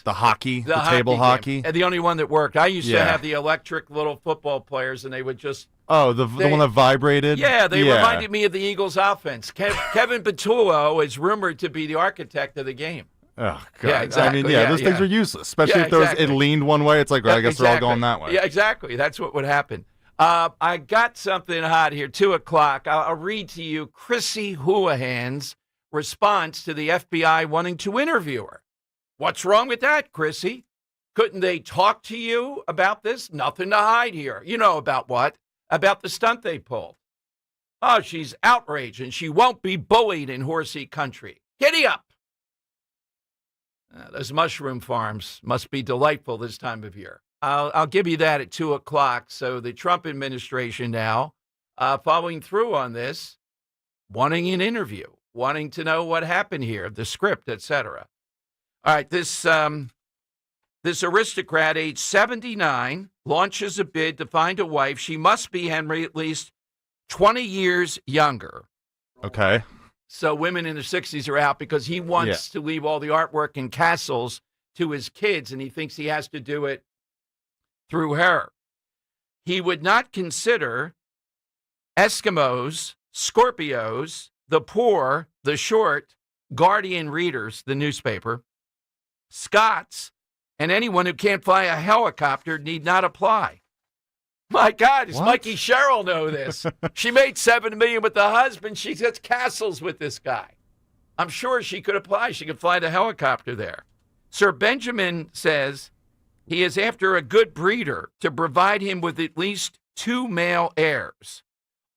hockey, the table hockey. And the only one that worked. I used to have the electric little football players, and they would just. Oh, the one that vibrated? Yeah, they reminded me of the Eagles' offense. Kevin Patullo is rumored to be the architect of the game. Oh, God. Yeah, exactly. I mean, those things are useless, especially if it leaned one way. It's like, well, I guess they're all going that way. Yeah, exactly. That's what would happen. I got something hot here, 2 o'clock. I'll read to you Chrissy Houlihan's response to the FBI wanting to interview her. What's wrong with that, Chrissy? Couldn't they talk to you about this? Nothing to hide here. You know about what? About the stunt they pulled. Oh, she's outraged, and she won't be bullied in horsey country. Giddy up. Those mushroom farms must be delightful this time of year. I'll give you that at 2 o'clock. So the Trump administration now, following through on this, wanting an interview, wanting to know what happened here, the script, etc. All right, this aristocrat, age 79, launches a bid to find a wife. She must be, Henry, at least 20 years younger. Okay. So women in their 60s are out because he wants to leave all the artwork and castles to his kids, and he thinks he has to do it through her. He would not consider Eskimos, Scorpios, the poor, the short, Guardian readers, the newspaper, Scots, and anyone who can't fly a helicopter need not apply. My God, does Mikey Sherrill know this? She made $7 million with the husband. She gets castles with this guy. I'm sure she could apply. She could fly the helicopter there. Sir Benjamin says he is after a good breeder to provide him with at least 2 male heirs,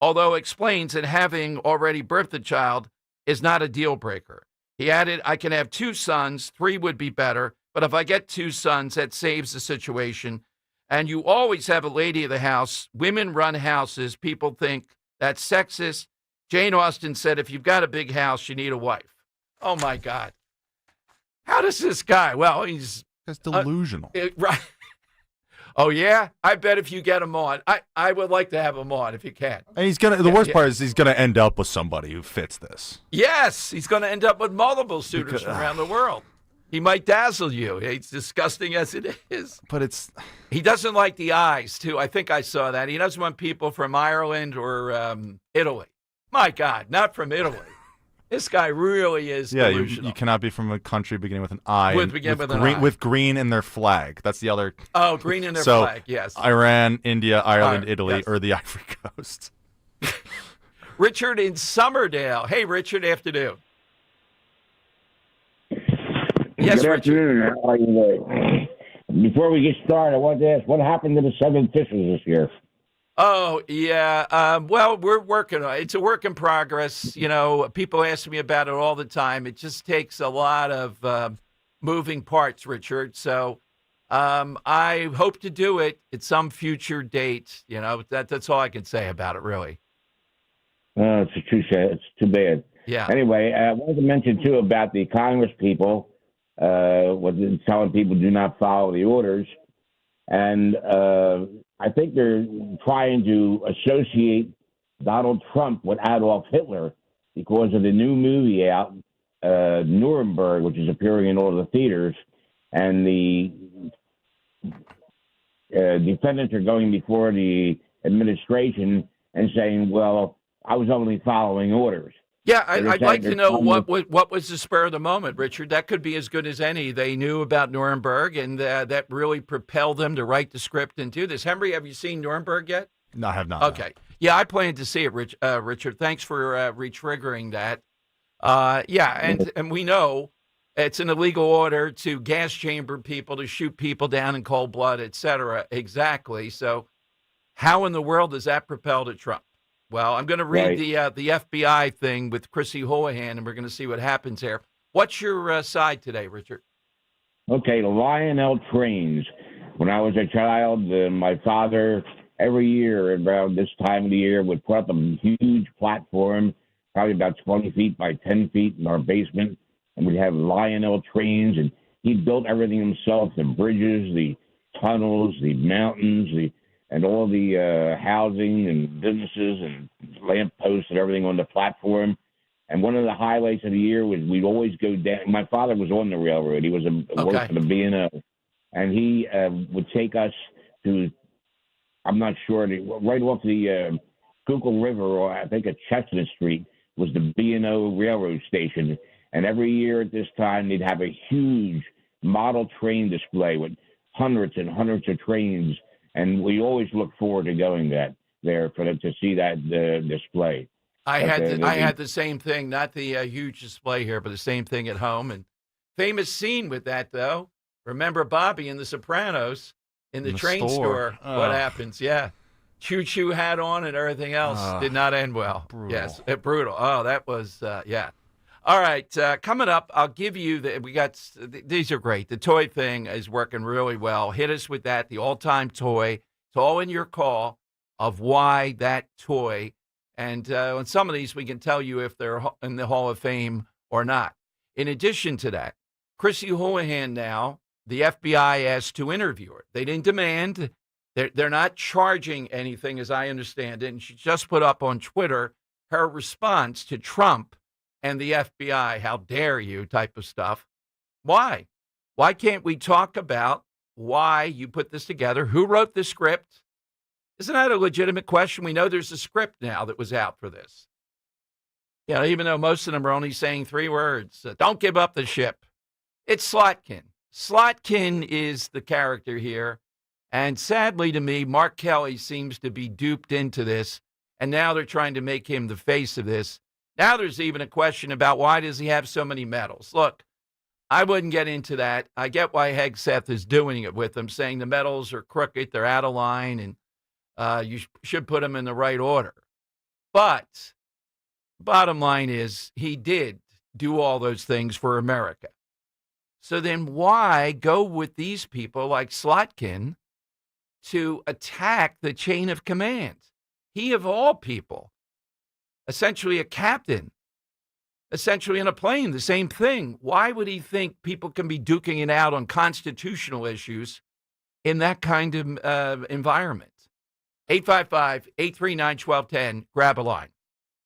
although explains that having already birthed a child is not a deal breaker. He added, I can have 2 sons, 3 would be better, but if I get 2 sons, that saves the situation. And you always have a lady of the house. Women run houses. People think that's sexist. Jane Austen said, if you've got a big house, you need a wife. Oh, my God. How does this guy? Well, he's delusional. Right. Oh, yeah? I bet if you get him on, I would like to have him on if you can. And he's gonna. The worst part is he's gonna end up with somebody who fits this. Yes, he's going to end up with multiple suitors from around the world. He might dazzle you. It's disgusting as it is. But he doesn't like the eyes, too. I think I saw that. He doesn't want people from Ireland or Italy. My God, not from Italy. This guy really is delusional. You cannot be from a country beginning with an I. With an green, I. with green in their flag. That's the other. Oh, green in their flag, yes. Iran, India, Ireland, Italy, yes. or the Ivory Coast. Richard in Summerdale. Hey, Richard, afternoon. Yes, Good Richard. afternoon. How are you today? Before we get started, I wanted to ask, what happened to the Southern Fishers this year? Oh, yeah. Well, we're working on it. It's a work in progress. You know, people ask me about it all the time. It just takes a lot of moving parts, Richard. So I hope to do it at some future date. You know, that's all I can say about it, really. It's too sad. It's too bad. Yeah. Anyway, I wanted to mention, too, about the Congress people telling people do not follow the orders. And I think they're trying to associate Donald Trump with Adolf Hitler because of the new movie out, Nuremberg, which is appearing in all the theaters. And the defendants are going before the administration and saying, well, I was only following orders. Yeah, I'd like to know what was the spur of the moment, Richard. That could be as good as any. They knew about Nuremberg, and that really propelled them to write the script and do this. Henry, have you seen Nuremberg yet? No, I have not. Okay. Yeah, I plan to see it, Richard. Thanks for re-triggering that. Yeah, and we know it's an illegal order to gas chamber people, to shoot people down in cold blood, et cetera. Exactly. So how in the world does that propel to Trump? Well, I'm going to read the FBI thing with Chrissy Houlihan, and we're going to see what happens there. What's your side today, Richard? Okay, the Lionel trains. When I was a child, my father, every year around this time of the year, would put up a huge platform, probably about 20 feet by 10 feet in our basement, and we'd have Lionel trains, and he built everything himself, the bridges, the tunnels, the mountains, and all the housing and businesses and lamp posts and everything on the platform. And one of the highlights of the year was we'd always go down. My father was on the railroad. He was worked for the B&O. And he would take us to, I'm not sure, right off the Schuylkill River, or I think at Chestnut Street, was the B&O railroad station. And every year at this time, they'd have a huge model train display with hundreds and hundreds of trains. and we always look forward to going there for them to see that display. I had the same thing, not the huge display here, but the same thing at home. And famous scene with that, though. Remember Bobby in The Sopranos in the train store? What happens? Yeah. Choo-choo hat on and everything else did not end well. Brutal. Yes, brutal. Oh, that was, yeah. All right, coming up, I'll give you these are great. The toy thing is working really well. Hit us with that, the all-time toy. It's all in your call of why that toy. And on some of these, we can tell you if they're in the Hall of Fame or not. In addition to that, Chrissy Houlihan now, the FBI asked to interview her. They didn't demand. They're not charging anything, as I understand it. And she just put up on Twitter her response to Trump and the FBI, how dare you type of stuff. Why? Why can't we talk about why you put this together? Who wrote the script? Isn't that a legitimate question? We know there's a script now that was out for this. You know, even though most of them are only saying 3 words. Don't give up the ship. It's Slotkin. Slotkin is the character here. And sadly to me, Mark Kelly seems to be duped into this. And now they're trying to make him the face of this. Now there's even a question about why does he have so many medals? Look, I wouldn't get into that. I get why Hegseth is doing it with them, saying the medals are crooked, they're out of line, and you should put them in the right order. But bottom line is he did do all those things for America. So then why go with these people like Slotkin to attack the chain of command? He, of all people, essentially a captain, essentially in a plane, the same thing. Why would he think people can be duking it out on constitutional issues in that kind of environment? 855-839-1210. Grab a line.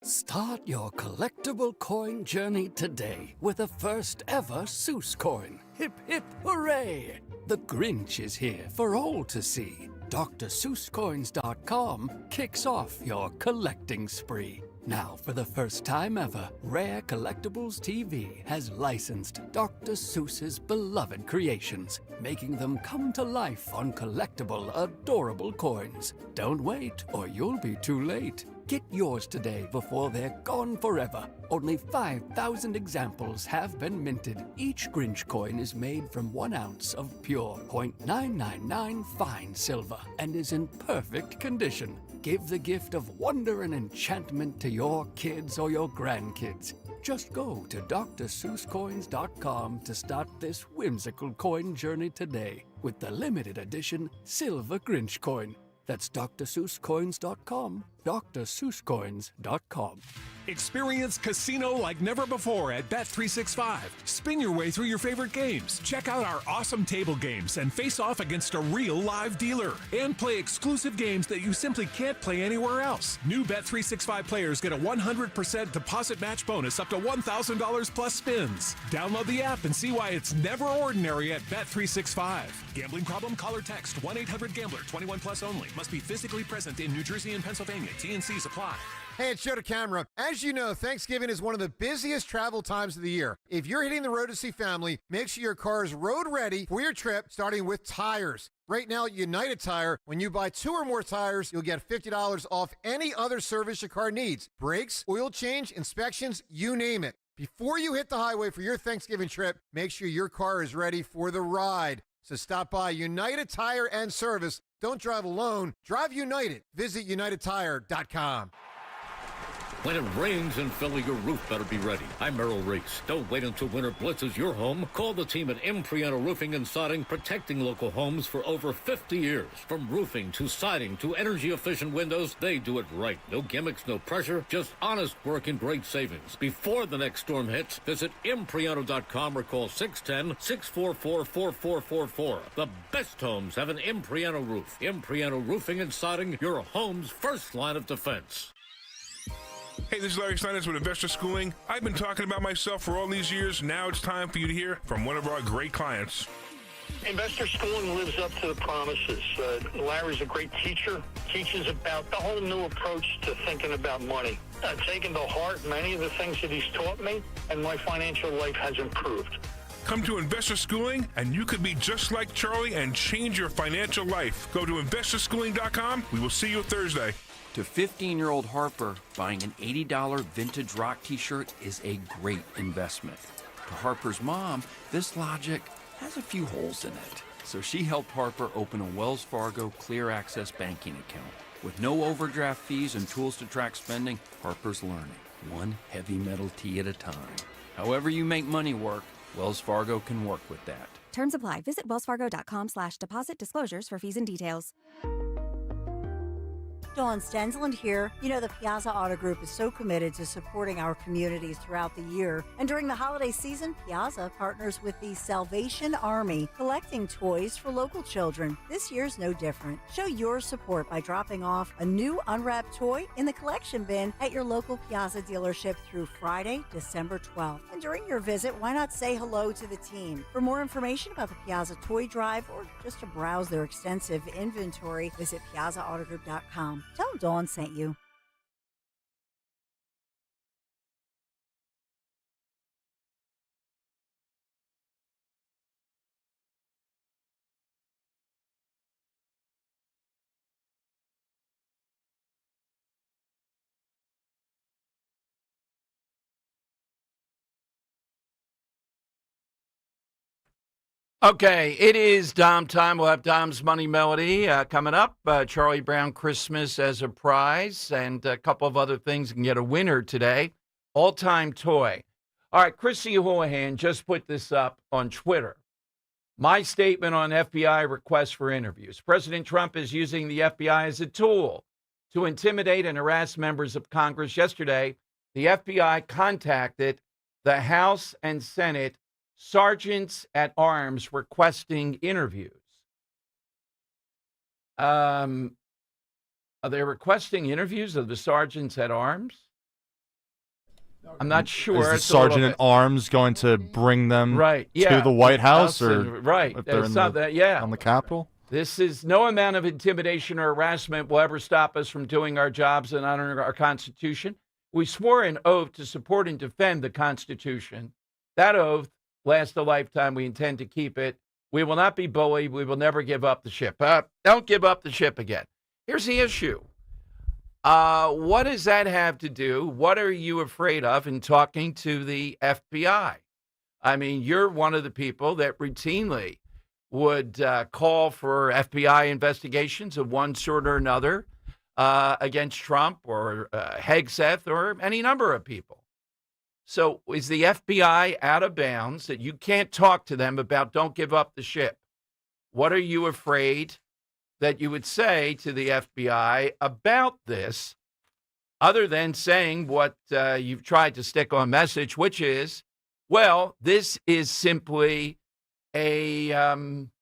Start your collectible coin journey today with the first ever Seuss coin. Hip, hip, hooray! The Grinch is here for all to see. DrSeussCoins.com kicks off your collecting spree. Now, for the first time ever, Rare Collectibles TV has licensed Dr. Seuss's beloved creations, making them come to life on collectible, adorable coins. Don't wait, or you'll be too late. Get yours today before they're gone forever. Only 5,000 examples have been minted. Each Grinch coin is made from 1 ounce of pure .999 fine silver and is in perfect condition. Give the gift of wonder and enchantment to your kids or your grandkids. Just go to DrSeussCoins.com to start this whimsical coin journey today with the limited edition Silver Grinch coin. That's DrSeussCoins.com, DrSeussCoins.com. Experience casino like never before at Bet365. Spin your way through your favorite games. Check out our awesome table games and face off against a real live dealer. And play exclusive games that you simply can't play anywhere else. New Bet365 players get a 100% deposit match bonus up to $1,000 plus spins. Download the app and see why it's never ordinary at Bet365. Gambling problem? Call or text 1-800-GAMBLER. 21 plus only. Must be physically present in New Jersey and Pennsylvania. T&Cs apply. Hey, it's Joe to Camera. As you know, Thanksgiving is one of the busiest travel times of the year. If you're hitting the road to see family, make sure your car is road ready for your trip, starting with tires. Right now at United Tire, when you buy 2 or more tires, you'll get $50 off any other service your car needs. Brakes, oil change, inspections, you name it. Before you hit the highway for your Thanksgiving trip, make sure your car is ready for the ride. So stop by United Tire and Service. Don't drive alone. Drive United. Visit UnitedTire.com. When it rains in Philly, your roof better be ready. I'm Merrill Reese. Don't wait until winter blitzes your home. Call the team at Impriano Roofing and Siding, protecting local homes for over 50 years. From roofing to siding to energy-efficient windows, they do it right. No gimmicks, no pressure, just honest work and great savings. Before the next storm hits, visit Impriano.com or call 610-644-4444. The best homes have an Impriano roof. Impriano Roofing and Siding, your home's first line of defense. Hey, this is Larry Steinitz with Investor Schooling. I've been talking about myself for all these years. Now it's time for you to hear from one of our great clients. Investor Schooling lives up to the promises. Larry's a great teacher, teaches about the whole new approach to thinking about money. I've taken to heart many of the things that he's taught me, and my financial life has improved. Come to Investor Schooling, and you could be just like Charlie and change your financial life. Go to investorschooling.com. We will see you Thursday. To 15-year-old Harper, buying an $80 vintage rock t-shirt is a great investment. To Harper's mom, this logic has a few holes in it. So she helped Harper open a Wells Fargo Clear Access banking account. With no overdraft fees and tools to track spending, Harper's learning, one heavy metal tee at a time. However you make money work, Wells Fargo can work with that. Terms apply. Visit wellsfargo.com/deposit disclosures for fees and details. Dawn Stensland here. You know, the Piazza Auto Group is so committed to supporting our communities throughout the year. And during the holiday season, Piazza partners with the Salvation Army, collecting toys for local children. This year's no different. Show your support by dropping off a new unwrapped toy in the collection bin at your local Piazza dealership through Friday, December 12th. And during your visit, why not say hello to the team? For more information about the Piazza Toy Drive or just to browse their extensive inventory, visit piazzaautogroup.com. Tell them Dawn sent you. Okay, it is Dom time. We'll have Dom's Money Melody coming up. Charlie Brown Christmas as a prize and a couple of other things. You can get a winner today. All-time toy. All right, Chrissy Houlihan just put this up on Twitter. My statement on FBI requests for interviews. President Trump is using the FBI as a tool to intimidate and harass members of Congress. Yesterday, the FBI contacted the House and Senate sergeants at arms requesting interviews. Are they requesting interviews of the sergeants at arms? I'm not sure. Is the sergeant at arms going to bring them to the White House, or right? if they're on the Capitol? This is no amount of intimidation or harassment will ever stop us from doing our jobs and honoring our Constitution. We swore an oath to support and defend the Constitution. That oath lasts a lifetime. We intend to keep it. We will not be bullied. We will never give up the ship. Don't give up the ship again. Here's the issue. What does that have to do? What are you afraid of in talking to the FBI? I mean, you're one of the people that routinely would call for FBI investigations of one sort or another against Trump or Hegseth or any number of people. So is the FBI out of bounds that you can't talk to them about don't give up the ship? What are you afraid that you would say to the FBI about this, other than saying what you've tried to stick on message, which is, well, this is simply a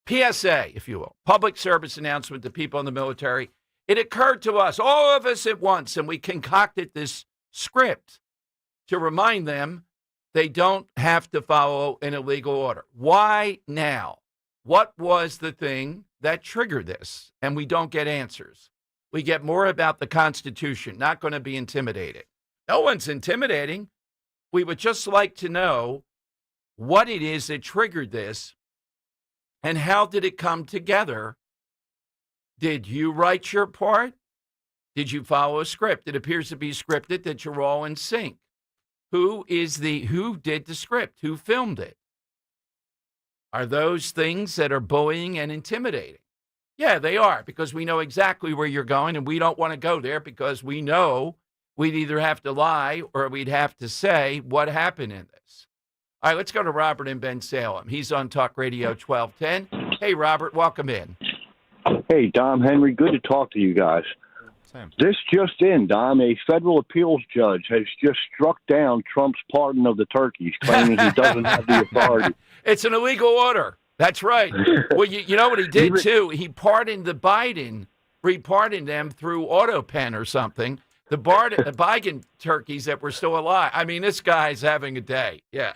PSA, if you will, public service announcement to people in the military. It occurred to us, all of us at once, and we concocted this script to remind them they don't have to follow an illegal order. Why now? What was the thing that triggered this? And we don't get answers. We get more about the Constitution, not going to be intimidated. No one's intimidating. We would just like to know what it is that triggered this and how did it come together? Did you write your part? Did you follow a script? It appears to be scripted, that you're all in sync. Who did the script? Who filmed it? Are those things that are bullying and intimidating? Yeah, they are, because we know exactly where you're going, and we don't want to go there because we know we'd either have to lie or we'd have to say what happened in this. All right, let's go to Robert in Ben Salem. He's on Talk Radio 1210. Hey, Robert, welcome in. Hey, Dom, Henry, good to talk to you guys. Same. This just in, Dom, a federal appeals judge has just struck down Trump's pardon of the turkeys, claiming he doesn't have the authority. It's an illegal order. That's right. Well, you know what he did, too? He pardoned the Biden, repardoned them through AutoPen or something, the Biden turkeys that were still alive. I mean, this guy's having a day. Yeah.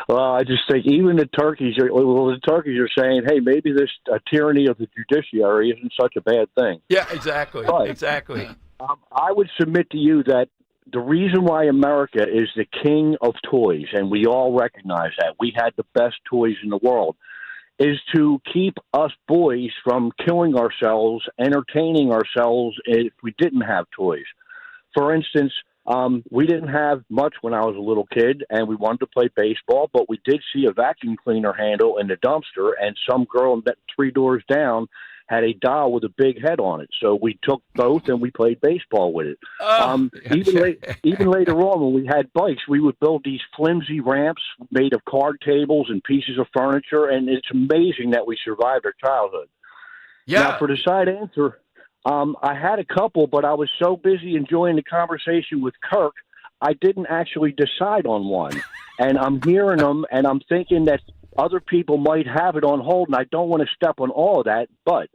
Well, I just think even the turkeys are saying, hey, maybe this tyranny of the judiciary isn't such a bad thing. Yeah, exactly. But, exactly. I would submit to you that the reason why America is the king of toys, and we all recognize that, we had the best toys in the world, is to keep us boys from killing ourselves, entertaining ourselves if we didn't have toys. For instance, we didn't have much when I was a little kid, and we wanted to play baseball, but we did see a vacuum cleaner handle in the dumpster, and some girl that 3 doors down had a doll with a big head on it. So we took both, and we played baseball with it. Even later on, when we had bikes, we would build these flimsy ramps made of card tables and pieces of furniture, and it's amazing that we survived our childhood. Yeah. Now, for the side answer, I had a couple, but I was so busy enjoying the conversation with Kirk, I didn't actually decide on one. And I'm hearing them, and I'm thinking that other people might have it on hold, and I don't want to step on all of that. But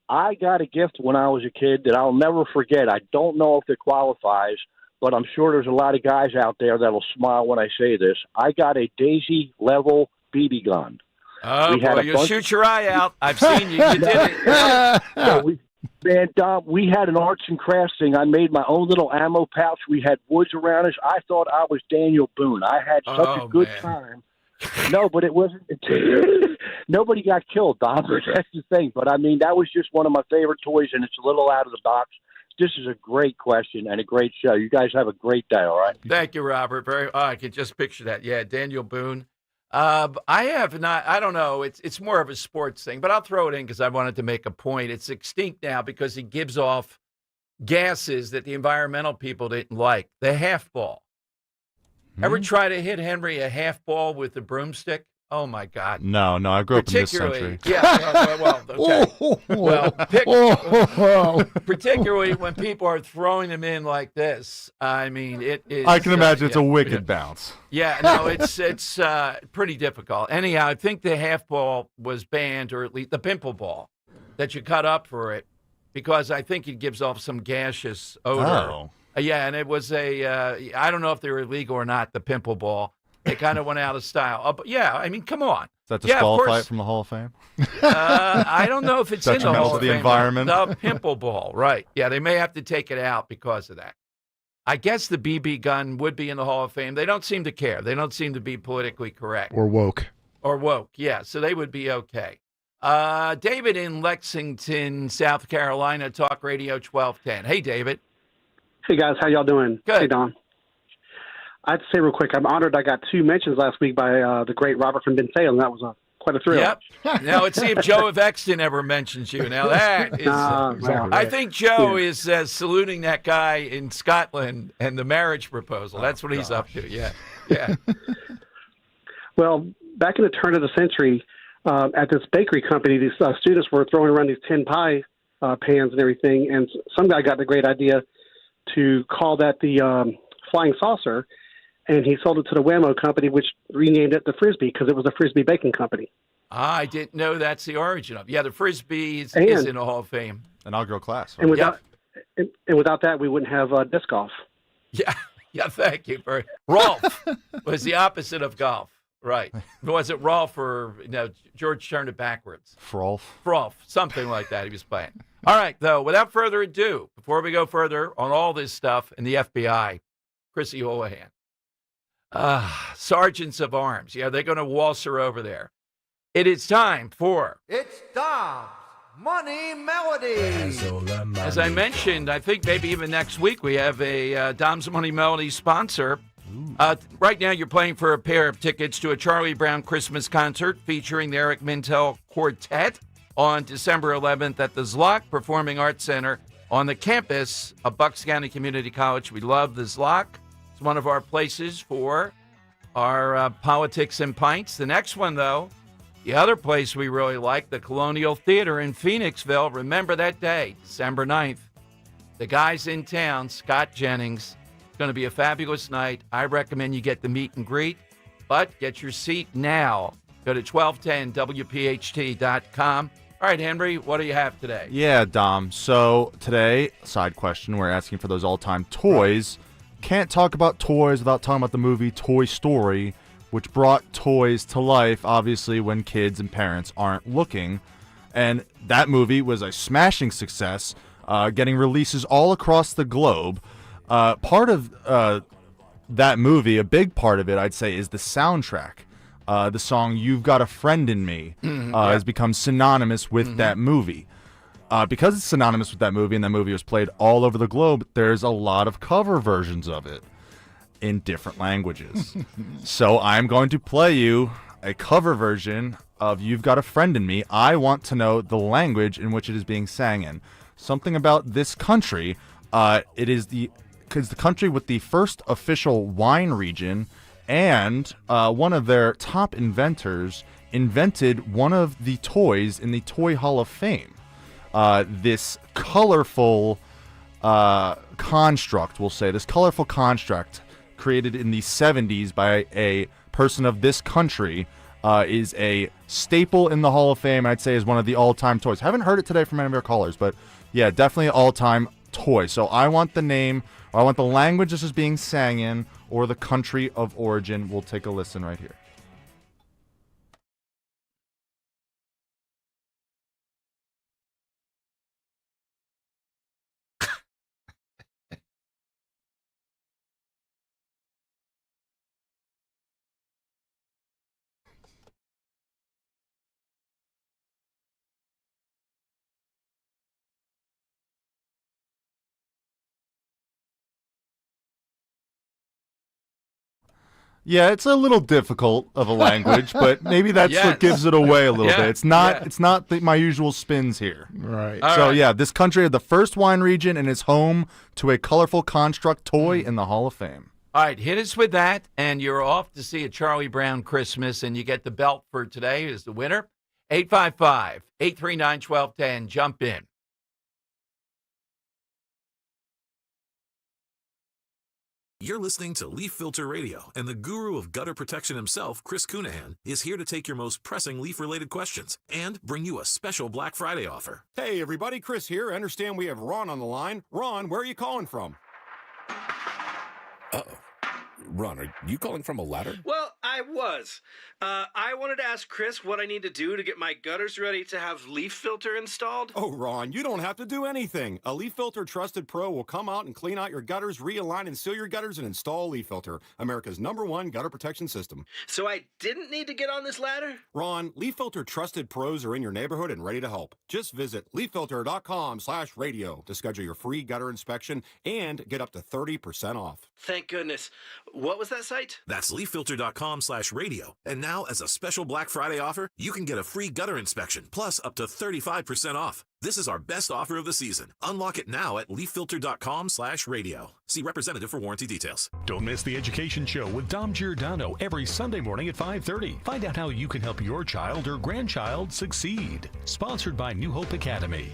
I got a gift when I was a kid that I'll never forget. I don't know if it qualifies, but I'm sure there's a lot of guys out there that'll smile when I say this. I got a Daisy-level BB gun. Oh, boy, you'll shoot your eye out. I've seen you. You did it. Man, Dom, we had an arts and crafts thing. I made my own little ammo pouch. We had woods around us. I thought I was Daniel Boone. I had such a good time. No, but it wasn't. Nobody got killed, Dom. That's the thing. But, I mean, that was just one of my favorite toys, and it's a little out of the box. This is a great question and a great show. You guys have a great day, all right? Thank you, Robert. I can just picture that. Yeah, Daniel Boone. I have not. I don't know. It's more of a sports thing, but I'll throw it in because I wanted to make a point. It's extinct now because it gives off gases that the environmental people didn't like. The half ball. Ever try to hit Henry a half ball with a broomstick? Oh my God! No, I grew up in this century. Yeah. Particularly when people are throwing them in like this. I mean, it is. I can imagine it's a wicked bounce. Yeah, no, it's pretty difficult. Anyhow, I think the half ball was banned, or at least the pimple ball that you cut up for it, because I think it gives off some gaseous odor. Oh. Yeah, and it was I don't know if they were illegal or not, the pimple ball. They kind of went out of style. But yeah, I mean, come on. Is that disqualified from the Hall of Fame? I don't know if it's in the Hall of Fame. The environment. The pimple ball, right. Yeah, they may have to take it out because of that. I guess the BB gun would be in the Hall of Fame. They don't seem to care. They don't seem to be politically correct. Or woke, yeah. So they would be okay. David in Lexington, South Carolina, Talk Radio 1210. Hey, David. Hey, guys. How y'all doing? Good. Hey, Don. I have to say real quick, I'm honored I got 2 mentions last week by the great Robert from Bensalem. That was quite a thrill. Yep. Now let's see if Joe of Exton ever mentions you. Now that is, I think Joe is saluting that guy in Scotland and the marriage proposal. That's what he's up to. Yeah. Well, back in the turn of the century, at this bakery company, these students were throwing around these tin pie pans and everything, and some guy got the great idea to call that the flying saucer. And he sold it to the Whammo company, which renamed it the Frisbee because it was a Frisbee baking company. I didn't know that's the origin of. Yeah, the Frisbee is in the Hall of Fame. Inaugural class. And without that, we wouldn't have disc golf. Yeah, thank you. Rolf was the opposite of golf, right? Was it Rolf or, George turned it backwards? Frolf, something like that he was playing. All right, though, without further ado, before we go further on all this stuff in the FBI, Chrissy Houlihan. Sergeants of Arms. Yeah, they're going to waltz her over there. It is time for... It's Dom's Money Melody. As I mentioned, I think maybe even next week we have a Dom's Money Melody sponsor. Right now you're playing for a pair of tickets to a Charlie Brown Christmas concert featuring the Eric Mintel Quartet on December 11th at the Zlock Performing Arts Center on the campus of Bucks County Community College. We love the Zlock. It's one of our places for our politics and pints. The next one, though, the other place we really like, the Colonial Theater in Phoenixville. Remember that day, December 9th. The guys in town, Scott Jennings. It's going to be a fabulous night. I recommend you get the meet and greet, but get your seat now. Go to 1210WPHT.com. All right, Henry, what do you have today? Yeah, Dom. So today, side question, we're asking for those all-time toys. Can't talk about toys without talking about the movie Toy Story, which brought toys to life, obviously, when kids and parents aren't looking. And that movie was a smashing success, getting releases all across the globe. Part of that movie, a big part of it, I'd say, is the soundtrack. The song "You've Got a Friend in Me" has become synonymous with that movie. Because it's synonymous with that movie, and that movie was played all over the globe, there's a lot of cover versions of it in different languages. So I'm going to play you a cover version of "You've Got a Friend in Me." I want to know the language in which it is being sang in. Something about this country, it is the country with the first official wine region, and one of their top inventors invented one of the toys in the Toy Hall of Fame. This colorful construct, we'll say, this colorful construct created in the 70s by a person of this country is a staple in the Hall of Fame. I'd say is one of the all-time toys. Haven't heard it today from any of our callers, but yeah, definitely an all-time toy. So I want the name, or I want the language this is being sang in, or the country of origin. We'll take a listen right here. Yeah, it's a little difficult of a language, but maybe that's what gives it away a little bit. It's not my usual spins here. Right. Yeah, this country had the first wine region and is home to a colorful construct toy in the Hall of Fame. All right, hit us with that, and you're off to see a Charlie Brown Christmas, and you get the belt for today as the winner. 855-839-1210. Jump in. You're listening to Leaf Filter Radio, and the guru of gutter protection himself, Chris Cunahan, is here to take your most pressing leaf-related questions and bring you a special Black Friday offer. Hey, everybody, Chris here. I understand we have Ron on the line. Ron, where are you calling from? Uh-oh. Ron, are you calling from a ladder? Well, I was. I wanted to ask Chris what I need to do to get my gutters ready to have leaf filter installed. Oh, Ron, you don't have to do anything. A Leaf Filter Trusted Pro will come out and clean out your gutters, realign and seal your gutters, and install a Leaf Filter, America's #1 gutter protection system. So I didn't need to get on this ladder? Ron, Leaf Filter Trusted Pros are in your neighborhood and ready to help. Just visit leaffilter.com/radio to schedule your free gutter inspection and get up to 30% off. Thank goodness. What was that site? That's leaffilter.com/radio. And now, as a special Black Friday offer, you can get a free gutter inspection, plus up to 35% off. This is our best offer of the season. Unlock it now at leaffilter.com/radio. See representative for warranty details. Don't miss the Education Show with Dom Giordano every Sunday morning at 5:30. Find out how you can help your child or grandchild succeed. Sponsored by New Hope Academy.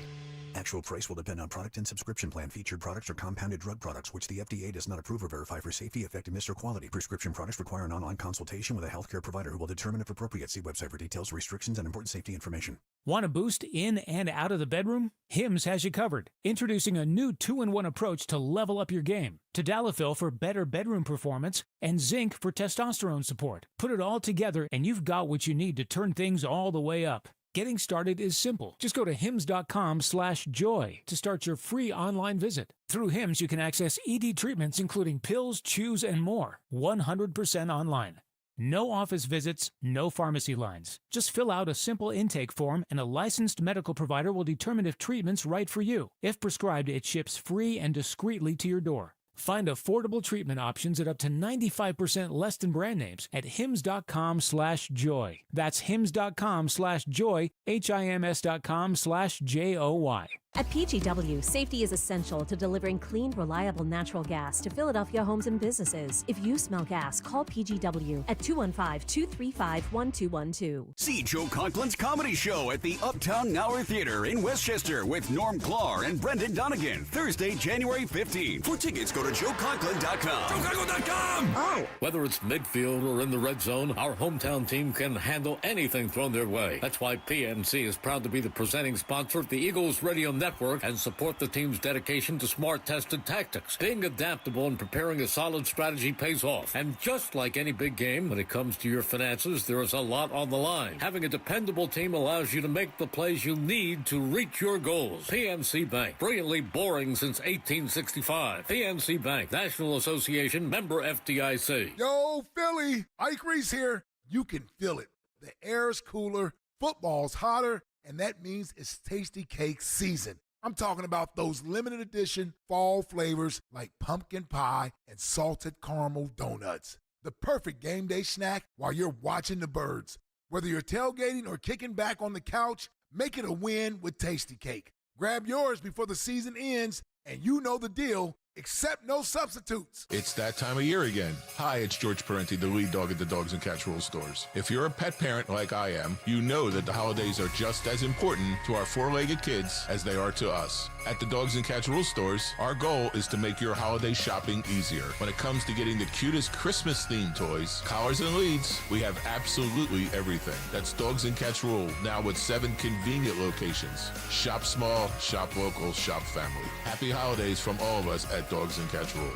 Actual price will depend on product and subscription plan. Featured products are compounded drug products, which the FDA does not approve or verify for safety, effectiveness, or quality. Prescription products require an online consultation with a healthcare provider who will determine if appropriate. See website for details, restrictions, and important safety information. Want a boost in and out of the bedroom? Hims has you covered. Introducing a new 2-in-1 approach to level up your game. Tadalafil for better bedroom performance and zinc for testosterone support. Put it all together and you've got what you need to turn things all the way up. Getting started is simple. Just go to hims.com/joy to start your free online visit. Through Hims, you can access ED treatments including pills, chews, and more. 100% online. No office visits, no pharmacy lines. Just fill out a simple intake form and a licensed medical provider will determine if treatment's right for you. If prescribed, it ships free and discreetly to your door. Find affordable treatment options at up to 95% less than brand names at hims.com/joy. That's hims.com/joy, hims.com/joy. At PGW, safety is essential to delivering clean, reliable natural gas to Philadelphia homes and businesses. If you smell gas, call PGW at 215-235-1212. See Joe Conklin's comedy show at the Uptown Nauer Theater in Westchester with Norm Klar and Brendan Donegan, Thursday, January 15th. For tickets, go to joeconklin.com. joeconklin.com! Oh! Whether it's midfield or in the red zone, our hometown team can handle anything thrown their way. That's why PNC is proud to be the presenting sponsor of the Eagles Radio Network network and support the team's dedication to smart, tested tactics. Being adaptable and preparing a solid strategy pays off. And just like any big game, when it comes to your finances, there is a lot on the line. Having a dependable team allows you to make the plays you need to reach your goals. PNC Bank, brilliantly boring since 1865. PNC Bank, National Association, member FDIC. Yo, Philly, Ike Reese here. You can feel it. The air's cooler, football's hotter, and that means it's tasty cake season. I'm talking about those limited edition fall flavors like pumpkin pie and salted caramel donuts. The perfect game day snack while you're watching the birds. Whether you're tailgating or kicking back on the couch, make it a win with Tasty Cake. Grab yours before the season ends, and you know the deal. Accept no substitutes. It's that time of year again. Hi, it's George Parenti, the lead dog at the Dogs and Cats Rules stores. If you're a pet parent like I am, you know that the holidays are just as important to our four-legged kids as they are to us. At the Dogs and Cats Rules stores, our goal is to make your holiday shopping easier. When it comes to getting the cutest Christmas-themed toys, collars, and leads, we have absolutely everything. That's Dogs and Cats Rule, now with 7 convenient locations. Shop small, shop local, shop family. Happy holidays from all of us at Dogs and Cats Rule.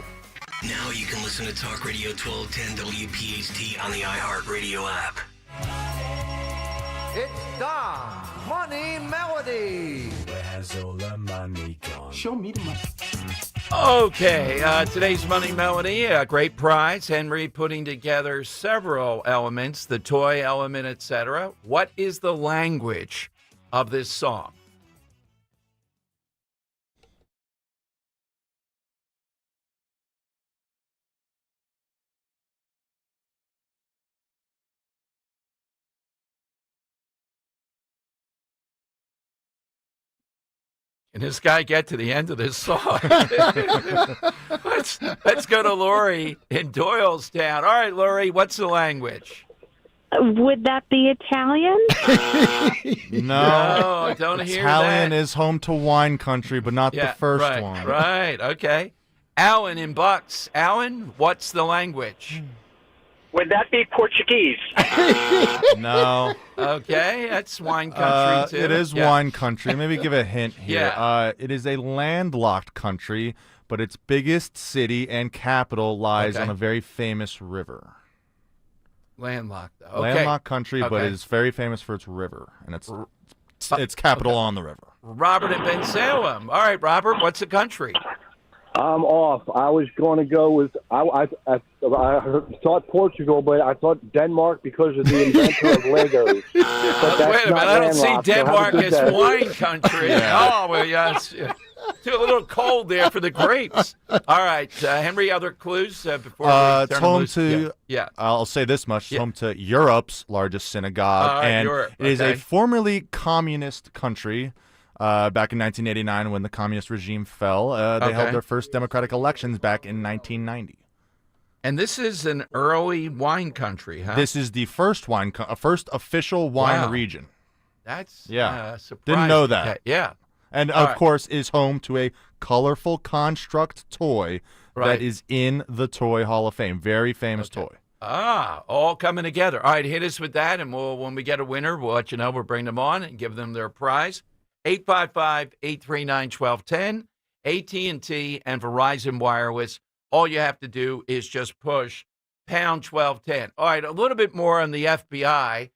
Now you can listen to Talk Radio 1210 WPHT on the iHeartRadio app. It's Dom's Money Melody. Where has all the money gone? Show me the money. Okay, today's Money Melody, a great prize. Henry putting together several elements, the toy element, etc. What is the language of this song? Can this guy get to the end of this song? let's go to Lori in Doylestown. All right, Lori, what's the language? Would that be Italian? No, don't hear Italian that. is home to wine country, but not the first right, one. Right, okay. Alan in Bucks. Alan, what's the language? Would that be Portuguese? No. Okay, that's wine country, too. It is wine country. Maybe give a hint here. Yeah. It is a landlocked country, but its biggest city and capital lies Okay. on a very famous river. Landlocked, though. Okay. Landlocked country, but Okay. it is very famous for its river, and its capital on the river. Robert in Ben Salem. All right, Robert, what's the country? I'm off. I was going to go with I thought Portugal, but I thought Denmark because of the inventor of Legos. But that's Wait a minute, not I don't see landlocked, so have a Denmark good as day. wine country. Oh, well, yes. Too a little cold there for the grapes. All right, Henry, other clues before we It's turn home loose? to, Yeah. I'll say this much, it's home to Europe's largest synagogue, and Europe, it is a okay. formerly communist country. Back in 1989, when the communist regime fell, they held Okay. their first democratic elections back in 1990. And this is an early wine country, huh? This is the first first official wine Wow. region. That's surprising. Didn't know that. Okay, yeah. And All of right. course, is home to a colorful construct toy Right. that is in the Toy Hall of Fame. Very famous toy. All coming together. All right, hit us with that, and when we get a winner, we'll let you know. We'll bring them on and give them their prize. 855-839-1210, AT&T and Verizon Wireless. All you have to do is just push pound 1210. All right, a little bit more on the FBI.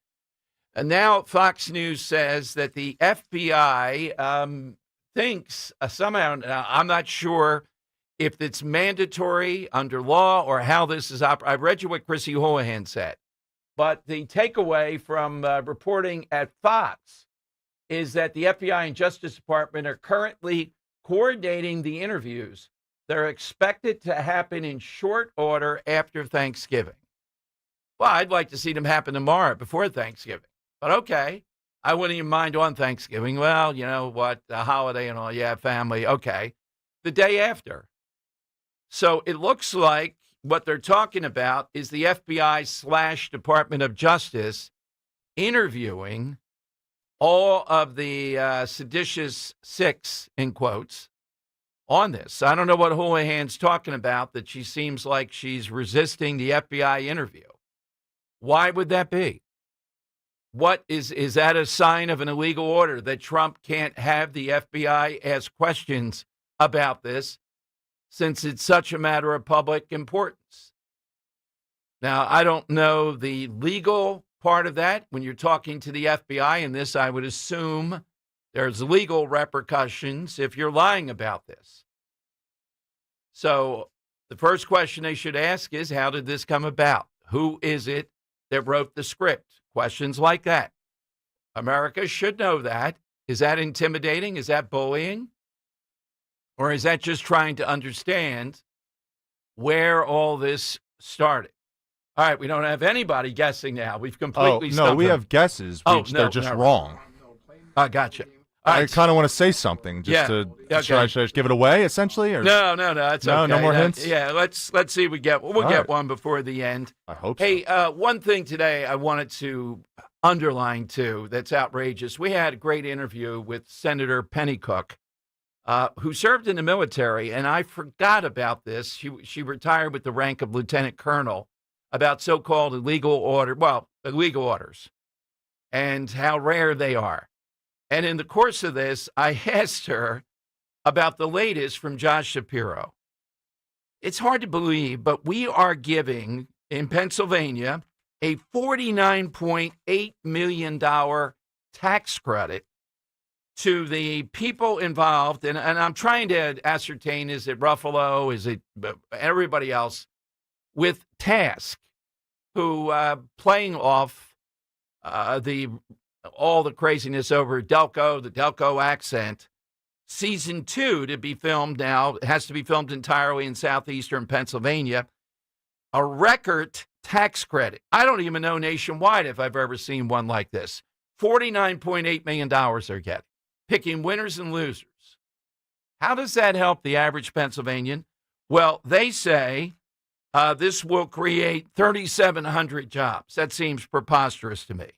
And now Fox News says that the FBI thinks somehow, now I'm not sure if it's mandatory under law or how this is I read you what Chrissy Houlihan said. But the takeaway from reporting at Fox is that the FBI and Justice Department are currently coordinating the interviews that are expected to happen in short order after Thanksgiving. Well, I'd like to see them happen tomorrow before Thanksgiving. But okay, I wouldn't even mind on Thanksgiving. Well, you know what, a holiday and all, yeah, family, okay. The day after. So it looks like what they're talking about is the FBI / Department of Justice interviewing all of the seditious six, in quotes, on this. I don't know what Houlihan's talking about, that she seems like she's resisting the FBI interview. Why would that be? What is that a sign of an illegal order that Trump can't have the FBI ask questions about this since it's such a matter of public importance? Now, I don't know the legal part of that. When you're talking to the FBI in this, I would assume there's legal repercussions if you're lying about this. So the first question they should ask is, how did this come about? Who is it that wrote the script? Questions like that. America should know that. Is that intimidating? Is that bullying? Or is that just trying to understand where all this started? All right, we don't have anybody guessing now. We've completely no, stumped we them. have guesses. They're just wrong. I gotcha. I kind of want to say something just to. Okay. Should I just give it away essentially? Or? No, it's okay. No more hints. Yeah, let's see. We'll get one before the end. I hope. Hey, one thing today I wanted to underline too that's outrageous. We had a great interview with Senator Pennycook, who served in the military, and I forgot about this. She retired with the rank of lieutenant colonel, about so-called illegal orders, and how rare they are. And in the course of this, I asked her about the latest from Josh Shapiro. It's hard to believe, but we are giving, in Pennsylvania, a $49.8 million tax credit to the people involved. And I'm trying to ascertain, is it Ruffalo? Is it everybody else? With Task, who playing off all the craziness over Delco, the Delco accent. Season 2 to be filmed now. It has to be filmed entirely in southeastern Pennsylvania. A record tax credit. I don't even know nationwide if I've ever seen one like this. $49.8 million they're getting, picking winners and losers. How does that help the average Pennsylvanian? Well, they say this will create 3,700 jobs. That seems preposterous to me.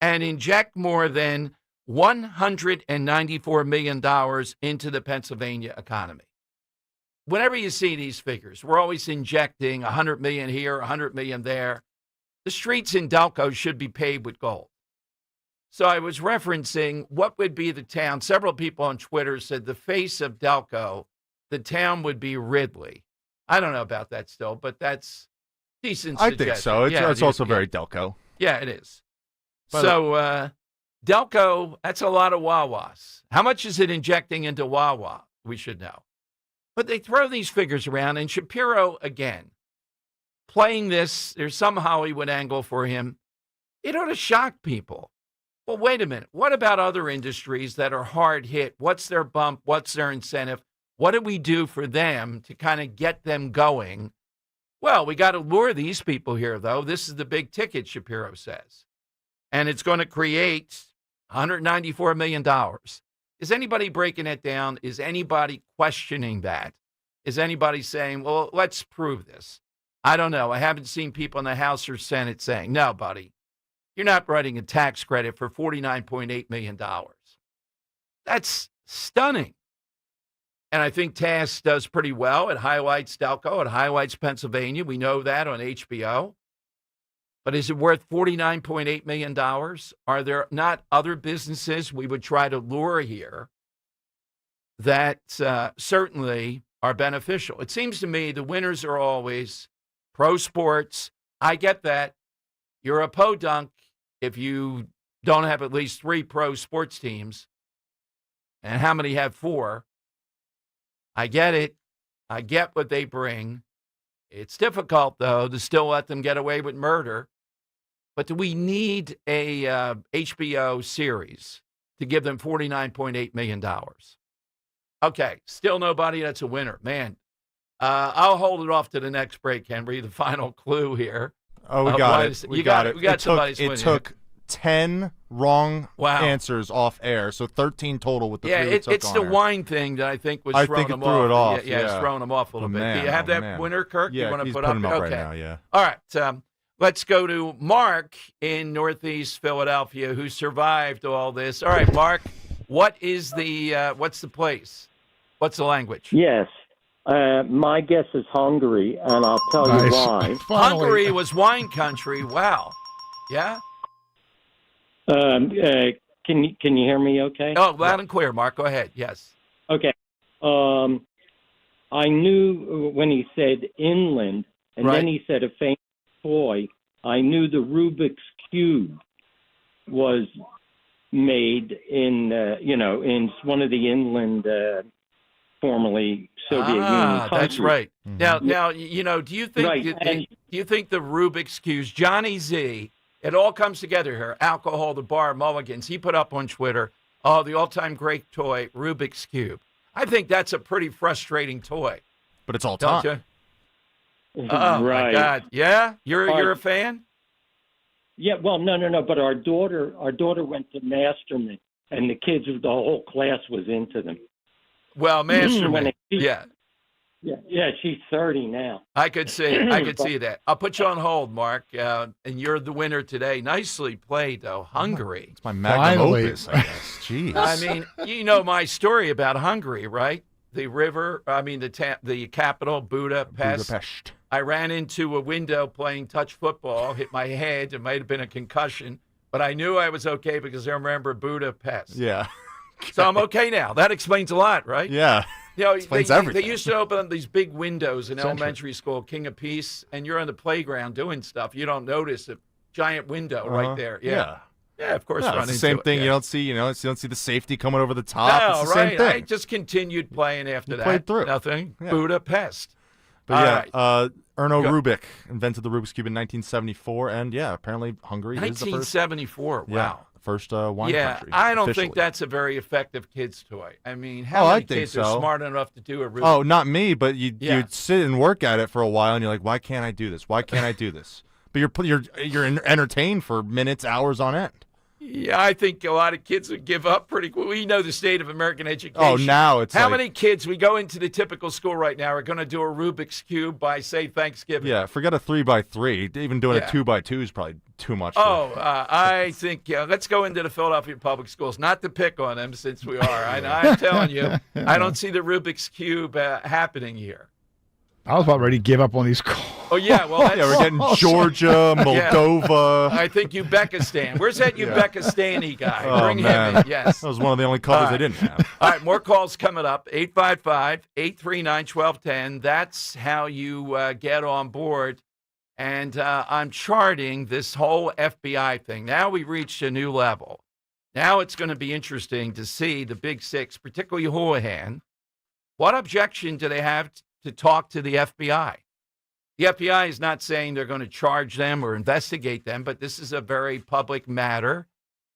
And inject more than $194 million into the Pennsylvania economy. Whenever you see these figures, we're always injecting $100 million here, $100 million there. The streets in Delco should be paved with gold. So I was referencing what would be the town. Several people on Twitter said the face of Delco, the town would be Ridley. I don't know about that still, but that's decent suggestion. I think so. It's also very Delco. Yeah, it is. So Delco, that's a lot of Wawas. How much is it injecting into Wawa? We should know. But they throw these figures around, and Shapiro, again, playing this, there's some Hollywood angle for him. It ought to shock people. Well, wait a minute. What about other industries that are hard hit? What's their bump? What's their incentive? What do we do for them to kind of get them going? Well, we got to lure these people here, though. This is the big ticket, Shapiro says. And it's going to create $194 million. Is anybody breaking it down? Is anybody questioning that? Is anybody saying, well, let's prove this? I don't know. I haven't seen people in the House or Senate saying, no, buddy, you're not writing a tax credit for $49.8 million. That's stunning. And I think Task does pretty well. It highlights Delco. It highlights Pennsylvania. We know that on HBO. But is it worth $49.8 million? Are there not other businesses we would try to lure here that certainly are beneficial? It seems to me the winners are always pro sports. I get that. You're a podunk if you don't have at least 3 pro sports teams. And how many have 4? I get it. I get what they bring. It's difficult, though, to still let them get away with murder. But do we need a HBO series to give them $49.8 million? Okay, still nobody that's a winner. Man, I'll hold it off to the next break, Henry, the final clue here. Oh, we got it. We got it. We got somebody's winning. It took 10 wrong answers off air, so 13 total with the 3 we took it's on the air. wine thing that I think was throwing them off. Threw it off. Yeah, it's throwing them off a little bit. Man, Do you have that winner, Kirk? Yeah, you want to he's put putting up? him up Okay. right now, yeah. All right. Let's go to Mark in Northeast Philadelphia, who survived all this. All right, Mark, what's the place? What's the language? Yes. My guess is Hungary, and I'll tell you why. Hungary was wine country. Wow. Yeah? Can you hear me okay? Oh, loud and clear, Mark. Go ahead. Yes. Okay. I knew when he said inland, and Right. then he said a famous toy, I knew the Rubik's Cube was made in, in one of the inland, formerly Soviet Union countries. That's right. Mm-hmm. Now, do you think Right, do you think the Rubik's Cubes, Johnny Z, it all comes together here? Alcohol, the bar, Mulligans. He put up on Twitter, the all-time great toy, Rubik's Cube. I think that's a pretty frustrating toy. But it's all Don't time. you? Oh my God! Yeah, you're a fan. Yeah, well, no. But our daughter went to Masterman, and the kids, the whole class was into them. Well, Masterman. Yeah. Yeah, she's 30 now. I could see that. I'll put you on hold, Mark, and you're the winner today. Nicely played, though. Hungary. It's my magnum opus, I guess. Jeez. I mean, you know my story about Hungary, right? The river, the capital, Budapest. I ran into a window playing touch football, hit my head. It might have been a concussion, but I knew I was okay because I remember Budapest. Yeah. So I'm okay now. That explains a lot, right? Yeah. Explains everything. They used to open these big windows in elementary school, King of Peace, and you're on the playground doing stuff. You don't notice a giant window right there. Yeah. Yeah, of course. Yeah, it's the same thing. Yeah. You don't see the safety coming over the top. No, it's the right. same thing. I just continued playing after that. Played through. Nothing. Yeah. Budapest. But Erno Rubik invented the Rubik's Cube in 1974, and apparently Hungary is the first. 1974. Wow. First wine country. I don't officially. think that's a very effective kid's toy. I mean, how many kids are smart enough to do a Rubik's? Oh, not me, but you'd sit and work at it for a while, and you're like, why can't I do this? Why can't I do this? But you're entertained for minutes, hours on end. Yeah, I think a lot of kids would give up pretty quick. We know the state of American education. Oh, now it's how many kids, we go into the typical school right now, are going to do a Rubik's Cube by, say, Thanksgiving? Yeah, forget a 3x3. Even doing a 2x2 is probably too much. I think, let's go into the Philadelphia public schools. Not to pick on them since we are. I'm telling you, I don't see the Rubik's Cube happening here. I was about ready to give up on these calls. Oh, yeah. Well, we're getting Georgia, Moldova. I think Uzbekistan. Where's that Uzbekistani guy? Oh, Bring man. him in. Yes. That was one of the only colors they didn't have. All right, more calls coming up. 855-839-1210. That's how you get on board. And I'm charting this whole FBI thing. Now we reached a new level. Now it's going to be interesting to see the Big Six, particularly Houlihan. What objection do they have to talk to the FBI? The FBI is not saying they're going to charge them or investigate them, but this is a very public matter.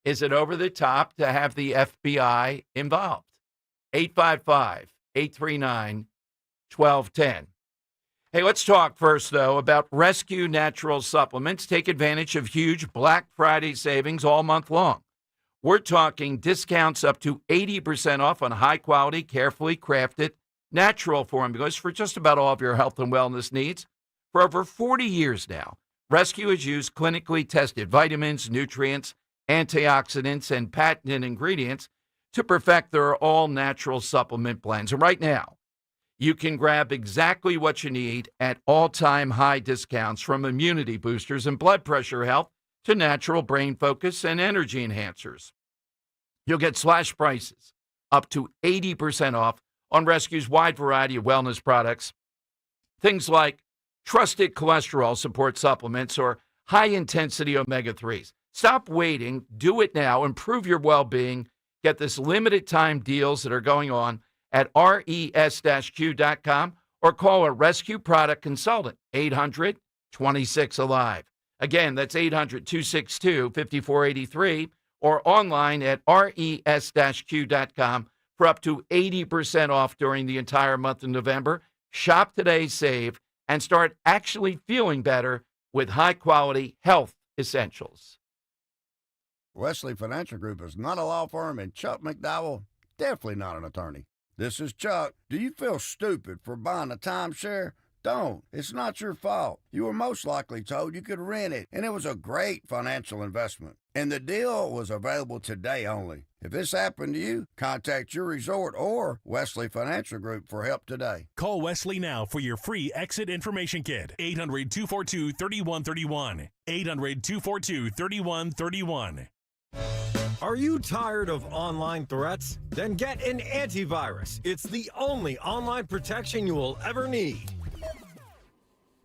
Is it over the top to have the FBI involved? 855-839-1210. Hey, let's talk first, though, about Rescue Natural Supplements. Take advantage of huge Black Friday savings all month long. We're talking discounts up to 80% off on high-quality, carefully crafted natural formulas for just about all of your health and wellness needs. For over 40 years now, Rescue has used clinically tested vitamins, nutrients, antioxidants, and patented ingredients to perfect their all-natural supplement blends. And right now, you can grab exactly what you need at all-time high discounts, from immunity boosters and blood pressure health to natural brain focus and energy enhancers. You'll get slash prices up to 80% off on Rescue's wide variety of wellness products, things like trusted cholesterol support supplements or high-intensity omega-3s. Stop waiting. Do it now. Improve your well-being. Get this limited-time deals that are going on at res-q.com or call a Rescue product consultant, 800-26-ALIVE. Again, that's 800-262-5483 or online at res-q.com. for up to 80% off during the entire month of November. Shop today, save, and start actually feeling better with high-quality health essentials. Wesley Financial Group is not a law firm, and Chuck McDowell, definitely not an attorney. This is Chuck. Do you feel stupid for buying a timeshare? Don't. It's not your fault. You were most likely told you could rent it, and it was a great financial investment. And the deal was available today only. If this happened to you, contact your resort or Wesley Financial Group for help today. Call Wesley now for your free exit information kit. 800-242-3131. 800-242-3131. Are you tired of online threats? Then get an antivirus. It's the only online protection you will ever need.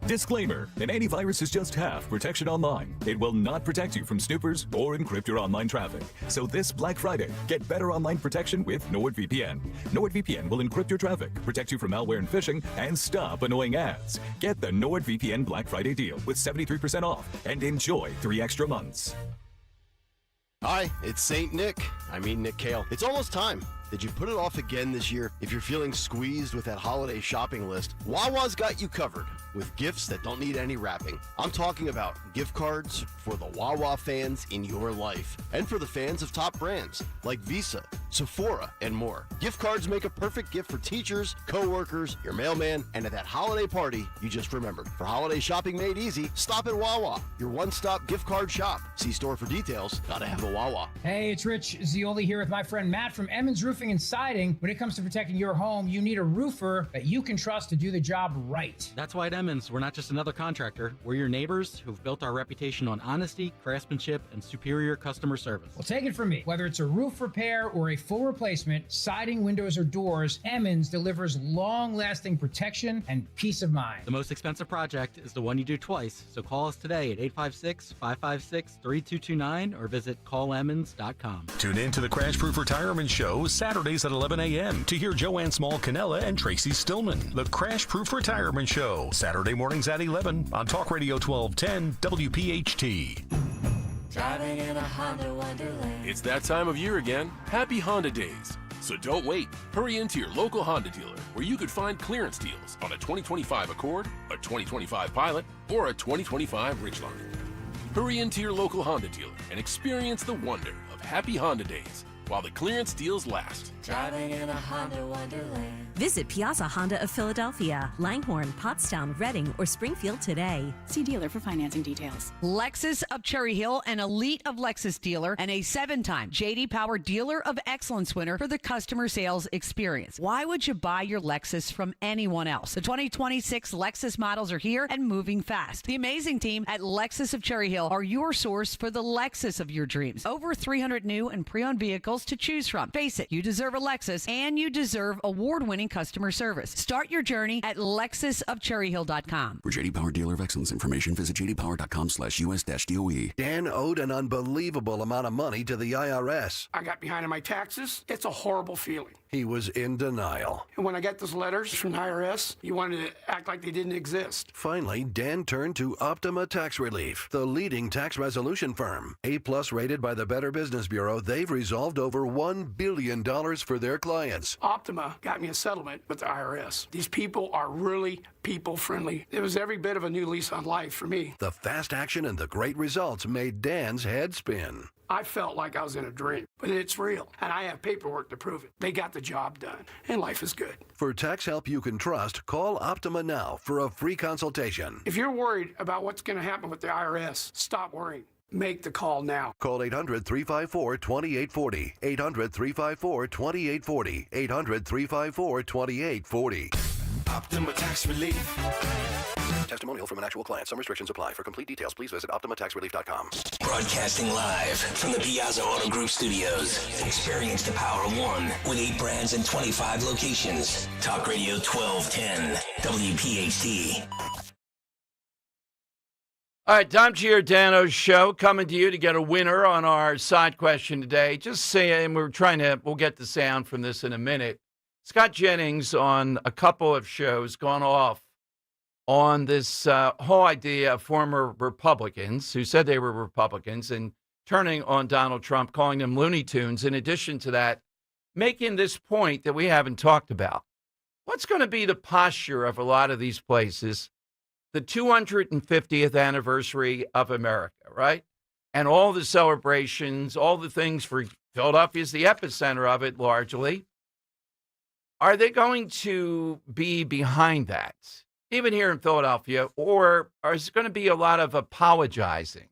Disclaimer, an antivirus is just half protection online. It will not protect you from snoopers or encrypt your online traffic. So this Black Friday, get better online protection with NordVPN. NordVPN will encrypt your traffic, protect you from malware and phishing, and stop annoying ads. Get the NordVPN Black Friday deal with 73% off and enjoy 3 extra months. Hi, it's St. Nick. Nick Kale. It's almost time. Did you put it off again this year? If you're feeling squeezed with that holiday shopping list, Wawa's got you covered with gifts that don't need any wrapping. I'm talking about gift cards for the Wawa fans in your life and for the fans of top brands like Visa, Sephora, and more. Gift cards make a perfect gift for teachers, co-workers, your mailman, and at that holiday party you just remembered. For holiday shopping made easy, stop at Wawa, your one-stop gift card shop. See store for details. Gotta have a Wawa. Hey, it's Rich Zioli here with my friend Matt from Emmons Roofing and Siding. When it comes to protecting your home, you need a roofer that you can trust to do the job right. That's why at Emmons, we're not just another contractor. We're your neighbors who've built our reputation on honesty, craftsmanship, and superior customer service. Well, take it from me. Whether it's a roof repair or a full replacement, siding, windows, or doors, Emmons delivers long-lasting protection and peace of mind. The most expensive project is the one you do twice, so call us today at 856-556-3229 or visit callemmons.com. Tune in to the Crash Proof Retirement Show Saturdays at 11 a.m. to hear Joanne Small-Canella and Tracy Stillman. The Crash Proof Retirement Show, Saturday mornings at 11 on Talk Radio 1210 WPHT. Driving in a Honda Wonderland. It's that time of year again. Happy Honda Days. So don't wait. Hurry into your local Honda dealer where you could find clearance deals on a 2025 Accord, a 2025 Pilot, or a 2025 Ridgeline. Hurry into your local Honda dealer and experience the wonder of Happy Honda Days while the clearance deals last. Driving in a Honda Wonderland. Visit Piazza Honda of Philadelphia, Langhorne, Pottstown, Reading, or Springfield today. See dealer for financing details. Lexus of Cherry Hill, an elite of Lexus dealer, and a 7-time J.D. Power Dealer of Excellence winner for the customer sales experience. Why would you buy your Lexus from anyone else? The 2026 Lexus models are here and moving fast. The amazing team at Lexus of Cherry Hill are your source for the Lexus of your dreams. Over 300 new and pre-owned vehicles to choose from. Face it, you deserve a Lexus, and you deserve award-winning customer service. Start your journey at lexusofcherryhill.com. For J.D. Power Dealer of Excellence information, visit jdpower.com/US-DOE. Dan owed an unbelievable amount of money to the IRS. I got behind on my taxes. It's a horrible feeling. He was in denial. And when I got those letters from the IRS, you wanted to act like they didn't exist. Finally, Dan turned to Optima Tax Relief, the leading tax resolution firm. A-plus rated by the Better Business Bureau, they've resolved over $1 billion for their clients. Optima got me a settlement with the IRS. These people are really people-friendly. It was every bit of a new lease on life for me. The fast action and the great results made Dan's head spin. I felt like I was in a dream, but it's real, and I have paperwork to prove it. They got the job done, and life is good. For tax help you can trust, call Optima now for a free consultation. If you're worried about what's going to happen with the IRS, stop worrying. Make the call now. Call 800-354-2840. 800-354-2840. 800-354-2840. Optima Tax Relief. Testimonial from an actual client. Some restrictions apply. For complete details, please visit OptimaTaxRelief.com. Broadcasting live from the Piazza Auto Group studios. Experience the power of one with 8 brands and 25 locations. Talk Radio 1210, WPHT. All right, Tom Giordano's show coming to you to get a winner on our side question today. Just saying, we'll get the sound from this in a minute. Scott Jennings on a couple of shows gone off on this whole idea of former Republicans who said they were Republicans and turning on Donald Trump, calling them Looney Tunes. In addition to that, making this point that we haven't talked about. What's going to be the posture of a lot of these places? The 250th anniversary of America, right? And all the celebrations, all the things for Philadelphia is the epicenter of it largely. Are they going to be behind that, even here in Philadelphia, or is it going to be a lot of apologizing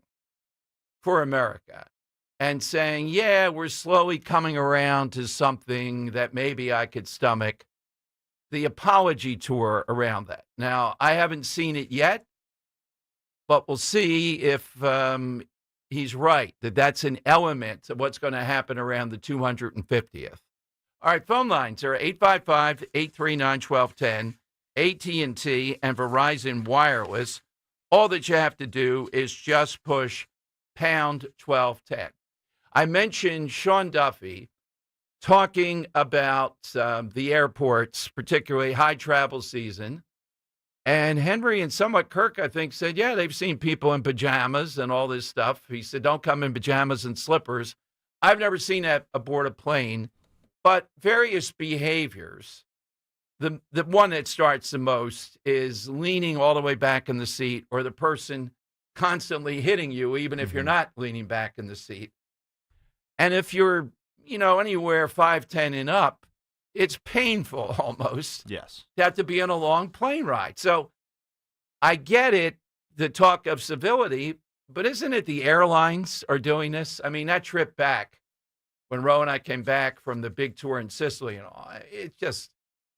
for America and saying, yeah, we're slowly coming around to something that maybe I could stomach? The apology tour around that. Now, I haven't seen it yet, but we'll see if he's right that that's an element of what's going to happen around the 250th. All right, phone lines are 855-839-1210, AT&T, and Verizon Wireless. All that you have to do is just push pound 1210. I mentioned Sean Duffy talking about the airports, particularly high travel season. And Henry and somewhat Kirk, I think, said, yeah, they've seen people in pajamas and all this stuff. He said, don't come in pajamas and slippers. I've never seen that aboard a plane, but various behaviors. The one that starts the most is leaning all the way back in the seat, or the person constantly hitting you, even if you're not leaning back in the seat. And if you're, anywhere 5'10" and up, it's painful almost. Yes. To have to be on a long plane ride. So I get it, the talk of civility, but isn't it the airlines are doing this? I mean, that trip back, when Ro and I came back from the big tour in Sicily and all, it's just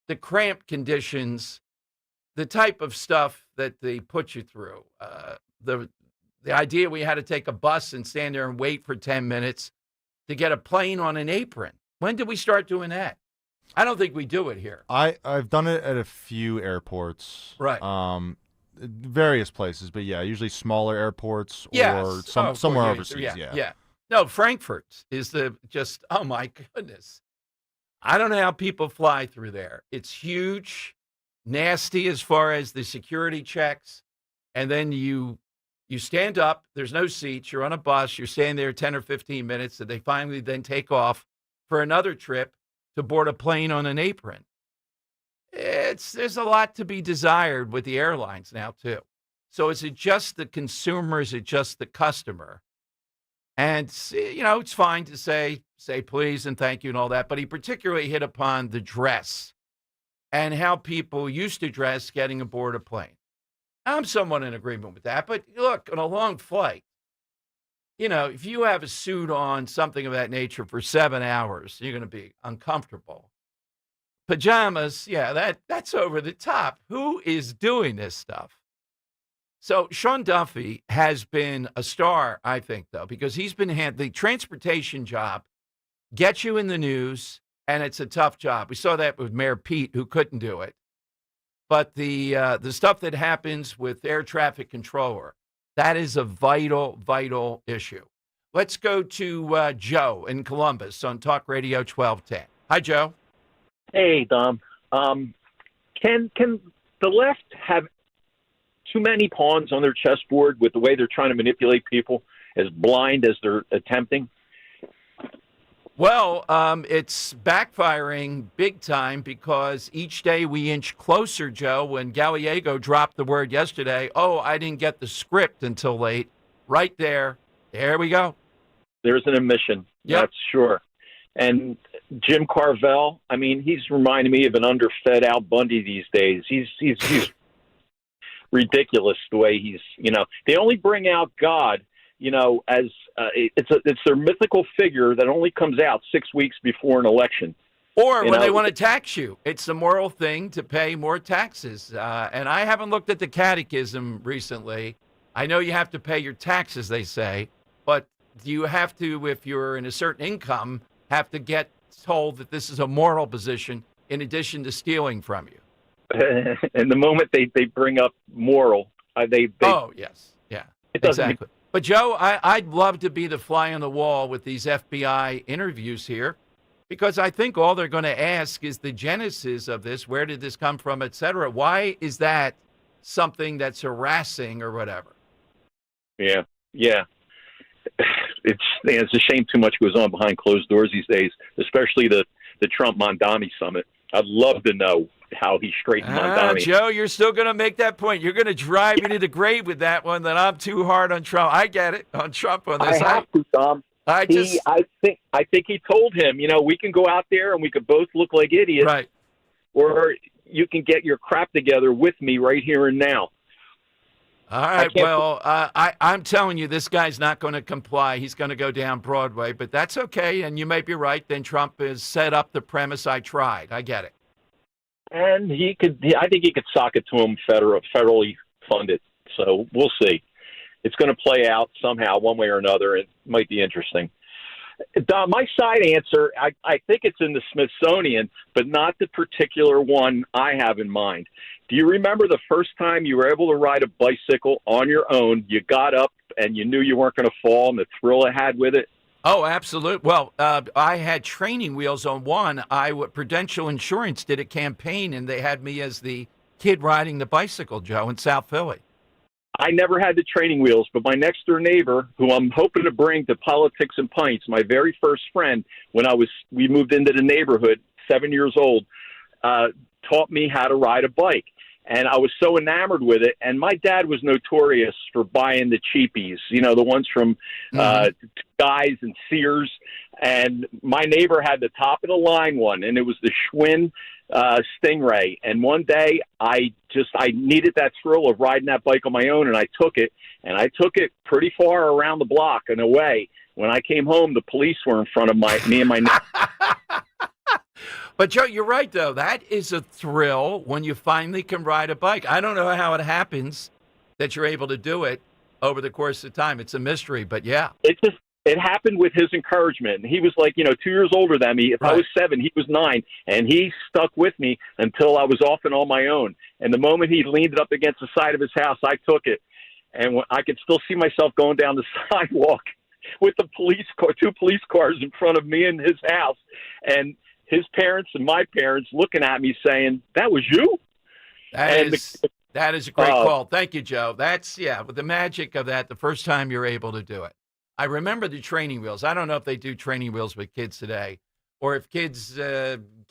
the cramped conditions, the type of stuff that they put you through, the idea we had to take a bus and stand there and wait for 10 minutes to get a plane on an apron. When did we start doing that? I don't think we do it here. I've done it at a few airports. Right. Various places, but yeah, usually smaller airports or somewhere overseas. Yeah. No, Frankfurt is oh my goodness. I don't know how people fly through there. It's huge, nasty as far as the security checks. And then you stand up, there's no seats, you're on a bus, you're staying there 10 or 15 minutes, and they finally then take off for another trip to board a plane on an apron. There's a lot to be desired with the airlines now, too. So is it just the consumer? Is it just the customer? And, it's fine to say please and thank you and all that, but he particularly hit upon the dress and how people used to dress getting aboard a plane. I'm somewhat in agreement with that, but look, on a long flight, if you have a suit on, something of that nature for 7 hours, you're going to be uncomfortable. Pajamas, yeah, that's over the top. Who is doing this stuff? So Sean Duffy has been a star, I think, though, because he's been the transportation job gets you in the news, and it's a tough job. We saw that with Mayor Pete, who couldn't do it. But the stuff that happens with air traffic controller, that is a vital, vital issue. Let's go to Joe in Columbus on Talk Radio 1210. Hi, Joe. Hey, Dom. Can the left have too many pawns on their chessboard with the way they're trying to manipulate people, as blind as they're attempting? Well, it's backfiring big time because each day we inch closer, Joe. When Gallego dropped the word yesterday, I didn't get the script until late. Right there. There we go. There's an admission. Yep. That's sure. And Jim Carvell, I mean, he's reminding me of an underfed Al Bundy these days. He's ridiculous the way he's, they only bring out God, as it's their mythical figure that only comes out 6 weeks before an election. Or when they want to tax you. It's a moral thing to pay more taxes. And I haven't looked at the catechism recently. I know you have to pay your taxes, they say, but you have to, if you're in a certain income, have to get told that this is a moral position in addition to stealing from you. And the moment they bring up moral, oh, yes. Yeah, exactly. But, Joe, I'd love to be the fly on the wall with these FBI interviews here because I think all they're going to ask is the genesis of this. Where did this come from, et cetera? Why is that something that's harassing or whatever? Yeah. It's a shame too much goes on behind closed doors these days, especially the Trump-Mondami summit. I'd love to know how he straightened Mondami. Joe, you're still going to make that point. You're going to drive me to the grave with that one, that I'm too hard on Trump. I get it, on Trump on this. I have to, Tom. I think he told him, we can go out there and we could both look like idiots. Right. Or you can get your crap together with me right here and now. All right, well, I'm telling you, this guy's not going to comply. He's going to go down Broadway, but that's okay, and you may be right. Then Trump has set up the premise I tried. I get it. And I think he could sock it to him federally funded, so we'll see. it's going to play out somehow, one way or another. It might be interesting. Don, my side answer, I think it's in the Smithsonian, but not the particular one I have in mind. Do you remember the first time you were able to ride a bicycle on your own? You got up and you knew you weren't going to fall, and the thrill it had with it? Oh, absolutely. Well, I had training wheels on one. Prudential Insurance did a campaign, and they had me as the kid riding the bicycle, Joe, in South Philly. I never had the training wheels, but my next door neighbor, who I'm hoping to bring to Politics and Pints, my very first friend, when we moved into the neighborhood, 7 years old, taught me how to ride a bike. And I was so enamored with it. And my dad was notorious for buying the cheapies, the ones from Guys and Sears. And my neighbor had the top of the line one, and it was the Schwinn Stingray. And one day I needed that thrill of riding that bike on my own, and I took it. And I took it pretty far around the block and away. When I came home, the police were in front of me and my neighbor. But, Joe, you're right, though. That is a thrill when you finally can ride a bike. I don't know how it happens that you're able to do it over the course of time. It's a mystery, but yeah. It happened with his encouragement. He was 2 years older than me. If I was 7, he was 9, and he stuck with me until I was off and on my own. And the moment he leaned it up against the side of his house, I took it. And I could still see myself going down the sidewalk with the two police cars in front of me and his house. And his parents and my parents looking at me saying, "That was you?" That is a great call. Thank you, Joe. That's, with the magic of that, the first time you're able to do it. I remember the training wheels. I don't know if they do training wheels with kids today, or if kids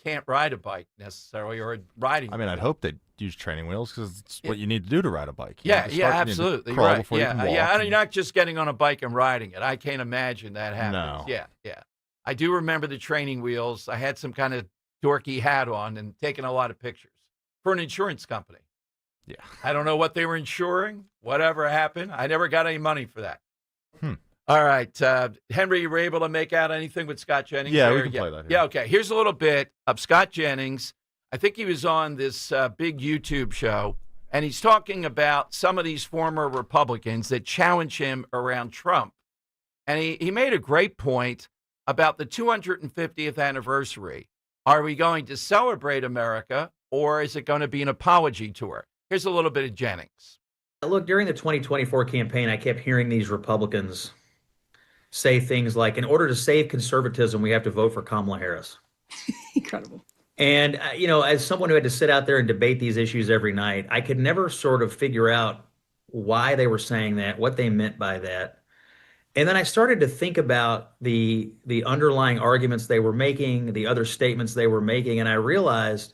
can't ride a bike necessarily, or riding. I mean, I'd hope they'd use training wheels because it's what you need to do to ride a bike. Absolutely. Right. You're not just getting on a bike and riding it. I can't imagine that happening. No. Yeah. I do remember the training wheels. I had some kind of dorky hat on and taking a lot of pictures for an insurance company. Yeah. I don't know what they were insuring, whatever happened. I never got any money for that. All right. Henry, you were able to make out anything with Scott Jennings? Yeah, we can play that here. Yeah, okay. Here's a little bit of Scott Jennings. I think he was on this big YouTube show, and he's talking about some of these former Republicans that challenge him around Trump. And he made a great point about the 250th anniversary. Are we going to celebrate America, or is it going to be an apology tour? Here's a little bit of Jennings. Look, during the 2024 campaign, I kept hearing these Republicans say things like, in order to save conservatism, we have to vote for Kamala Harris. Incredible. And, as someone who had to sit out there and debate these issues every night, I could never sort of figure out why they were saying that, what they meant by that. And then I started to think about the underlying arguments they were making, the other statements they were making, and I realized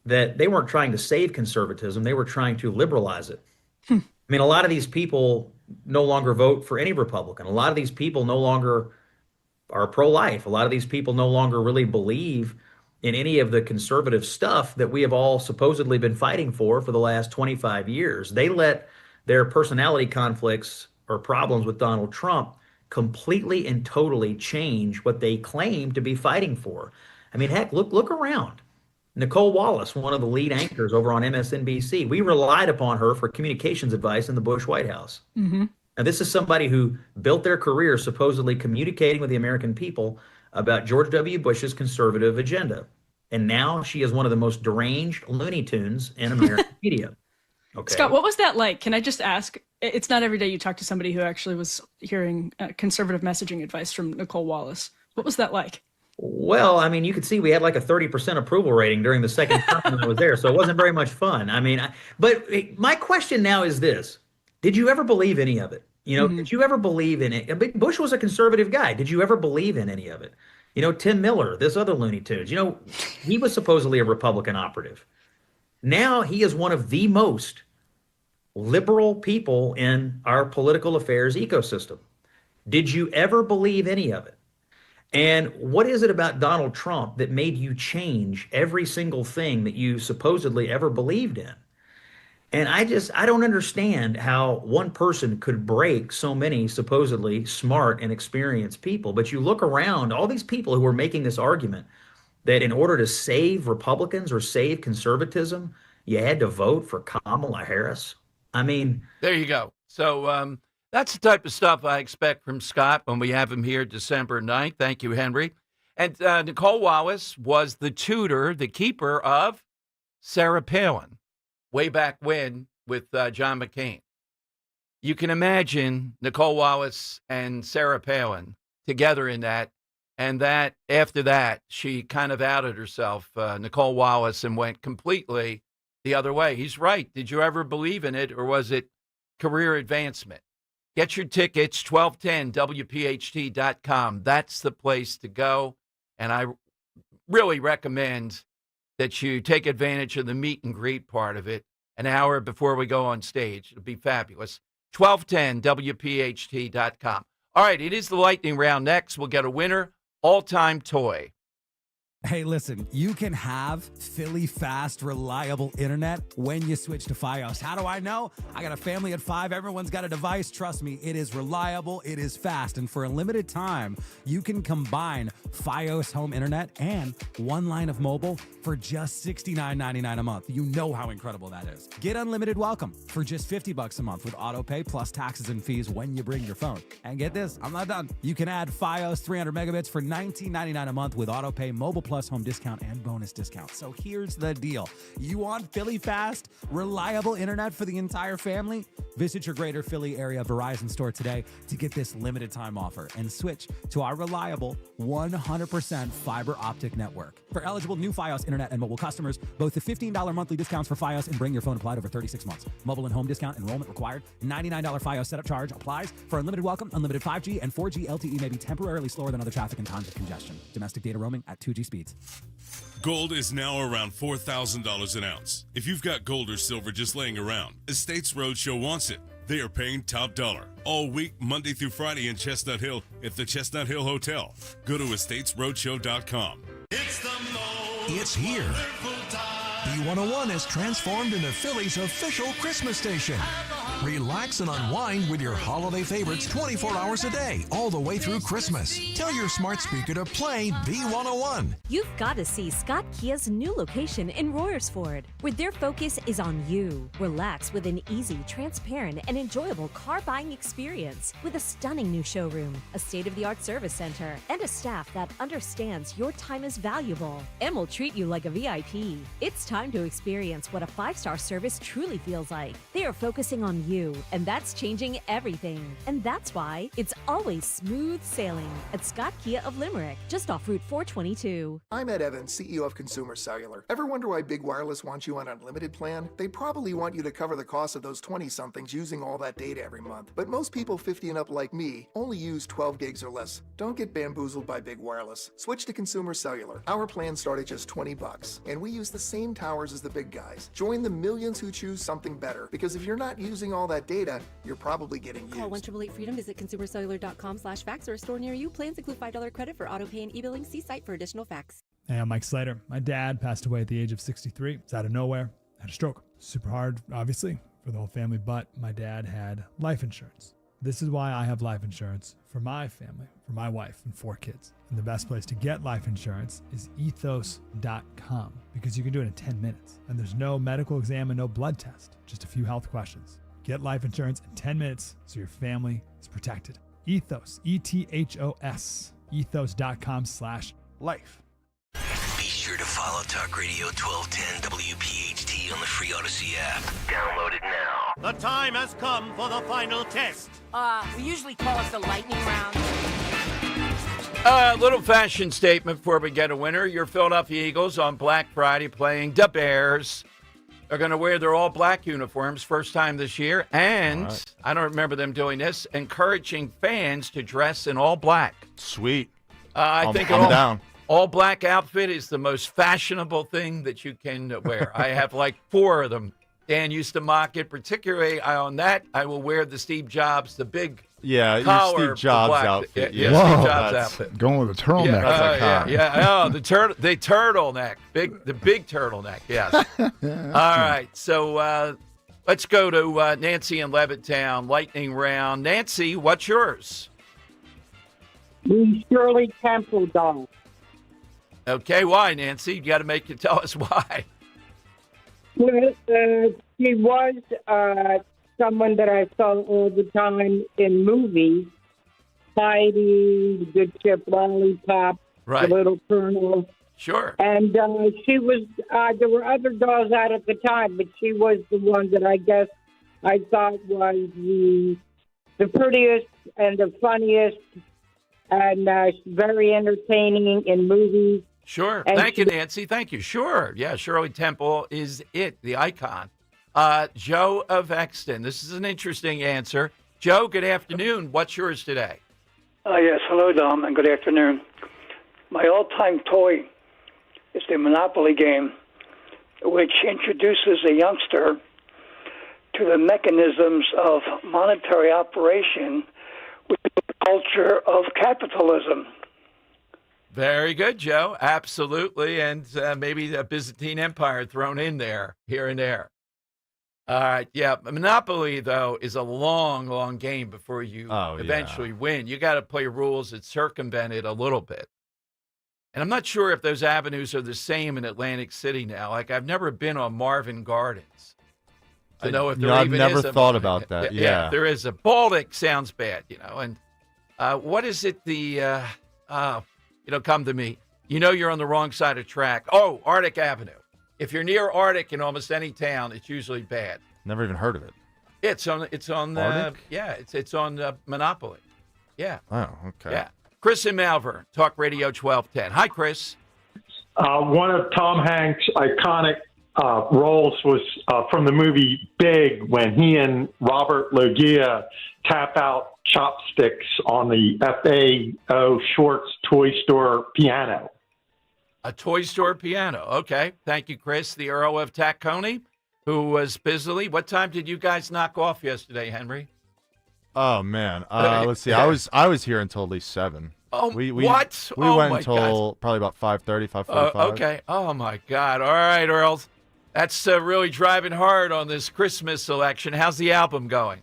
that they weren't trying to save conservatism. They were trying to liberalize it. I mean, a lot of these people no longer vote for any Republican. A lot of these people no longer are pro-life. A lot of these people no longer really believe in any of the conservative stuff that we have all supposedly been fighting for the last 25 years. They let their personality conflicts or problems with Donald Trump completely and totally change what they claim to be fighting for. I mean, heck, look around. Nicole Wallace, one of the lead anchors over on MSNBC, we relied upon her for communications advice in the Bush White House. Mm-hmm. Now, this is somebody who built their career supposedly communicating with the American people about George W. Bush's conservative agenda. And now she is one of the most deranged Looney Tunes in American media. Okay. Scott, what was that like? Can I just ask? It's not every day you talk to somebody who actually was hearing conservative messaging advice from Nicole Wallace. What was that like? Well, I mean, you could see we had like a 30% approval rating during the second term when I was there, so it wasn't very much fun. I mean, but my question now is this. Did you ever believe any of it? Did you ever believe in it? Bush was a conservative guy. Did you ever believe in any of it? Tim Miller, this other Looney Tunes, he was supposedly a Republican operative. Now he is one of the most liberal people in our political affairs ecosystem. Did you ever believe any of it? And what is it about Donald Trump that made you change every single thing that you supposedly ever believed in? And I don't understand how one person could break so many supposedly smart and experienced people. But you look around, all these people who are making this argument that in order to save Republicans or save conservatism, you had to vote for Kamala Harris. I mean, there you go. So That's the type of stuff I expect from Scott when we have him here December 9th. Thank you, Henry. And Nicole Wallace was the tutor, the keeper of Sarah Palin way back when with John McCain. You can imagine Nicole Wallace and Sarah Palin together in that. And that after that, she kind of outed herself, Nicole Wallace, and went completely the other way. He's right. Did you ever believe in it, or was it career advancement? Get your tickets, 1210WPHT.com. That's the place to go. And I really recommend that you take advantage of the meet and greet part of it an hour before we go on stage. It'll be fabulous. 1210WPHT.com. All right, it is the lightning round next. We'll get a winner, all-time toy. Hey, listen, you can have Philly fast, reliable internet when you switch to Fios. How do I know? I got a family at 5. Everyone's got a device. Trust me, it is reliable. It is fast. And for a limited time, you can combine Fios home internet and one line of mobile for just $69.99 a month. You know how incredible that is. Get unlimited welcome for just $50 a month with auto pay plus taxes and fees when you bring your phone. And get this, I'm not done. You can add Fios 300 megabits for $19.99 a month with auto pay, mobile plus home discount, and bonus discount. So here's the deal. You want Philly fast, reliable internet for the entire family? Visit your greater Philly area Verizon store today to get this limited time offer and switch to our reliable 100% fiber optic network. For eligible new Fios internet and mobile customers, both the $15 monthly discounts for Fios and bring your phone applied over 36 months. Mobile and home discount enrollment required. $99 Fios setup charge applies. For unlimited welcome, unlimited 5G and 4G LTE may be temporarily slower than other traffic and times of congestion. Domestic data roaming at 2G speeds. Gold is now around $4,000 an ounce. If you've got gold or silver just laying around, Estates Roadshow wants it. They are paying top dollar all week, Monday through Friday in Chestnut Hill at the Chestnut Hill Hotel. Go to estatesroadshow.com. It's here. B101 is transformed into Philly's official Christmas station. Relax and unwind with your holiday favorites 24 hours a day, all the way through Christmas. Tell your smart speaker to play B101. You've got to see Scott Kia's new location in Royersford, where their focus is on you. Relax with an easy, transparent, and enjoyable car buying experience with a stunning new showroom, a state-of-the-art service center, and a staff that understands your time is valuable and will treat you like a VIP. It's time to experience what a 5-star service truly feels like. They are focusing on you, and that's changing everything. And that's why it's always smooth sailing at Scott Kia of Limerick, just off Route 422. I'm Ed Evans, CEO of Consumer Cellular. Ever wonder why Big Wireless wants you on an unlimited plan? They probably want you to cover the cost of those 20-somethings using all that data every month. But most people 50 and up like me only use 12 gigs or less. Don't get bamboozled by Big Wireless. Switch to Consumer Cellular. Our plans start at just $20, and we use the same towers as the big guys. Join the millions who choose something better, because if you're not using all that data, you're probably getting used. Call 1-888-FREEDOM, visit consumercellular.com/facts or a store near you. Plans include $5 credit for auto pay and e-billing. See site for additional facts. Hey, I'm Mike Slater. My dad passed away at the age of 63. It's out of nowhere. Had a stroke. Super hard, obviously, for the whole family, but my dad had life insurance. This is why I have life insurance for my family, for my wife and 4 kids. And the best place to get life insurance is ethos.com, because you can do it in 10 minutes. And there's no medical exam and no blood test, just a few health questions. Get life insurance in 10 minutes so your family is protected. Ethos, ETHOS, ethos.com/life. Be sure to follow Talk Radio 1210 WPHT on the free Odyssey app. Download it now. The time has come for the final test. We usually call it the lightning round. Little fashion statement before we get a winner. Your Philadelphia Eagles on Black Friday playing the Bears are going to wear their all-black uniforms first time this year. And right. I don't remember them doing this, encouraging fans to dress in all black. Sweet. I think all black outfit is the most fashionable thing that you can wear. I have like 4 of them. Dan used to mock it, particularly on that. I will wear the Steve Jobs, the big collar, Steve Jobs outfit. Yeah, Steve Jobs outfit. Going with a turtleneck. The turtleneck, the big turtleneck. Yes. All right, so let's go to Nancy in Levittown. Lightning round. Nancy, what's yours? The Shirley Temple doll. Okay, why, Nancy? You got to tell us why. Well, she was someone that I saw all the time in movies. Heidi, the Good Ship Lollipop, Right. the Little Colonel. Sure. And she was, there were other dolls out at the time, but she was the one that I guess I thought was the prettiest and the funniest and very entertaining in movies. Sure. And Thank you, Nancy. Thank you. Sure. Yeah, Shirley Temple is it, the icon. Joe of Exton. This is an interesting answer. Joe, good afternoon. What's yours today? Yes. Hello, Dom, and good afternoon. My all-time toy is the Monopoly game, which introduces a youngster to the mechanisms of monetary operation with the culture of capitalism. Very good, Joe. Absolutely. And maybe the Byzantine Empire thrown in there, here and there. All right. Yeah. Monopoly, though, is a long, long game before you eventually win. You got to play rules that circumvent it a little bit. And I'm not sure if those avenues are the same in Atlantic City now. Like, I've never been on Marvin Gardens. I know if there I've even never is thought about that. Yeah. There is a Baltic sounds bad, And what is it? Come to me. You're on the wrong side of track. Oh, Arctic Avenue. If you're near Arctic in almost any town, it's usually bad. Never even heard of it. It's on. Arctic? It's on Monopoly. Yeah. Oh, okay. Yeah. Chris in Malvern, Talk Radio 1210. Hi, Chris. One of Tom Hanks' iconic roles was from the movie Big, when he and Robert Loggia tap out chopsticks on the F.A.O. Schwartz toy store piano. A toy store piano. Okay. Thank you, Chris. The Earl of Tacony, who was busily. What time did you guys knock off yesterday, Henry? Oh man, let's see. I was here until at least 7. Oh, we what? We went until probably about 5:30, 5:45. Okay. Oh my God. All right, Earl. That's really driving hard on this Christmas selection. How's the album going?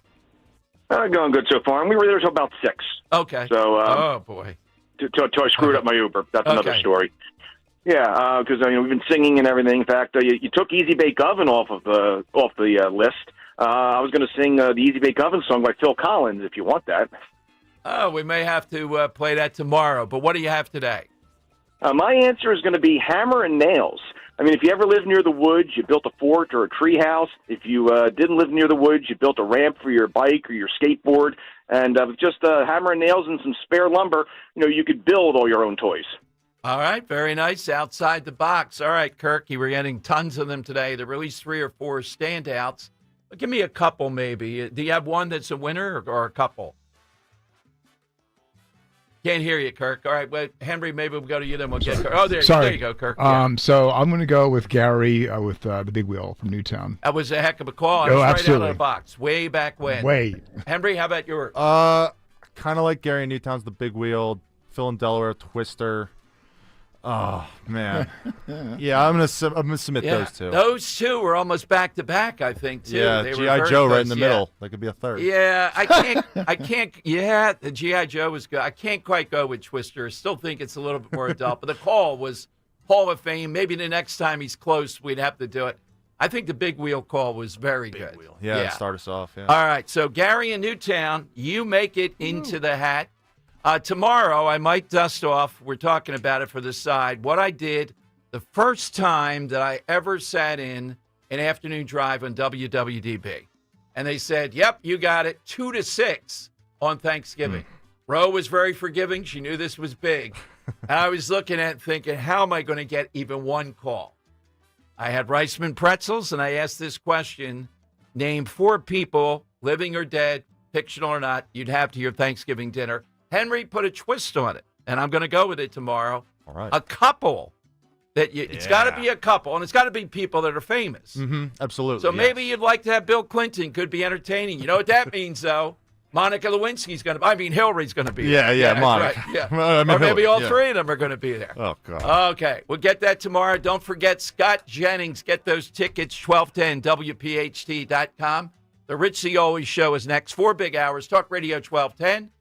Going good so far. And we were there till about 6. Okay. So, oh boy. Till I screwed up my Uber. That's another story. Yeah, because we've been singing and everything. In fact, you took Easy Bake Oven off the list. I was going to sing the Easy Bake Oven song by Phil Collins, if you want that. Oh, we may have to play that tomorrow. But what do you have today? My answer is going to be Hammer and Nails. I mean, if you ever lived near the woods, you built a fort or a tree house. If you didn't live near the woods, you built a ramp for your bike or your skateboard. And with just hammer and nails and some spare lumber, you could build all your own toys. All right, very nice. Outside the box. All right, Kirk, you were getting tons of them today. There were at least 3 or 4 standouts. But give me a couple, maybe. Do you have one that's a winner or a couple? Can't hear you, Kirk. All right, well, Henry, maybe we'll go to you, then we'll get Kirk. Oh, there you go, Kirk. Yeah. So I'm going to go with Gary with the Big Wheel from Newtown. That was a heck of a call. Oh, right absolutely. out of the box, way back when. Henry, how about yours? Kind of like Gary in Newtown's The Big Wheel, Phil in Delaware, Twister. Oh man, yeah, I'm gonna submit those two. Those two were almost back to back, I think. Too. Yeah, G.I. Joe right in the middle. That could be a third. Yeah, I can't. Yeah, the G.I. Joe was good. I can't quite go with Twister. Still think it's a little bit more adult. But the call was Hall of Fame. Maybe the next time he's close, we'd have to do it. I think the Big Wheel call was very good. Wheel. Yeah, start us off. Yeah. All right, so Gary in Newtown, you make it into the hat. Tomorrow, I might dust off, we're talking about it for the side, what I did the first time that I ever sat in an afternoon drive on WWDB. And they said, yep, you got it, 2 to 6 on Thanksgiving. Ro was very forgiving. She knew this was big. And I was looking at it thinking, how am I going to get even one call? I had Reisman pretzels, and I asked this question, name 4 people, living or dead, fictional or not, you'd have to your Thanksgiving dinner. Henry put a twist on it, and I'm going to go with it tomorrow. All right. A couple it's got to be a couple, and it's got to be people that are famous. Mm-hmm. Absolutely. So maybe you'd like to have Bill Clinton. Could be entertaining. You know what that means, though? Monica Lewinsky's going to. Hillary's going to be there. Yeah, Monica. Right. Yeah. Or maybe Hillary, all 3 of them are going to be there. Oh God. Okay, we'll get that tomorrow. Don't forget Scott Jennings. Get those tickets. 1210WPHT.com. The Rich Cioli Show is next. 4 big hours. Talk Radio 1210.